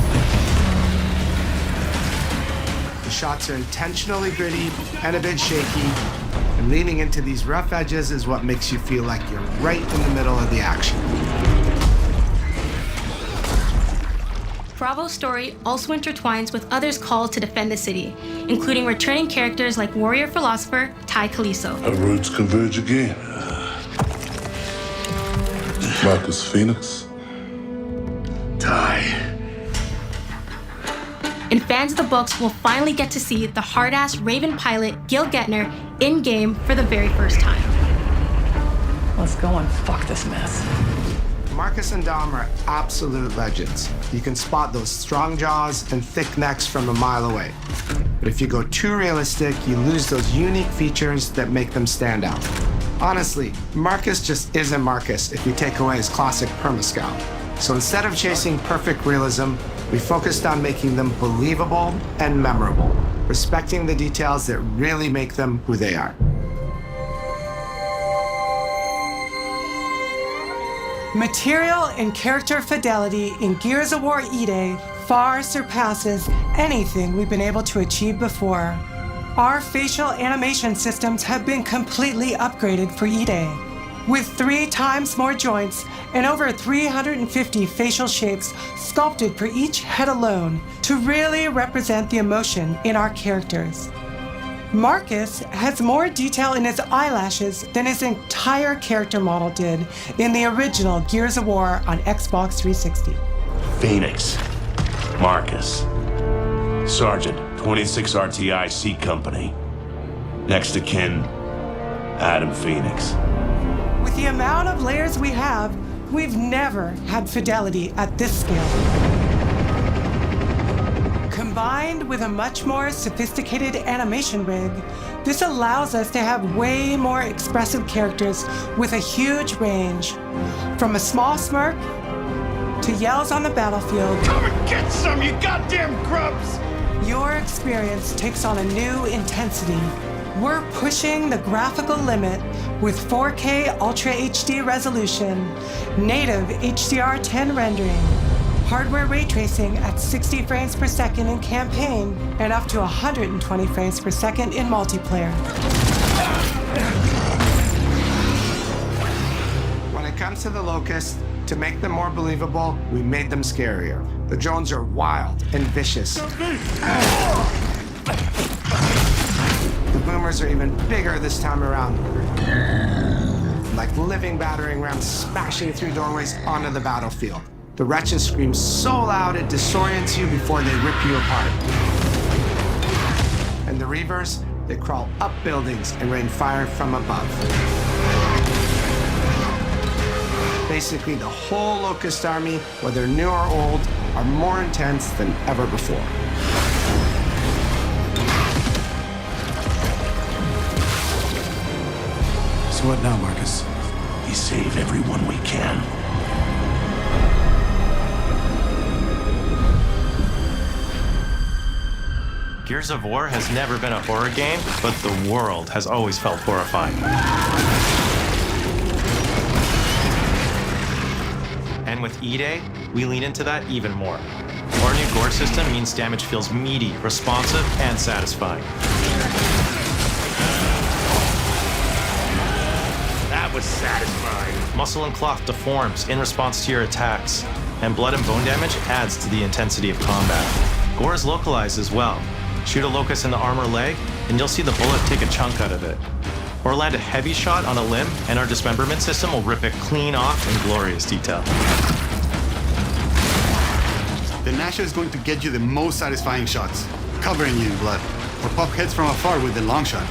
The shots are intentionally gritty and a bit shaky, and leaning into these rough edges is what makes you feel like you're right in the middle of the action. Bravo's story also intertwines with others called to defend the city, including returning characters like warrior philosopher Ty Caliso. Our roads converge again. Marcus Phoenix. Ty. And fans of the books will finally get to see the hard-ass Raven pilot Gil Gettner in-game for the very first time. Let's go and fuck this mess. Marcus and Dom are absolute legends. You can spot those strong jaws and thick necks from a mile away. But if you go too realistic, you lose those unique features that make them stand out. Honestly, Marcus just isn't Marcus if you take away his classic perma-scout. So instead of chasing perfect realism, we focused on making them believable and memorable, respecting the details that really make them who they are. Material and character fidelity in Gears of War E-Day far surpasses anything we've been able to achieve before. Our facial animation systems have been completely upgraded for E-Day, with 3 times more joints and over 350 facial shapes sculpted for each head alone to really represent the emotion in our characters. Marcus has more detail in his eyelashes than his entire character model did in the original Gears of War on Xbox 360. Phoenix. Marcus. Sergeant, 26 RTI C Company. Next of kin, Adam Phoenix. With the amount of layers we have, we've never had fidelity at this scale. Combined with a much more sophisticated animation rig, this allows us to have way more expressive characters with a huge range. From a small smirk to yells on the battlefield. Come and get some, you goddamn grubs! Your experience takes on a new intensity We're pushing the graphical limit with 4K Ultra HD resolution, native HDR10 rendering, hardware ray tracing at 60 frames per second in campaign, and up to 120 frames per second in multiplayer. When it comes to the Locusts, to make them more believable, we made them scarier. The drones are wild and vicious. The boomers are even bigger this time around. Like living battering rams smashing through doorways onto the battlefield. The wretches scream so loud it disorients you before they rip you apart. And the Reavers, they crawl up buildings and rain fire from above. Basically, the whole Locust army, whether new or old, are more intense than ever before. So what now, Marcus? We save everyone we can. Gears of War has never been a horror game, but the world has always felt horrifying. And with E-Day, we lean into that even more. Our new gore system means damage feels meaty, responsive, and satisfying. That was satisfying. Muscle and cloth deforms in response to your attacks, and blood and bone damage adds to the intensity of combat. Gore is localized as well. Shoot a Locust in the arm or leg, and you'll see the bullet take a chunk out of it. Or land a heavy shot on a limb, and our dismemberment system will rip it clean off in glorious detail. The Nasha is going to get you the most satisfying shots, covering you in blood, or pop heads from afar with the long shot.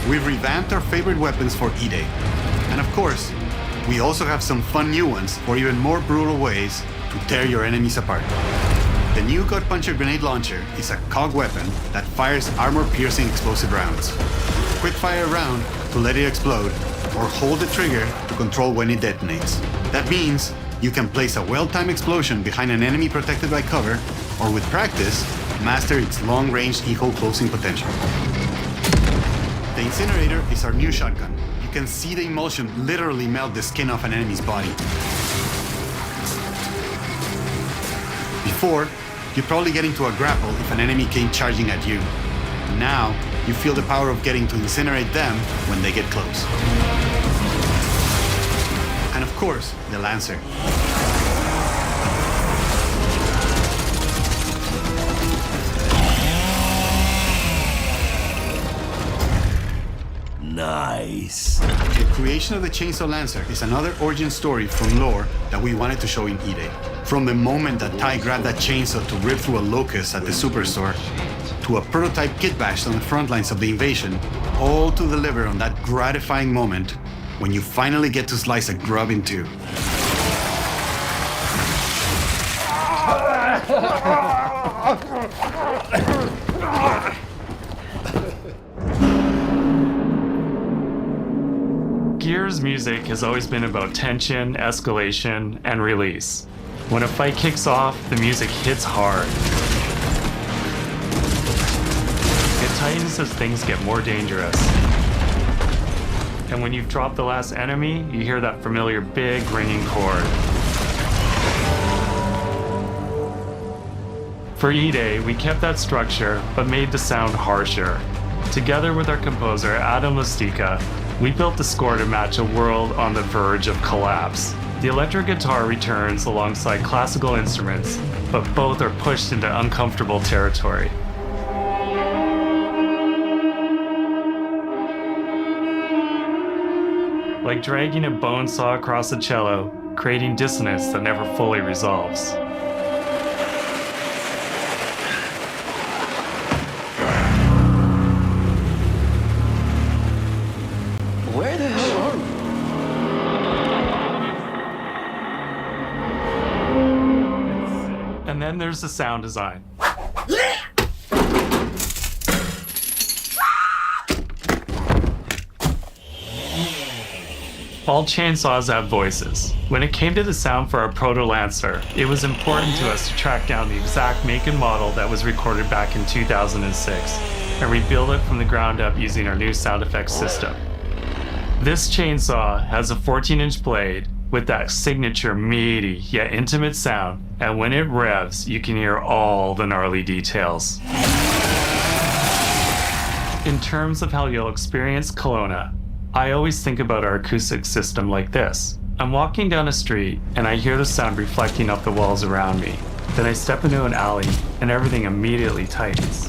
We've revamped our favorite weapons for E-Day. And of course, we also have some fun new ones for even more brutal ways to tear your enemies apart. The new Gut Puncher grenade launcher is a COG weapon that fires armor-piercing explosive rounds. Quick fire a round to let it explode, or hold the trigger to control when it detonates. That means you can place a well-timed explosion behind an enemy protected by cover, or with practice, master its long-range eco closing potential. The Incinerator is our new shotgun. You can see the emulsion literally melt the skin off an enemy's body. Before, you'd probably get into a grapple if an enemy came charging at you. Now, you feel the power of getting to incinerate them when they get close. And of course, the Lancer. Nice. The creation of the Chainsaw Lancer is another origin story from lore that we wanted to show in E-Day. From the moment that Ty grabbed that chainsaw to rip through a Locust at the Superstore, to a prototype kit bashed on the front lines of the invasion, all to deliver on that gratifying moment when you finally get to slice a grub in two. Gears music has always been about tension, escalation, and release. When a fight kicks off, the music hits hard. It tightens as things get more dangerous. And when you've dropped the last enemy, you hear that familiar big ringing chord. For E-Day, we kept that structure, but made the sound harsher. Together with our composer, Adam Lastica, we built the score to match a world on the verge of collapse. The electric guitar returns alongside classical instruments, but both are pushed into uncomfortable territory. Like dragging a bone saw across a cello, creating dissonance that never fully resolves. Where the hell are we? And then there's the sound design. All chainsaws have voices. When it came to the sound for our Proto Lancer, it was important to us to track down the exact make and model that was recorded back in 2006. and rebuild it from the ground up using our new sound effects system. This chainsaw has a 14-inch blade with that signature meaty yet intimate sound, and when it revs, you can hear all the gnarly details. In terms of how you'll experience Kelowna, I always think about our acoustic system like this. I'm walking down a street and I hear the sound reflecting off the walls around me. Then I step into an alley and everything immediately tightens.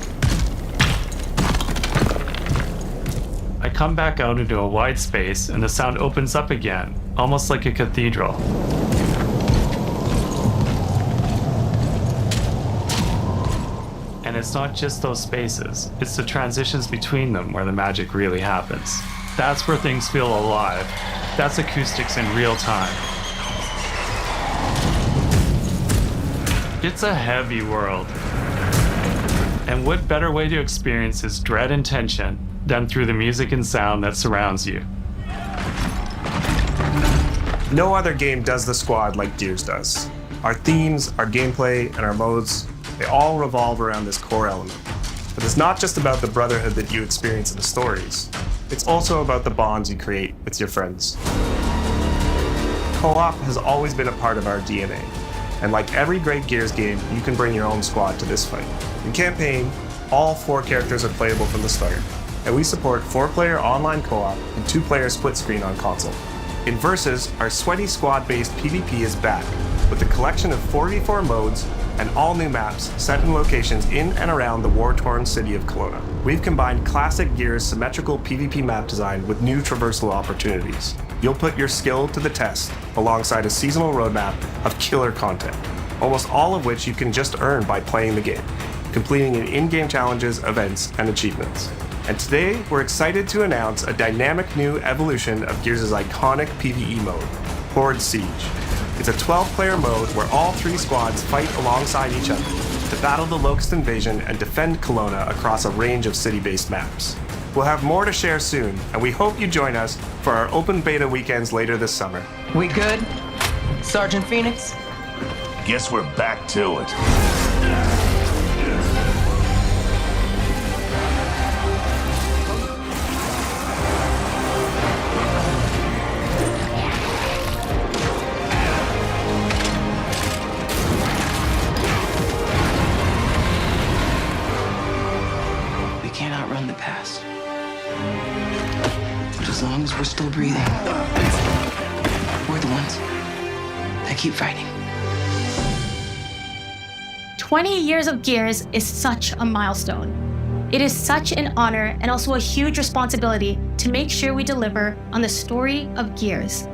I come back out into a wide space and the sound opens up again, almost like a cathedral. And it's not just those spaces, it's the transitions between them where the magic really happens. That's where things feel alive. That's acoustics in real time. It's a heavy world. And what better way to experience its dread and tension than through the music and sound that surrounds you? No other game does the squad like Gears does. Our themes, our gameplay, and our modes, they all revolve around this core element. But it's not just about the brotherhood that you experience in the stories. It's also about the bonds you create with your friends. Co-op has always been a part of our DNA. And like every great Gears game, you can bring your own squad to this fight. In campaign, all 4 characters are playable from the start, and we support 4-player online co-op and 2-player split screen on console. In Versus, our sweaty squad-based PvP is back, with a collection of 4v4 modes and all new maps set in locations in and around the war-torn city of Kelowna. We've combined classic Gears symmetrical PvP map design with new traversal opportunities. You'll put your skill to the test alongside a seasonal roadmap of killer content, almost all of which you can just earn by playing the game, completing in-game challenges, events, and achievements. And today, we're excited to announce a dynamic new evolution of Gears' iconic PvE mode, Horde Siege. It's a 12-player mode where all 3 squads fight alongside each other to battle the Locust invasion and defend Kelowna across a range of city-based maps. We'll have more to share soon, and we hope you join us for our open beta weekends later this summer. We good? Sergeant Phoenix? Guess we're back to it. We can't outrun the past. But as long as we're still breathing, we're the ones that keep fighting. 20 years of Gears is such a milestone. It is such an honor and also a huge responsibility to make sure we deliver on the story of Gears.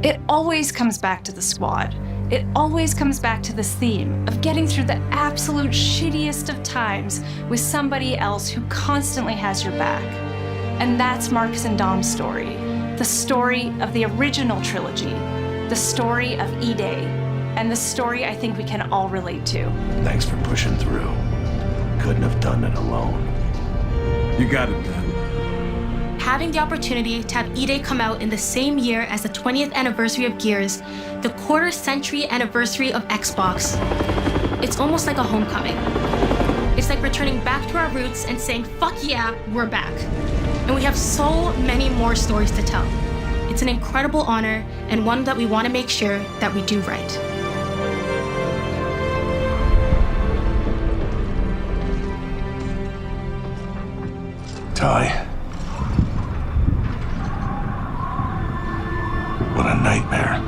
It always comes back to the squad. It always comes back to this theme of getting through the absolute shittiest of times with somebody else who constantly has your back. And that's Marcus and Dom's story. The story of the original trilogy. The story of E-Day. And the story I think we can all relate to. Thanks for pushing through. Couldn't have done it alone. You got it, Dan. Having the opportunity to have E-Day come out in the same year as the 20th anniversary of Gears, the quarter-century anniversary of Xbox, it's almost like a homecoming. It's like returning back to our roots and saying, fuck yeah, we're back. And we have so many more stories to tell. It's an incredible honor and one that we want to make sure that we do right. Ty. What a nightmare.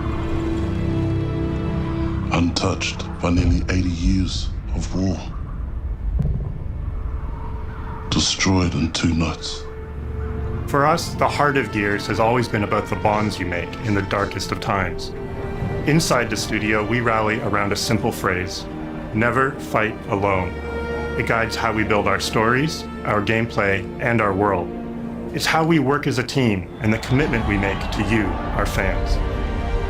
Untouched by nearly 80 years of war. Destroyed in 2 nights. For us, the heart of Gears has always been about the bonds you make in the darkest of times. Inside the studio, we rally around a simple phrase: never fight alone. It guides how we build our stories, our gameplay, and our world. It's how we work as a team and the commitment we make to you, our fans.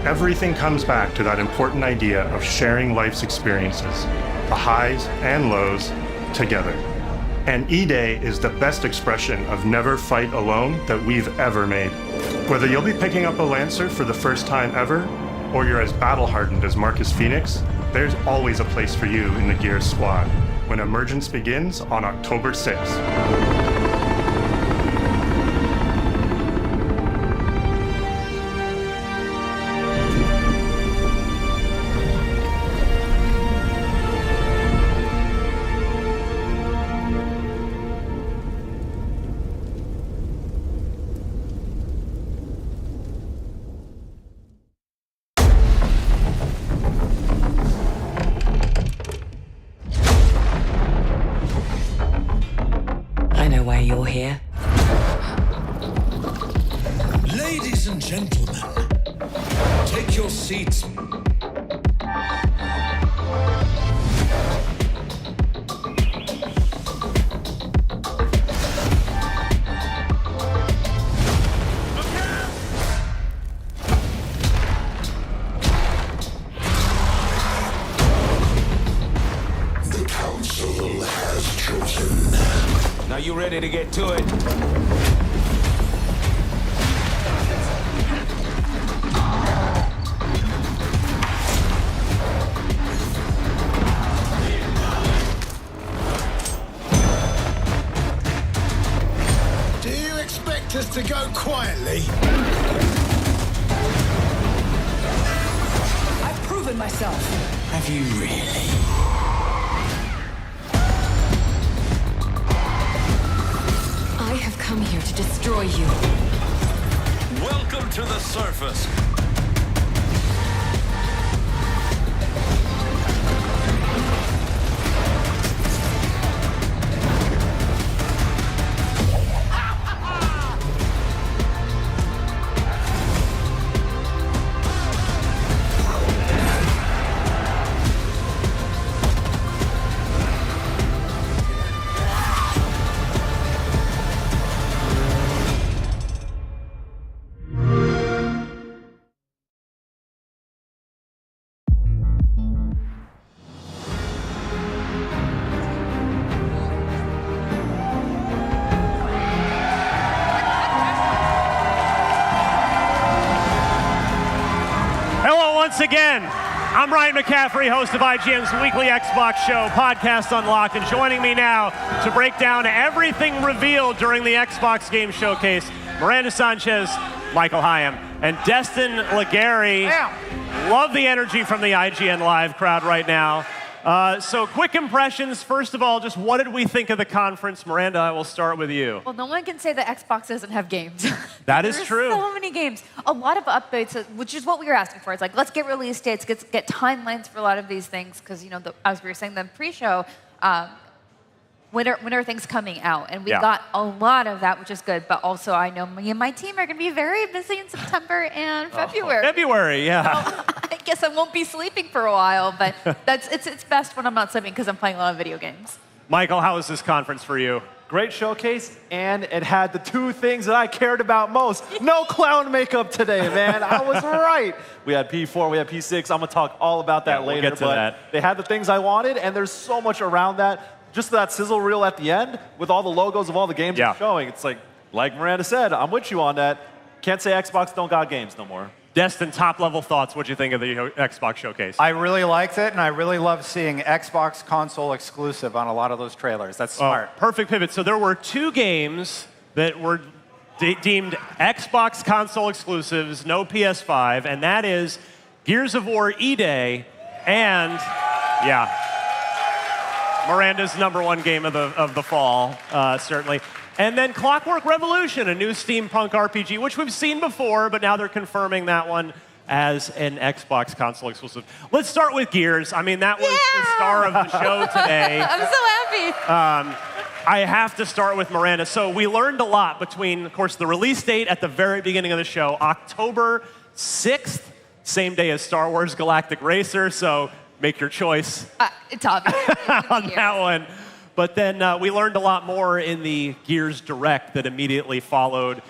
Everything comes back to that important idea of sharing life's experiences, the highs and lows, together. And E-Day is the best expression of never fight alone that we've ever made. Whether you'll be picking up a Lancer for the first time ever, or you're as battle-hardened as Marcus Phoenix, there's always a place for you in the Gears squad. when Emergence begins on October 6th. I know why you're here. Ladies and gentlemen, take your seats. The council has chosen. Now you ready to get to it? Do you expect us to go quietly? I've proven myself. Have you really? I have come here to destroy you. Welcome to the surface. Hello once again. I'm Ryan McCaffrey, host of IGN's weekly Xbox show, Podcast Unlocked, and joining me now to break down everything revealed during the Xbox Game Showcase, Miranda Sanchez, Michael Hyam, and Destin Legary. Love the energy from the IGN Live crowd right now. So quick impressions. First of all, just what did we think of the conference? Miranda, I will start with you. Well, no one can say that Xbox doesn't have games. That is There's true. So many games. A lot of updates, which is what we were asking for. It's like, let's get release dates, get timelines for a lot of these things, because, you know, as we were saying, the pre-show, when are things coming out? And we got a lot of that, which is good. But also, I know me and my team are going to be very busy in September and February. February, yeah. So, I guess I won't be sleeping for a while, but it's best when I'm not sleeping because I'm playing a lot of video games. Michael, how was this conference for you? Great showcase, and it had the two things that I cared about most. No clown makeup today, man. I was right. We had P4, we had P6. I'm going to talk all about that later. We'll get to that. They had the things I wanted, and there's so much around that. Just that sizzle reel at the end with all the logos of all the games it's showing. It's like Miranda said, I'm with you on that. Can't say Xbox don't got games no more. Destin, top-level thoughts. What'd you think of the Xbox showcase? I really liked it, and I really love seeing Xbox console exclusive on a lot of those trailers. That's smart. Perfect pivot. So there were two games that were deemed Xbox console exclusives, no PS5, and that is Gears of War E-Day and, Miranda's #1 game of the fall, certainly. And then Clockwork Revolution, a new steampunk RPG, which we've seen before, but now they're confirming that one as an Xbox console exclusive. Let's start with Gears. I mean, that was the star of the show today. I'm so happy. I have to start with Miranda. So we learned a lot between, of course, the release date at the very beginning of the show, October 6th, same day as Star Wars Galactic Racer, so make your choice. It's obvious. On that one. But then we learned a lot more in the Gears Direct that immediately followed.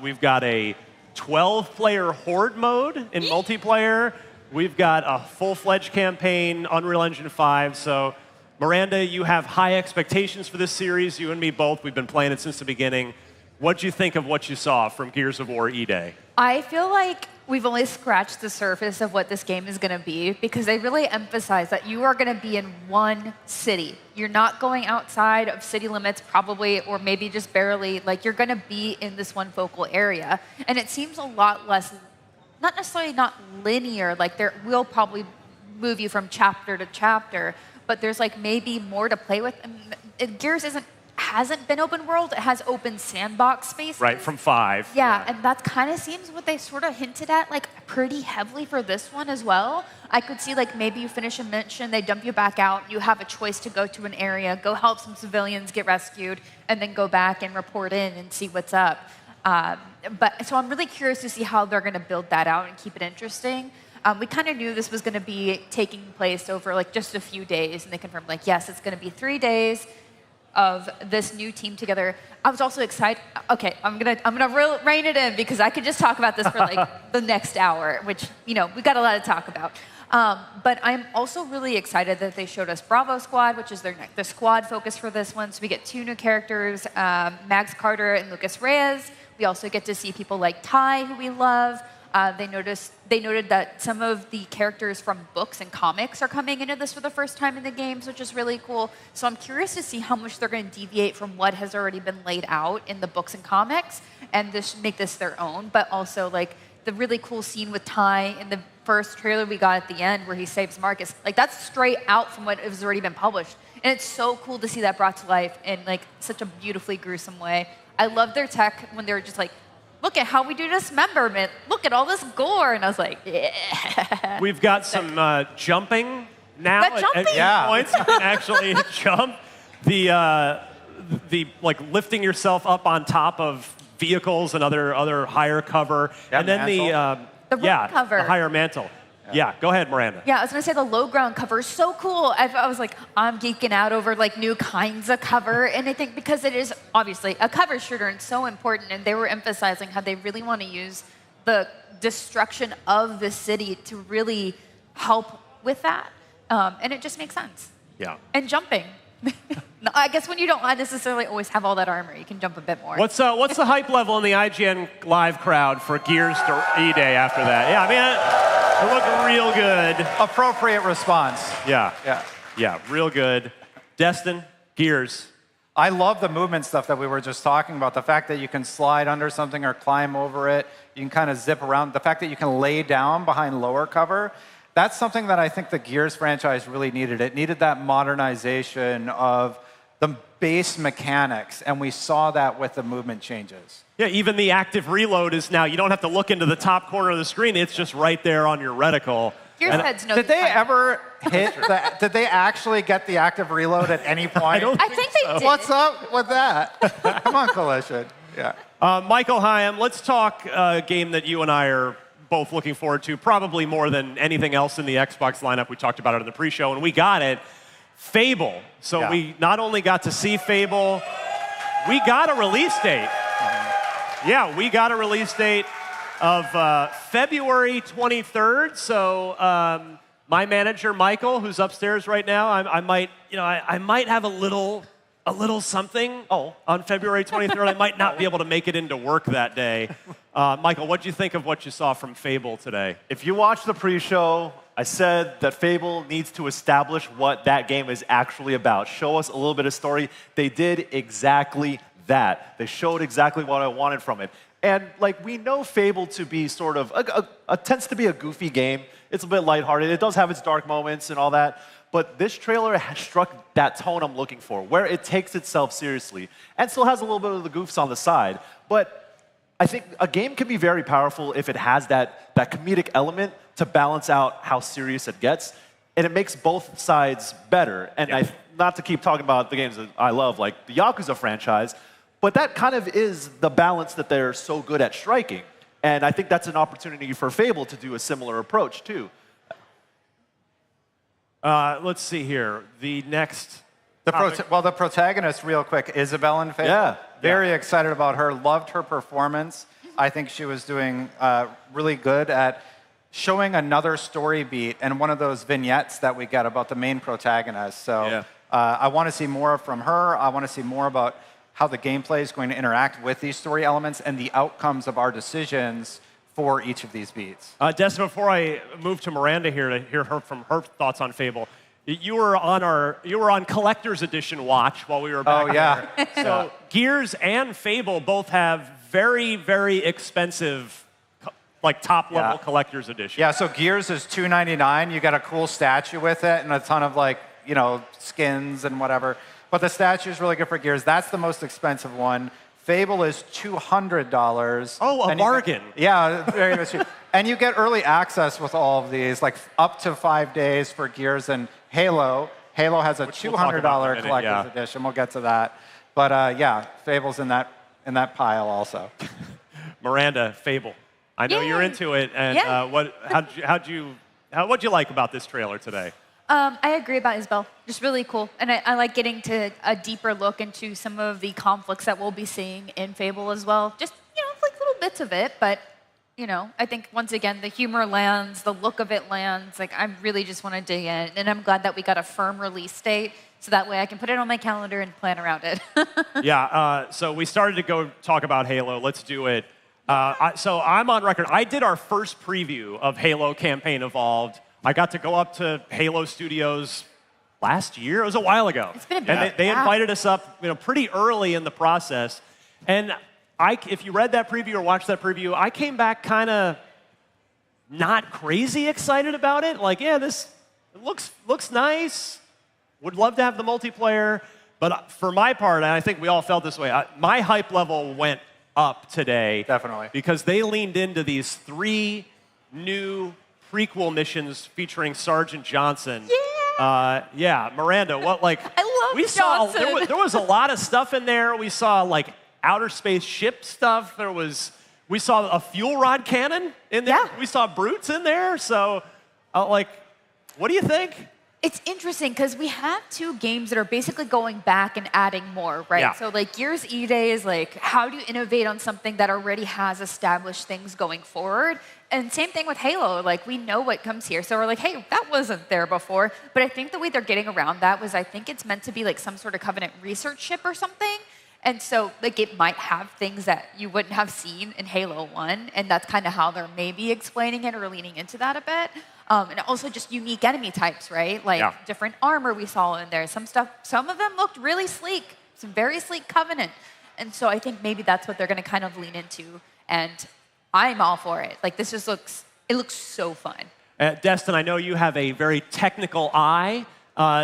We've got a 12-player Horde mode in multiplayer. We've got a full-fledged campaign, Unreal Engine 5. So, Miranda, you have high expectations for this series. You and me both. We've been playing it since the beginning. What'd you think of what you saw from Gears of War E-Day? I feel like we've only scratched the surface of what this game is going to be because they really emphasize that you are going to be in one city. You're not going outside of city limits probably, or maybe just barely. Like, you're going to be in this one focal area. And it seems a lot less, not necessarily not linear, like there will probably move you from chapter to chapter, but there's like maybe more to play with. And Gears hasn't been open world, it has open sandbox space. Right, from 5. Yeah, and that kind of seems what they sort of hinted at, like pretty heavily for this one as well. I could see like maybe you finish a mission, they dump you back out, you have a choice to go to an area, go help some civilians get rescued, and then go back and report in and see what's up. So I'm really curious to see how they're going to build that out and keep it interesting. We kind of knew this was going to be taking place over like just a few days, and they confirmed like, yes, it's going to be 3 days of this new team together. I was also excited. Okay, I'm gonna rein it in because I could just talk about this for like the next hour, which we got a lot to talk about. But I'm also really excited that they showed us Bravo Squad, which is the squad focus for this one. So we get 2 new characters, Max Carter and Lucas Reyes. We also get to see people like Ty, who we love. They noted that some of the characters from books and comics are coming into this for the first time in the games, which is really cool. So I'm curious to see how much they're going to deviate from what has already been laid out in the books and comics and make this their own. But also like the really cool scene with Ty in the first trailer we got at the end where he saves Marcus. Like that's straight out from what has already been published. And it's so cool to see that brought to life in like such a beautifully gruesome way. I love their tech when they're just like, look at how we do dismemberment. Look at all this gore. And I was like, yeah. We've got some jumping now. Yeah. Points you can actually jump. The like lifting yourself up on top of vehicles and other higher cover. Yeah, and then the road cover. The higher mantle. Yeah, go ahead, Miranda. Yeah, I was gonna say the low ground cover is so cool. I was like, I'm geeking out over like new kinds of cover, and I think because it is obviously a cover shooter and so important, and they were emphasizing how they really want to use the destruction of the city to really help with that, and it just makes sense. Yeah. And jumping. I guess when you don't necessarily always have all that armor, you can jump a bit more. What's the hype level in the IGN live crowd for Gears E-Day after that? Yeah, I mean, it looked real good. Appropriate response. Yeah, real good. Destin, Gears. I love the movement stuff that we were just talking about. The fact that you can slide under something or climb over it. You can kind of zip around. The fact that you can lay down behind lower cover. That's something that I think the Gears franchise really needed. It needed that modernization of the base mechanics, and we saw that with the movement changes. Yeah, even the active reload is now, you don't have to look into the top corner of the screen, it's just right there on your reticle. Gears heads know. Did they ever hit did they actually get the active reload at any point? I think they did. What's up with that? Come on, Coalition. Yeah. Michael Hyam, let's talk a game that you and I are both looking forward to, probably more than anything else in the Xbox lineup. We talked about it in the pre-show, and we got it. Fable. So we not only got to see Fable, we got a release date. Yeah, we got a release date of February 23rd. So my manager, Michael, who's upstairs right now, I might have a little something on February 23rd. I might not be able to make it into work that day. Michael, what do you think of what you saw from Fable today? If you watched the pre-show, I said that Fable needs to establish what that game is actually about. Show us a little bit of story. They did exactly that. They showed exactly what I wanted from it. And like we know Fable to be sort of, tends to be a goofy game. It's a bit lighthearted. It does have its dark moments and all that. But this trailer has struck that tone I'm looking for, where it takes itself seriously and still has a little bit of the goofs on the side. But I think a game can be very powerful if it has that comedic element to balance out how serious it gets. And it makes both sides better. And not to keep talking about the games that I love, like the Yakuza franchise, but that kind of is the balance that they're so good at striking. And I think that's an opportunity for Fable to do a similar approach, too. Let's see here. The next... the protagonist, real quick, Isabelle in Fable. Yeah. Very excited about her. Loved her performance. I think she was doing really good at showing another story beat and one of those vignettes that we get about the main protagonist. So I want to see more from her. I want to see more about how the gameplay is going to interact with these story elements and the outcomes of our decisions for each of these beats. Destin, before I move to Miranda here to hear from her thoughts on Fable, you were on Collector's Edition watch while we were back there. So Gears and Fable both have very, very expensive, like top-level Collector's Edition. Yeah, so Gears is $299. You get a cool statue with it and a ton of skins and whatever. But the statue is really good for Gears. That's the most expensive one. Fable is $200. Oh, a bargain. Very much cheap. And you get early access with all of these, like up to 5 days for Gears and Halo. Halo has a $200 collector's edition. We'll get to that. But Fable's in that pile also. Miranda, Fable. I know you're into it. And what'd you like about this trailer today? I agree about Isabel. Just really cool. And I like getting to a deeper look into some of the conflicts that we'll be seeing in Fable as well. Just, like little bits of it. But, I think, once again, the humor lands, the look of it lands. Like, I really just want to dig in. And I'm glad that we got a firm release date, so that way I can put it on my calendar and plan around it. So we started to go talk about Halo. Let's do it. So I'm on record. I did our first preview of Halo Campaign Evolved. I got to go up to Halo Studios last year. It was a while ago. It's been a bit. And they invited us up, pretty early in the process. And if you read that preview or watched that preview, I came back kind of not crazy excited about it. Like, this looks nice. Would love to have the multiplayer. But for my part, and I think we all felt this way, my hype level went up today. Definitely. Because they leaned into these 3 new prequel missions featuring Sergeant Johnson. Miranda, what I love Johnson. There was a lot of stuff in there. We saw outer space ship stuff. We saw a fuel rod cannon in there. Yeah. We saw brutes in there. So, what do you think? It's interesting because we have 2 games that are basically going back and adding more, right? Yeah. So Gears E-Day is how do you innovate on something that already has established things going forward? And same thing with Halo. We know what comes here. So we're like, hey, that wasn't there before. But I think the way they're getting around that was I think it's meant to be some sort of Covenant research ship or something. And so it might have things that you wouldn't have seen in Halo 1. And that's kind of how they're maybe explaining it or leaning into that a bit. And also just unique enemy types, right? Different armor we saw in there. Some of them looked really sleek. Some very sleek Covenant. And so I think maybe that's what they're going to kind of lean into. And I'm all for it. This just looks so fun. Destin, I know you have a very technical eye.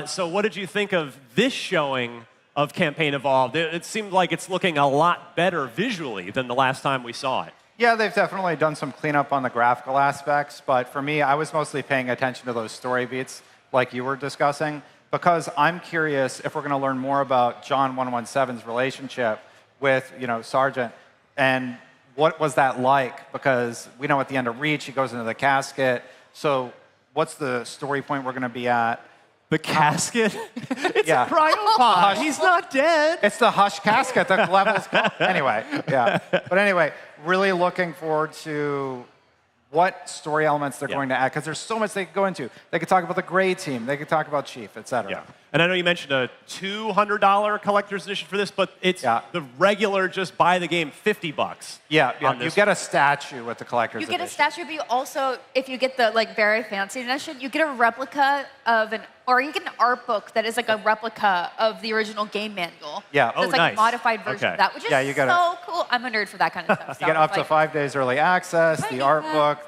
So what did you think of this showing of Campaign Evolved? It seemed like it's looking a lot better visually than the last time we saw it. Yeah, they've definitely done some cleanup on the graphical aspects, but for me, I was mostly paying attention to those story beats like you were discussing, because I'm curious if we're going to learn more about John 117's relationship with, Sergeant, and what was that like? Because we know at the end of Reach, he goes into the casket. So what's the story point we're going to be at? The casket? It's a cryopod. He's not dead. It's the Hush casket. The level's called. Anyway, But anyway, really looking forward to what story elements they're going to add, because there's so much they could go into. They could talk about the Gray Team. They could talk about Chief, et cetera. Yeah. And I know you mentioned a $200 collector's edition for this, but it's the regular, just buy the game, $50. You get a statue with the collector's edition. You get a statue, but you also, if you get the very fancy edition, you get a replica of or you get an art book that is a replica of the original game manual. Yeah. So it's nice. a modified version of that, which is so cool. I'm a nerd for that kind of stuff. You get up to 5 days early access, the art book,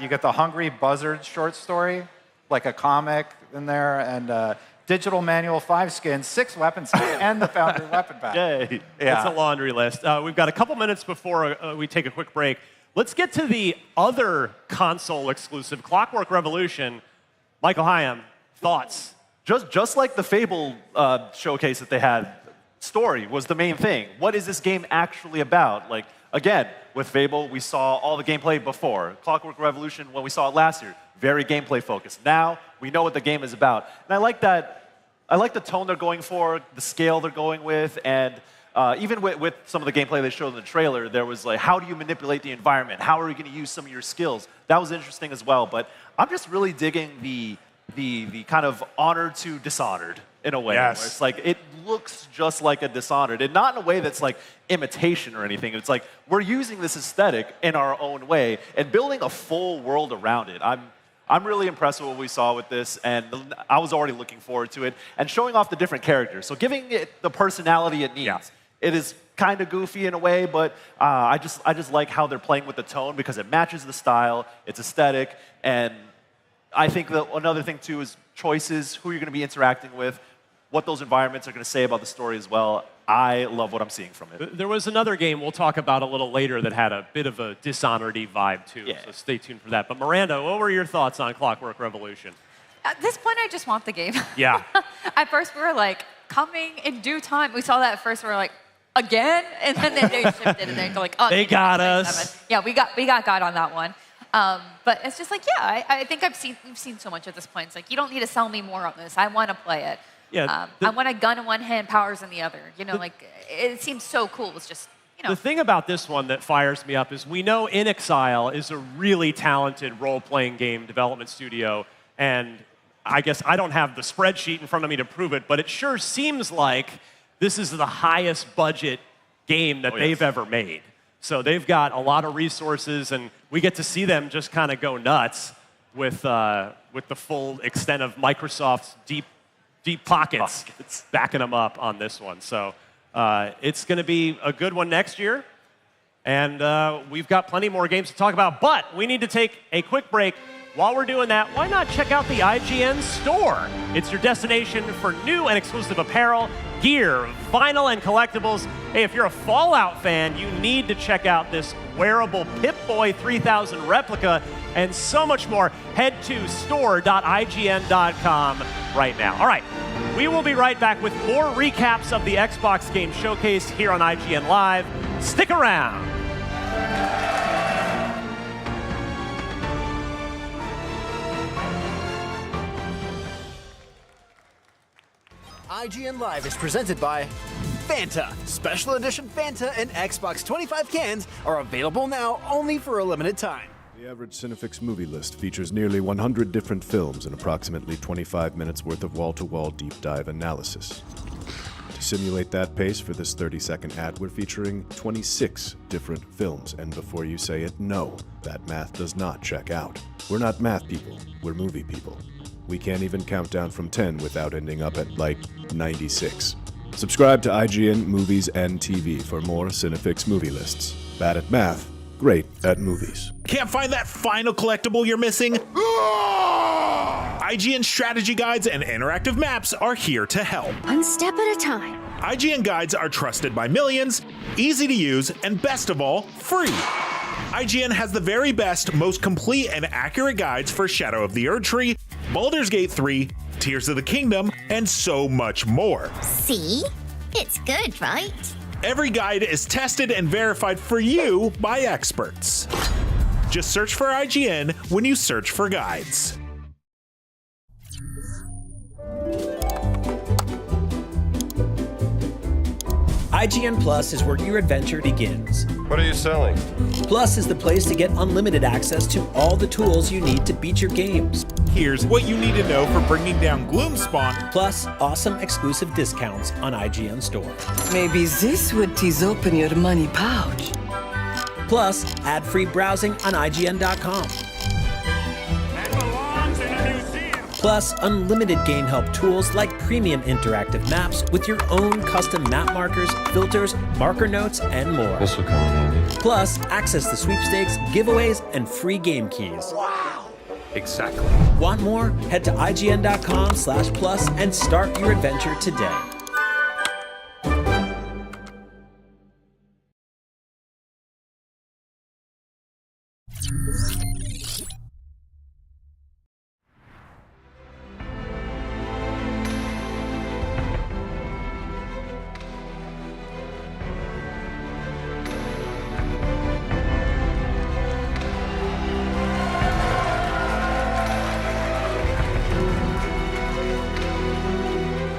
you get the Hungry Buzzard short story, like a comic in there, and digital manual, 5 skins, 6 weapon skins, and the Foundry weapon pack. Yay. It's a laundry list. We've got a couple minutes before we take a quick break. Let's get to the other console exclusive, Clockwork Revolution. Michael Hyam, thoughts? Just like the Fable showcase that they had, story was the main thing. What is this game actually about? Again, with Fable, we saw all the gameplay before. Clockwork Revolution, when we saw it last year, very gameplay focused. Now, we know what the game is about. And I like that. I like the tone they're going for, the scale they're going with, and even with some of the gameplay they showed in the trailer, there was how do you manipulate the environment? How are you going to use some of your skills? That was interesting as well. But I'm just really digging the kind of Honored to Dishonored in a way. Yes. Where it's it looks just like a Dishonored, and not in a way that's like imitation or anything. It's like we're using this aesthetic in our own way and building a full world around it. I'm really impressed with what we saw with this, and I was already looking forward to it, and showing off the different characters. So giving it the personality it needs. Yeah. It is kind of goofy in a way, but I just like how they're playing with the tone because it matches the style, it's aesthetic, and I think that another thing too is choices, who you're going to be interacting with, what those environments are going to say about the story as well. I love what I'm seeing from it. There was another game we'll talk about a little later that had a bit of a Dishonored-y vibe too, so stay tuned for that. But Miranda, what were your thoughts on Clockwork Revolution? At this point, I just want the game. Yeah. At first, we were like, coming in due time. We saw that at first, we were like, again? And then they shipped it, and they're like, oh, they got us. Yeah, we got God on that one. But it's just like, yeah, I think we've seen so much at this point. It's like, you don't need to sell me more on this. I want to play it. Yeah, I want a gun in one hand, powers in the other. You know, like, it seems so cool. It's just, you know. The thing about this one that fires me up is we know In Exile is a really talented role-playing game development studio, and I guess I don't have the spreadsheet in front of me to prove it, but it sure seems like this is the highest budget game that they've ever made. So they've got a lot of resources, and we get to see them just kind of go nuts with the full extent of Microsoft's deep pockets backing them up on this one. So it's going to be a good one next year, and we've got plenty more games to talk about, but we need to take a quick break. While we're doing that, why not check out the IGN store? It's your destination for new and exclusive apparel, gear, vinyl, and collectibles. Hey, if you're a Fallout fan, you need to check out this wearable Pip-Boy 3000 replica and so much more. Head to store.ign.com right now. All right, we will be right back with more recaps of the Xbox Game Showcase here on IGN Live. Stick around. IGN Live is presented by Fanta. Special edition Fanta and Xbox 25 cans are available now only for a limited time. The average Cinefix movie list features nearly 100 different films and approximately 25 minutes worth of wall-to-wall deep dive analysis. To simulate that pace for this 30-second ad, we're featuring 26 different films, and before you say it, no, that math does not check out. We're not math people, we're movie people. We can't even count down from 10 without ending up at, like, 96. Subscribe to IGN Movies and TV for more Cinefix movie lists. Bad at math, great at movies. Can't find that final collectible you're missing? IGN strategy guides and interactive maps are here to help. One step at a time. IGN guides are trusted by millions, easy to use, and best of all, free. IGN has the very best, most complete and accurate guides for Shadow of the Erdtree, Baldur's Gate 3, Tears of the Kingdom, and so much more. See? It's good, right? Every guide is tested and verified for you by experts. Just search for IGN when you search for guides. IGN Plus is where your adventure begins. What are you selling? Plus is the place to get unlimited access to all the tools you need to beat your games. Here's what you need to know for bringing down Gloomspawn. Plus, awesome exclusive discounts on IGN Store. Maybe this would tease open your money pouch. Plus, ad-free browsing on IGN.com. Plus, unlimited game help tools like premium interactive maps with your own custom map markers, filters, marker notes, and more. This will come in handy. Plus, access to sweepstakes, giveaways, and free game keys. Wow! Exactly. Want more? Head to IGN.com/plus and start your adventure today.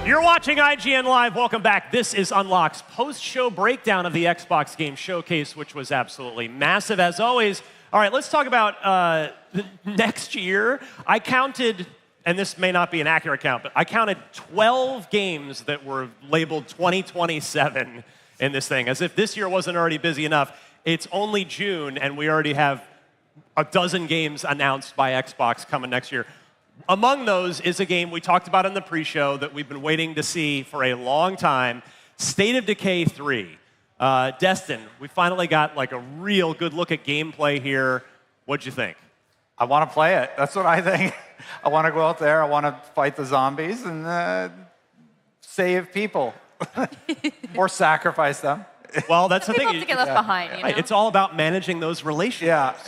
You're watching IGN Live. Welcome back. This is Unlock's post-show breakdown of the Xbox Game Showcase, which was absolutely massive, as always. All right, let's talk about next year. I counted and this may not be an accurate count, but I counted 12 games that were labeled 2027 in this thing, as if this year wasn't already busy enough. It's only June, and we already have a dozen games announced by Xbox coming next year. Among those is a game we talked about in the pre-show that we've been waiting to see for a long time, State of Decay 3. Destin, we finally got like a real good look at gameplay here. What'd you think? I want to play it. That's what I think. I want to go out there. I want to fight the zombies and save people or sacrifice them. Well, that's the People thing. have to get left behind, you know? Right. It's all about managing those relationships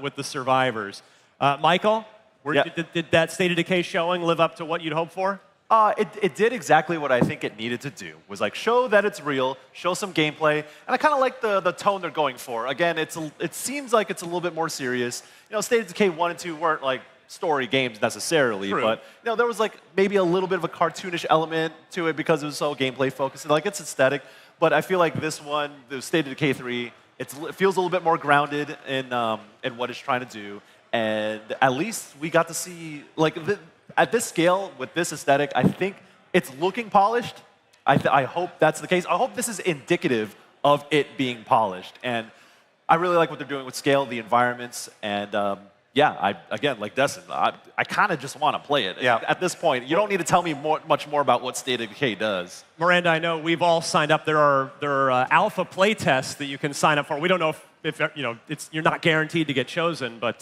with the survivors. Michael, did that State of Decay showing live up to what you'd hoped for? It did exactly what I think it needed to do. Was like show that it's real, show some gameplay, and I kind of like the tone they're going for. Again, it seems like it's a little bit more serious. You know, State of Decay 1 and 2 weren't like story games necessarily, True. but you know there was like maybe a little bit of a cartoonish element to it because it was so gameplay focused. And, like it's aesthetic, but I feel like this one, the State of Decay 3, it feels a little bit more grounded in what it's trying to do, and at least we got to see like. At this scale, with this aesthetic, I think it's looking polished. I hope that's the case. I hope this is indicative of it being polished. And I really like what they're doing with scale, the environments, and yeah, again, like Destin, I kind of just want to play it. Yeah. At this point, you don't need to tell me much more about what State of Decay does. Miranda, I know we've all signed up. There are alpha play tests that you can sign up for. We don't know if you know you're not guaranteed to get chosen, but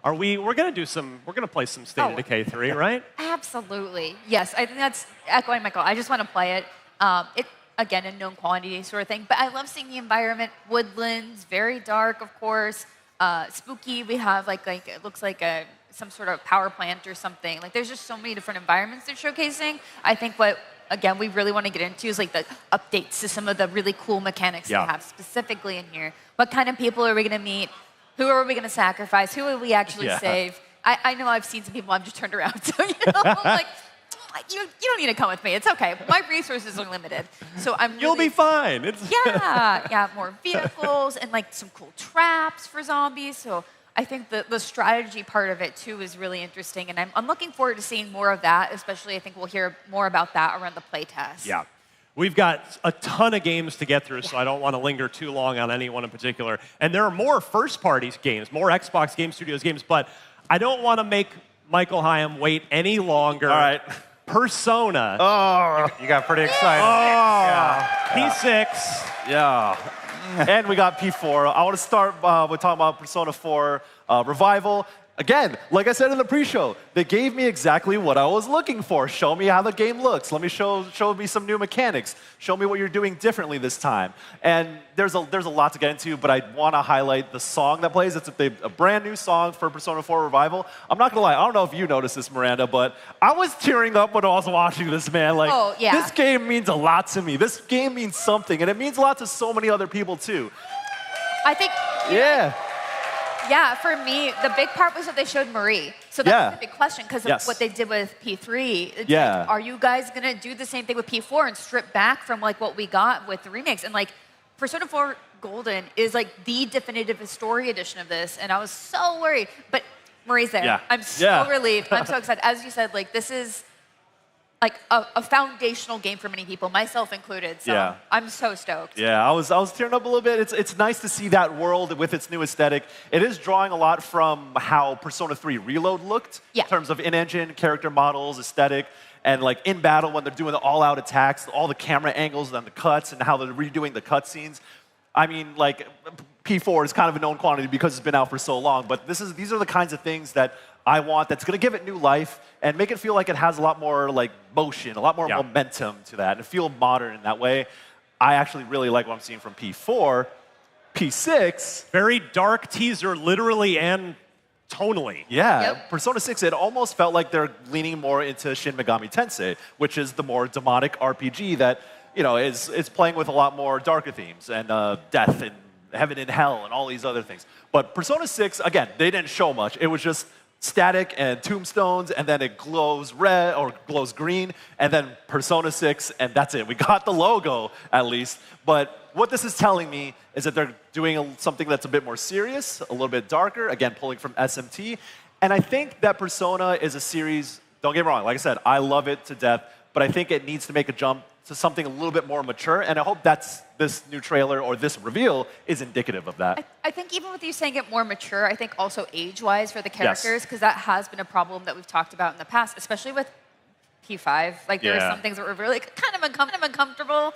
we're going to play some State of Decay 3, right? Absolutely. Yes, I think that's echoing Michael. I just want to play it. Again, a known quantity sort of thing. But I love seeing the environment, woodlands, very dark, of course. Spooky. We have like it looks like some sort of power plant or something. Like there's just so many different environments they're showcasing. I think what again we really want to get into is like the updates to some of the really cool mechanics they have specifically in here. What kind of people are we going to meet? Who are we going to sacrifice? Who will we actually save? I know I've seen some people I've just turned around. So you know, I'm like. You don't need to come with me. It's okay. My resources are limited, so You'll be fine. Yeah, more vehicles and like some cool traps for zombies. So I think the strategy part of it too is really interesting, and I'm looking forward to seeing more of that. Especially, I think we'll hear more about that around the playtest. Yeah. We've got a ton of games to get through, so I don't want to linger too long on any one in particular. And there are more first-party games, more Xbox Game Studios games, but I don't want to make Michael Hyam wait any longer. All right. Persona. Oh, you got pretty excited. P6. Yeah. And we got P4. I want to start with talking about Persona 4 Revival. Again, like I said in the pre-show, they gave me exactly what I was looking for. Show me how the game looks. Let me show me some new mechanics. Show me what you're doing differently this time. And there's a lot to get into, but I want to highlight the song that plays. It's a brand new song for Persona 4 Revival. I'm not gonna lie, I don't know if you noticed this, Miranda, but I was tearing up when I was watching this, man. Like, this game means a lot to me. This game means something, and it means a lot to so many other people too. I think. Yeah, for me, the big part was that they showed Marie. So that's the big question because of what they did with P3. It's like, are you guys going to do the same thing with P4 and strip back from like what we got with the remakes? And like Persona 4 Golden is like the definitive story edition of this, and I was so worried. But Marie's there. Yeah. I'm so relieved. I'm so excited. As you said, like this is like a foundational game for many people, myself included. So I'm so stoked. Yeah, I was tearing up a little bit. It's nice to see that world with its new aesthetic. It is drawing a lot from how Persona 3 Reload looked in terms of in-engine character models, aesthetic, and like in battle when they're doing the all-out attacks, all the camera angles and the cuts, and how they're redoing the cutscenes. I mean, like P4 is kind of a known quantity because it's been out for so long, but these are the kinds of things that I want that's going to give it new life and make it feel like it has a lot more like motion, a lot more momentum to that, and feel modern in that way. I actually really like what I'm seeing from P4. P6. Very dark teaser, literally and tonally. Yeah, Persona 6, it almost felt like they're leaning more into Shin Megami Tensei, which is the more demonic RPG that, you know, is playing with a lot more darker themes and death and heaven and hell and all these other things. But Persona 6, again, they didn't show much. It was just static and tombstones, and then it glows red or glows green, and then Persona 6, and that's it. We got the logo, at least. But what this is telling me is that they're doing something that's a bit more serious, a little bit darker, again, pulling from SMT. And I think that Persona is a series don't get me wrong, like I said, I love it to death, but I think it needs to make a jump to something a little bit more mature, and I hope this new trailer or this reveal is indicative of that. I think even with you saying it more mature, I think also age-wise for the characters, because that has been a problem that we've talked about in the past, especially with P5. Like, there are some things that were really kind of uncomfortable.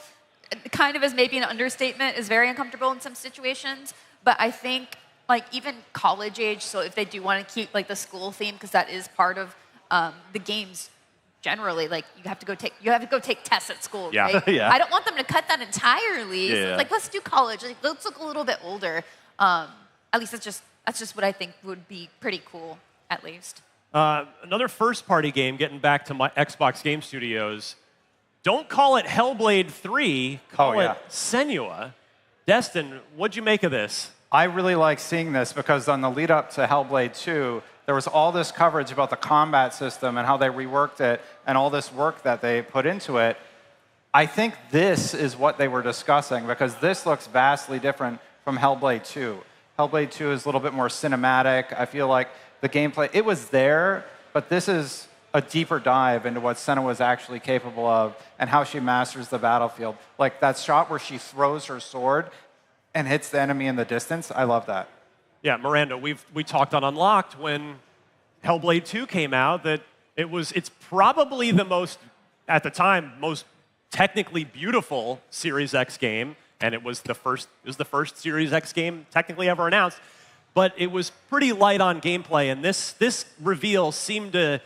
Kind of is maybe an understatement, is very uncomfortable in some situations. But I think, like, even college age, so if they do want to keep, like, the school theme, because that is part of the games generally, like, you have to go take tests at school, right? Yeah. I don't want them to cut that entirely. So it's like, let's do college. Like, let's look a little bit older. At least that's just what I think would be pretty cool, at least. Another first-party game, getting back to my Xbox Game Studios. Don't call it Hellblade 3, call it Senua. Destin, what'd you make of this? I really like seeing this because on the lead up to Hellblade 2, there was all this coverage about the combat system and how they reworked it and all this work that they put into it. I think this is what they were discussing because this looks vastly different from Hellblade 2. Hellblade 2 is a little bit more cinematic. I feel like the gameplay, it was there, but this is a deeper dive into what Senna was actually capable of and how she masters the battlefield. Like that shot where she throws her sword and hits the enemy in the distance, I love that. Yeah, Miranda, we talked on Unlocked when Hellblade 2 came out that it's probably the most, at the time, most technically beautiful Series X game, and it was the first Series X game technically ever announced, but it was pretty light on gameplay, and this reveal seemed to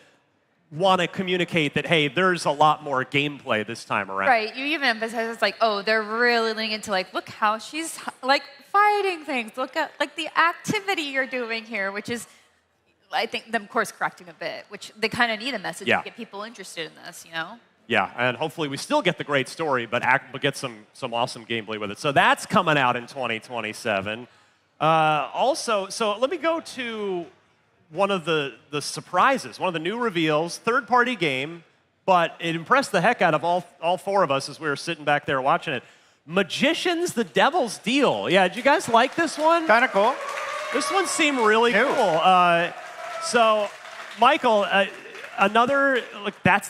want to communicate that, hey, there's a lot more gameplay this time around. Right, you even emphasize it's like, oh, they're really leaning into like, look how she's like fighting things. Look at like the activity you're doing here, which is, I think, them course correcting a bit, which they kind of need a message to get people interested in this, you know? Yeah, and hopefully we still get the great story, but get some awesome gameplay with it. So that's coming out in 2027. Also, so let me go to one of the surprises, one of the new reveals, third-party game, but it impressed the heck out of all four of us as we were sitting back there watching it. Magicians, the Devil's Deal. Yeah, did you guys like this one? Kind of cool. This one seemed really cool. So, Michael,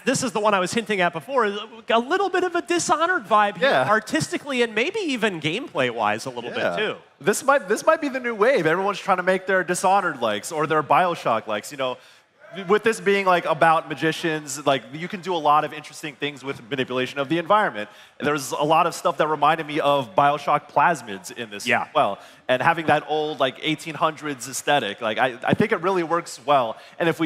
this is the one I was hinting at before. A little bit of a Dishonored vibe here, artistically and maybe even gameplay-wise a little bit too. This might be the new wave. Everyone's trying to make their Dishonored likes or their BioShock likes. You know, with this being like about magicians, like you can do a lot of interesting things with manipulation of the environment. There's a lot of stuff that reminded me of BioShock plasmids in this as well. And having that old like 1800s aesthetic, like I think it really works well. And if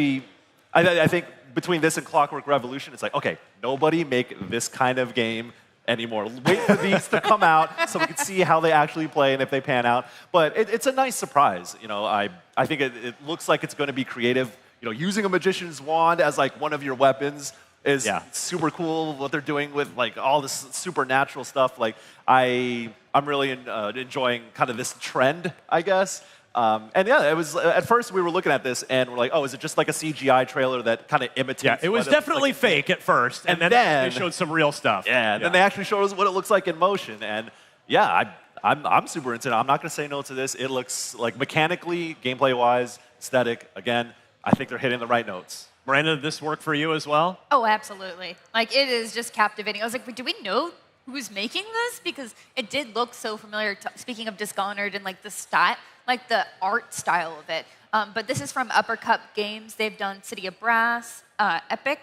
I think between this and Clockwork Revolution, it's like, okay, nobody make this kind of game anymore. Wait for these to come out so we can see how they actually play and if they pan out. But it's a nice surprise. You know, I think it looks like it's going to be creative. You know, using a magician's wand as like one of your weapons is super cool. What they're doing with like all this supernatural stuff. Like I'm really enjoying kind of this trend, I guess. And yeah, it was at first we were looking at this and we're like, oh, is it just like a CGI trailer that kind of imitates? Yeah, it was definitely fake at first, and then they showed some real stuff. Yeah, and then they actually showed us what it looks like in motion, and yeah, I'm super into it. I'm not gonna say no to this. It looks like mechanically, gameplay-wise, aesthetic. Again, I think they're hitting the right notes. Miranda, did this work for you as well? Oh, absolutely. Like, it is just captivating. I was like, wait, do we know who's making this? Because it did look so familiar, speaking of Dishonored and like the style, like the art style of it. But this is from Uppercut Games. They've done City of Brass, Epic,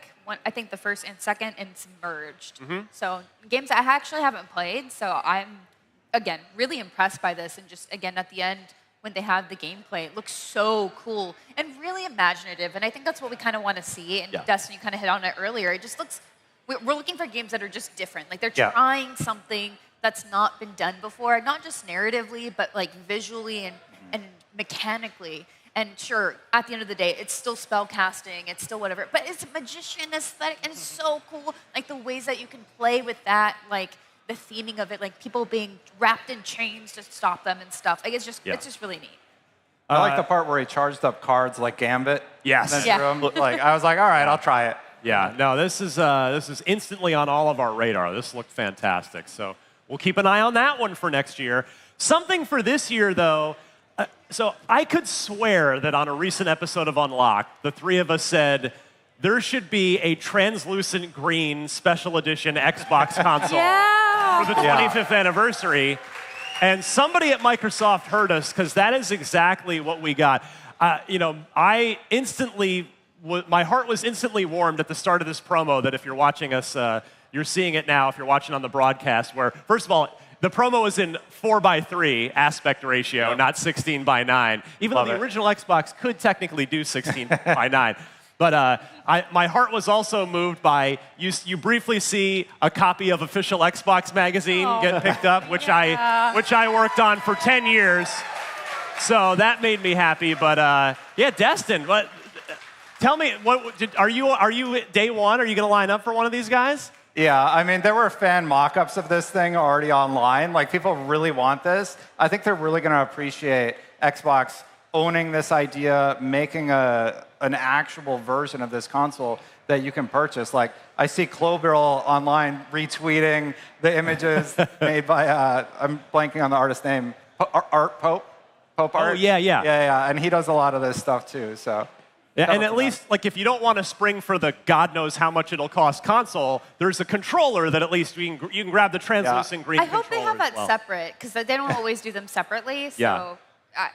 I think the first and second, and Submerged. So games I actually haven't played, so I'm, again, really impressed by this. And just, again, at the end, when they have the gameplay, it looks so cool and really imaginative. And I think that's what we kind of want to see. And Destiny, you kind of hit on it earlier. It just looks, we're looking for games that are just different. Like they're trying something that's not been done before, not just narratively, but like visually and mechanically. And sure, at the end of the day, it's still spell casting, it's still whatever, but it's a magician aesthetic, and it's so cool. Like the ways that you can play with that, like the theming of it, like people being wrapped in chains to stop them and stuff. Like it's just really neat. I like the part where he charged up cards like Gambit. Yes. Like I was like, all right, I'll try it. Yeah. No, this is instantly on all of our radar. This looked fantastic. So we'll keep an eye on that one for next year. Something for this year, though. So I could swear that on a recent episode of Unlocked, the three of us said, there should be a translucent green special edition Xbox console for the 25th anniversary. And somebody at Microsoft heard us, because that is exactly what we got. I instantly, my heart was instantly warmed at the start of this promo that if you're watching us, you're seeing it now if you're watching on the broadcast, where, first of all, the promo is in 4:3 aspect ratio, not 16:9, even though the original Xbox could technically do 16:9. But my heart was also moved by, you briefly see a copy of Official Xbox magazine get picked up, which I worked on for 10 years. So that made me happy. But Destin, tell me, are you day one? Are you going to line up for one of these guys? Yeah, I mean, there were fan mock-ups of this thing already online. Like, people really want this. I think they're really going to appreciate Xbox owning this idea, making an actual version of this console that you can purchase. Like, I see Clobirl online retweeting the images made by, I'm blanking on the artist's name, Art Pope? Pope Art? Oh, yeah. Yeah, and he does a lot of this stuff too, so. Yeah, and at least, like, if you don't want to spring for the God knows how much it'll cost console, there's a controller that at least you can grab the translucent green controller. I hope they have that separate, because they don't always do them separately, so. Yeah.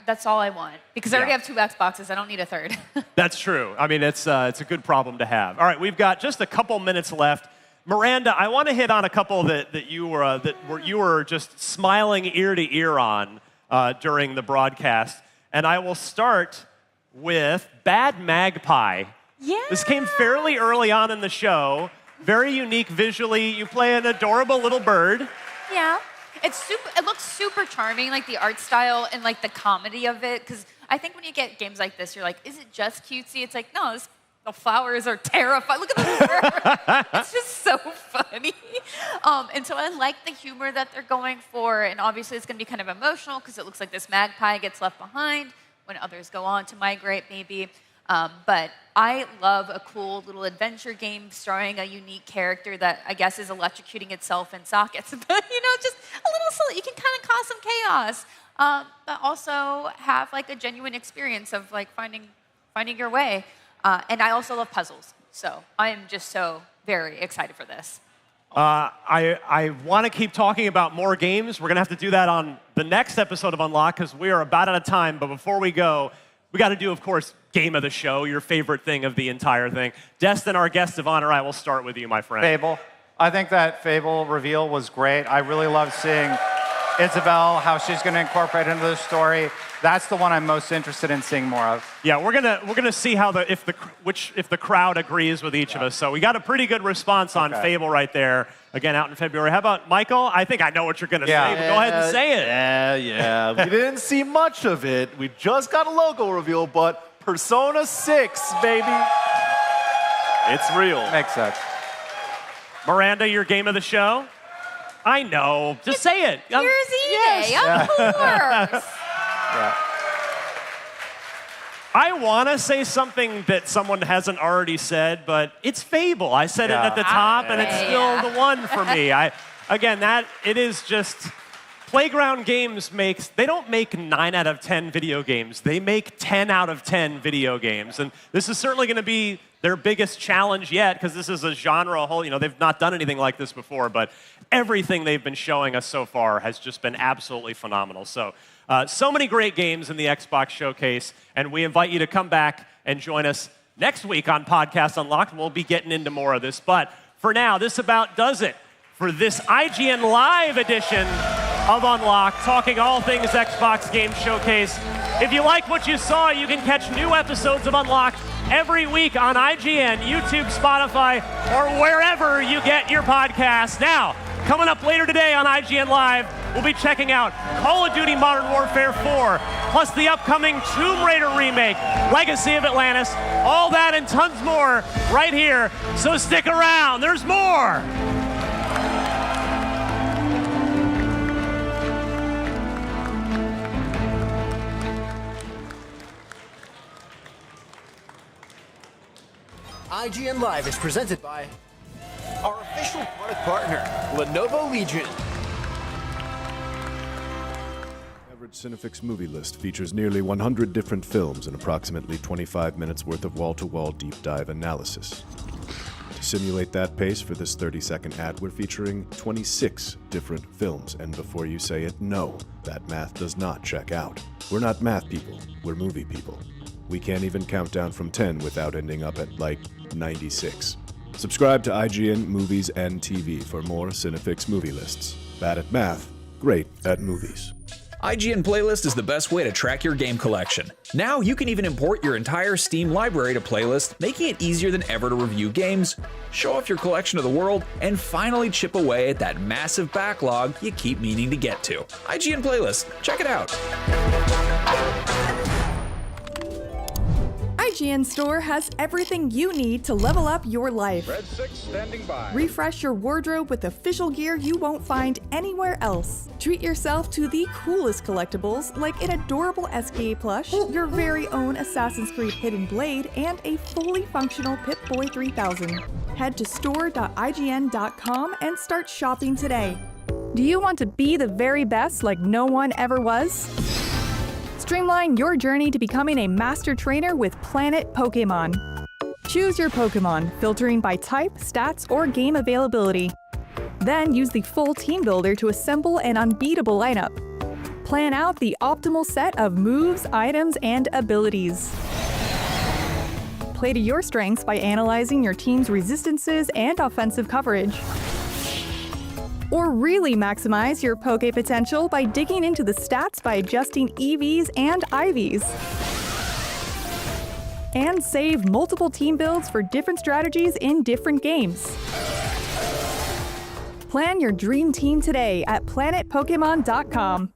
That's all I want. Because I already have 2 Xboxes. I don't need a third. That's true. I mean, it's a good problem to have. All right, we've got just a couple minutes left. Miranda, I want to hit on a couple that you were just smiling ear to ear on during the broadcast. And I will start with Bad Magpie. Yeah. This came fairly early on in the show. Very unique visually. You play an adorable little bird. Yeah. It looks super charming, like the art style and like the comedy of it. Because I think when you get games like this, you're like, is it just cutesy? It's like, no, the flowers are terrifying. Look at the bird. It's just so funny. And so I like the humor that they're going for. And obviously it's going to be kind of emotional because it looks like this magpie gets left behind when others go on to migrate, maybe. But I love a cool little adventure game starring a unique character that I guess is electrocuting itself in sockets. But, just a little silly. You can kind of cause some chaos, but also have like a genuine experience of like finding your way. And I also love puzzles. So I am just so very excited for this. I want to keep talking about more games. We're going to have to do that on the next episode of Unlock because we are about out of time. But before we go, we got to do, of course, game of the show, your favorite thing of the entire thing. Destin, our guest of honor, I will start with you, my friend. Fable. I think that Fable reveal was great. I really love seeing Isabelle, how she's going to incorporate into the story. That's the one I'm most interested in seeing more of. Yeah, we're gonna see how if the crowd agrees with each of us. So we got a pretty good response on Fable right there. Again, out in February. How about Michael? I think I know what you're gonna say. But go ahead and say it. Yeah. We didn't see much of it. We just got a logo reveal, but Persona 6, baby. It's real. Makes sense. Miranda, your game of the show? I know. Just say it. Here's EA, of course. Yeah. I want to say something that someone hasn't already said, but it's Fable. I said it at the top, and it's still the one for me. It is just Playground Games they don't make 9 out of 10 video games. They make 10 out of 10 video games, and this is certainly going to be their biggest challenge yet because this is a genre whole. They've not done anything like this before, but everything they've been showing us so far has just been absolutely phenomenal. So many great games in the Xbox Showcase, and we invite you to come back and join us next week on Podcast Unlocked, and we'll be getting into more of this. But for now, this about does it for this IGN Live edition of Unlocked, talking all things Xbox Game Showcase. If you like what you saw, you can catch new episodes of Unlocked every week on IGN, YouTube, Spotify, or wherever you get your podcasts. Now, coming up later today on IGN Live, we'll be checking out Call of Duty Modern Warfare 4, plus the upcoming Tomb Raider remake, Legacy of Atlantis, all that and tons more right here. So stick around, there's more. IGN Live is presented by our official product partner, Lenovo Legion. Never Cinefix movie list features nearly 100 different films and approximately 25 minutes worth of wall-to-wall deep dive analysis. To simulate that pace for this 30-second ad, we're featuring 26 different films, and before you say it, no, that math does not check out. We're not math people, we're movie people. We can't even count down from 10 without ending up at, like, 96. Subscribe to IGN Movies and TV for more Cinefix movie lists. Bad at math, great at movies. IGN Playlist is the best way to track your game collection. Now you can even import your entire Steam library to Playlist, making it easier than ever to review games, show off your collection to the world, and finally chip away at that massive backlog you keep meaning to get to. IGN Playlist, check it out. IGN Store has everything you need to level up your life. Red 6 standing by. Refresh your wardrobe with official gear you won't find anywhere else. Treat yourself to the coolest collectibles like an adorable SKA plush, your very own Assassin's Creed Hidden Blade, and a fully functional Pip-Boy 3000. Head to store.ign.com and start shopping today. Do you want to be the very best like no one ever was? Streamline your journey to becoming a master trainer with Planet Pokemon. Choose your Pokemon, filtering by type, stats, or game availability. Then use the full team builder to assemble an unbeatable lineup. Plan out the optimal set of moves, items, and abilities. Play to your strengths by analyzing your team's resistances and offensive coverage. Or really maximize your Poke potential by digging into the stats by adjusting EVs and IVs. And save multiple team builds for different strategies in different games. Plan your dream team today at planetpokemon.com.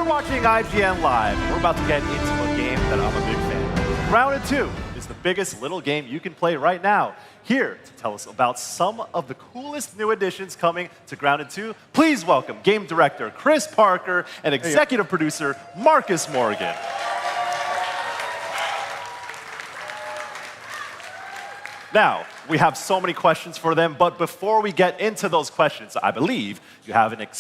Watching IGN Live. We're about to get into a game that I'm a big fan. Grounded 2 is the biggest little game you can play right now. Here to tell us about some of the coolest new additions coming to Grounded 2, please welcome game director Chris Parker and executive producer Marcus Morgan. Now, we have so many questions for them, but before we get into those questions, I believe you have an